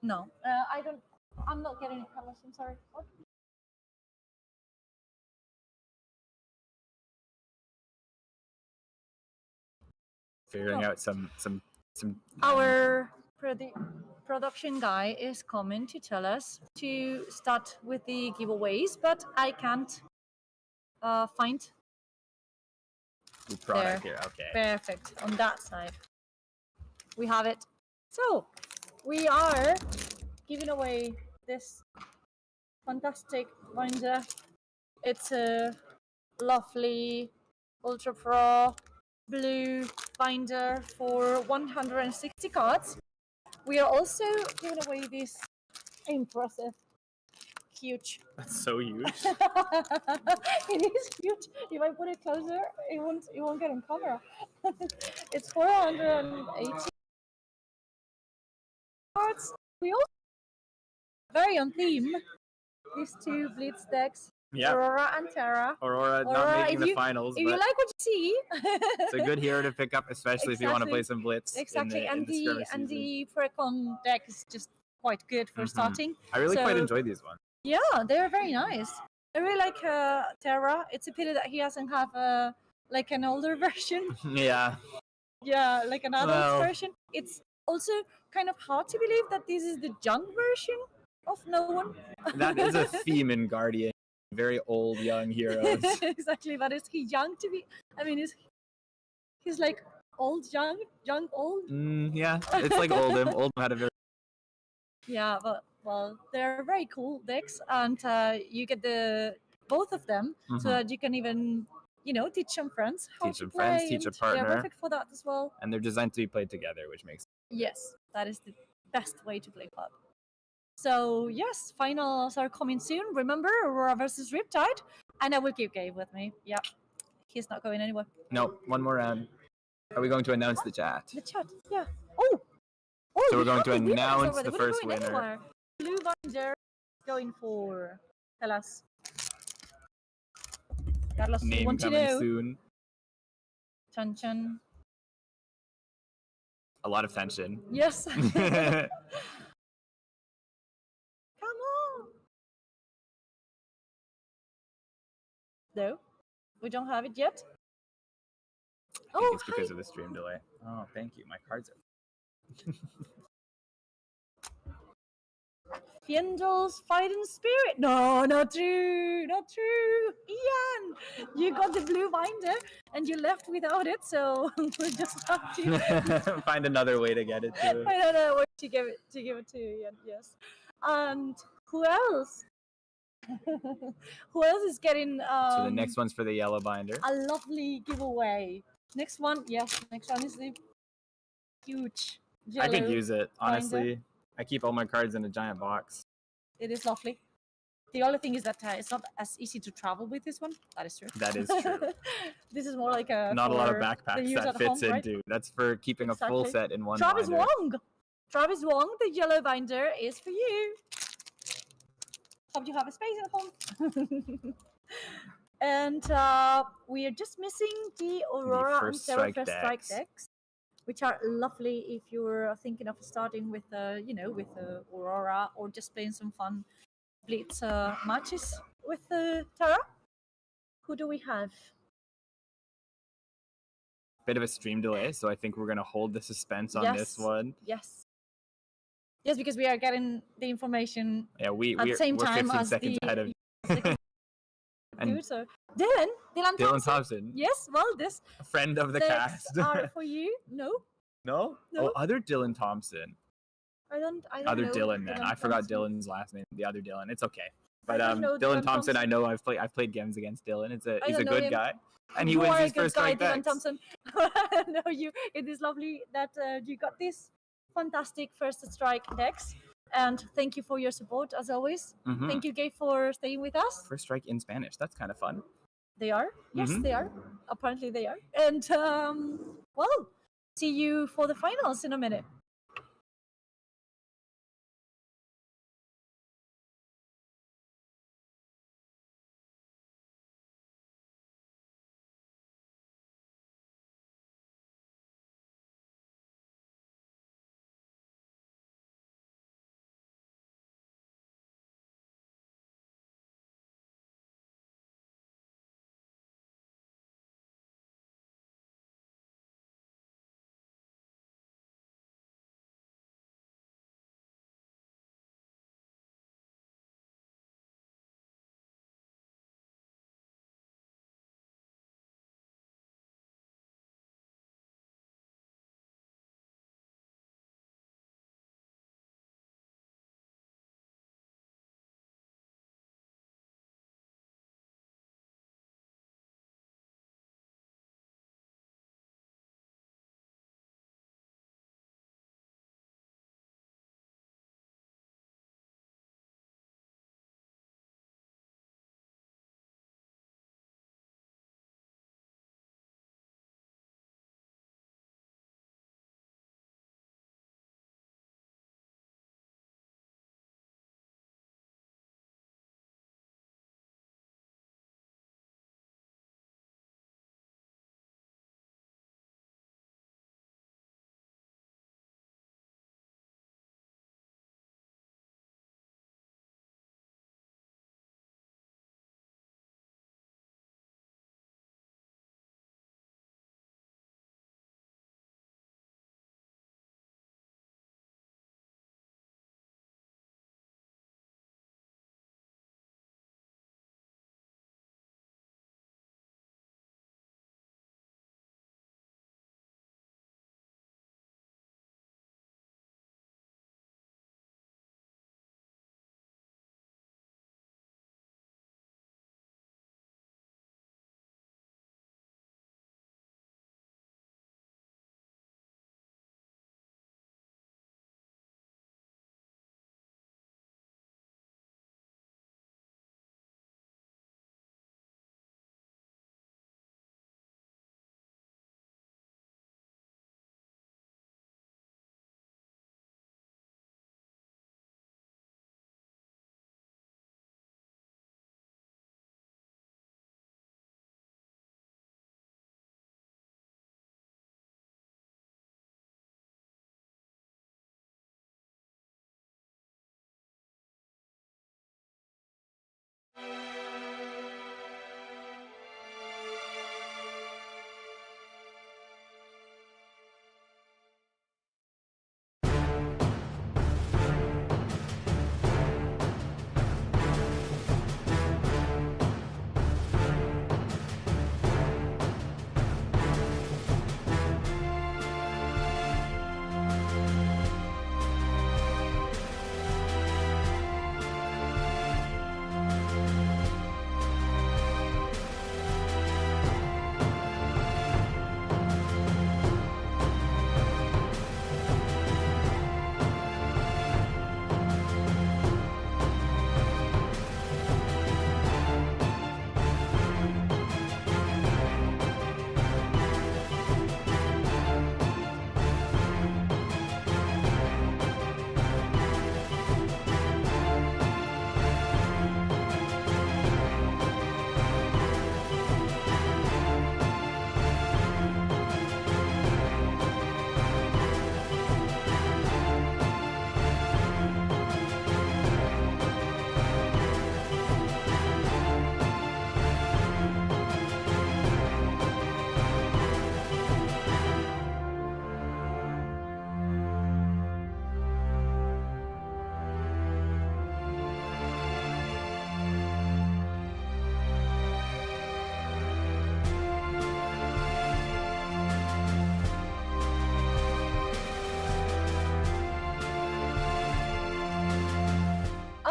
No. I don't. I'm not getting it, Carlos. I'm sorry. What? Figuring out some. Our production guy is coming to tell us to start with the giveaways, but I can't find. product here. Okay. Perfect. On that side, we have it. So we are giving away this fantastic binder. It's a lovely Ultra Pro blue binder for 160 cards. We are also giving away this impressive, huge. That's so huge. It is huge. If I put it closer, it won't get on camera. It's 480 cards. We also very on theme. These two Blitz decks, Yeah. Aurora and Terra. Aurora not making the finals, If but you like what you see, it's a good hero to pick up, especially if you want to play some Blitz. Exactly, in the skirmish season. the Precon deck is just quite good for starting. I really quite So- enjoy these ones. Yeah, they're very nice. I really like Terra. It's a pity that he doesn't have like an older version. Yeah. Yeah, like an adult Well- version. It's also kind of hard to believe that this is the young version of no one. That is a theme in Guardian. Very old, young heroes. Exactly, but is he young to be? I mean, he's like old, young, old? Yeah, it's like Oldham. Oldham had a very Yeah, but well, they're very cool decks, and you get both of them so that you can even teach some friends how Teach to some play. friends, teach a and partner. Yeah, perfect for that as well. and they're designed to be played together, which makes Yes, that is the best way to play pub. So yes, finals are coming soon. Remember, Aurora versus Riptide, and I will keep Gabe with me. Yeah, he's not going anywhere. No, one more round. Are we going to announce the chat? The chat, yeah. Oh, So we're we going have to the winners announce already. the We're not first going winner. anywhere. Blue binder going for. Tell us, Carlos. We Name want to coming know. soon. Chun chun. A lot of tension. Yes. Come on. No, we don't have it yet. I think Oh, it's because hi. of the stream delay. Oh, thank you. My cards are. Fiendl's fighting spirit. No, not true. Not true. Ian, you got the blue binder and you left without it, so we just have to Find another way to get it to. I don't know what to give it to Ian. Yes. And who else? Who else is getting So the next one's for the yellow binder. a lovely giveaway? Next one, yes. Next one is the huge I yellow. could use it, honestly. I keep all my cards in a giant box. It is lovely. The only thing is that it's not as easy to travel with this one. That is true. That is true. This is more like a Not a lot of for the backpacks use that at fits home, right? into. That's for keeping a full Exactly. set in one Travis binder. Travis Wong, the yellow binder is for you. Hope you have a space at home. And we are just missing the Aurora and first Terra strike First Strike decks. decks, which are lovely if you're thinking of starting with with Aurora or just playing some fun Blitz matches with Terra. Who do we have? Bit of a stream delay, so I think we're going to hold the suspense on this Yes. one. Yes, because we are getting the information Yeah, at we're the same 15 time as seconds the ahead of and and so Dylan Dylan Thompson, Yes, well, this a friend of the decks cast. are for you. No, No? No. Oh, other Dylan Thompson. I don't Other know Dylan, man. I forgot Thompson. Dylan's last name. The other Dylan. It's okay. But don't know Dylan Dylan Thompson, I Thompson. know I've played games against Dylan. I He's a don't know good him. guy, and he You wins are a his good first guy, strike Dylan decks. Thompson. No, it is lovely that you got this fantastic first strike decks, and thank you for your support as always. Mhm. Thank you, Gabe, for staying with us. First strike in Spanish. That's kind of fun. They are. Yes, Mhm. they are. Apparently, they are. And well, see you for the finals in a minute.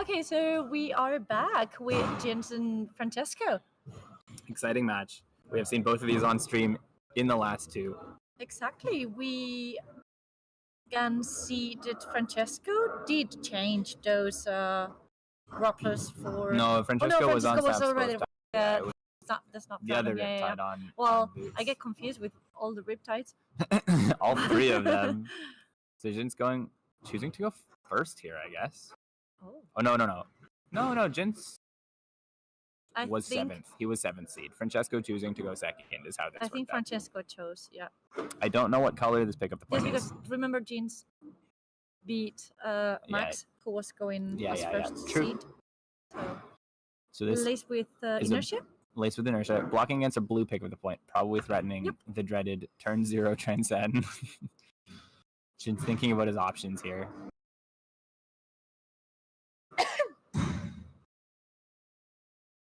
Okay, so we are back with Jens and Francesco. Exciting match. We have seen both of these on stream in the last two. Exactly. We can see that Francesco did change those grapplers for. No, Francesco was on Sam's already. first time. Yeah, that's not The other Riptide. Riptide on. Well, on Boots. I get confused with all the Riptides. All three of them. So Jin's choosing to go first here, I guess. Oh no, Jin's was seventh. He was seventh seed. Francesco choosing to go second is how this worked. I think Francesco chose. Yeah. I don't know what color this pickup the point Yes, is. because remember Jens beat Max, who was going as first seed. So this laced with inertia. Laced with inertia, blocking against a blue pick with the point, probably threatening the dreaded turn 0 transcend. Jin's thinking about his options here.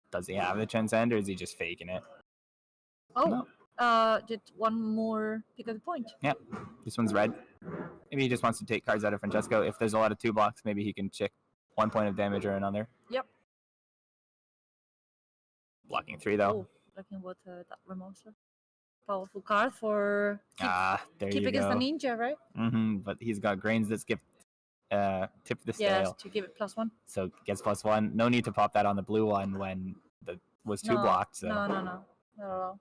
Does he have the transcend, or is he just faking it? Oh, no. Did one more pick of the point. Yeah, this one's red. Maybe he just wants to take cards out of Francesco. If there's a lot of 2 blocks, maybe he can check 1 point of damage or another. Yep. Blocking 3 though. Oh, looking what that Ramosa. Powerful card for keep against the ninja, right? But he's got grains that skip tip the scale. Yes, to give it +1. So gets +1. No need to pop that on the blue one when the was 2 blocked. So. No, not at all.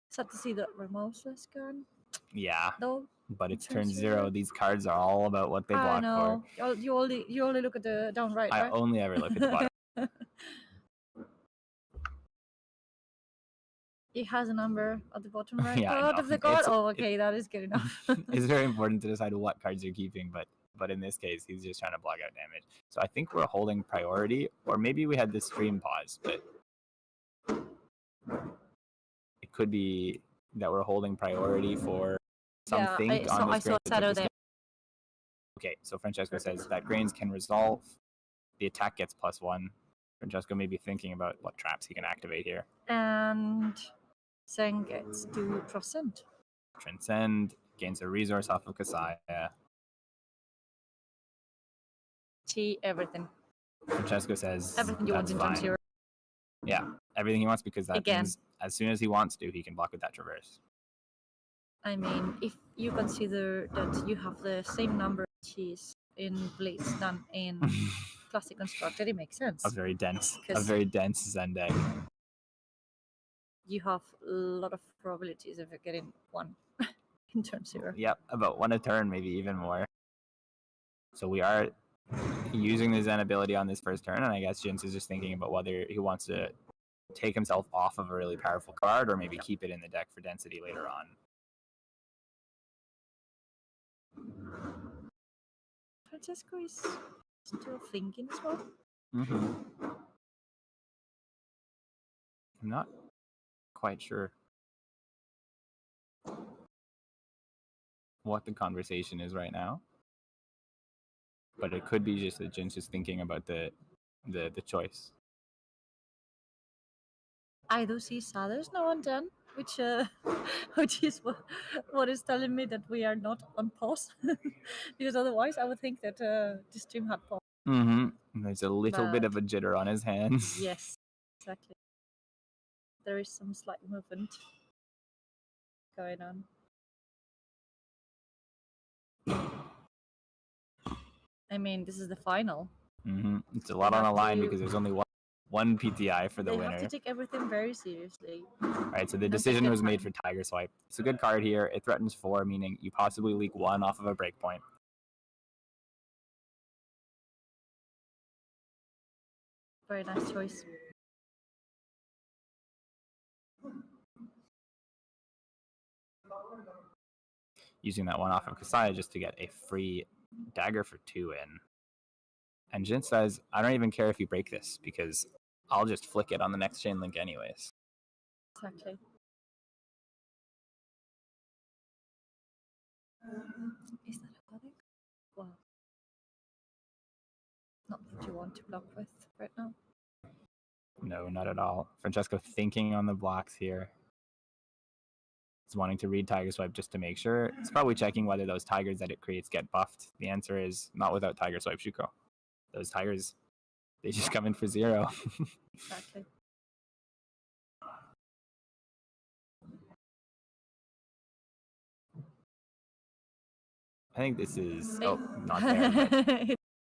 Sad to see that Ramosa's gone. Yeah. Though. But it's turn 0. These cards are all about what they block for. You only look at the down right. I only ever look at the bottom. It has a number at the bottom right of the card. That is good enough. It's very important to decide what cards you're keeping, but in this case, he's just trying to block out damage. So I think we're holding priority, or maybe we had the stream pause, but it could be that we're holding priority for something on the screen. Saturday. Okay, so Francesco says that grains can resolve. The attack gets +1. Francesco may be thinking about what traps he can activate here. And Zeng gets to Transcend, gains a resource off of Kasaya. Everything. Francesco says everything you want in turn 0. Yeah, everything he wants, because that means as soon as he wants to, he can block with that traverse. I mean, if you consider that you have the same number of cheese in Blitz than in Classic Constructed, it makes sense. A very dense Zen deck. You have a lot of probabilities of getting 1 in turn 0. Yep, about 1 a turn, maybe even more. So we are using the Zen ability on this first turn, and I guess Jens is just thinking about whether he wants to take himself off of a really powerful card, or maybe keep it in the deck for density later on. Francesco is still thinking as well. I'm not quite sure what the conversation is right now, but it could be just that Jin's just thinking about the choice. I do see Sadders now and then, which is what is telling me that we are not on pause, because otherwise I would think that the stream had pause. There's a little bit of a jitter on his hands. Yes, exactly. There is some slight movement going on. I mean, this is the final. It's a lot on the line because there's only one PTI for the winner. They have to take everything very seriously. Alright, so the decision was made for Tiger Swipe. It's a good card here. It threatens 4, meaning you possibly leak 1 off of a breakpoint. Very nice choice. Using that 1 off of Kasaya just to get a free dagger for 2 in. And Jin says, I don't even care if you break this, because I'll just flick it on the next chain link anyways. Exactly. Is that a codec? Wow. Not what you want to block with right now. No, not at all. Francesco thinking on the blocks here. It's wanting to read Tiger Swipe just to make sure. It's probably checking whether those tigers that it creates get buffed. The answer is not without Tiger Swipe Shuko. Those tigers, they just come in for 0. Exactly. I think this is not there.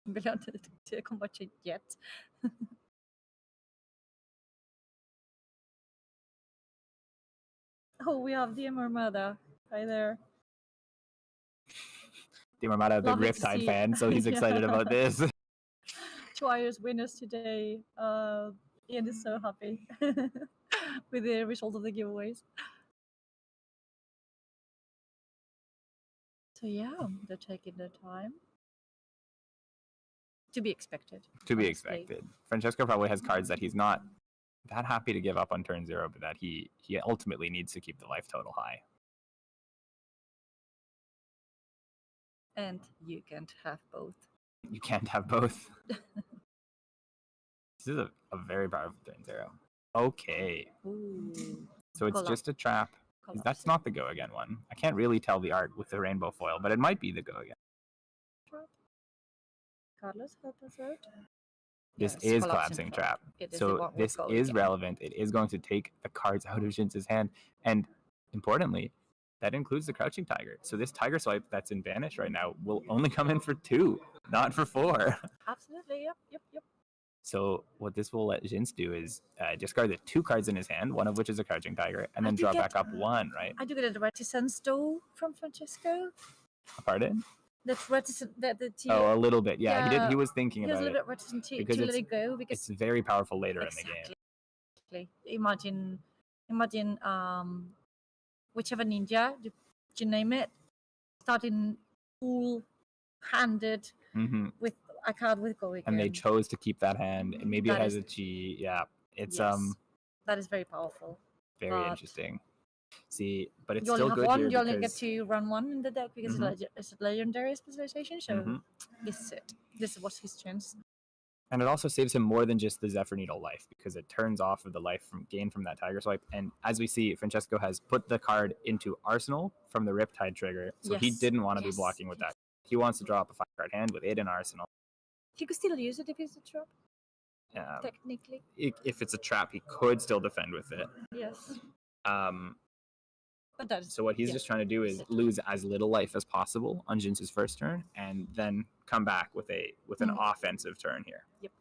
But... Belong to combat yet. Oh, we have the Marmada right there. The Marmada, a big Riptide fan, so he's excited about this. Twice winners today. Ian is so happy with the result of the giveaways. So yeah, they're taking their time. To be expected. To be expected. Francesco probably has cards that he's not that happy to give up on turn 0, but that he ultimately needs to keep the life total high. And you can't have both. You can't have both. This is a very powerful turn 0. Okay. Ooh. So it's just a trap. That's not the go again one. I can't really tell the art with the rainbow foil, but it might be the go again. Carlos, help us out. This is collapsing trap. So this is relevant. It is going to take the cards out of Jins's hand. And importantly, that includes the Crouching Tiger. So this Tiger Swipe that's in Banish right now will only come in for 2, not for 4. Absolutely, yep. So what this will let Jins do is discard the 2 cards in his hand, one of which is a Crouching Tiger, and then draw back up 1, right? I do get a reticence though from Francesco. Pardon? That's reticent. A little bit. Yeah, he was thinking about it. He was a little bit reticent to let it go because it's very powerful later in the game. Exactly. Imagine whichever ninja you name it, starting full-handed with a card with go again. And they chose to keep that hand. And maybe it has a G. Yeah, it's that is very powerful. Very interesting. See, but it's you still only have good one. here you only get to run 1 in the deck because it's a legendary specialization. So this is it. This was his chance. And it also saves him more than just the Zephyr Needle life because it turns off of the life gained from that Tiger Swipe. And as we see, Francesco has put the card into Arsenal from the Riptide trigger. So he didn't want to be blocking with that. He wants to draw up a 5-card hand with it in Arsenal. He could still use it if it's a trap. Technically. If it's a trap, he could still defend with it. Yes. So what he's just trying to do is lose as little life as possible on Jins's first turn, and then come back with an offensive turn here. Yep.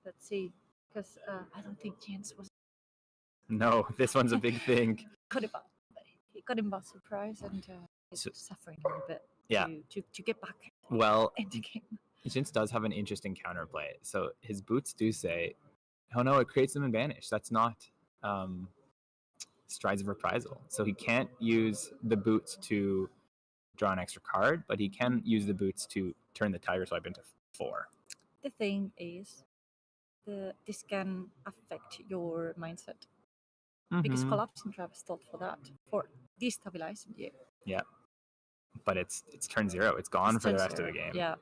Let's see, because I don't think Jins was. No, this one's a big thing. He got him by surprise, and he's suffering a little bit. Yeah. To get back. Well, in the game. Jins does have an interesting counterplay. So his boots do say, "Oh no, it creates them in Banish." That's not. Strides of Reprisal. So he can't use the boots to draw an extra card, but he can use the boots to turn the Tiger Swipe into 4. The thing is, this can affect your mindset. Because Collapsing Trap is thought for that, for destabilizing you. Yeah. But it's turn 0. It's gone for the rest of the game. Yeah.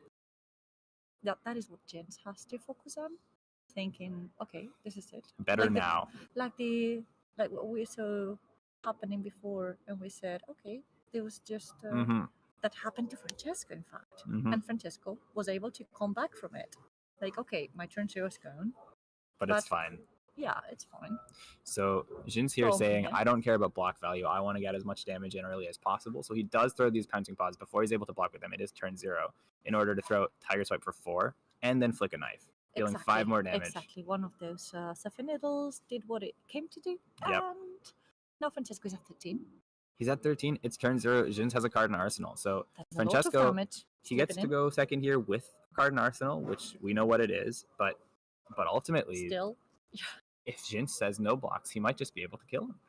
That is what Jins has to focus on. Thinking, okay, this is it. Better now. Like what we saw happening before, and we said, okay, there was just that happened to Francesco, in fact, and Francesco was able to come back from it. Like, okay, my turn 0 is gone, but it's fine. Yeah, it's fine. So Jin's here saying, I don't care about block value. I want to get as much damage in early as possible. So he does throw these pouncing paws before he's able to block with them. It is turn 0 in order to throw Tiger Swipe for 4 and then flick a knife. Dealing 5 more damage. Exactly. One of those Zephyr Needles did what it came to do. Yep. And now Francesco's at 13. He's at 13. It's turn 0. Jins has a card in Arsenal. So Francesco, he gets to go second here with a card in Arsenal, which we know what it is. But ultimately, still, if Jins says no blocks, he might just be able to kill him.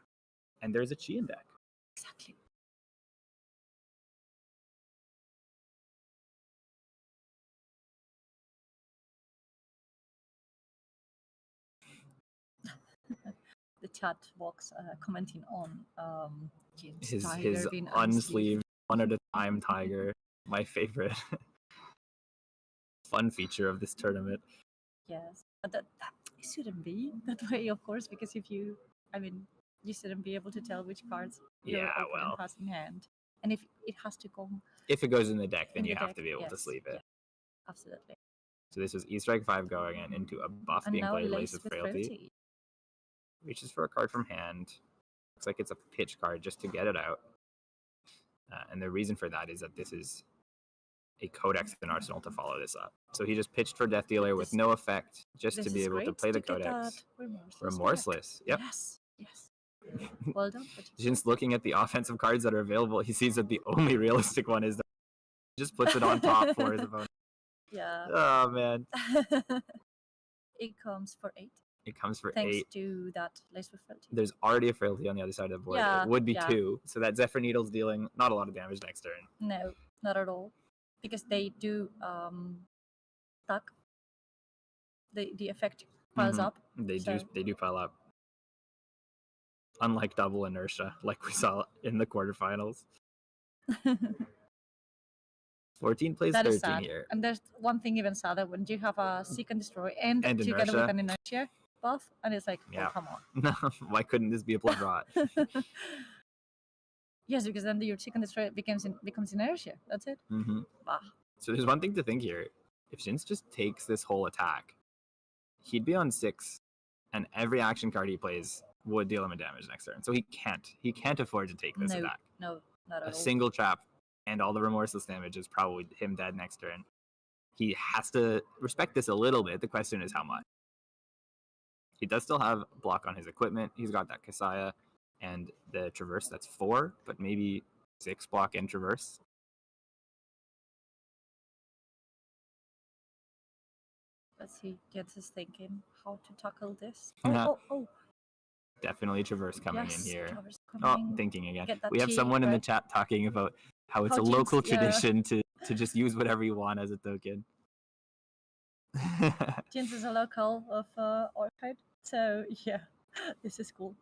And there's a Chi in deck. Exactly. The chat box commenting on his unsleeved one at a time Tiger, my favorite fun feature of this tournament. Yes, but that it shouldn't be that way, of course, because if you you shouldn't be able to tell which cards Yeah, your opponent well. has in hand. And if it has to go If it goes in the deck, then in you the have deck, to be able to yes, sleeve it. yeah, absolutely. So this was E-Strike 5 going in into a buff And being now played, Lace Lace with with Frailty. Frailty. Reaches for a card from hand. Looks like it's a pitch card just to get it out. And the reason for that is that this is a codex in Arsenal to follow this up. So he just pitched for Death Dealer with no effect, just to be able to play the codex. Remorseless. Yep. Yes. Well done. Just looking at the offensive cards that are available, he sees that the only realistic one is that he just puts it on top for his opponent. Yeah. Oh, man. It comes for 8. It comes for Thanks 8. to that Lace with Frailty. There's already a Frailty on the other side of the board. Yeah, It would be yeah. 2. So that Zephyr Needle's dealing not a lot of damage next turn. No, not at all. Because they do stack. The effect piles up. They so- do pile up. Unlike double inertia, like we saw in the quarterfinals. 14 plays That 13 is sad. here. And there's one thing even sadder when you have a Seek and Destroy and together inertia. with an inertia buff, and it's like, Yeah. oh, come on. Why couldn't this be a blood rot? Yes, because then your Seek and Destroy becomes inertia. That's it. Bah. So there's one thing to think here. If Jins just takes this whole attack, he'd be on 6, and every action card he plays would deal him a damage next turn. So he can't afford to take this attack. No, not at A all. single trap and all the remorseless damage is probably him dead next turn. He has to respect this a little bit. The question is how much. He does still have block on his equipment. He's got that Kasaya and the Traverse. That's 4, but maybe 6 block and Traverse. Let's see. Jens is thinking how to tackle this. Yeah. Oh. Definitely Traverse coming Yes, in here. Traverse Oh, coming. thinking again. Get that We have cheek, someone in the right? chat talking about how it's How a Jins- local yeah. tradition to just use whatever you want as a token. Jens is a local of Orchid, so yeah, this is cool.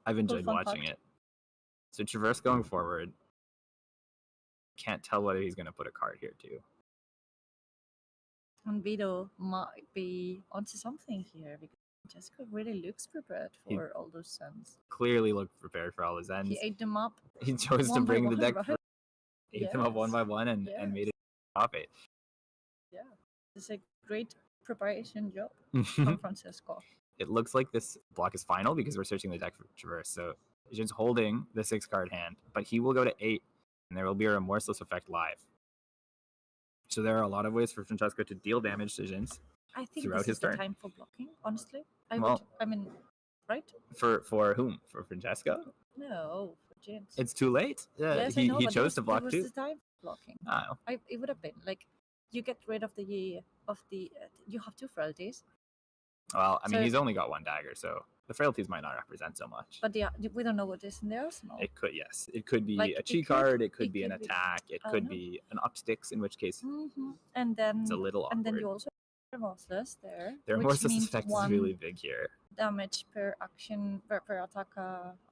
I've enjoyed fun watching fact. it. So Traverse going forward. Can't tell whether he's going to put a card here too. And Vito might be onto something here because Jessica really looks prepared for all those sons. Clearly looked prepared for all his ends. He ate them up. He chose to one by bring the one, deck, right? ate them up one Yes. by one, and made it top 8. Yeah, it's a great preparation job from Francesco. It looks like this block is final because we're searching the deck for Traverse. So Jin's holding the 6-card hand, but he will go to 8, and there will be a remorseless effect live. So there are a lot of ways for Francesco to deal damage to Jins I think throughout this his is the turn. time for blocking, honestly. Well- Right? For whom? For Francesco? No, for Jens. It's too late. Yes, I he know, he but chose to block it was too. the time for blocking. Oh. It would have been like you get rid of the you have 2 frailties, Well, I mean, So- he's only got 1 dagger, so the frailties might not represent so much. but we don't know what is in the arsenal. It could, yes. It could be Like, a it cheat could- card. It could it be an could be- attack. It I could know. be an up sticks, in which case And then it's a little awkward. and then you also have remorseless there. The which remorseless means effect is 1 really big here. damage per action per attack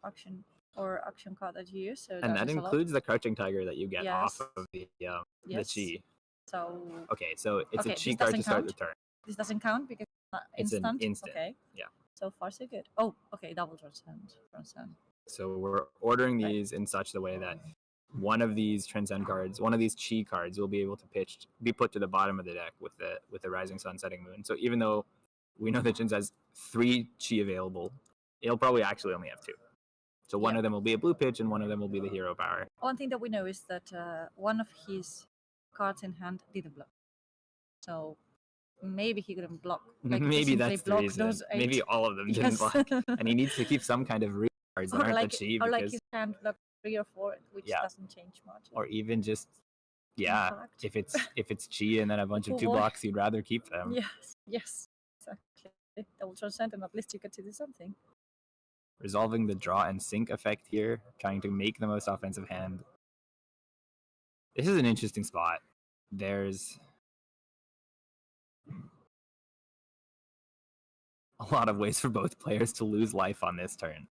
action or action card that you use. So And that is a lot. includes the Crouching Tiger that you get off Yes. of the Yes. chi. So Okay, so it's Okay, a this chi card to doesn't start the count? turn. this doesn't count because it's not It's an instant. instant, Okay. yeah. So far so good. Oh, okay, double transcend. So we're ordering Right. these in such the way that one of these transcend cards, one of these chi cards, will be able to be put to the bottom of the deck with the Rising Sun, Setting Moon. So even though we know that Jins has 3 chi available, he'll probably actually only have 2. So one Yeah. of them will be a blue pitch, and one of them will be the hero power. One thing that we know is that one of his cards in hand didn't block. So maybe he couldn't block. Like, Maybe simply that's the block reason. those 8. Maybe all of them didn't Yes. block, and he needs to keep some kind of root cards that or aren't like, the chi or like because, his hand block 3 or 4, which Yeah. doesn't change much. or even just fact. if it's chi and then a bunch of Oh 2 boy. blocks, you'd rather keep them. Yes, exactly. Double transcend, and at least you get to do something. Resolving the draw and sink effect here, trying to make the most offensive hand. This is an interesting spot. There's a lot of ways for both players to lose life on this turn.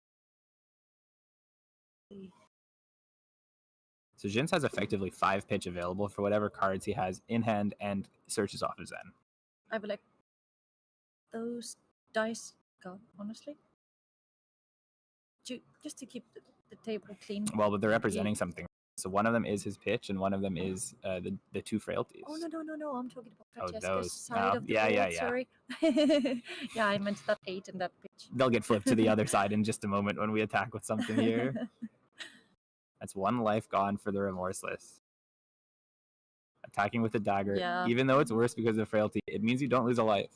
So Jins has effectively 5 pitch available for whatever cards he has in hand and searches off his end. I would like those dice gone, honestly. just to keep the table clean. Well, but they're representing something. So one of them is his pitch, and one of them is the two frailties. Oh no! I'm talking about Francesca's those. side of the Yeah, board. yeah, yeah. Sorry. Yeah, I meant that 8 and that pitch. They'll get flipped to the other side in just a moment when we attack with something here. That's 1 life gone for the remorseless. Attacking with a dagger, Yeah. even though it's worse because of frailty, it means you don't lose a life.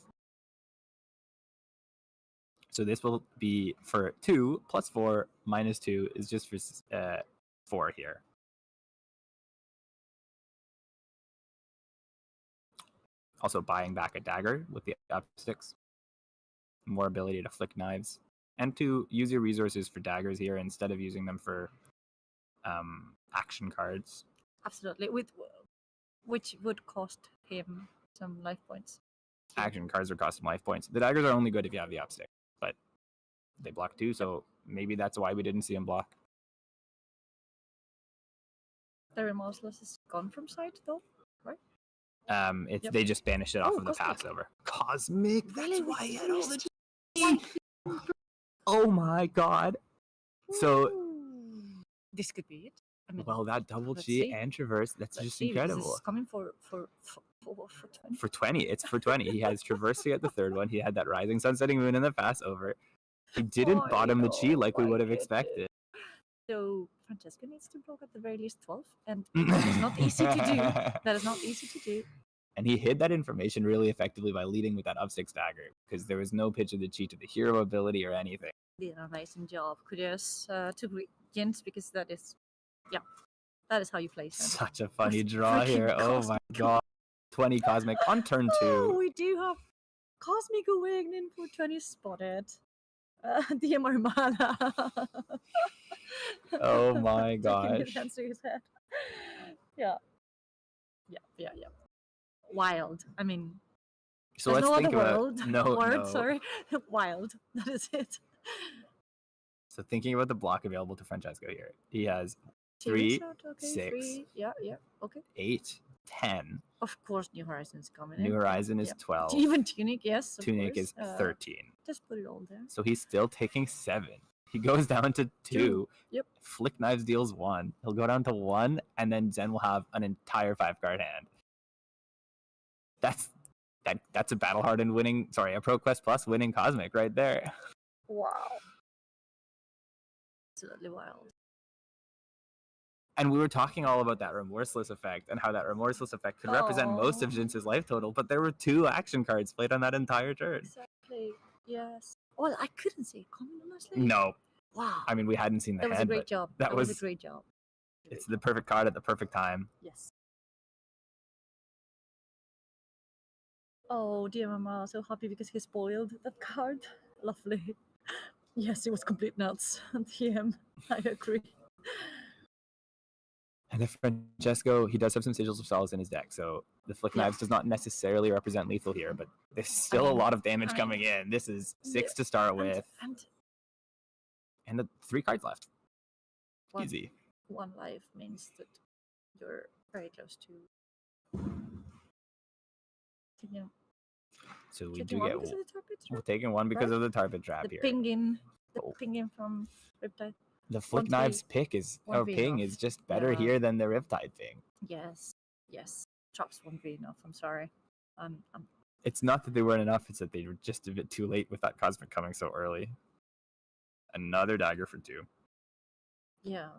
So this will be for 2 plus 4 minus 2 is just for 4 here. Also buying back a dagger with the up 6. More ability to flick knives. And to use your resources for daggers here instead of using them for action cards. Absolutely, which would cost him some life points. Action cards would cost him life points. The daggers are only good if you have the up 6, but they block 2, so maybe that's why we didn't see him block. The remorseless is gone from sight, though, right? They just banished it off of the Cosmic. Passover. Cosmic, that's Really? why he had all the G. Oh my god. So, Ooh. This could be it. I mean, well, that double let's G see. and traverse, that's let's just see, because incredible. This is coming for 20. For 20, it's for 20. He has traverse to get the third one. He had that rising sun setting moon in the Passover. He didn't bottom the Chi like we would have expected. So Francesca needs to block at the very least 12, and that is not easy to do. That is not easy to do. And he hid that information really effectively by leading with that up 6 dagger, because there was no pitch of the Chi to the hero ability or anything. Did an amazing job. Kudos to Jens, because that is how you play Cinna. Such a funny draw freaking here. Oh my Cosmic. god. 20 Cosmic on turn 2. Oh, we do have Cosmic Awakening for 20 spotted. DMR mana. Oh my Taking his gosh. hands to his head. Yeah. Wild. I mean, So there's let's no think other about word. Sorry. Wild. That is it. So thinking about the block available to Francesco here. He has 2 3, shot, okay, 6. 3. Yeah. Okay. 8, 10. Of course, New Horizons coming in. New Horizon is Yeah. 12. Even Tunic, yes. of Tunic course. is 13. Just put it all there. So he's still taking 7. He goes down to 2. Yep. Flick Knives deals 1. He'll go down to 1, and then Zen will have an entire 5-card hand. That's a battle hardened winning. Sorry, a ProQuest Plus winning Cosmic right there. Wow. Absolutely wild. And we were talking all about that remorseless effect and how that remorseless effect could represent most of Oh. Jinx's life total, but there were 2 action cards played on that entire turn. Exactly. Yes. Well, I couldn't see it coming, honestly. No, Wow. I mean we hadn't seen the That was a hand, great but job. that was was- a great job. it's the perfect card at the perfect time. Yes. Oh, dear Mama, so happy because he spoiled that card. Lovely. Yes, it was complete nuts. TM, I agree. And if Francesco, he does have some Sigils of Solace in his deck, so the Flick Yeah. Knives does not necessarily represent lethal here, but there's still a mean, lot of damage I mean, coming in. This is 6 yeah, to start with, And and the 3 cards left. One. Easy. 1 life means that you're very close to. Yeah. So we Taking do one get because of the target we're trap? taking 1 because right? of the Tarpet Trap The here. pinging Oh. from Riptide. The Flick 1v Knives pick is, or 1v ping enough. is just better Yeah. here than the Riptide ping. Yes. Traps won't be enough. I'm sorry. I'm It's not that they weren't enough, it's that they were just a bit too late with that Cosmic coming so early. Another dagger for 2. yeah.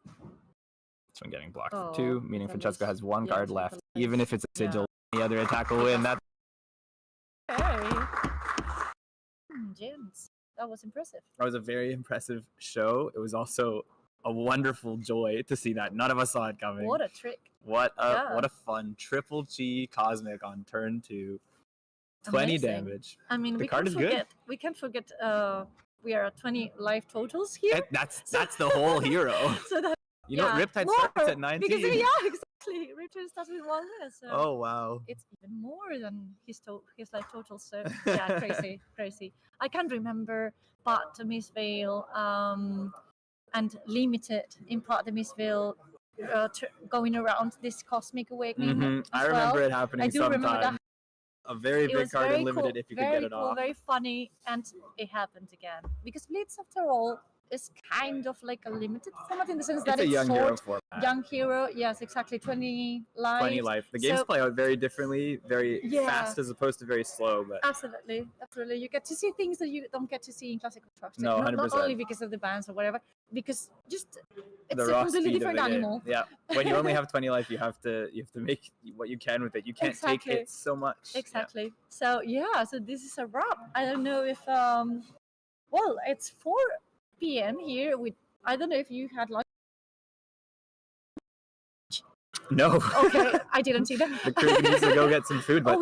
This one getting blocked Oh, for 2, meaning that Francesco is- has 1 yeah, card it's left. like Even if it's a Sigil, any other attack will win. That's Hey. Gents. That was impressive. That was a very impressive show. It was also a wonderful joy to see that. None of us saw it coming. What a trick. What Yeah. a fun triple G Cosmic on turn 2. 20 Amazing. damage. I mean, The we card can't is good. forget. We can't forget. We are at 20 life totals here. That's the whole hero. So that You know, Riptide starts at 19. Because yeah, exactly. Riptide starts with 1 less. So Oh wow. it's even more than his life total. So yeah, crazy. I can't remember Part the Mistveil and Limited in Part the Mistveil going around this Cosmic Awakening. I as remember well. it happening I do remember sometime. that. a very It big was card very in limited cool, if you could very get it cool, off. very funny, and it happened again. Because Blitz, after all, is kind of like a limited format in the sense that It's a it's young hero short. format. Young hero, yes, exactly. 20 lives. 20 life. The games So- play out very differently, very Yeah. fast as opposed to very slow. But Absolutely, absolutely. You get to see things that you don't get to see in classical trucks. No, not 100%. only because of the bands or whatever, because just it's the a raw completely speed different of the game. animal. Yeah, when you only have 20 life, you have to make what you can with it. You can't take Exactly. hits so much. Yeah. Exactly. So yeah, so this is a wrap. I don't know if well, it's 4 p.m. here. I don't know if you had lunch. No. Okay, I didn't see that. The crew needs to go get some food, but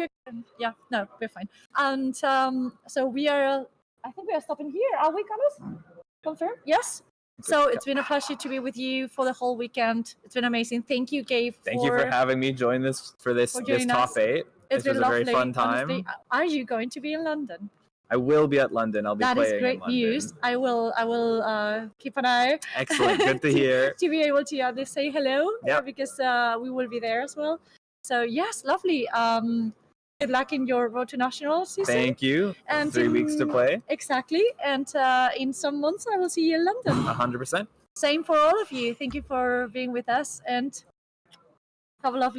Yeah, no, we're fine. And so we are. I think we are stopping here. Are we, Carlos? Confirm? Yes. So it's been a pleasure to be with you for the whole weekend. It's been amazing. Thank you, Gabe. thank you for having me join this joining top us. 8. It's This been was a very lovely, fun time. honestly. Are you going to be in London? I will be at London. I'll be That playing is great in London. news. I will keep an eye. Excellent. Good to hear. To be able to at least say hello. Yep. Because we will be there as well. So yes, lovely. Good luck in your Road to National season. Thank you. And 3 weeks to play. Exactly. And in some months, I will see you in London. 100%. Same for all of you. Thank you for being with us and have a lovely